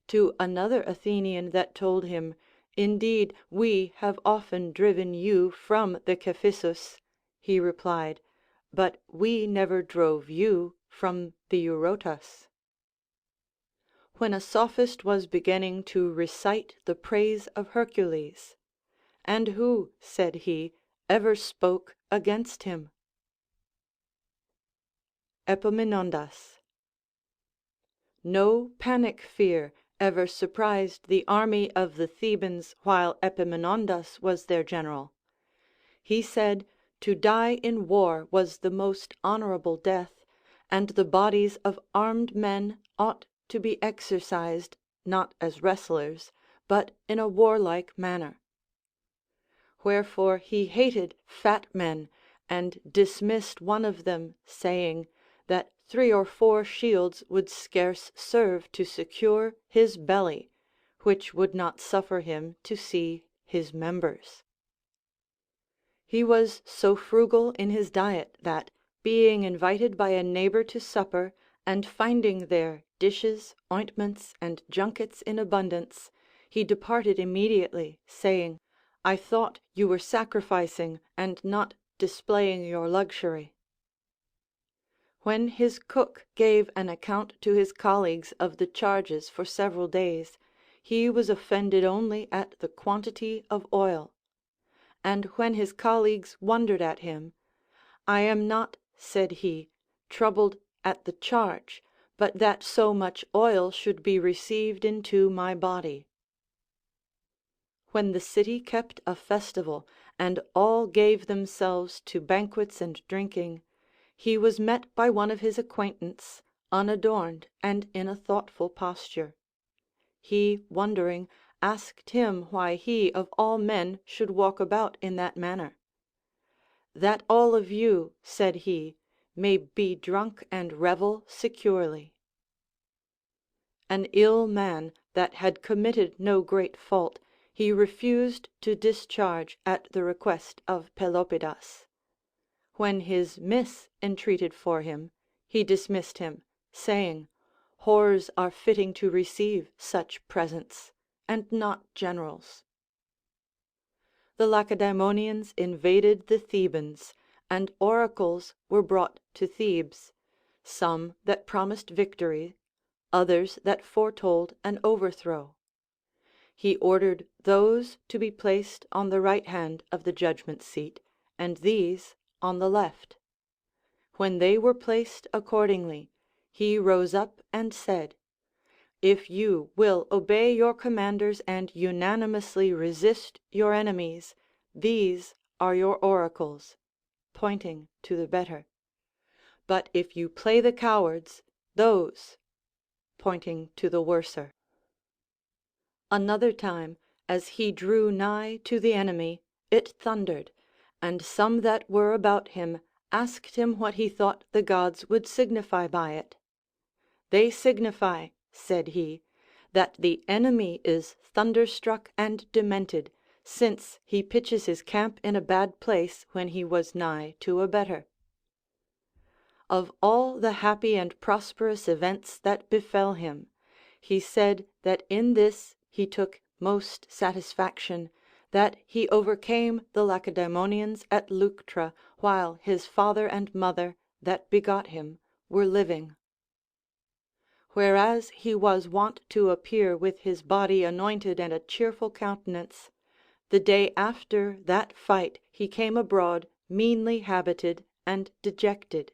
To another Athenian that told him, "Indeed, we have often driven you from the Cephissus," he replied, "But we never drove you from the Eurotas." When a sophist was beginning to recite the praise of Hercules, "And who," said he, "ever spoke against him?" Epaminondas. No panic fear ever surprised the army of the Thebans while Epaminondas was their general. He said, to die in war was the most honorable death, and the bodies of armed men ought to be exercised, not as wrestlers, but in a warlike manner. Wherefore he hated fat men, and dismissed one of them, saying, that 3 or 4 shields would scarce serve to secure his belly, which would not suffer him to see his members. He was so frugal in his diet that, being invited by a neighbor to supper, and finding there dishes, ointments, and junkets in abundance, he departed immediately, saying, "I thought you were sacrificing and not displaying your luxury." When his cook gave an account to his colleagues of the charges for several days, he was offended only at the quantity of oil. And when his colleagues wondered at him, "I am not," said he, "troubled at the charge, but that so much oil should be received into my body." When the city kept a festival, and all gave themselves to banquets and drinking, he was met by one of his acquaintance, unadorned and in a thoughtful posture. He, wondering, asked him why he of all men should walk about in that manner. "That all of you," said he, "may be drunk and revel securely." An ill man that had committed no great fault, he refused to discharge at the request of Pelopidas. When his miss entreated for him, he dismissed him, saying, "Whores are fitting to receive such presents, and not generals." The Lacedaemonians invaded the Thebans, and oracles were brought to Thebes, some that promised victory, others that foretold an overthrow. He ordered those to be placed on the right hand of the judgment seat, and these on the left. When they were placed accordingly, he rose up and said, "If you will obey your commanders and unanimously resist your enemies, these are your oracles," pointing to the better. "But if you play the cowards, those," pointing to the worser. Another time, as he drew nigh to the enemy, it thundered, and some that were about him asked him what he thought the gods would signify by it. "They signify," said he, "that the enemy is thunderstruck and demented, since he pitches his camp in a bad place when he was nigh to a better." Of all the happy and prosperous events that befell him, he said that in this he took most satisfaction, that he overcame the Lacedaemonians at Leuctra while his father and mother, that begot him, were living. Whereas he was wont to appear with his body anointed and a cheerful countenance, the day after that fight he came abroad meanly habited and dejected.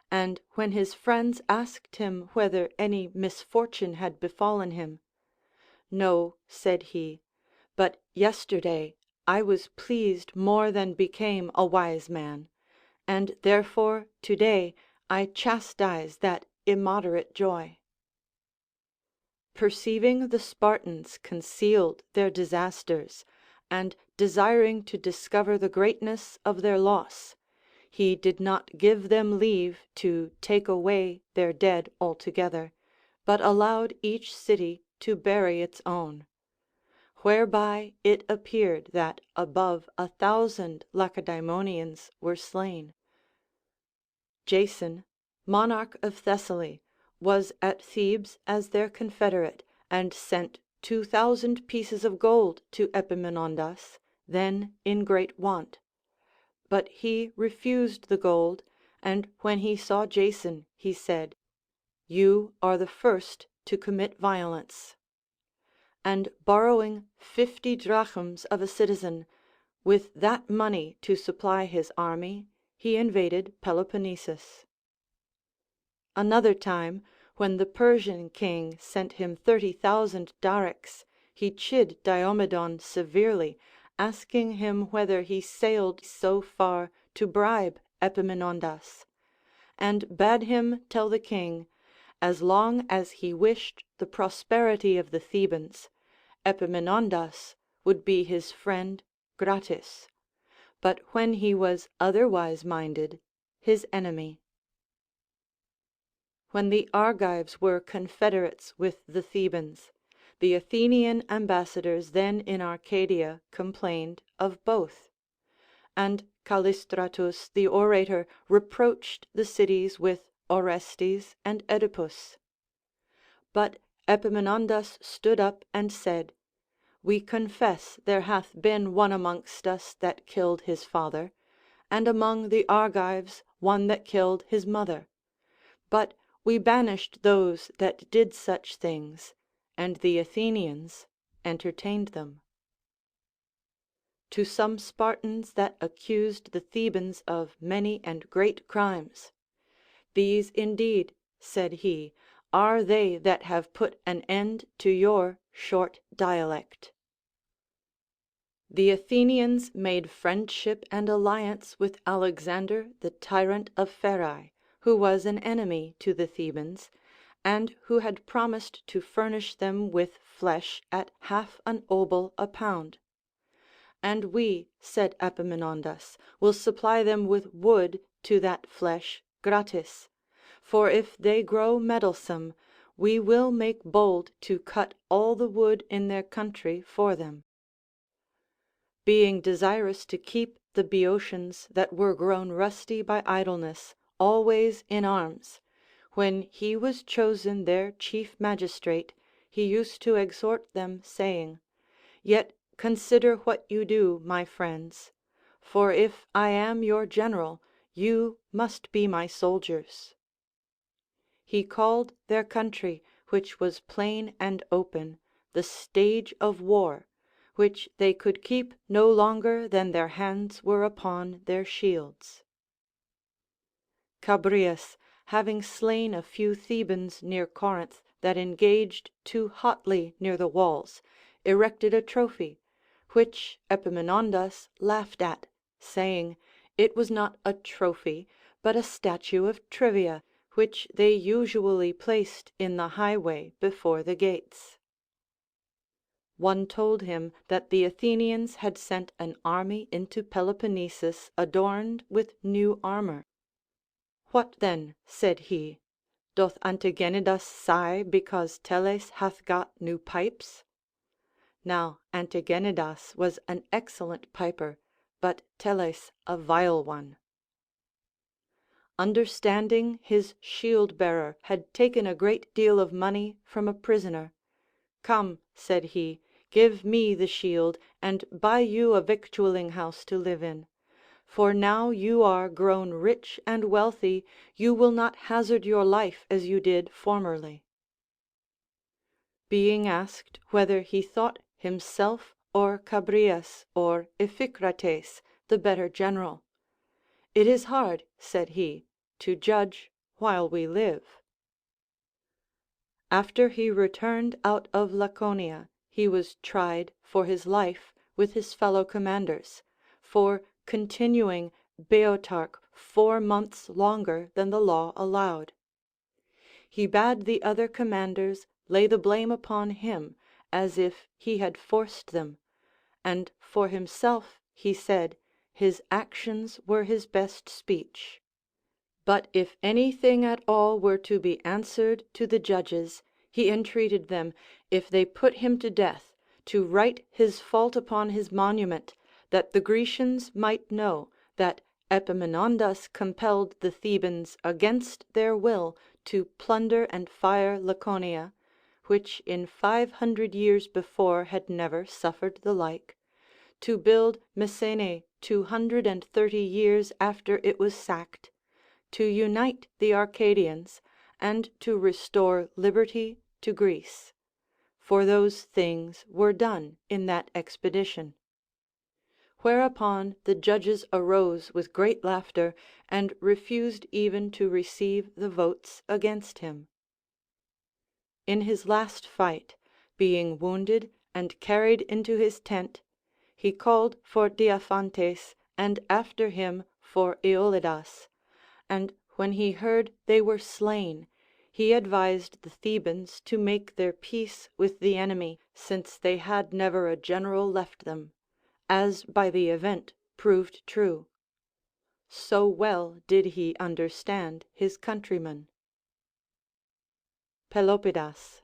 And when his friends asked him whether any misfortune had befallen him, "No," said he, "but yesterday I was pleased more than became a wise man, and therefore to-day I chastise that immoderate joy." Perceiving the Spartans concealed their disasters, and desiring to discover the greatness of their loss, he did not give them leave to take away their dead altogether, but allowed each city to bury its own; whereby it appeared that above 1,000 Lacedaemonians were slain. Jason, monarch of Thessaly, was at Thebes as their confederate, and sent 2,000 pieces of gold to Epaminondas, then in great want. But he refused the gold, and when he saw Jason, he said, "You are the first to commit violence." And borrowing 50 drachms of a citizen, with that money to supply his army, he invaded Peloponnesus. Another time, when the Persian king sent him 30,000 darics, he chid Diomedon severely, asking him whether he sailed so far to bribe Epaminondas, and bade him tell the king, as long as he wished the prosperity of the Thebans, Epaminondas would be his friend gratis, but when he was otherwise minded, his enemy. When the Argives were confederates with the Thebans, the Athenian ambassadors then in Arcadia complained of both; and Callistratus the orator reproached the cities with Orestes and Oedipus. But Epaminondas stood up and said, "We confess there hath been one amongst us that killed his father, and among the Argives one that killed his mother; but we banished those that did such things, and the Athenians entertained them." To some Spartans that accused the Thebans of many and great crimes, "These indeed," said he, "are they that have put an end to your short dialect." The Athenians made friendship and alliance with Alexander the tyrant of Pherae, who was an enemy to the Thebans, and who had promised to furnish them with flesh at half an obol a pound. "And we," said Epaminondas, "will supply them with wood to that flesh gratis; for if they grow meddlesome, we will make bold to cut all the wood in their country for them." Being desirous to keep the Boeotians that were grown rusty by idleness always in arms, when he was chosen their chief magistrate, he used to exhort them, saying, "Yet consider what you do, my friends; for if I am your general, you must be my soldiers." He called their country, which was plain and open, the stage of war, which they could keep no longer than their hands were upon their shields. Chabrias, having slain a few Thebans near Corinth that engaged too hotly near the walls, erected a trophy, which Epaminondas laughed at, saying, it was not a trophy, but a statue of Trivia, which they usually placed in the highway before the gates. One told him that the Athenians had sent an army into Peloponnesus adorned with new armor. What then, said he, doth Antigenidas sigh because Teles hath got new pipes? Now Antigenidas was an excellent piper, but Teles a vile one. Understanding his shield bearer had taken a great deal of money from a prisoner, come, said he, give me the shield, and buy you a victualling house to live in. For now you are grown rich and wealthy, you will not hazard your life as you did formerly. Being asked whether he thought himself or Chabrias or Iphicrates the better general, it is hard, said he, to judge while we live. After he returned out of Laconia, he was tried for his life with his fellow commanders, for continuing Beotarch 4 months longer than the law allowed. He bade the other commanders lay the blame upon him, as if he had forced them, and for himself, he said, his actions were his best speech. But if any thing at all were to be answered to the judges, he entreated them, if they put him to death, to write his fault upon his monument, that the Grecians might know that Epaminondas compelled the Thebans against their will to plunder and fire Laconia, which in 500 years before had never suffered the like, to build Messene 230 years after it was sacked, to unite the Arcadians, and to restore liberty to Greece. For those things were done in that expedition. Whereupon the judges arose with great laughter, and refused even to receive the votes against him. In his last fight, being wounded and carried into his tent, he called for Diaphantes, and after him for Iolidas, and when he heard they were slain, he advised the Thebans to make their peace with the enemy, since they had never a general left them, as by the event proved true. So well did he understand his countrymen. Pelopidas.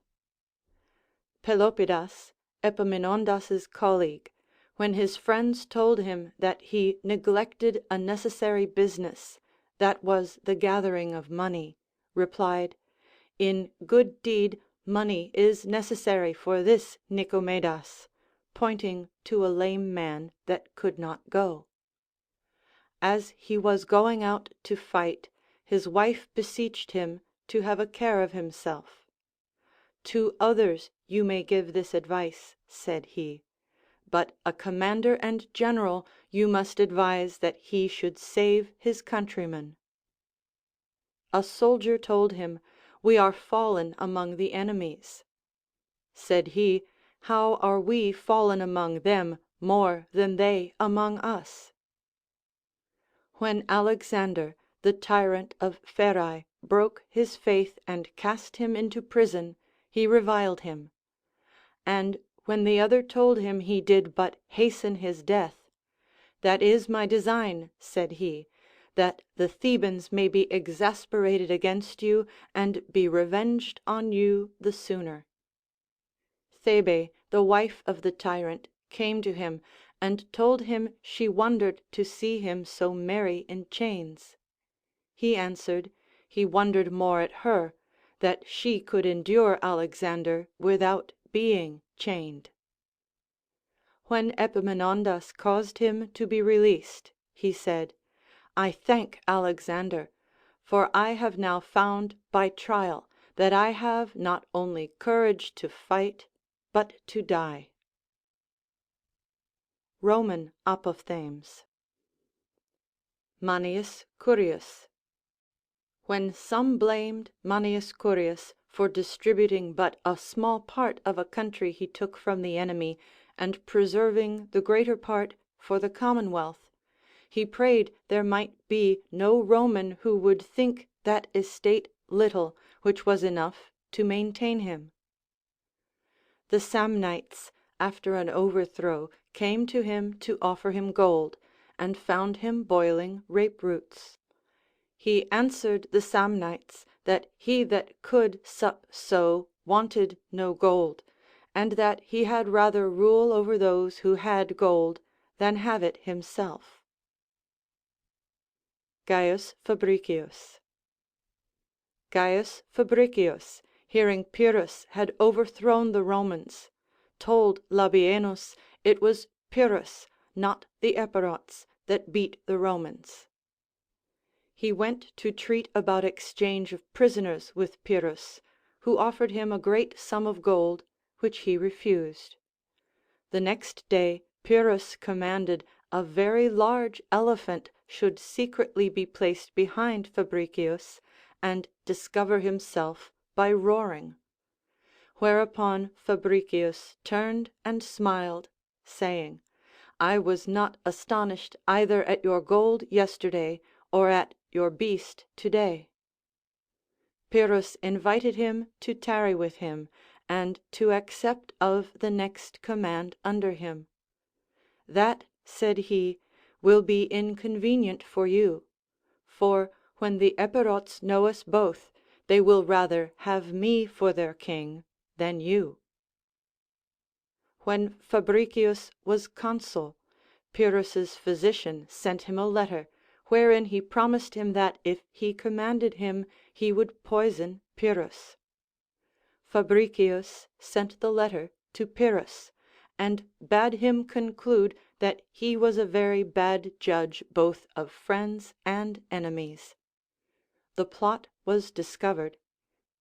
Pelopidas, Epaminondas's colleague, when his friends told him that he neglected a necessary business, that was the gathering of money, replied, in good deed money is necessary for this Nicomedas, pointing to a lame man that could not go. As he was going out to fight, his wife beseeched him to have a care of himself. To others you may give this advice, said he, but a commander and general you must advise that he should save his countrymen. A soldier told him, we are fallen among the enemies. Said he, how are we fallen among them more than they among us? When Alexander, the tyrant of Pherae, broke his faith and cast him into prison, he reviled him. And when the other told him he did but hasten his death, that is my design, said he, that the Thebans may be exasperated against you and be revenged on you the sooner. Thebe, the wife of the tyrant, came to him and told him she wondered to see him so merry in chains. He answered, he wondered more at her, that she could endure Alexander without being chained. When Epaminondas caused him to be released, he said, I thank Alexander, for I have now found by trial that I have not only courage to fight, but to die. Roman apophthegms. Manius Curius. When some blamed Manius Curius for distributing but a small part of a country he took from the enemy, and preserving the greater part for the commonwealth, he prayed there might be no Roman who would think that estate little which was enough to maintain him. The Samnites, after an overthrow, came to him to offer him gold, and found him boiling rape roots. He answered the Samnites that he that could sup so wanted no gold, and that he had rather rule over those who had gold than have it himself. Gaius Fabricius. Gaius Fabricius, hearing Pyrrhus had overthrown the Romans, told Labienus it was Pyrrhus, not the Epirots, that beat the Romans. He went to treat about exchange of prisoners with Pyrrhus, who offered him a great sum of gold, which he refused. The next day Pyrrhus commanded a very large elephant should secretly be placed behind Fabricius, and discover himself by roaring. Whereupon Fabricius turned and smiled, saying, I was not astonished either at your gold yesterday or at your beast today. Pyrrhus invited him to tarry with him, and to accept of the next command under him. That, said he, will be inconvenient for you, for when the Epirots know us both, they will rather have me for their king than you. When Fabricius was consul, Pyrrhus's physician sent him a letter, wherein he promised him that if he commanded him, he would poison Pyrrhus. Fabricius sent the letter to Pyrrhus, and bade him conclude that he was a very bad judge both of friends and enemies. The plot was discovered.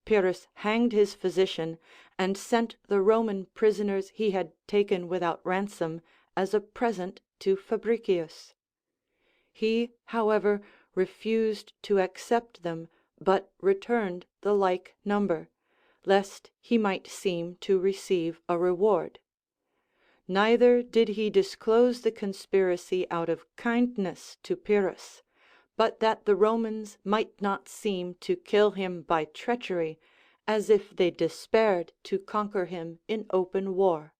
Pyrrhus hanged his physician, and sent the Roman prisoners he had taken without ransom as a present to Fabricius. He, however, refused to accept them, but returned the like number, lest he might seem to receive a reward. Neither did he disclose the conspiracy out of kindness to Pyrrhus, but that the Romans might not seem to kill him by treachery, as if they despaired to conquer him in open war.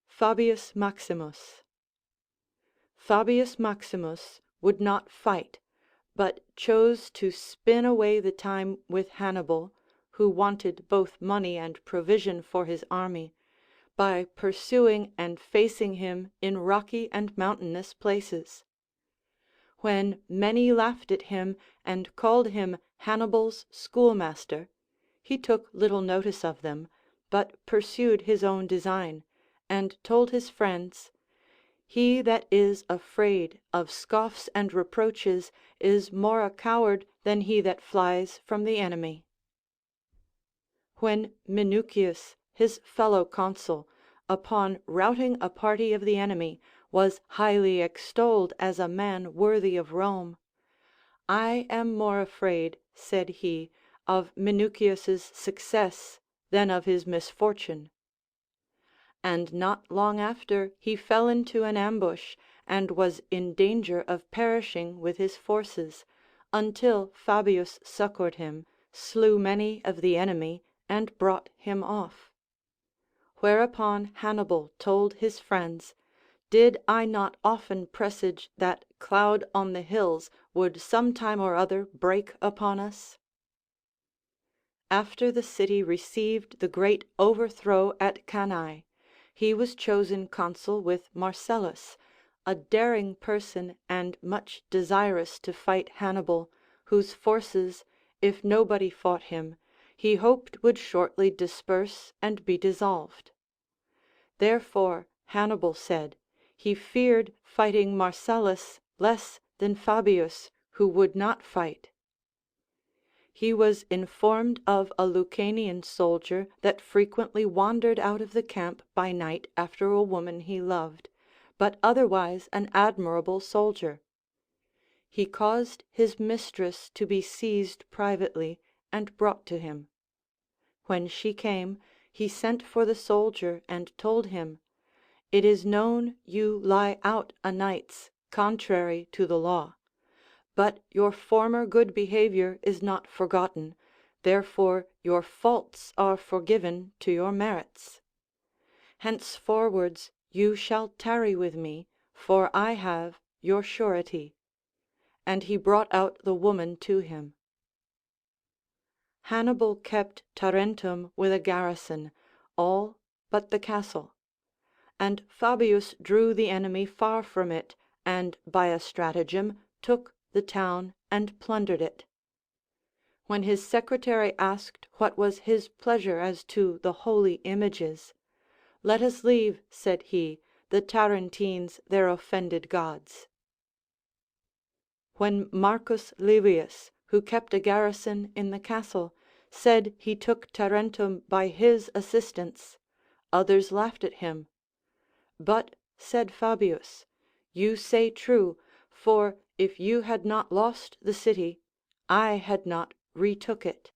Fabius Maximus. Fabius Maximus would not fight, but chose to spin away the time with Hannibal, who wanted both money and provision for his army, by pursuing and facing him in rocky and mountainous places. When many laughed at him and called him Hannibal's schoolmaster, he took little notice of them, but pursued his own design, and told his friends, he that is afraid of scoffs and reproaches is more a coward than he that flies from the enemy. When Minucius, his fellow consul, upon routing a party of the enemy, was highly extolled as a man worthy of Rome, I am more afraid, said he, of Minucius's success than of his misfortune. And not long after he fell into an ambush, and was in danger of perishing with his forces, until Fabius succored him, slew many of the enemy, and brought him off. Whereupon Hannibal told his friends, did I not often presage that cloud on the hills would some time or other break upon us? After the city received the great overthrow at Cannae, he was chosen consul with Marcellus, a daring person and much desirous to fight Hannibal, whose forces, if nobody fought him, he hoped would shortly disperse and be dissolved. Therefore Hannibal said, he feared fighting Marcellus less than Fabius, who would not fight. he was informed of a Lucanian soldier that frequently wandered out of the camp by night after a woman he loved, but otherwise an admirable soldier. He caused his mistress to be seized privately and brought to him. When she came, he sent for the soldier and told him, "It is known you lie out a nights, contrary to the law. But your former good behavior is not forgotten, therefore your faults are forgiven to your merits. Henceforwards you shall tarry with me, for I have your surety." And he brought out the woman to him. Hannibal kept Tarentum with a garrison, all but the castle. And Fabius drew the enemy far from it, and by a stratagem took the town and plundered it. When his secretary asked what was his pleasure as to the holy images, "Let us leave," said he, "the Tarentines their offended gods." When Marcus Livius, who kept a garrison in the castle, said he took Tarentum by his assistance, others laughed at him. "But," said Fabius, "you say true, for if you had not lost the city, I had not retook it."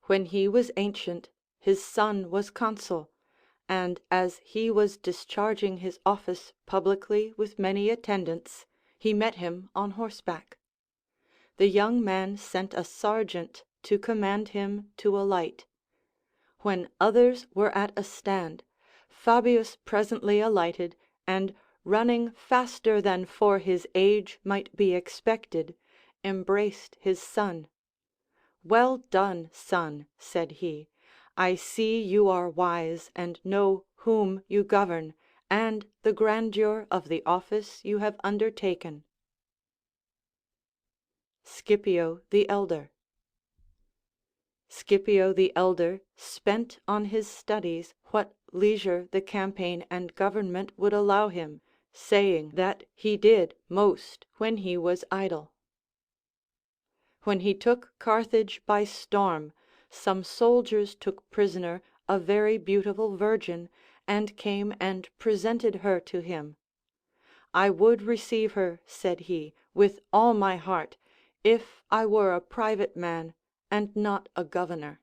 When he was ancient, his son was consul, and as he was discharging his office publicly with many attendants, he met him on horseback. The young man sent a sergeant to command him to alight. When others were at a stand, Fabius presently alighted, and running faster than for his age might be expected, embraced his son. "Well done, son," said he. "I see you are wise and know whom you govern, and the grandeur of the office you have undertaken." Scipio the Elder. Scipio the Elder spent on his studies what leisure the campaign and government would allow him, saying that he did most when he was idle. When he took Carthage by storm, some soldiers took prisoner a very beautiful virgin, and came and presented her to him. "I would receive her," said he, "with all my heart, if I were a private man and not a governor."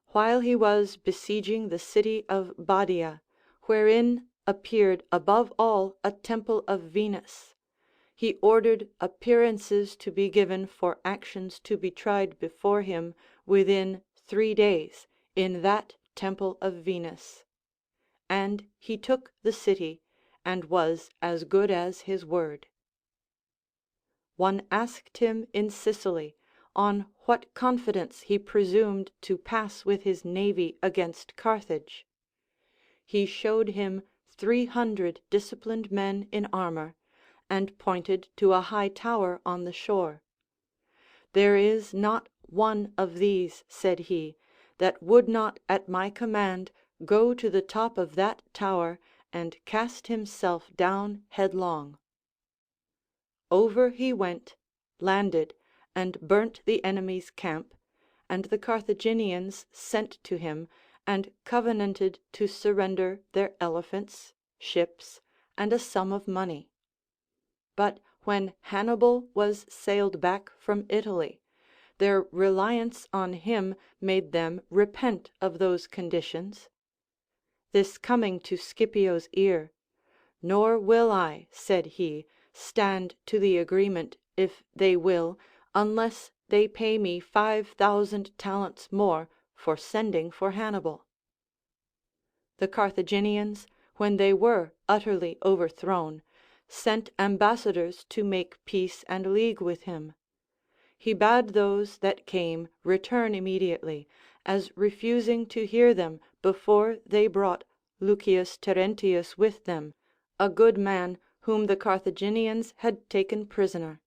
While he was besieging the city of Badia, wherein appeared above all a temple of Venus, he ordered appearances to be given for actions to be tried before him within 3 days in that temple of Venus. And he took the city, and was as good as his word. One asked him in Sicily on what confidence he presumed to pass with his navy against Carthage. He showed him 300 disciplined men in armor, and pointed to a high tower on the shore. "There is not one of these," said he, "that would not at my command go to the top of that tower and cast himself down headlong." Over he went, landed, and burnt the enemy's camp, and the Carthaginians sent to him, and covenanted to surrender their elephants, ships, and a sum of money. But when Hannibal was sailed back from Italy, their reliance on him made them repent of those conditions. This coming to Scipio's ear, "Nor will I," said he, "stand to the agreement, if they will, unless they pay me 5,000 talents more for sending for Hannibal." The Carthaginians, when they were utterly overthrown, sent ambassadors to make peace and league with him. He bade those that came return immediately, as refusing to hear them before they brought Lucius Terentius with them, a good man whom the Carthaginians had taken prisoner.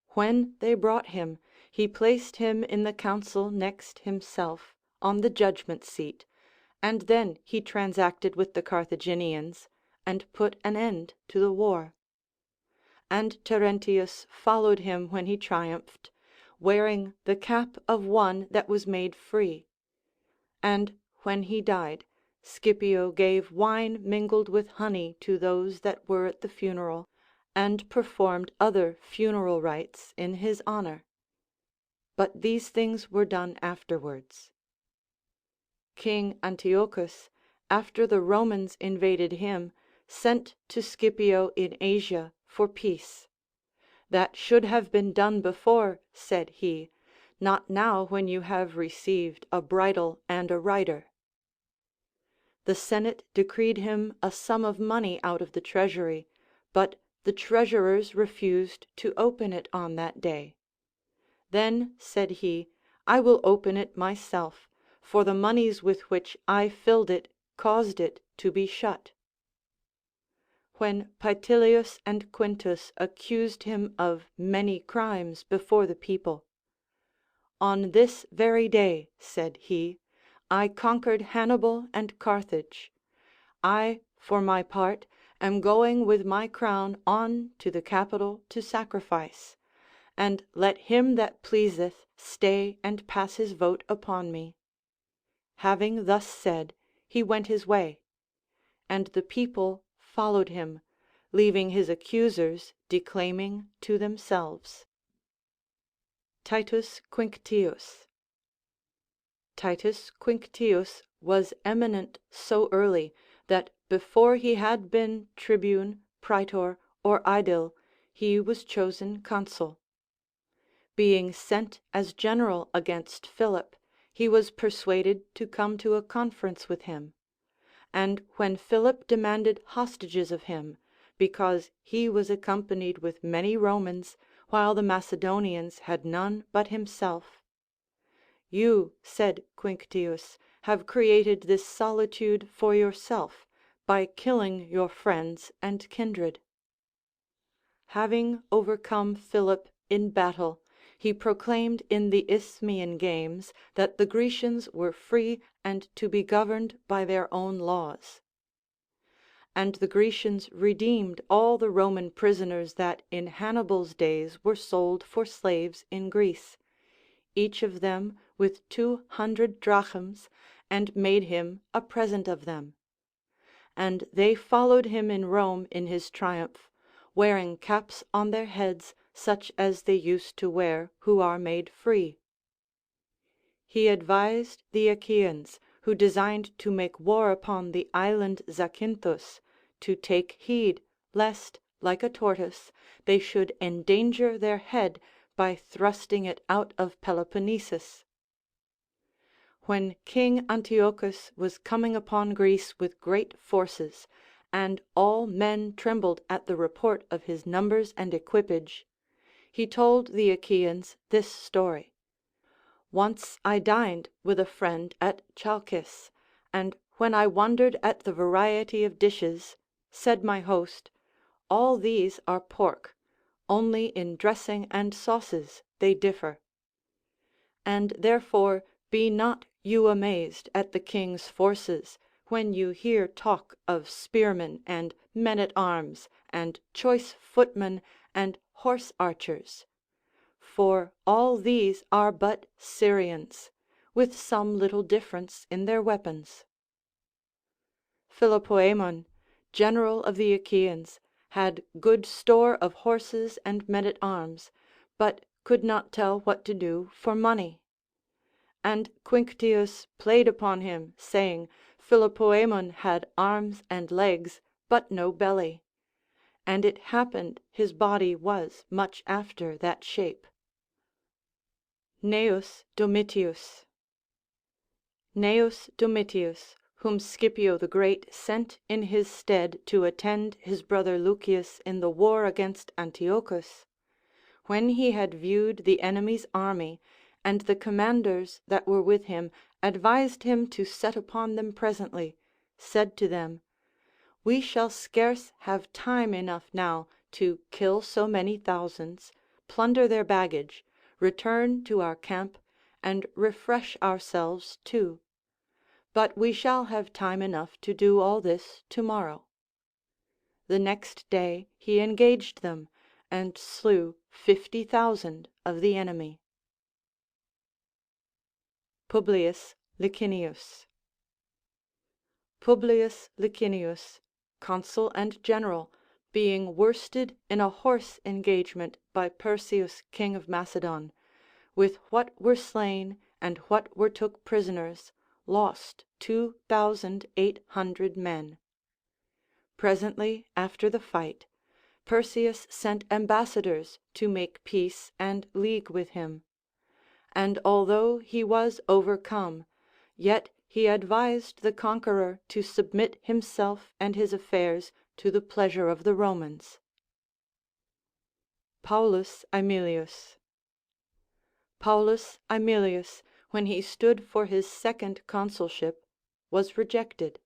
When they brought him, he placed him in the council next himself, on the judgment seat, and then he transacted with the Carthaginians, and put an end to the war. And Terentius followed him when he triumphed, wearing the cap of one that was made free. And when he died, Scipio gave wine mingled with honey to those that were at the funeral, and performed other funeral rites in his honor. But these things were done afterwards. King Antiochus, after the Romans invaded him, sent to Scipio in Asia for peace. That should have been done before, said he, not now when you have received a bridle and a rider. The Senate decreed him a sum of money out of the treasury, but the treasurers refused to open it on that day. Then, said he, I will open it myself, for the moneys with which I filled it caused it to be shut. When Paetilius and Quintus accused him of many crimes before the people, on this very day, said he, I conquered Hannibal and Carthage. I, for my part, am going with my crown on to the Capitol to sacrifice, and let him that pleaseth stay and pass his vote upon me. Having thus said, he went his way, and the people followed him, leaving his accusers declaiming to themselves. Titus Quinctius. Titus Quinctius was eminent so early that before he had been tribune, praetor, or aedile, he was chosen consul. Being sent as general against Philip, he was persuaded to come to a conference with him. And when Philip demanded hostages of him, because he was accompanied with many Romans, while the Macedonians had none but himself, You, said Quinctius, have created this solitude for yourself, by killing your friends and kindred. Having overcome Philip in battle, he proclaimed in the Isthmian games that the Grecians were free and to be governed by their own laws. And the Grecians redeemed all the Roman prisoners that in Hannibal's days were sold for slaves in Greece, each of them with 200 drachms, and made him a present of them. And they followed him in Rome in his triumph, wearing caps on their heads such as they used to wear who are made free. He advised the Achaeans, who designed to make war upon the island Zacynthus, to take heed lest, like a tortoise, they should endanger their head by thrusting it out of Peloponnesus. When King Antiochus was coming upon Greece with great forces, and all men trembled at the report of his numbers and equipage, he told the Achaeans this story. Once I dined with a friend at Chalcis, and when I wondered at the variety of dishes, said my host, All these are pork, only in dressing and sauces they differ. And therefore be not you amazed at the king's forces, when you hear talk of spearmen and men-at-arms, and choice footmen, and horse archers. For all these are but Syrians, with some little difference in their weapons. Philopoemen, general of the Achaeans, had good store of horses and men-at-arms, but could not tell what to do for money. And Quinctius played upon him, saying, Philopoemen had arms and legs, but no belly. And it happened his body was much after that shape. Gnaeus Domitius. Gnaeus Domitius, whom Scipio the Great sent in his stead to attend his brother Lucius in the war against Antiochus, when he had viewed the enemy's army, and the commanders that were with him advised him to set upon them presently, said to them, We shall scarce have time enough now to kill so many thousands, plunder their baggage, return to our camp, and refresh ourselves too. But we shall have time enough to do all this tomorrow. The next day he engaged them, and slew 50,000 of the enemy. Publius Licinius. Publius Licinius, consul and general, being worsted in a horse engagement by Perseus king of Macedon, with what were slain and what were took prisoners, lost 2,800 men. Presently after the fight, Perseus sent ambassadors to make peace and league with him. And although he was overcome, yet he advised the conqueror to submit himself and his affairs to the pleasure of the Romans. Paulus Aemilius. Paulus Aemilius, when he stood for his second consulship, was rejected.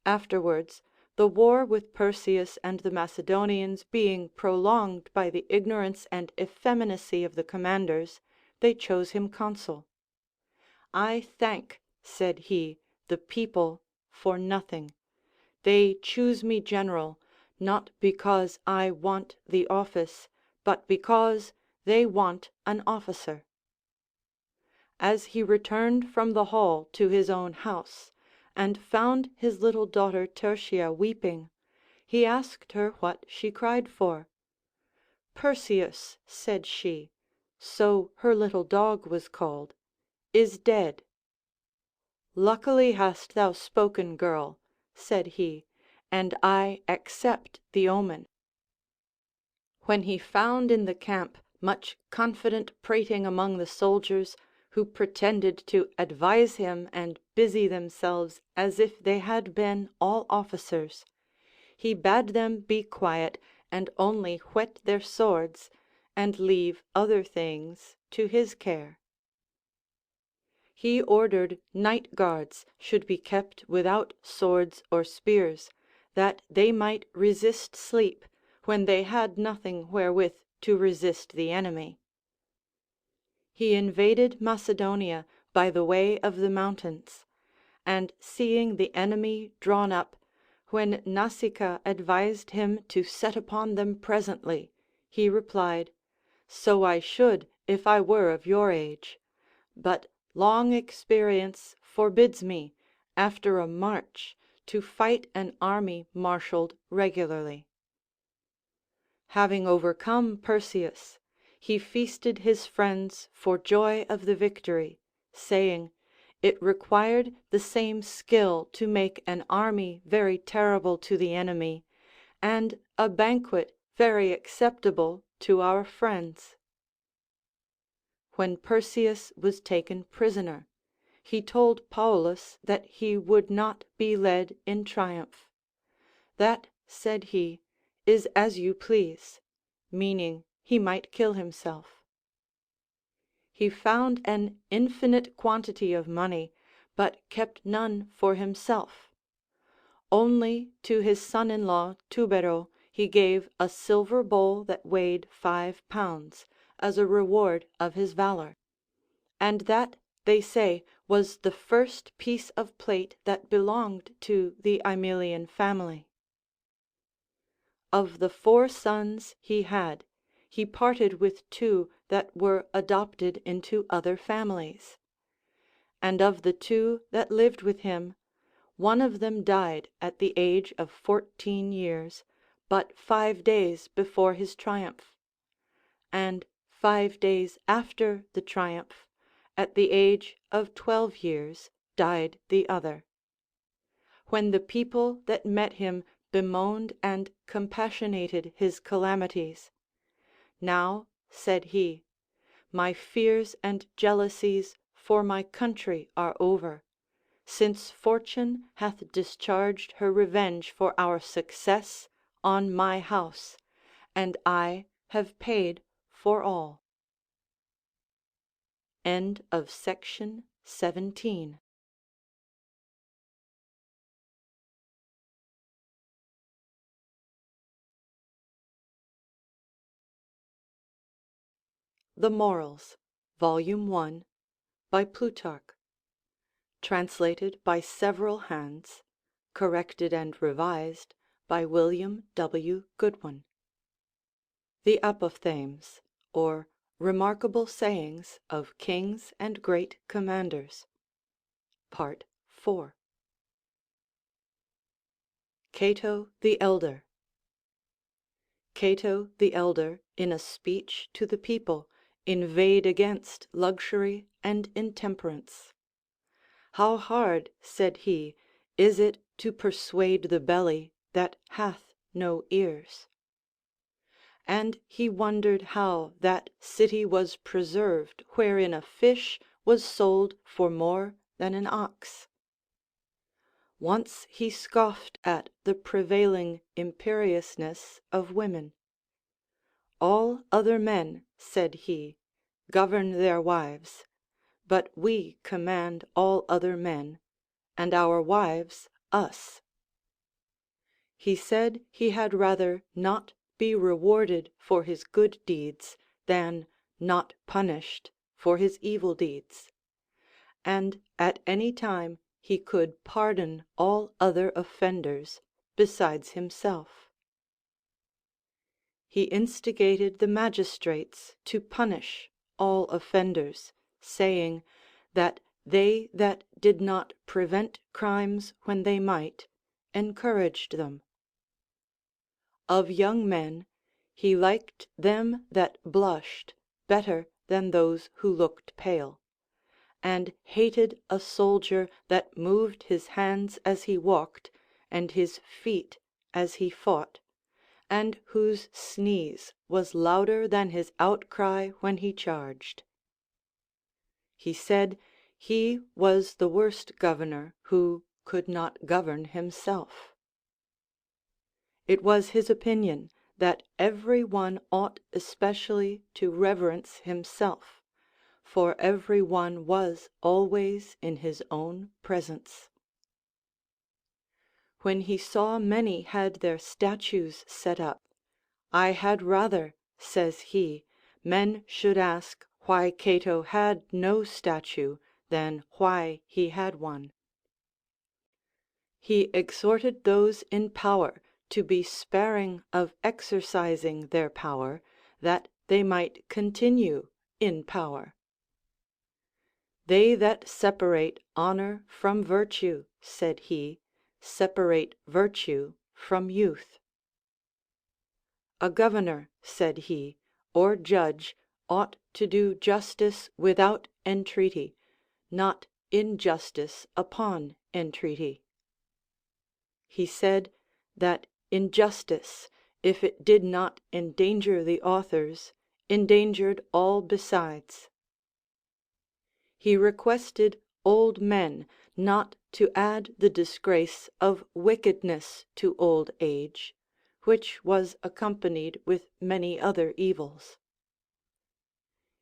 Afterwards, the war with Perseus and the Macedonians being prolonged by the ignorance and effeminacy of the commanders, they chose him consul. I thank, said he, the people for nothing. They choose me general, not because I want the office, but because they want an officer. As he returned from the hall to his own house, and found his little daughter Tertia weeping, he asked her what she cried for. Perseus, said she, so her little dog was called, is dead. Luckily hast thou spoken, girl, said he, and I accept the omen. When he found in the camp much confident prating among the soldiers, who pretended to advise him and busy themselves as if they had been all officers, he bade them be quiet and only whet their swords, and leave other things to his care. He ordered night guards should be kept without swords or spears, that they might resist sleep, when they had nothing wherewith to resist the enemy. He invaded Macedonia by the way of the mountains, and seeing the enemy drawn up, when Nasica advised him to set upon them presently, he replied, so I should if I were of your age, but long experience forbids me, after a march, to fight an army marshalled regularly. Having overcome Perseus, he feasted his friends for joy of the victory, saying, it required the same skill to make an army very terrible to the enemy, and a banquet very acceptable to our friends. When Perseus was taken prisoner, he told Paulus that he would not be led in triumph. That, said he, is as you please, meaning he might kill himself. He found an infinite quantity of money, but kept none for himself. Only to his son-in-law Tubero he gave a silver bowl that weighed 5 pounds, as a reward of his valor. And that, they say, was the first piece of plate that belonged to the Aemilian family. Of the 4 sons he had, he parted with 2 that were adopted into other families. And of the 2 that lived with him, one of them died at the age of 14 years, but 5 days before his triumph. And 5 days after the triumph, at the age of 12 years, died the other. When the people that met him bemoaned and compassionated his calamities, now, said he, my fears and jealousies for my country are over, since fortune hath discharged her revenge for our success on my house, and I have paid for all. End of section 17. The Morals, Volume 1, by Plutarch. Translated by several hands, corrected and revised by William W. Goodwin. The Apophthegms, or Remarkable Sayings of Kings and Great Commanders. Part 4. Cato the Elder. Cato the Elder, in a speech to the people, inveighed against luxury and intemperance. How hard, said he, is it to persuade the belly that hath no ears? And he wondered how that city was preserved wherein a fish was sold for more than an ox. Once he scoffed at the prevailing imperiousness of women. All other men, said he, govern their wives, but we command all other men, and our wives us. He said he had rather not be rewarded for his good deeds than not punished for his evil deeds, and at any time he could pardon all other offenders besides himself. He instigated the magistrates to punish all offenders, saying, that they that did not prevent crimes when they might, encouraged them. Of young men, he liked them that blushed better than those who looked pale, and hated a soldier that moved his hands as he walked, and his feet as he fought, and whose sneeze was louder than his outcry when he charged. He said he was the worst governor who could not govern himself. It was his opinion that every one ought especially to reverence himself, for every one was always in his own presence. When he saw many had their statues set up, I had rather, says he, men should ask why Cato had no statue than why he had one. He exhorted those in power to be sparing of exercising their power, that they might continue in power. They that separate honor from virtue, said he, separate virtue from youth. A governor, said he, or judge ought to do justice without entreaty, not injustice upon entreaty. He said that injustice, if it did not endanger the authors, endangered all besides. He requested old men not to add the disgrace of wickedness to old age, which was accompanied with many other evils.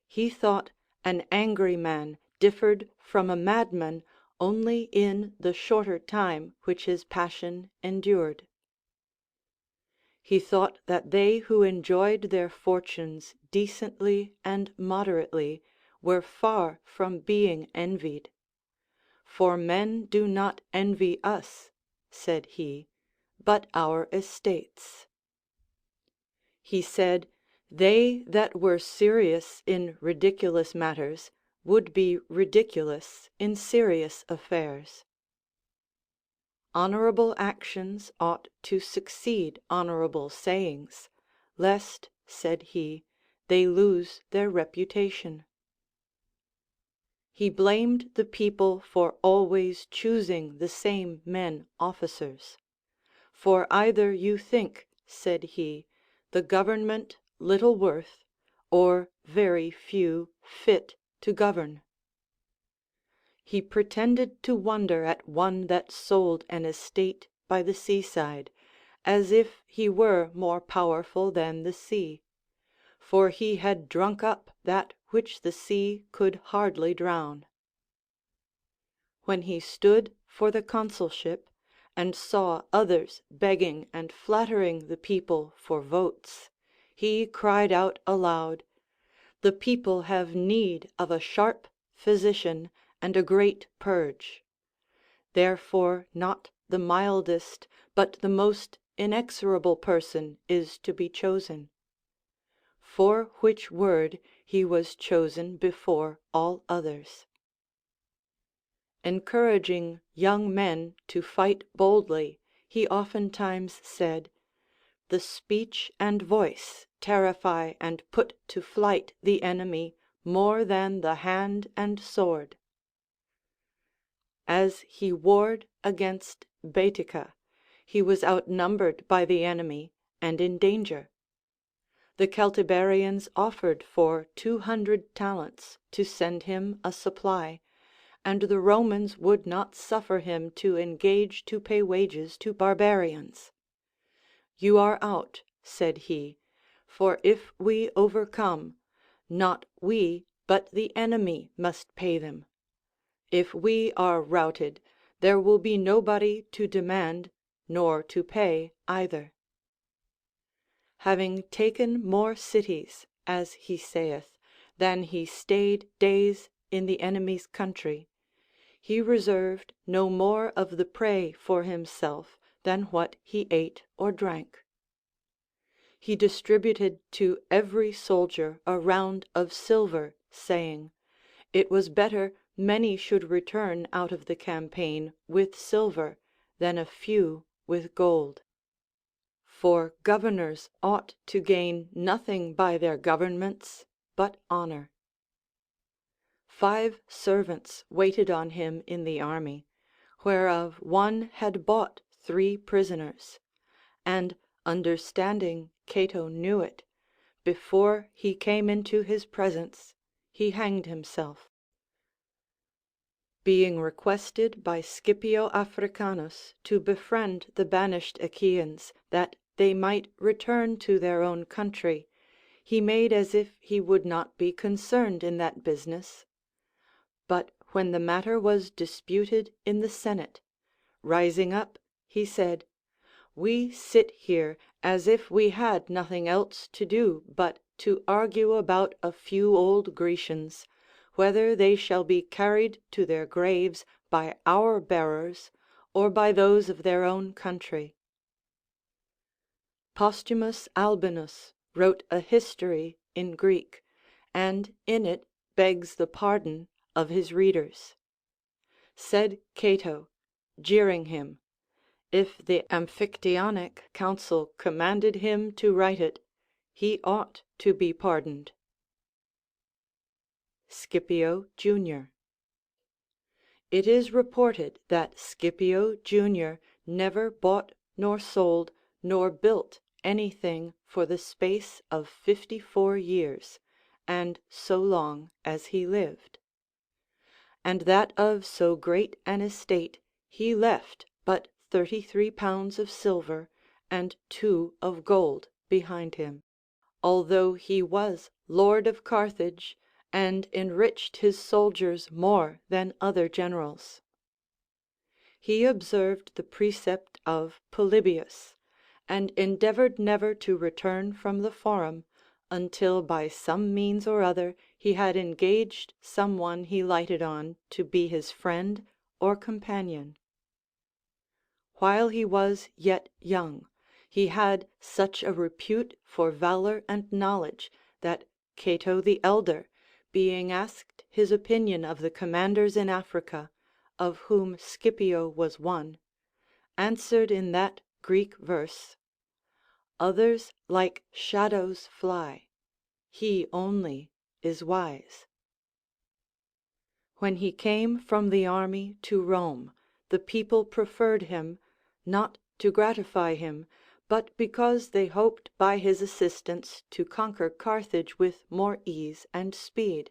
He thought an angry man differed from a madman only in the shorter time which his passion endured. He thought that they who enjoyed their fortunes decently and moderately were far from being envied. For men do not envy us, said he, but our estates. He said, they that were serious in ridiculous matters would be ridiculous in serious affairs. Honorable actions ought to succeed honorable sayings, lest, said he, they lose their reputation. He blamed the people for always choosing the same men officers. For either you think, said he, the government little worth, or very few fit to govern. He pretended to wonder at one that sold an estate by the seaside, as if he were more powerful than the sea, for he had drunk up that which the sea could hardly drown. When he stood for the consulship, and saw others begging and flattering the people for votes, he cried out aloud, the people have need of a sharp physician and a great purge. Therefore not the mildest, but the most inexorable person is to be chosen. For which word he was chosen before all others. Encouraging young men to fight boldly, he oftentimes said, "The speech and voice terrify and put to flight the enemy more than the hand and sword." As he warred against Baetica, he was outnumbered by the enemy and in danger. The Celtiberians offered for 200 talents to send him a supply, and the Romans would not suffer him to engage to pay wages to barbarians. "You are out," said he, "for if we overcome, not we but the enemy must pay them. If we are routed, there will be nobody to demand nor to pay either." Having taken more cities, as he saith, than he stayed days in the enemy's country, he reserved no more of the prey for himself than what he ate or drank. He distributed to every soldier a round of silver, saying, it was better many should return out of the campaign with silver than a few with gold. For governors ought to gain nothing by their governments but honor. 5 servants waited on him in the army, whereof one had bought 3 prisoners, and understanding Cato knew it, before he came into his presence, he hanged himself. Being requested by Scipio Africanus to befriend the banished Achaeans, that they might return to their own country, he made as if he would not be concerned in that business. But when the matter was disputed in the Senate, rising up, he said, "We sit here as if we had nothing else to do but to argue about a few old Grecians, whether they shall be carried to their graves by our bearers or by those of their own country." Posthumus Albinus wrote a history in Greek, and in it begs the pardon of his readers. Said Cato, jeering him, if the Amphictyonic council commanded him to write it, he ought to be pardoned. Scipio Junior. It is reported that Scipio Junior never bought nor sold nor built anything for the space of 54 years, and so long as he lived. And that of so great an estate he left but 33 pounds of silver and 2 of gold behind him, although he was lord of Carthage and enriched his soldiers more than other generals. He observed the precept of Polybius, and endeavored never to return from the forum until by some means or other he had engaged some one he lighted on to be his friend or companion. While he was yet young, he had such a repute for valor and knowledge that Cato the elder, being asked his opinion of the commanders in Africa, of whom Scipio was one, answered in that Greek verse, "Others like shadows fly, he only is wise." When he came from the army to Rome, the people preferred him, not to gratify him, but because they hoped by his assistance to conquer Carthage with more ease and speed.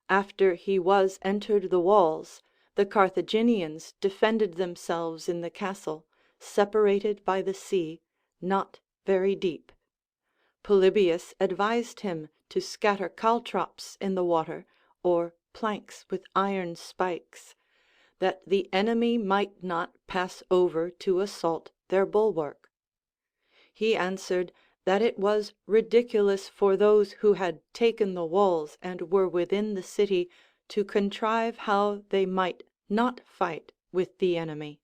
After he was entered the walls, the Carthaginians defended themselves in the castle, separated by the sea, not very deep. Polybius advised him to scatter caltrops in the water, or planks with iron spikes, that the enemy might not pass over to assault their bulwark. He answered that it was ridiculous for those who had taken the walls and were within the city to contrive how they might not fight with the enemy.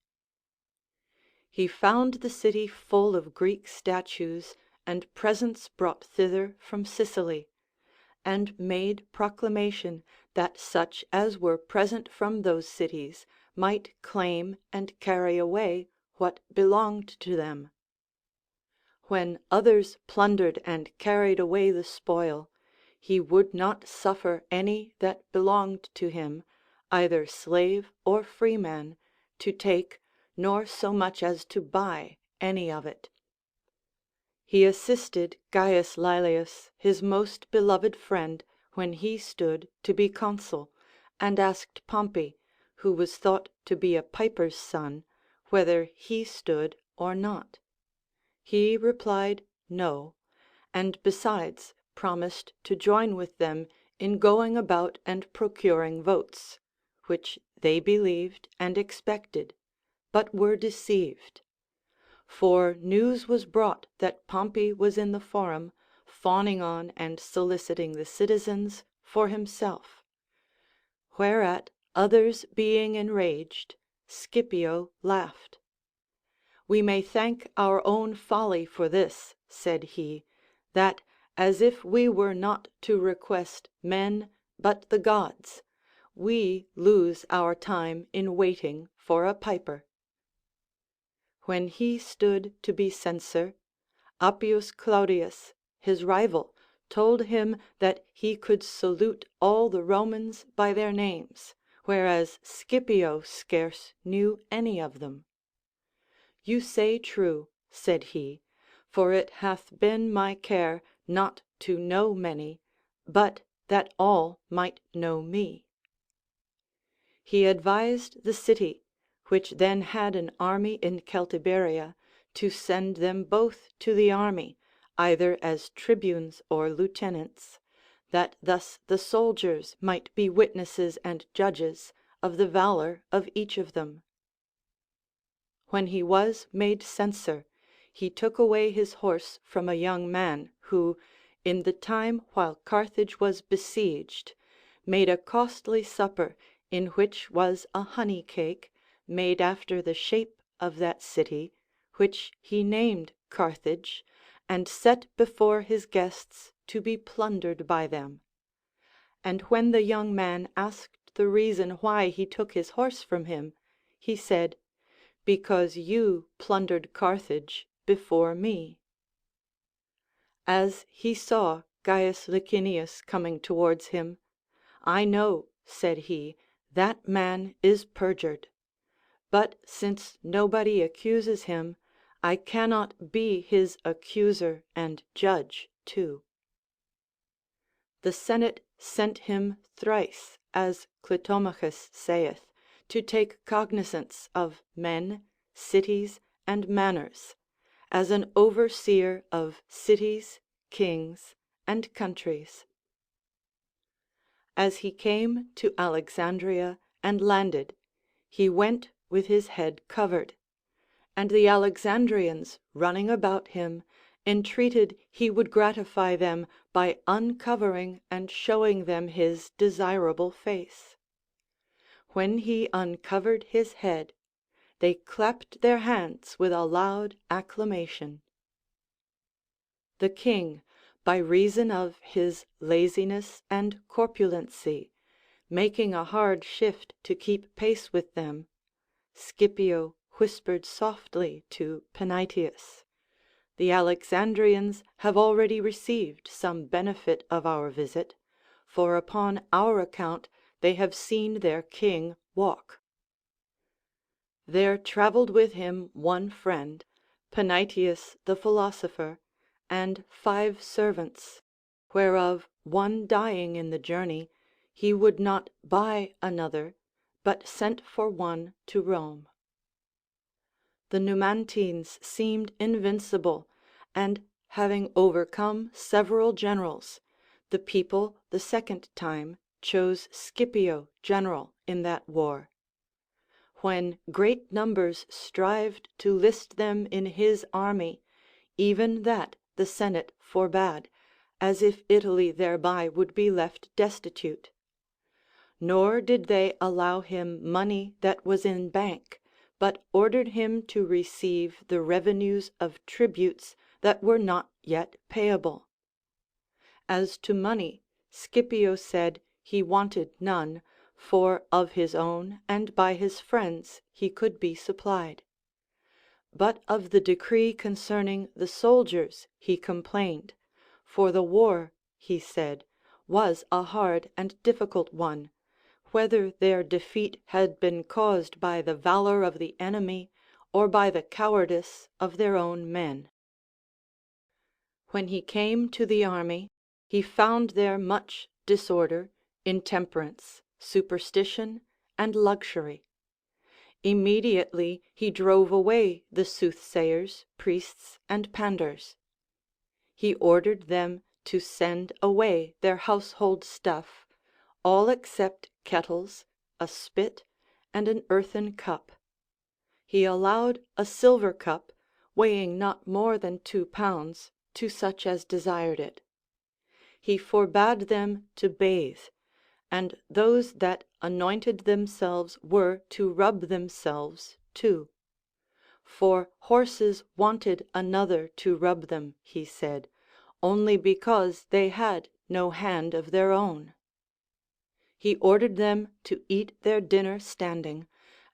He found the city full of Greek statues and presents brought thither from Sicily, and made proclamation that such as were present from those cities might claim and carry away what belonged to them. When others plundered and carried away the spoil, he would not suffer any that belonged to him, either slave or freeman, to take, nor so much as to buy any of it. He assisted Caius Laelius, his most beloved friend, when he stood to be consul, and asked Pompey, who was thought to be a piper's son, whether he stood or not. He replied no, and besides promised to join with them in going about and procuring votes, which they believed and expected, but were deceived. For news was brought that Pompey was in the forum, fawning on and soliciting the citizens for himself. Whereat others being enraged, Scipio laughed. We may thank our own folly for this, said he, that as if we were not to request men but the gods, we lose our time in waiting for a piper. When he stood to be censor, Appius Claudius, his rival, told him that he could salute all the Romans by their names, whereas Scipio scarce knew any of them. You say true, said he, for it hath been my care not to know many, but that all might know me. He advised the city, which then had an army in Celtiberia, to send them both to the army, either as tribunes or lieutenants, that thus the soldiers might be witnesses and judges of the valor of each of them. When he was made censor, he took away his horse from a young man who, in the time while Carthage was besieged, made a costly supper, in which was a honey cake, made after the shape of that city, which he named Carthage, and set before his guests to be plundered by them. And when the young man asked the reason why he took his horse from him, he said, because you plundered Carthage before me. As he saw Caius Licinius coming towards him, I know, said he, that man is perjured. But since nobody accuses him, I cannot be his accuser and judge too. The Senate sent him thrice, as Clitomachus saith, to take cognizance of men, cities, and manners, as an overseer of cities, kings, and countries. As he came to Alexandria and landed, he went with his head covered, and the Alexandrians running about him entreated he would gratify them by uncovering and showing them his desirable face. When he uncovered his head, they clapped their hands with a loud acclamation. The king, by reason of his laziness and corpulency, making a hard shift to keep pace with them, Scipio whispered softly to Panaetius, the Alexandrians have already received some benefit of our visit, for upon our account they have seen their king walk. There travelled with him one friend, Panaetius the philosopher, and 5 servants, whereof one dying in the journey, he would not buy another, but sent for one to Rome. The Numantines seemed invincible, and having overcome several generals, the people the second time chose Scipio general in that war. When great numbers strived to list them in his army, even that the Senate forbade, as if Italy thereby would be left destitute. Nor did they allow him money that was in bank, but ordered him to receive the revenues of tributes that were not yet payable. As to money, Scipio said he wanted none, for of his own and by his friends he could be supplied. But of the decree concerning the soldiers he complained, for the war, he said, was a hard and difficult one, whether their defeat had been caused by the valor of the enemy or by the cowardice of their own men. When he came to the army, he found there much disorder, intemperance, superstition, and luxury. Immediately he drove away the soothsayers, priests, and panders. He ordered them to send away their household stuff, all except kettles, a spit, and an earthen cup. He allowed a silver cup, weighing not more than 2 pounds, to such as desired it. He forbade them to bathe, and those that anointed themselves were to rub themselves too. For horses wanted another to rub them, he said, only because they had no hand of their own. He ordered them to eat their dinner standing,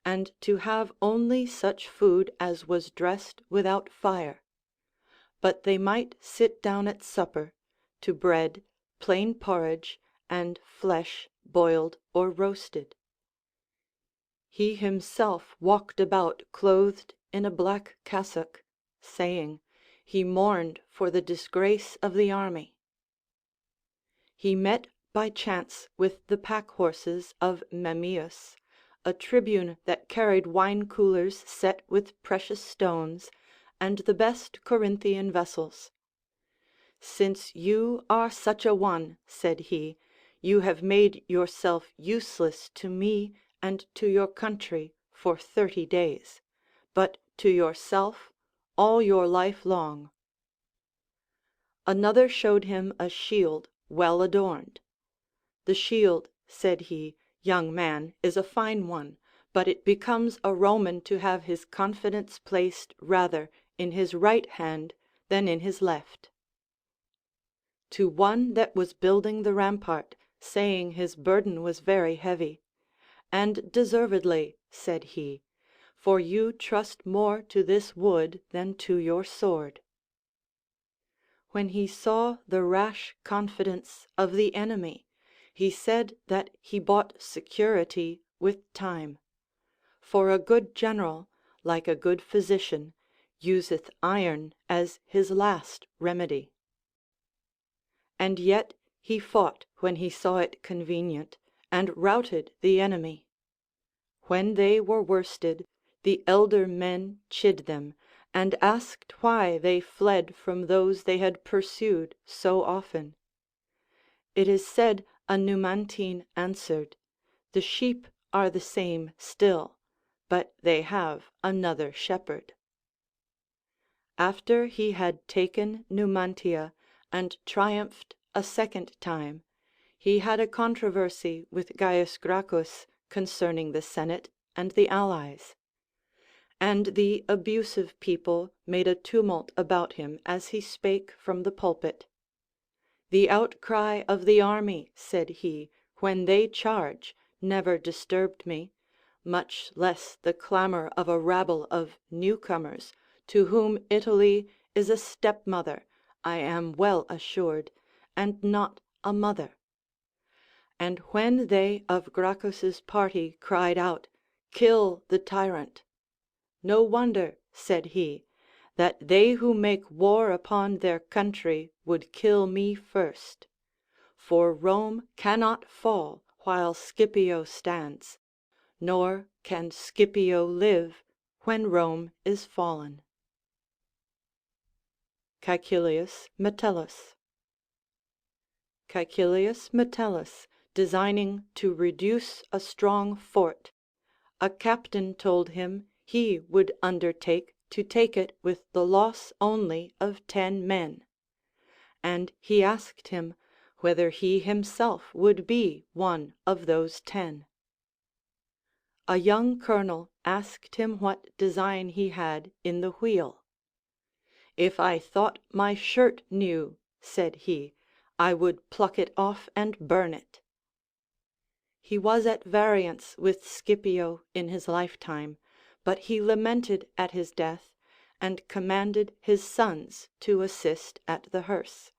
and to have only such food as was dressed without fire. But they might sit down at supper, to bread, plain porridge, and flesh boiled or roasted. He himself walked about clothed in a black cassock, saying, he mourned for the disgrace of the army. He met by chance with the pack horses of Memmius, a tribune that carried wine coolers set with precious stones, and the best Corinthian vessels. Since you are such a one, said he, you have made yourself useless to me and to your country for 30 days, but to yourself all your life long. Another showed him a shield well adorned. The shield, said he, young man, is a fine one, but it becomes a Roman to have his confidence placed rather in his right hand than in his left. To one that was building the rampart, saying his burden was very heavy, and deservedly, said he, for you trust more to this wood than to your sword. When he saw the rash confidence of the enemy, he said that he bought security with time. For a good general, like a good physician, useth iron as his last remedy. And yet he fought when he saw it convenient, and routed the enemy. When they were worsted, the elder men chid them, and asked why they fled from those they had pursued so often. It is said a Numantine answered, the sheep are the same still, but they have another shepherd. After he had taken Numantia and triumphed a second time, he had a controversy with Gaius Gracchus concerning the Senate and the allies. And the abusive people made a tumult about him as he spake from the pulpit. The outcry of the army, said he, when they charge, never disturbed me, much less the clamor of a rabble of newcomers, to whom Italy is a stepmother, I am well assured, and not a mother. And when they of Gracchus's party cried out, kill the tyrant, no wonder, said he, that they who make war upon their country would kill me first. For Rome cannot fall while Scipio stands, nor can Scipio live when Rome is fallen. Caecilius Metellus. Caecilius Metellus, designing to reduce a strong fort, a captain told him he would undertake to take it with the loss only of 10 men. And he asked him whether he himself would be one of those 10. A young colonel asked him what design he had in the wheel. If I thought my shirt new, said he, I would pluck it off and burn it. He was at variance with Scipio in his lifetime, but he lamented at his death, and commanded his sons to assist at the hearse,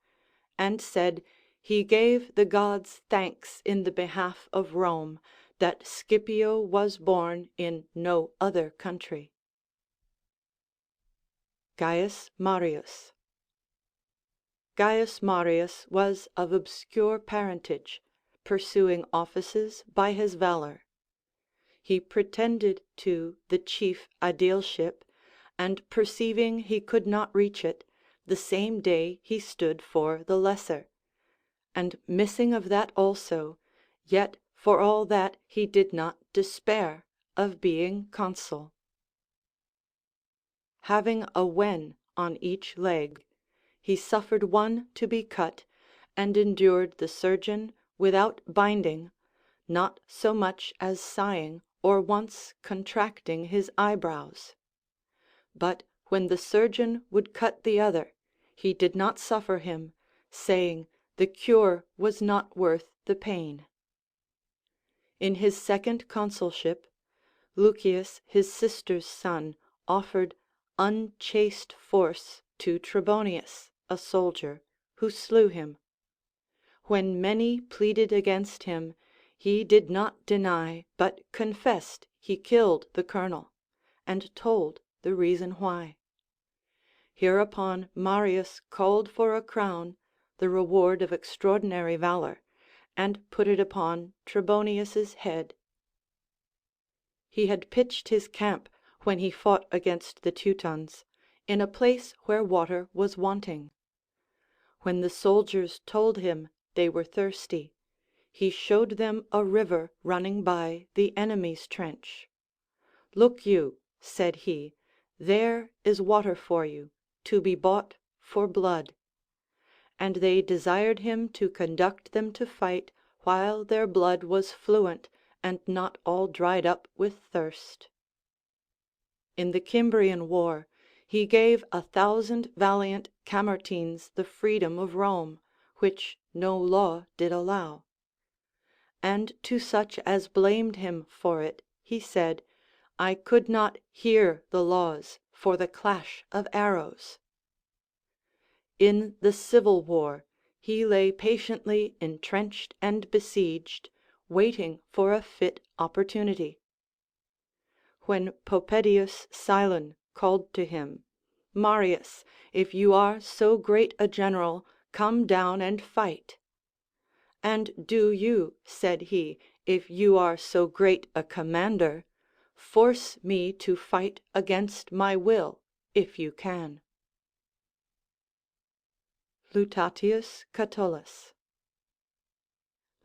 and said he gave the gods thanks in the behalf of Rome, that Scipio was born in no other country. Gaius Marius. Gaius Marius was of obscure parentage, pursuing offices by his valor. He pretended to the chief aedileship, and perceiving he could not reach it, the same day he stood for the lesser, and missing of that also, yet for all that he did not despair of being consul. Having a wen on each leg, he suffered one to be cut, and endured the surgeon without binding, not so much as sighing or once contracting his eyebrows. But when the surgeon would cut the other, he did not suffer him, saying the cure was not worth the pain. In his second consulship, Lucius his sister's son offered unchaste force to Trebonius, a soldier, who slew him. When many pleaded against him, he did not deny, but confessed he killed the colonel, and told the reason why. Hereupon Marius called for a crown, the reward of extraordinary valor, and put it upon Trebonius's head. He had pitched his camp, when he fought against the Teutons, in a place where water was wanting. When the soldiers told him they were thirsty, he showed them a river running by the enemy's trench. Look you, said he, there is water for you, to be bought for blood. And they desired him to conduct them to fight while their blood was fluent and not all dried up with thirst. In the Cimbrian war, he gave 1,000 valiant Camertines the freedom of Rome, which no law did allow. And to such as blamed him for it, he said, I could not hear the laws for the clash of arrows. In the civil war, he lay patiently entrenched and besieged, waiting for a fit opportunity. When Popedius Silon called to him, Marius, if you are so great a general, come down and fight. And do you, said he, if you are so great a commander, force me to fight against my will, if you can. Lutatius Catullus.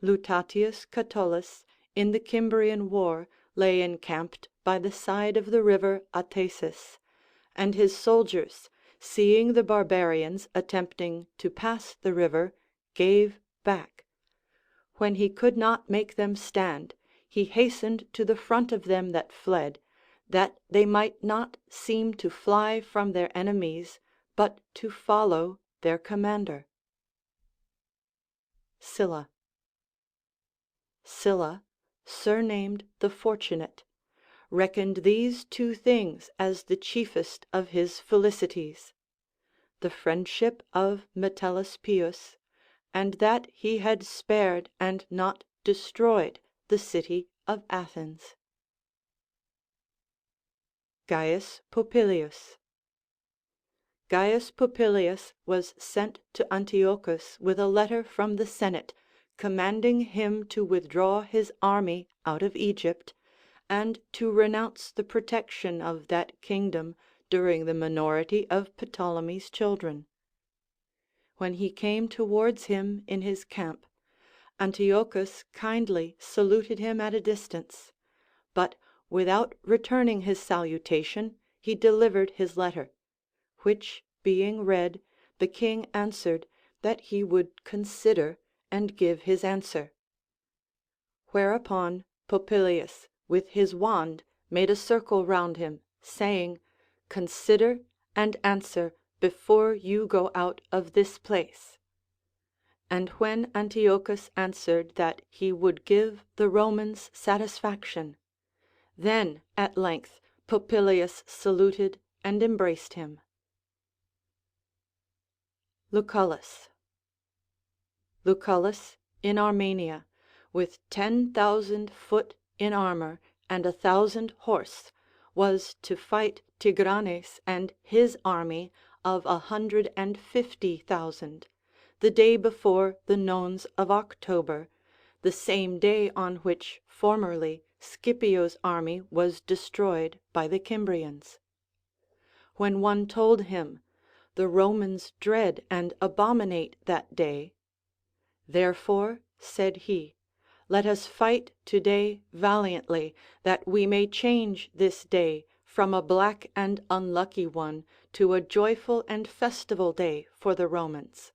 Lutatius Catullus in the Cimbrian war lay encamped by the side of the river Atasis, and his soldiers, seeing the barbarians attempting to pass the river, gave back. When he could not make them stand, he hastened to the front of them that fled, that they might not seem to fly from their enemies, but to follow their commander. Sylla. Sylla, surnamed the Fortunate, reckoned these two things as the chiefest of his felicities: the friendship of Metellus Pius, and that he had spared and not destroyed the city of Athens. Gaius Popilius. Gaius Popilius was sent to Antiochus with a letter from the Senate, commanding him to withdraw his army out of Egypt, and to renounce the protection of that kingdom during the minority of Ptolemy's children. When he came towards him in his camp, Antiochus kindly saluted him at a distance, but without returning his salutation he delivered his letter, which being read, the king answered that he would consider and give his answer. Whereupon Popilius with his wand made a circle round him, saying, Consider and answer before you go out of this place. And when Antiochus answered that he would give the Romans satisfaction, then at length Popilius saluted and embraced him. Lucullus. Lucullus in Armenia, with 10,000 foot in armor and 1,000 horse, was to fight Tigranes and his army of 150,000, the day before the nones of October, the same day on which formerly Scipio's army was destroyed by the Cimbrians. When one told him, the Romans dread and abominate that day, therefore, said he, let us fight to-day valiantly, that we may change this day from a black and unlucky one to a joyful and festival day for the Romans.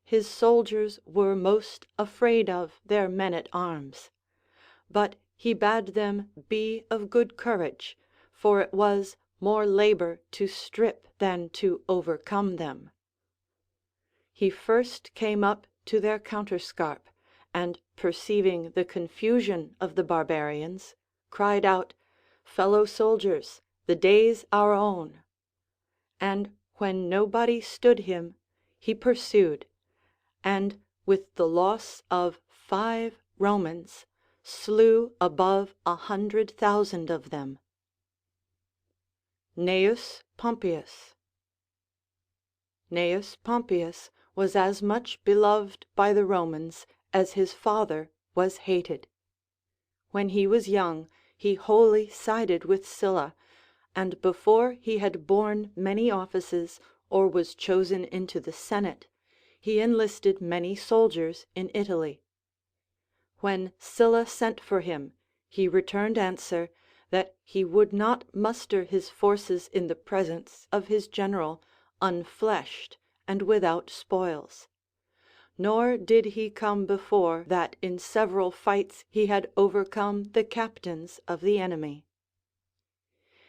His soldiers were most afraid of their men-at-arms, but he bade them be of good courage, for it was more labor to strip than to overcome them. He first came up to their counterscarp, and perceiving the confusion of the barbarians, cried out, fellow soldiers, the day's our own. And when nobody stood him, he pursued, and with the loss of 5 Romans, slew above 100,000 of them. Gnaeus Pompeius. Gnaeus Pompeius was as much beloved by the Romans as his father was hated. When he was young, he wholly sided with Sylla, and before he had borne many offices or was chosen into the Senate, he enlisted many soldiers in Italy. When Sylla sent for him, he returned answer that he would not muster his forces in the presence of his general unfleshed and without spoils. Nor did he come before that in several fights he had overcome the captains of the enemy.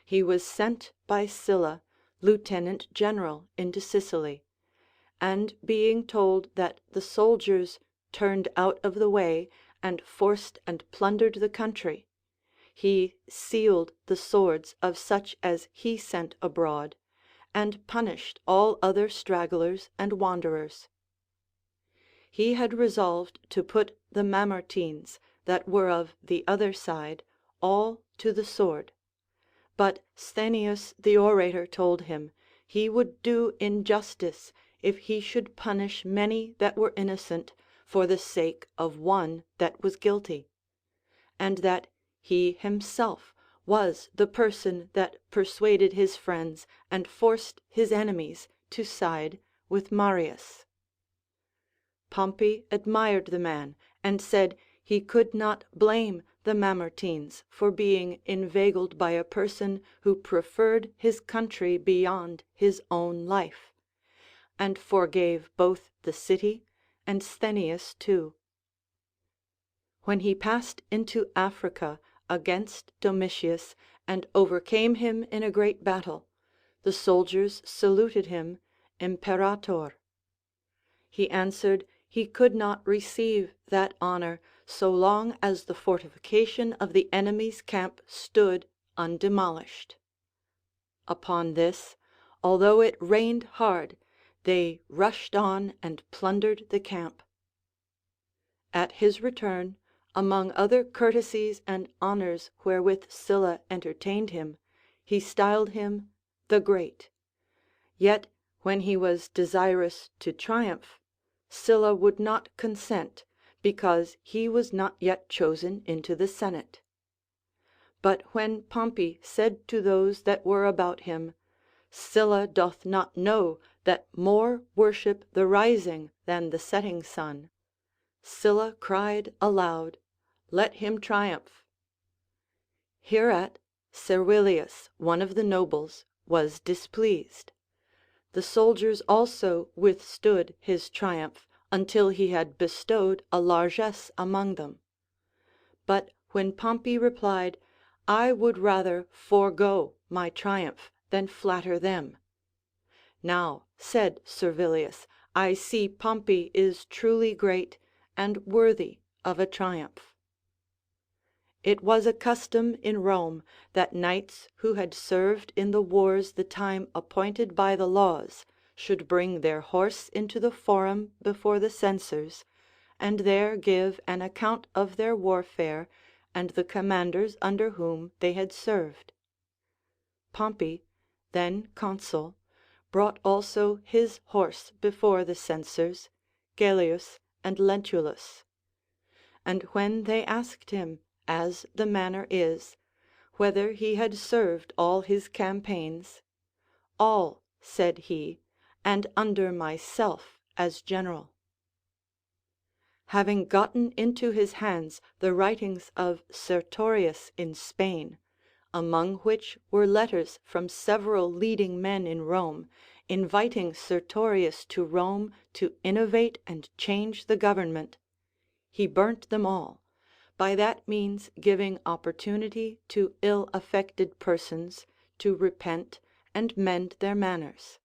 He was sent by Sylla lieutenant general into Sicily, and being told that the soldiers turned out of the way and forced and plundered the country, he sealed the swords of such as he sent abroad, and punished all other stragglers and wanderers. He had resolved to put the Mamertines that were of the other side all to the sword, but Sthenius the orator told him he would do injustice if he should punish many that were innocent for the sake of one that was guilty, and that he himself was the person that persuaded his friends and forced his enemies to side with Marius. Pompey admired the man, and said he could not blame the Mamertines for being inveigled by a person who preferred his country beyond his own life, and forgave both the city and Sthenius too. When he passed into Africa against Domitius and overcame him in a great battle, the soldiers saluted him Imperator. He answered he could not receive that honor so long as the fortification of the enemy's camp stood undemolished. Upon this, although it rained hard, they rushed on and plundered the camp. At his return, among other courtesies and honors wherewith Sylla entertained him, he styled him the Great. Yet when he was desirous to triumph, Sylla would not consent, because he was not yet chosen into the Senate. But when Pompey said to those that were about him, Sylla doth not know that more worship the rising than the setting sun, Sylla cried aloud, let him triumph. Hereat Servilius, one of the nobles, was displeased. The soldiers also withstood his triumph until he had bestowed a largesse among them. But when Pompey replied, I would rather forego my triumph than flatter them. Now, said Servilius, I see Pompey is truly great, and worthy of a triumph. It was a custom in Rome that knights who had served in the wars the time appointed by the laws should bring their horse into the forum before the censors, and there give an account of their warfare and the commanders under whom they had served. Pompey, then consul, brought also his horse before the censors, Gellius and Lentulus. And when they asked him, as the manner is, whether he had served all his campaigns, all, said he, and under myself as general. Having gotten into his hands the writings of Sertorius in Spain, among which were letters from several leading men in Rome, inviting Sertorius to Rome to innovate and change the government, he burnt them all, by that means giving opportunity to ill-affected persons to repent and mend their manners.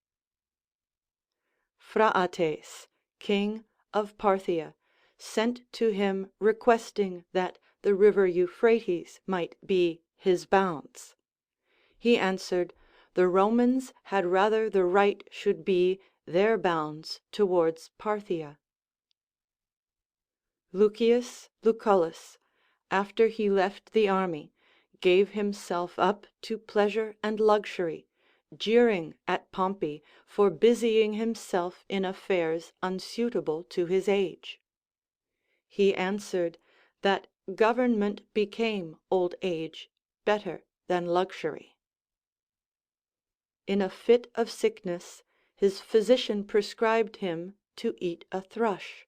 Phraates, king of Parthia, sent to him requesting that the river Euphrates might be his bounds. He answered, the Romans had rather the right should be their bounds towards Parthia. Lucullus, after he left the army, gave himself up to pleasure and luxury, jeering at Pompey for busying himself in affairs unsuitable to his age. He answered, that government became old age better than luxury. In a fit of sickness, his physician prescribed him to eat a thrush.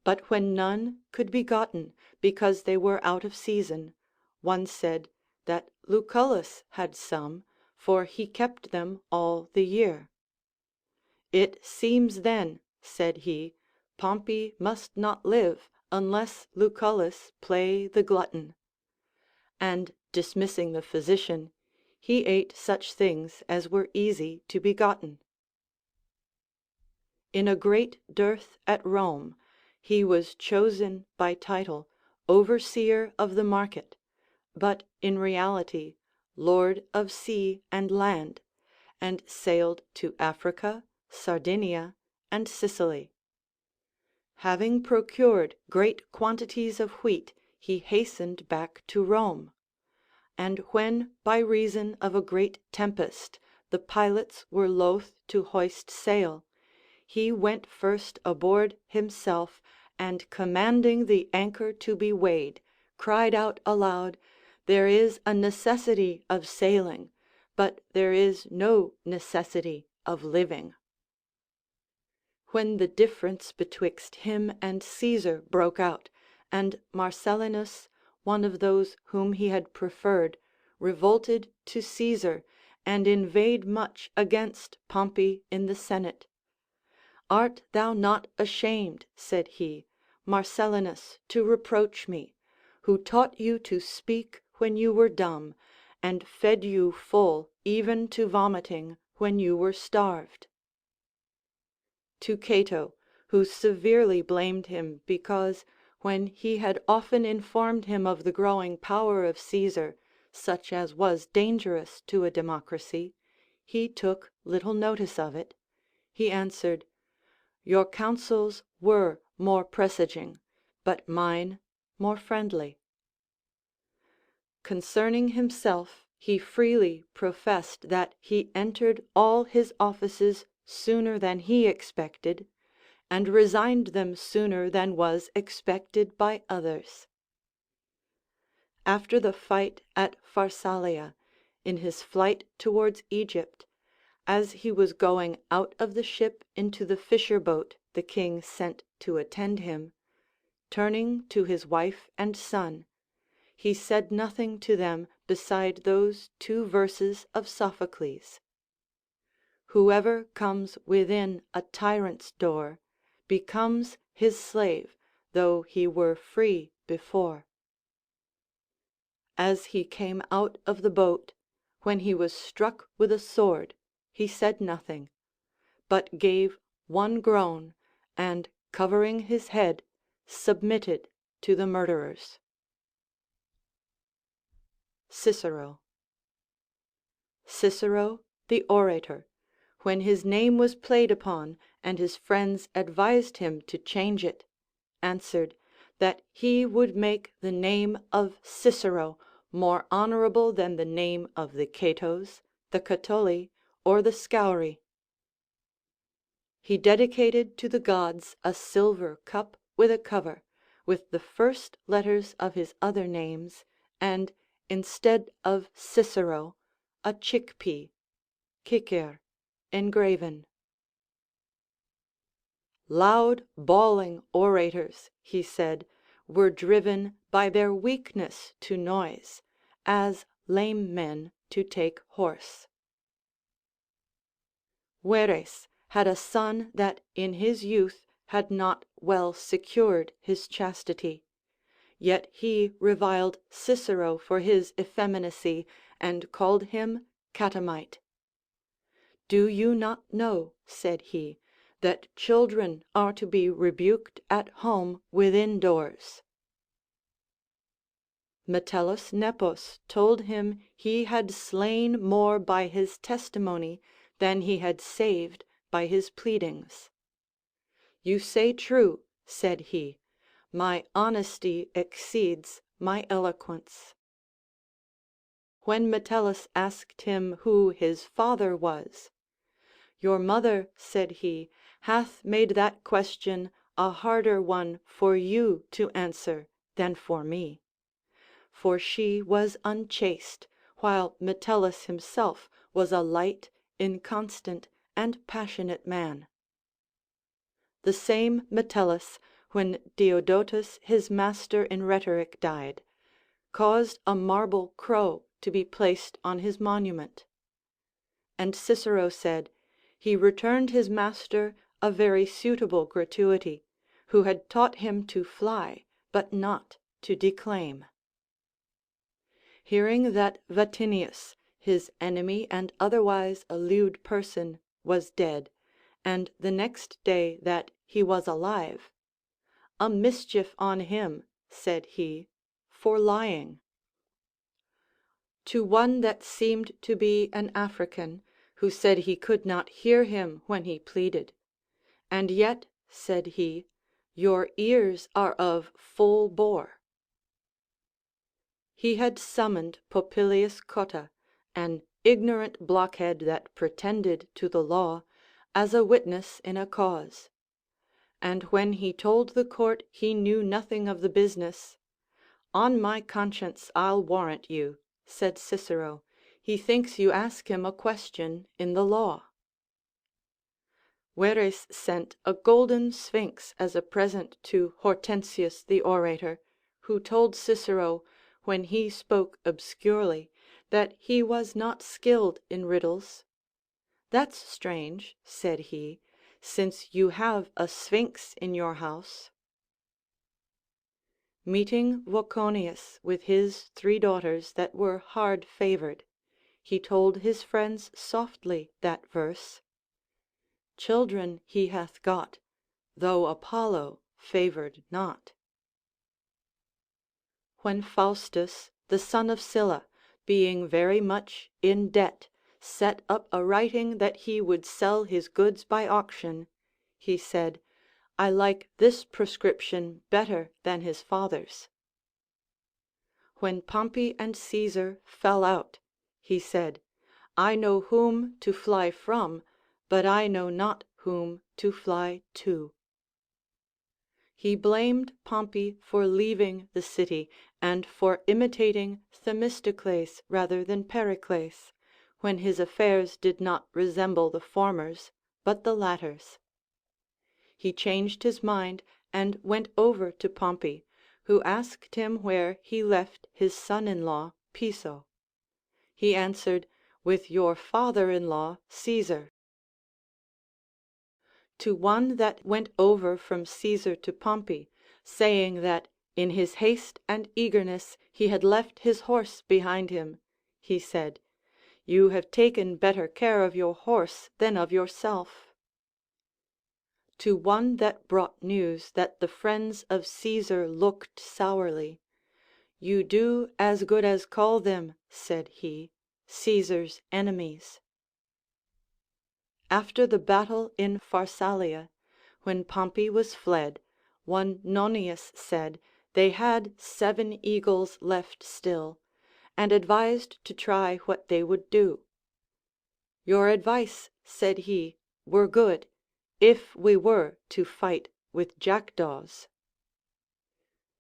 But when none could be gotten, because they were out of season, one said that Lucullus had some, for he kept them all the year. It seems then, said he, Pompey must not live unless Lucullus play the glutton. And dismissing the physician, he ate such things as were easy to be gotten. In a great dearth at Rome, he was chosen by title overseer of the market, but in reality lord of sea and land, and sailed to Africa, Sardinia, and Sicily. Having procured great quantities of wheat, he hastened back to Rome. And when by reason of a great tempest the pilots were loth to hoist sail, he went first aboard himself, and commanding the anchor to be weighed, cried out aloud, there is a necessity of sailing, but there is no necessity of living. When the difference betwixt him and Caesar broke out, and Marcellinus, one of those whom he had preferred, revolted to Caesar, and inveighed much against Pompey in the senate, art thou not ashamed, said he, Marcellinus, to reproach me, who taught you to speak when you were dumb, and fed you full even to vomiting when you were starved? To Cato, who severely blamed him because, when he had often informed him of the growing power of Caesar, such as was dangerous to a democracy, he took little notice of it, he answered, your counsels were more presaging, but mine more friendly. Concerning himself, he freely professed that he entered all his offices sooner than he expected, and resigned them sooner than was expected by others. After the fight at Pharsalia, in his flight towards Egypt, as he was going out of the ship into the fisher boat the king sent to attend him, turning to his wife and son, he said nothing to them beside those 2 verses of Sophocles: whoever comes within a tyrant's door becomes his slave, though he were free before. As he came out of the boat, when he was struck with a sword, he said nothing, but gave one groan, and covering his head, submitted to the murderers. Cicero. Cicero, the orator, when his name was played upon, and his friends advised him to change it, answered, that he would make the name of Cicero more honorable than the name of the Catos, the Catuli, or the Scauri. He dedicated to the gods a silver cup with a cover, with the first letters of his other names, and, instead of Cicero, a chickpea, Cicer, engraven. Loud bawling orators, he said, were driven by their weakness to noise, as lame men to take horse. Verres had a son that in his youth had not well secured his chastity, yet he reviled Cicero for his effeminacy, and called him catamite. Do you not know, said he, that children are to be rebuked at home within doors? Metellus Nepos told him he had slain more by his testimony than he had saved by his pleadings. You say true, said he, my honesty exceeds my eloquence. When Metellus asked him who his father was, your mother, said he, hath made that question a harder one for you to answer than for me. For she was unchaste, while Metellus himself was a light, inconstant, and passionate man. The same Metellus, when Diodotus his master in rhetoric died, caused a marble crow to be placed on his monument. And Cicero said, he returned his master a very suitable gratuity, who had taught him to fly, but not to declaim. Hearing that Vatinius, his enemy and otherwise a lewd person, was dead, and the next day that he was alive, a mischief on him, said he, for lying. To one that seemed to be an African, who said he could not hear him when he pleaded. And yet, said he, your ears are of full bore. He had summoned Popilius Cotta, an ignorant blockhead that pretended to the law, as a witness in a cause. And when he told the court he knew nothing of the business, on my conscience I'll warrant you, said Cicero, he thinks you ask him a question in the law. Verres sent a golden sphinx as a present to Hortensius the orator, who told Cicero, when he spoke obscurely, that he was not skilled in riddles. That's strange, said he, since you have a sphinx in your house. Meeting Voconius with his 3 daughters that were hard favored, he told his friends softly that verse, children he hath got, though Apollo favored not. When Faustus, the son of Sylla, being very much in debt, set up a writing that he would sell his goods by auction, he said, I like this prescription better than his father's. When Pompey and Caesar fell out, he said, I know whom to fly from, but I know not whom to fly to. He blamed Pompey for leaving the city, and for imitating Themistocles rather than Pericles, when his affairs did not resemble the former's, but the latter's. He changed his mind and went over to Pompey, who asked him where he left his son-in-law Piso. He answered, with your father-in-law Caesar. To one that went over from Caesar to Pompey, saying that in his haste and eagerness he had left his horse behind him, he said, you have taken better care of your horse than of yourself. to one that brought news that the friends of Caesar looked sourly, "You do as good as call them," said he, "Caesar's enemies." After the battle in Pharsalia, when Pompey was fled, one Nonius said they had 7 eagles left still, and advised to try what they would do. "Your advice," said he, "were good, if we were to fight with jackdaws."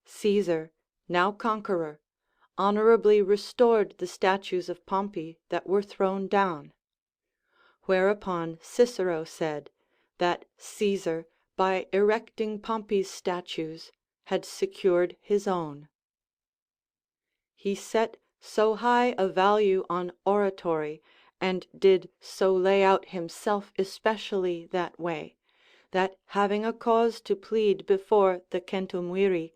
Caesar, now conqueror, honorably restored the statues of Pompey that were thrown down. Whereupon Cicero said, that Caesar, by erecting Pompey's statues, had secured his own. He set so high a value on oratory, and did so lay out himself especially that way, that having a cause to plead before the centumviri,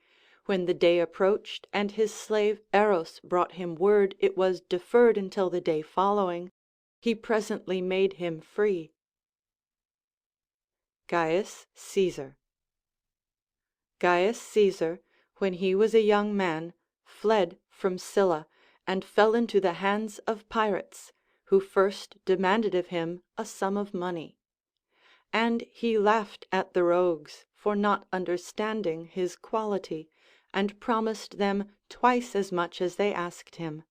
when the day approached and his slave Eros brought him word it was deferred until the day following, he presently made him free. Gaius Caesar. Gaius Caesar, when he was a young man, fled from Sylla, and fell into the hands of pirates, who first demanded of him a sum of money. And he laughed at the rogues for not understanding his quality, and promised them twice as much as they asked him.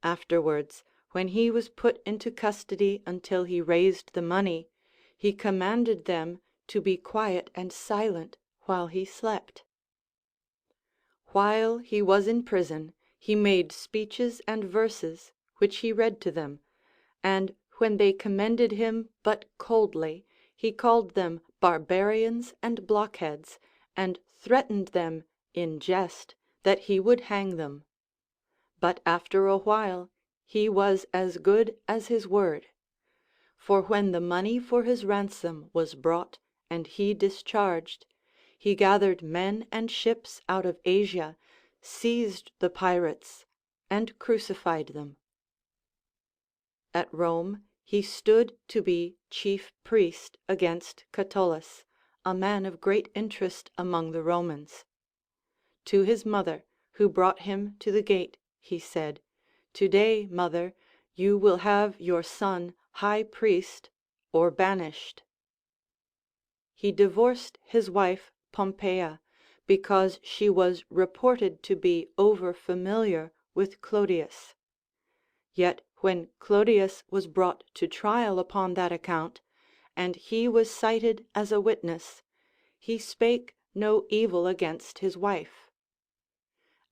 Afterwards, when he was put into custody until he raised the money, he commanded them to be quiet and silent while he slept. While he was in prison, he made speeches and verses, which he read to them, and when they commended him but coldly, he called them barbarians and blockheads, and threatened them in jest that he would hang them. But after a while he was as good as his word. For when the money for his ransom was brought and he discharged, he gathered men and ships out of Asia, seized the pirates, and crucified them. At Rome he stood to be chief priest against Catullus, a man of great interest among the Romans. To his mother, who brought him to the gate, he said, "Today, mother, you will have your son high priest or banished." He divorced his wife Pompeia, because she was reported to be over familiar with Clodius. Yet when Clodius was brought to trial upon that account, and he was cited as a witness, he spake no evil against his wife.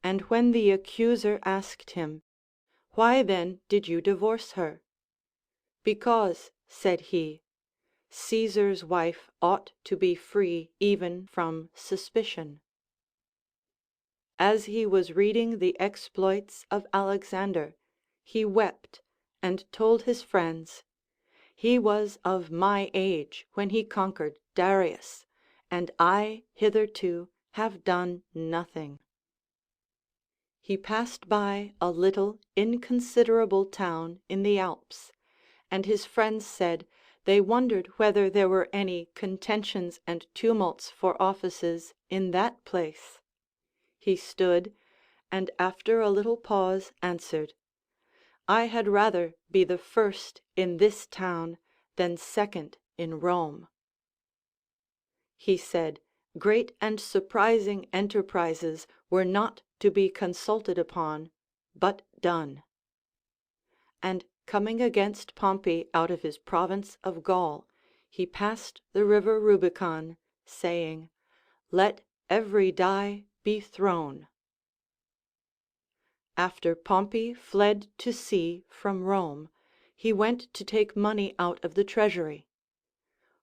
And when the accuser asked him, "Why then did you divorce her?" "Because," said he, "Caesar's wife ought to be free even from suspicion." As he was reading the exploits of Alexander, he wept and told his friends, "He was of my age when he conquered Darius, and I hitherto have done nothing." He passed by a little inconsiderable town in the Alps, and his friends said they wondered whether there were any contentions and tumults for offices in that place. He stood, and after a little pause answered, "I had rather be the first in this town than second in Rome." He said, great and surprising enterprises were not to be consulted upon, but done. And coming against Pompey out of his province of Gaul, he passed the river Rubicon, saying, "Let every die be thrown." After Pompey fled to sea from Rome, he went to take money out of the treasury.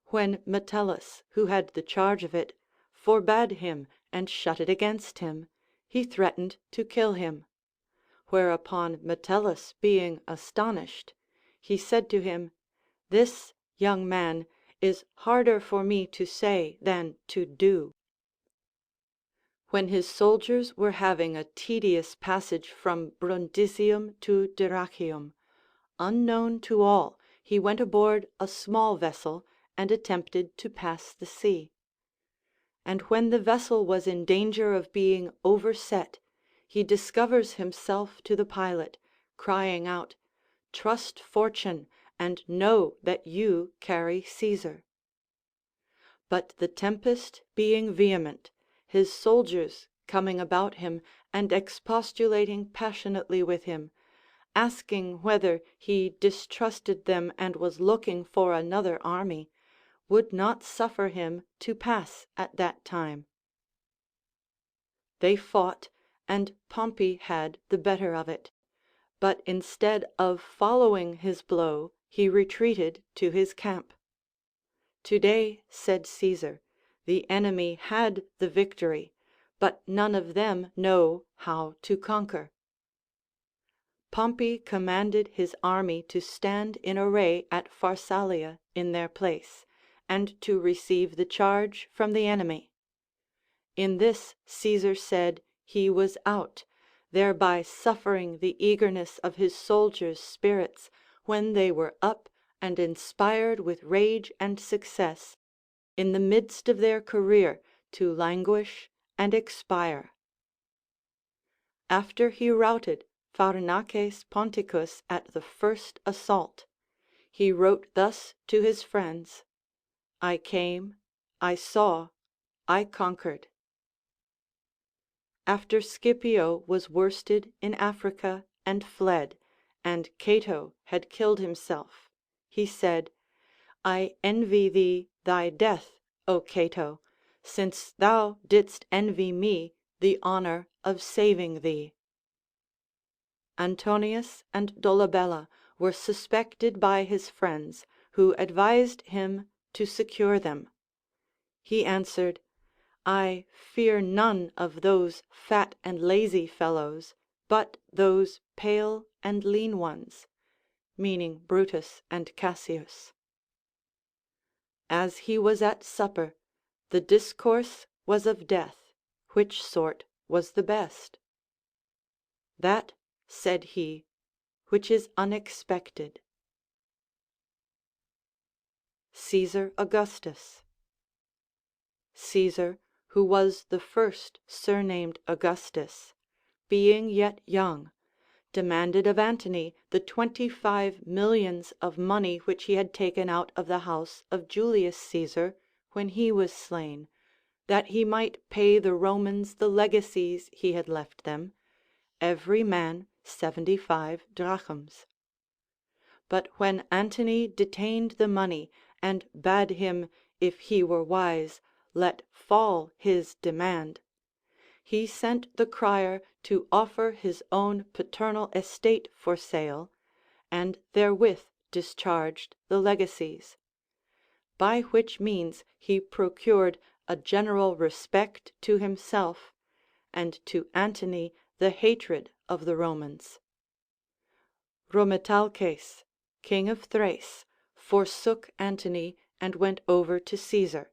When Metellus, who had the charge of it, forbade him and shut it against him, he threatened to kill him. Whereupon Metellus being astonished, he said to him, "This, young man, is harder for me to say than to do." When his soldiers were having a tedious passage from Brundisium to Dyrrachium, unknown to all, he went aboard a small vessel and attempted to pass the sea. And when the vessel was in danger of being overset, he discovers himself to the pilot, crying out, "Trust fortune, and know that you carry Caesar." But the tempest being vehement, his soldiers coming about him and expostulating passionately with him, asking whether he distrusted them and was looking for another army, would not suffer him to pass at that time. They fought, and Pompey had the better of it, but instead of following his blow, he retreated to his camp. "Today," said Caesar, "the enemy had the victory, but none of them know how to conquer." Pompey commanded his army to stand in array at Pharsalia in their place, and to receive the charge from the enemy. In this Caesar said he was out, thereby suffering the eagerness of his soldiers' spirits, when they were up and inspired with rage and success, in the midst of their career to languish and expire. After he routed Pharnaces Ponticus at the first assault, he wrote thus to his friends: "I came, I saw, I conquered." After Scipio was worsted in Africa and fled, and Cato had killed himself, he said, "I envy thee thy death, O Cato, since thou didst envy me the honor of saving thee." Antonius and Dolabella were suspected by his friends, who advised him to secure them. He answered, "I fear none of those fat and lazy fellows, but those pale and lean ones," meaning Brutus and Cassius. As he was at supper, the discourse was of death, which sort was the best. "That," said he, "which is unexpected." Caesar Augustus. Caesar, who was the first surnamed Augustus, being yet young, demanded of Antony the 25 millions of money which he had taken out of the house of Julius Caesar when he was slain, that he might pay the Romans the legacies he had left them, every man 75 drachms. But when Antony detained the money, and bade him, if he were wise, let fall his demand, he sent the crier to offer his own paternal estate for sale, and therewith discharged the legacies; by which means he procured a general respect to himself, and to Antony the hatred of the Romans. Rhometalces, king of Thrace, forsook Antony and went over to Caesar;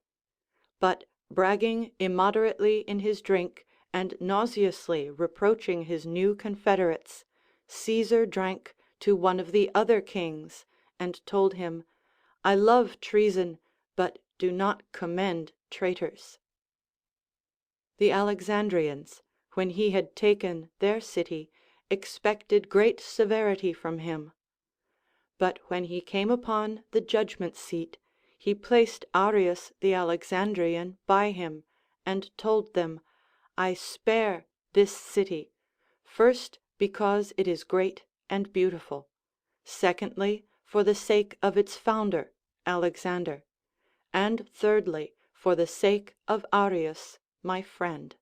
but bragging immoderately in his drink, and nauseously reproaching his new confederates, Caesar drank to one of the other kings, and told him, "I love treason, but do not commend traitors." The Alexandrians, when he had taken their city, expected great severity from him. But when he came upon the judgment seat, he placed Arius the Alexandrian by him, and told them, "I spare this city, first because it is great and beautiful, secondly for the sake of its founder, Alexander, and thirdly for the sake of Arius, my friend."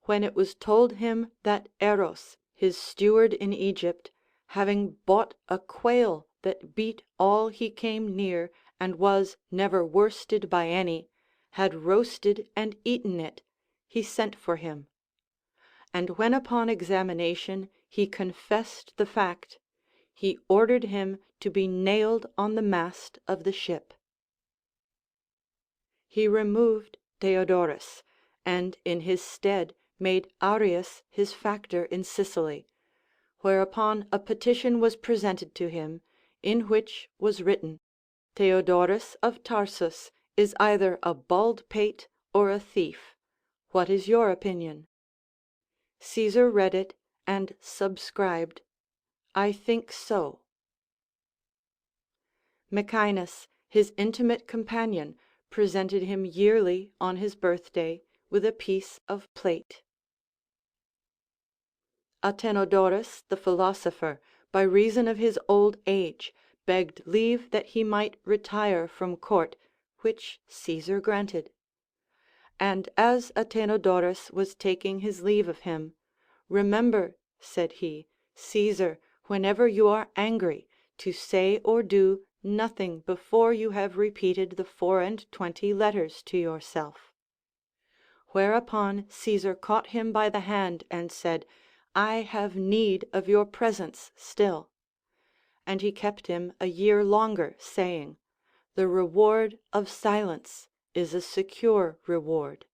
When it was told him that Eros, his steward in Egypt, having bought a quail that beat all he came near and was never worsted by any, had roasted and eaten it, he sent for him. And when upon examination he confessed the fact, he ordered him to be nailed on the mast of the ship. He removed Theodorus, and in his stead made Arius his factor in Sicily, whereupon a petition was presented to him, in which was written, Theodorus of Tarsus is either a bald pate or a thief. What is your opinion?" Caesar read it, and subscribed, "I think so." Mecaenas, his intimate companion, presented him yearly on his birthday with a piece of plate. Athenodorus the philosopher, by reason of his old age, begged leave that he might retire from court, which Caesar granted. And as Athenodorus was taking his leave of him, "Remember," said he, "Caesar, whenever you are angry, to say or do nothing before you have repeated the 24 letters to yourself." Whereupon Caesar caught him by the hand and said, "I have need of your presence still." And he kept him a year longer, saying, "The reward of silence is a secure reward."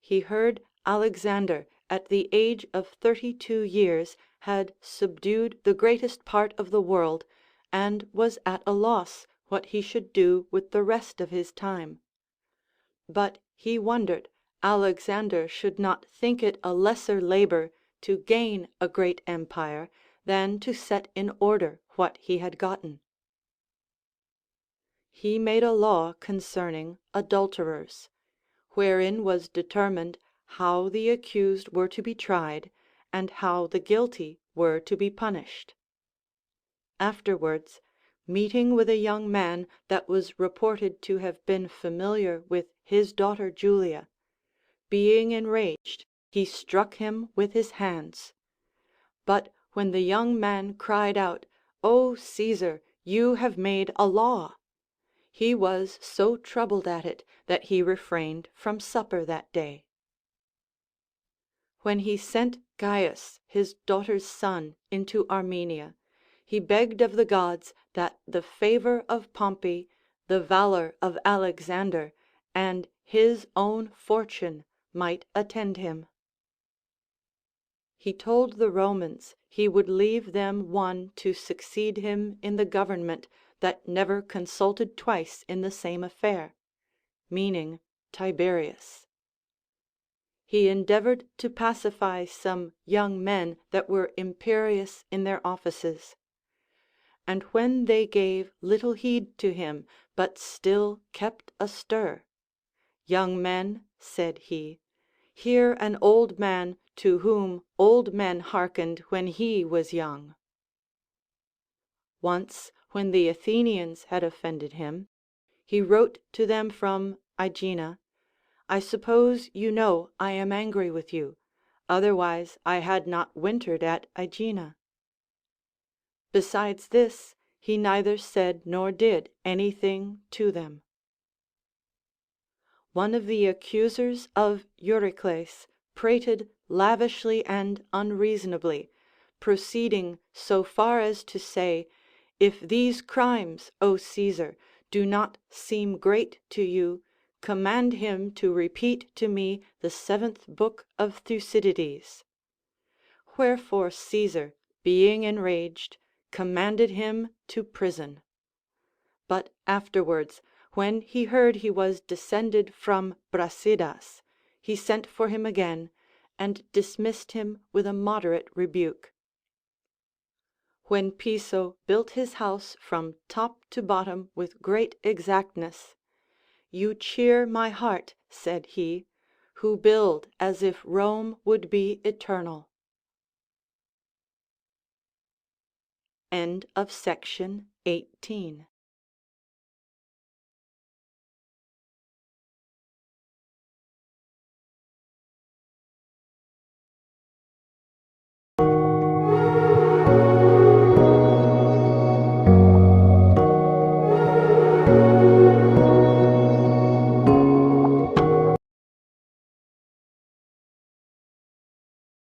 He heard Alexander, at the age of 32 years, had subdued the greatest part of the world, and was at a loss what he should do with the rest of his time. But he wondered Alexander should not think it a lesser labor to gain a great empire than to set in order what he had gotten. He made a law concerning adulterers, wherein was determined how the accused were to be tried, and how the guilty were to be punished. Afterwards, meeting with a young man that was reported to have been familiar with his daughter Julia, being enraged, he struck him with his hands. But when the young man cried out, "O Caesar, you have made a law," he was so troubled at it that he refrained from supper that day. When he sent Caius, his daughter's son, into Armenia, he begged of the gods that the favor of Pompey, the valor of Alexander, and his own fortune might attend him. He told the Romans he would leave them one to succeed him in the government that never consulted twice in the same affair, meaning Tiberius. He endeavored to pacify some young men that were imperious in their offices. And when they gave little heed to him, but still kept astir, "Young men," said he, "hear an old man to whom old men hearkened when he was young." Once, when the Athenians had offended him, he wrote to them from Aegina, "I suppose you know I am angry with you, otherwise I had not wintered at Aegina." Besides this, he neither said nor did any thing to them. One of the accusers of Eurycles prated lavishly and unreasonably, proceeding so far as to say, "If these crimes, O Caesar, do not seem great to you, command him to repeat to me the 7th book of Thucydides." Wherefore Caesar, being enraged, commanded him to prison. But afterwards, when he heard he was descended from Brasidas, he sent for him again, and dismissed him with a moderate rebuke. When Piso built his house from top to bottom with great exactness, "You cheer my heart," said he, "who build as if Rome would be eternal." Section 18.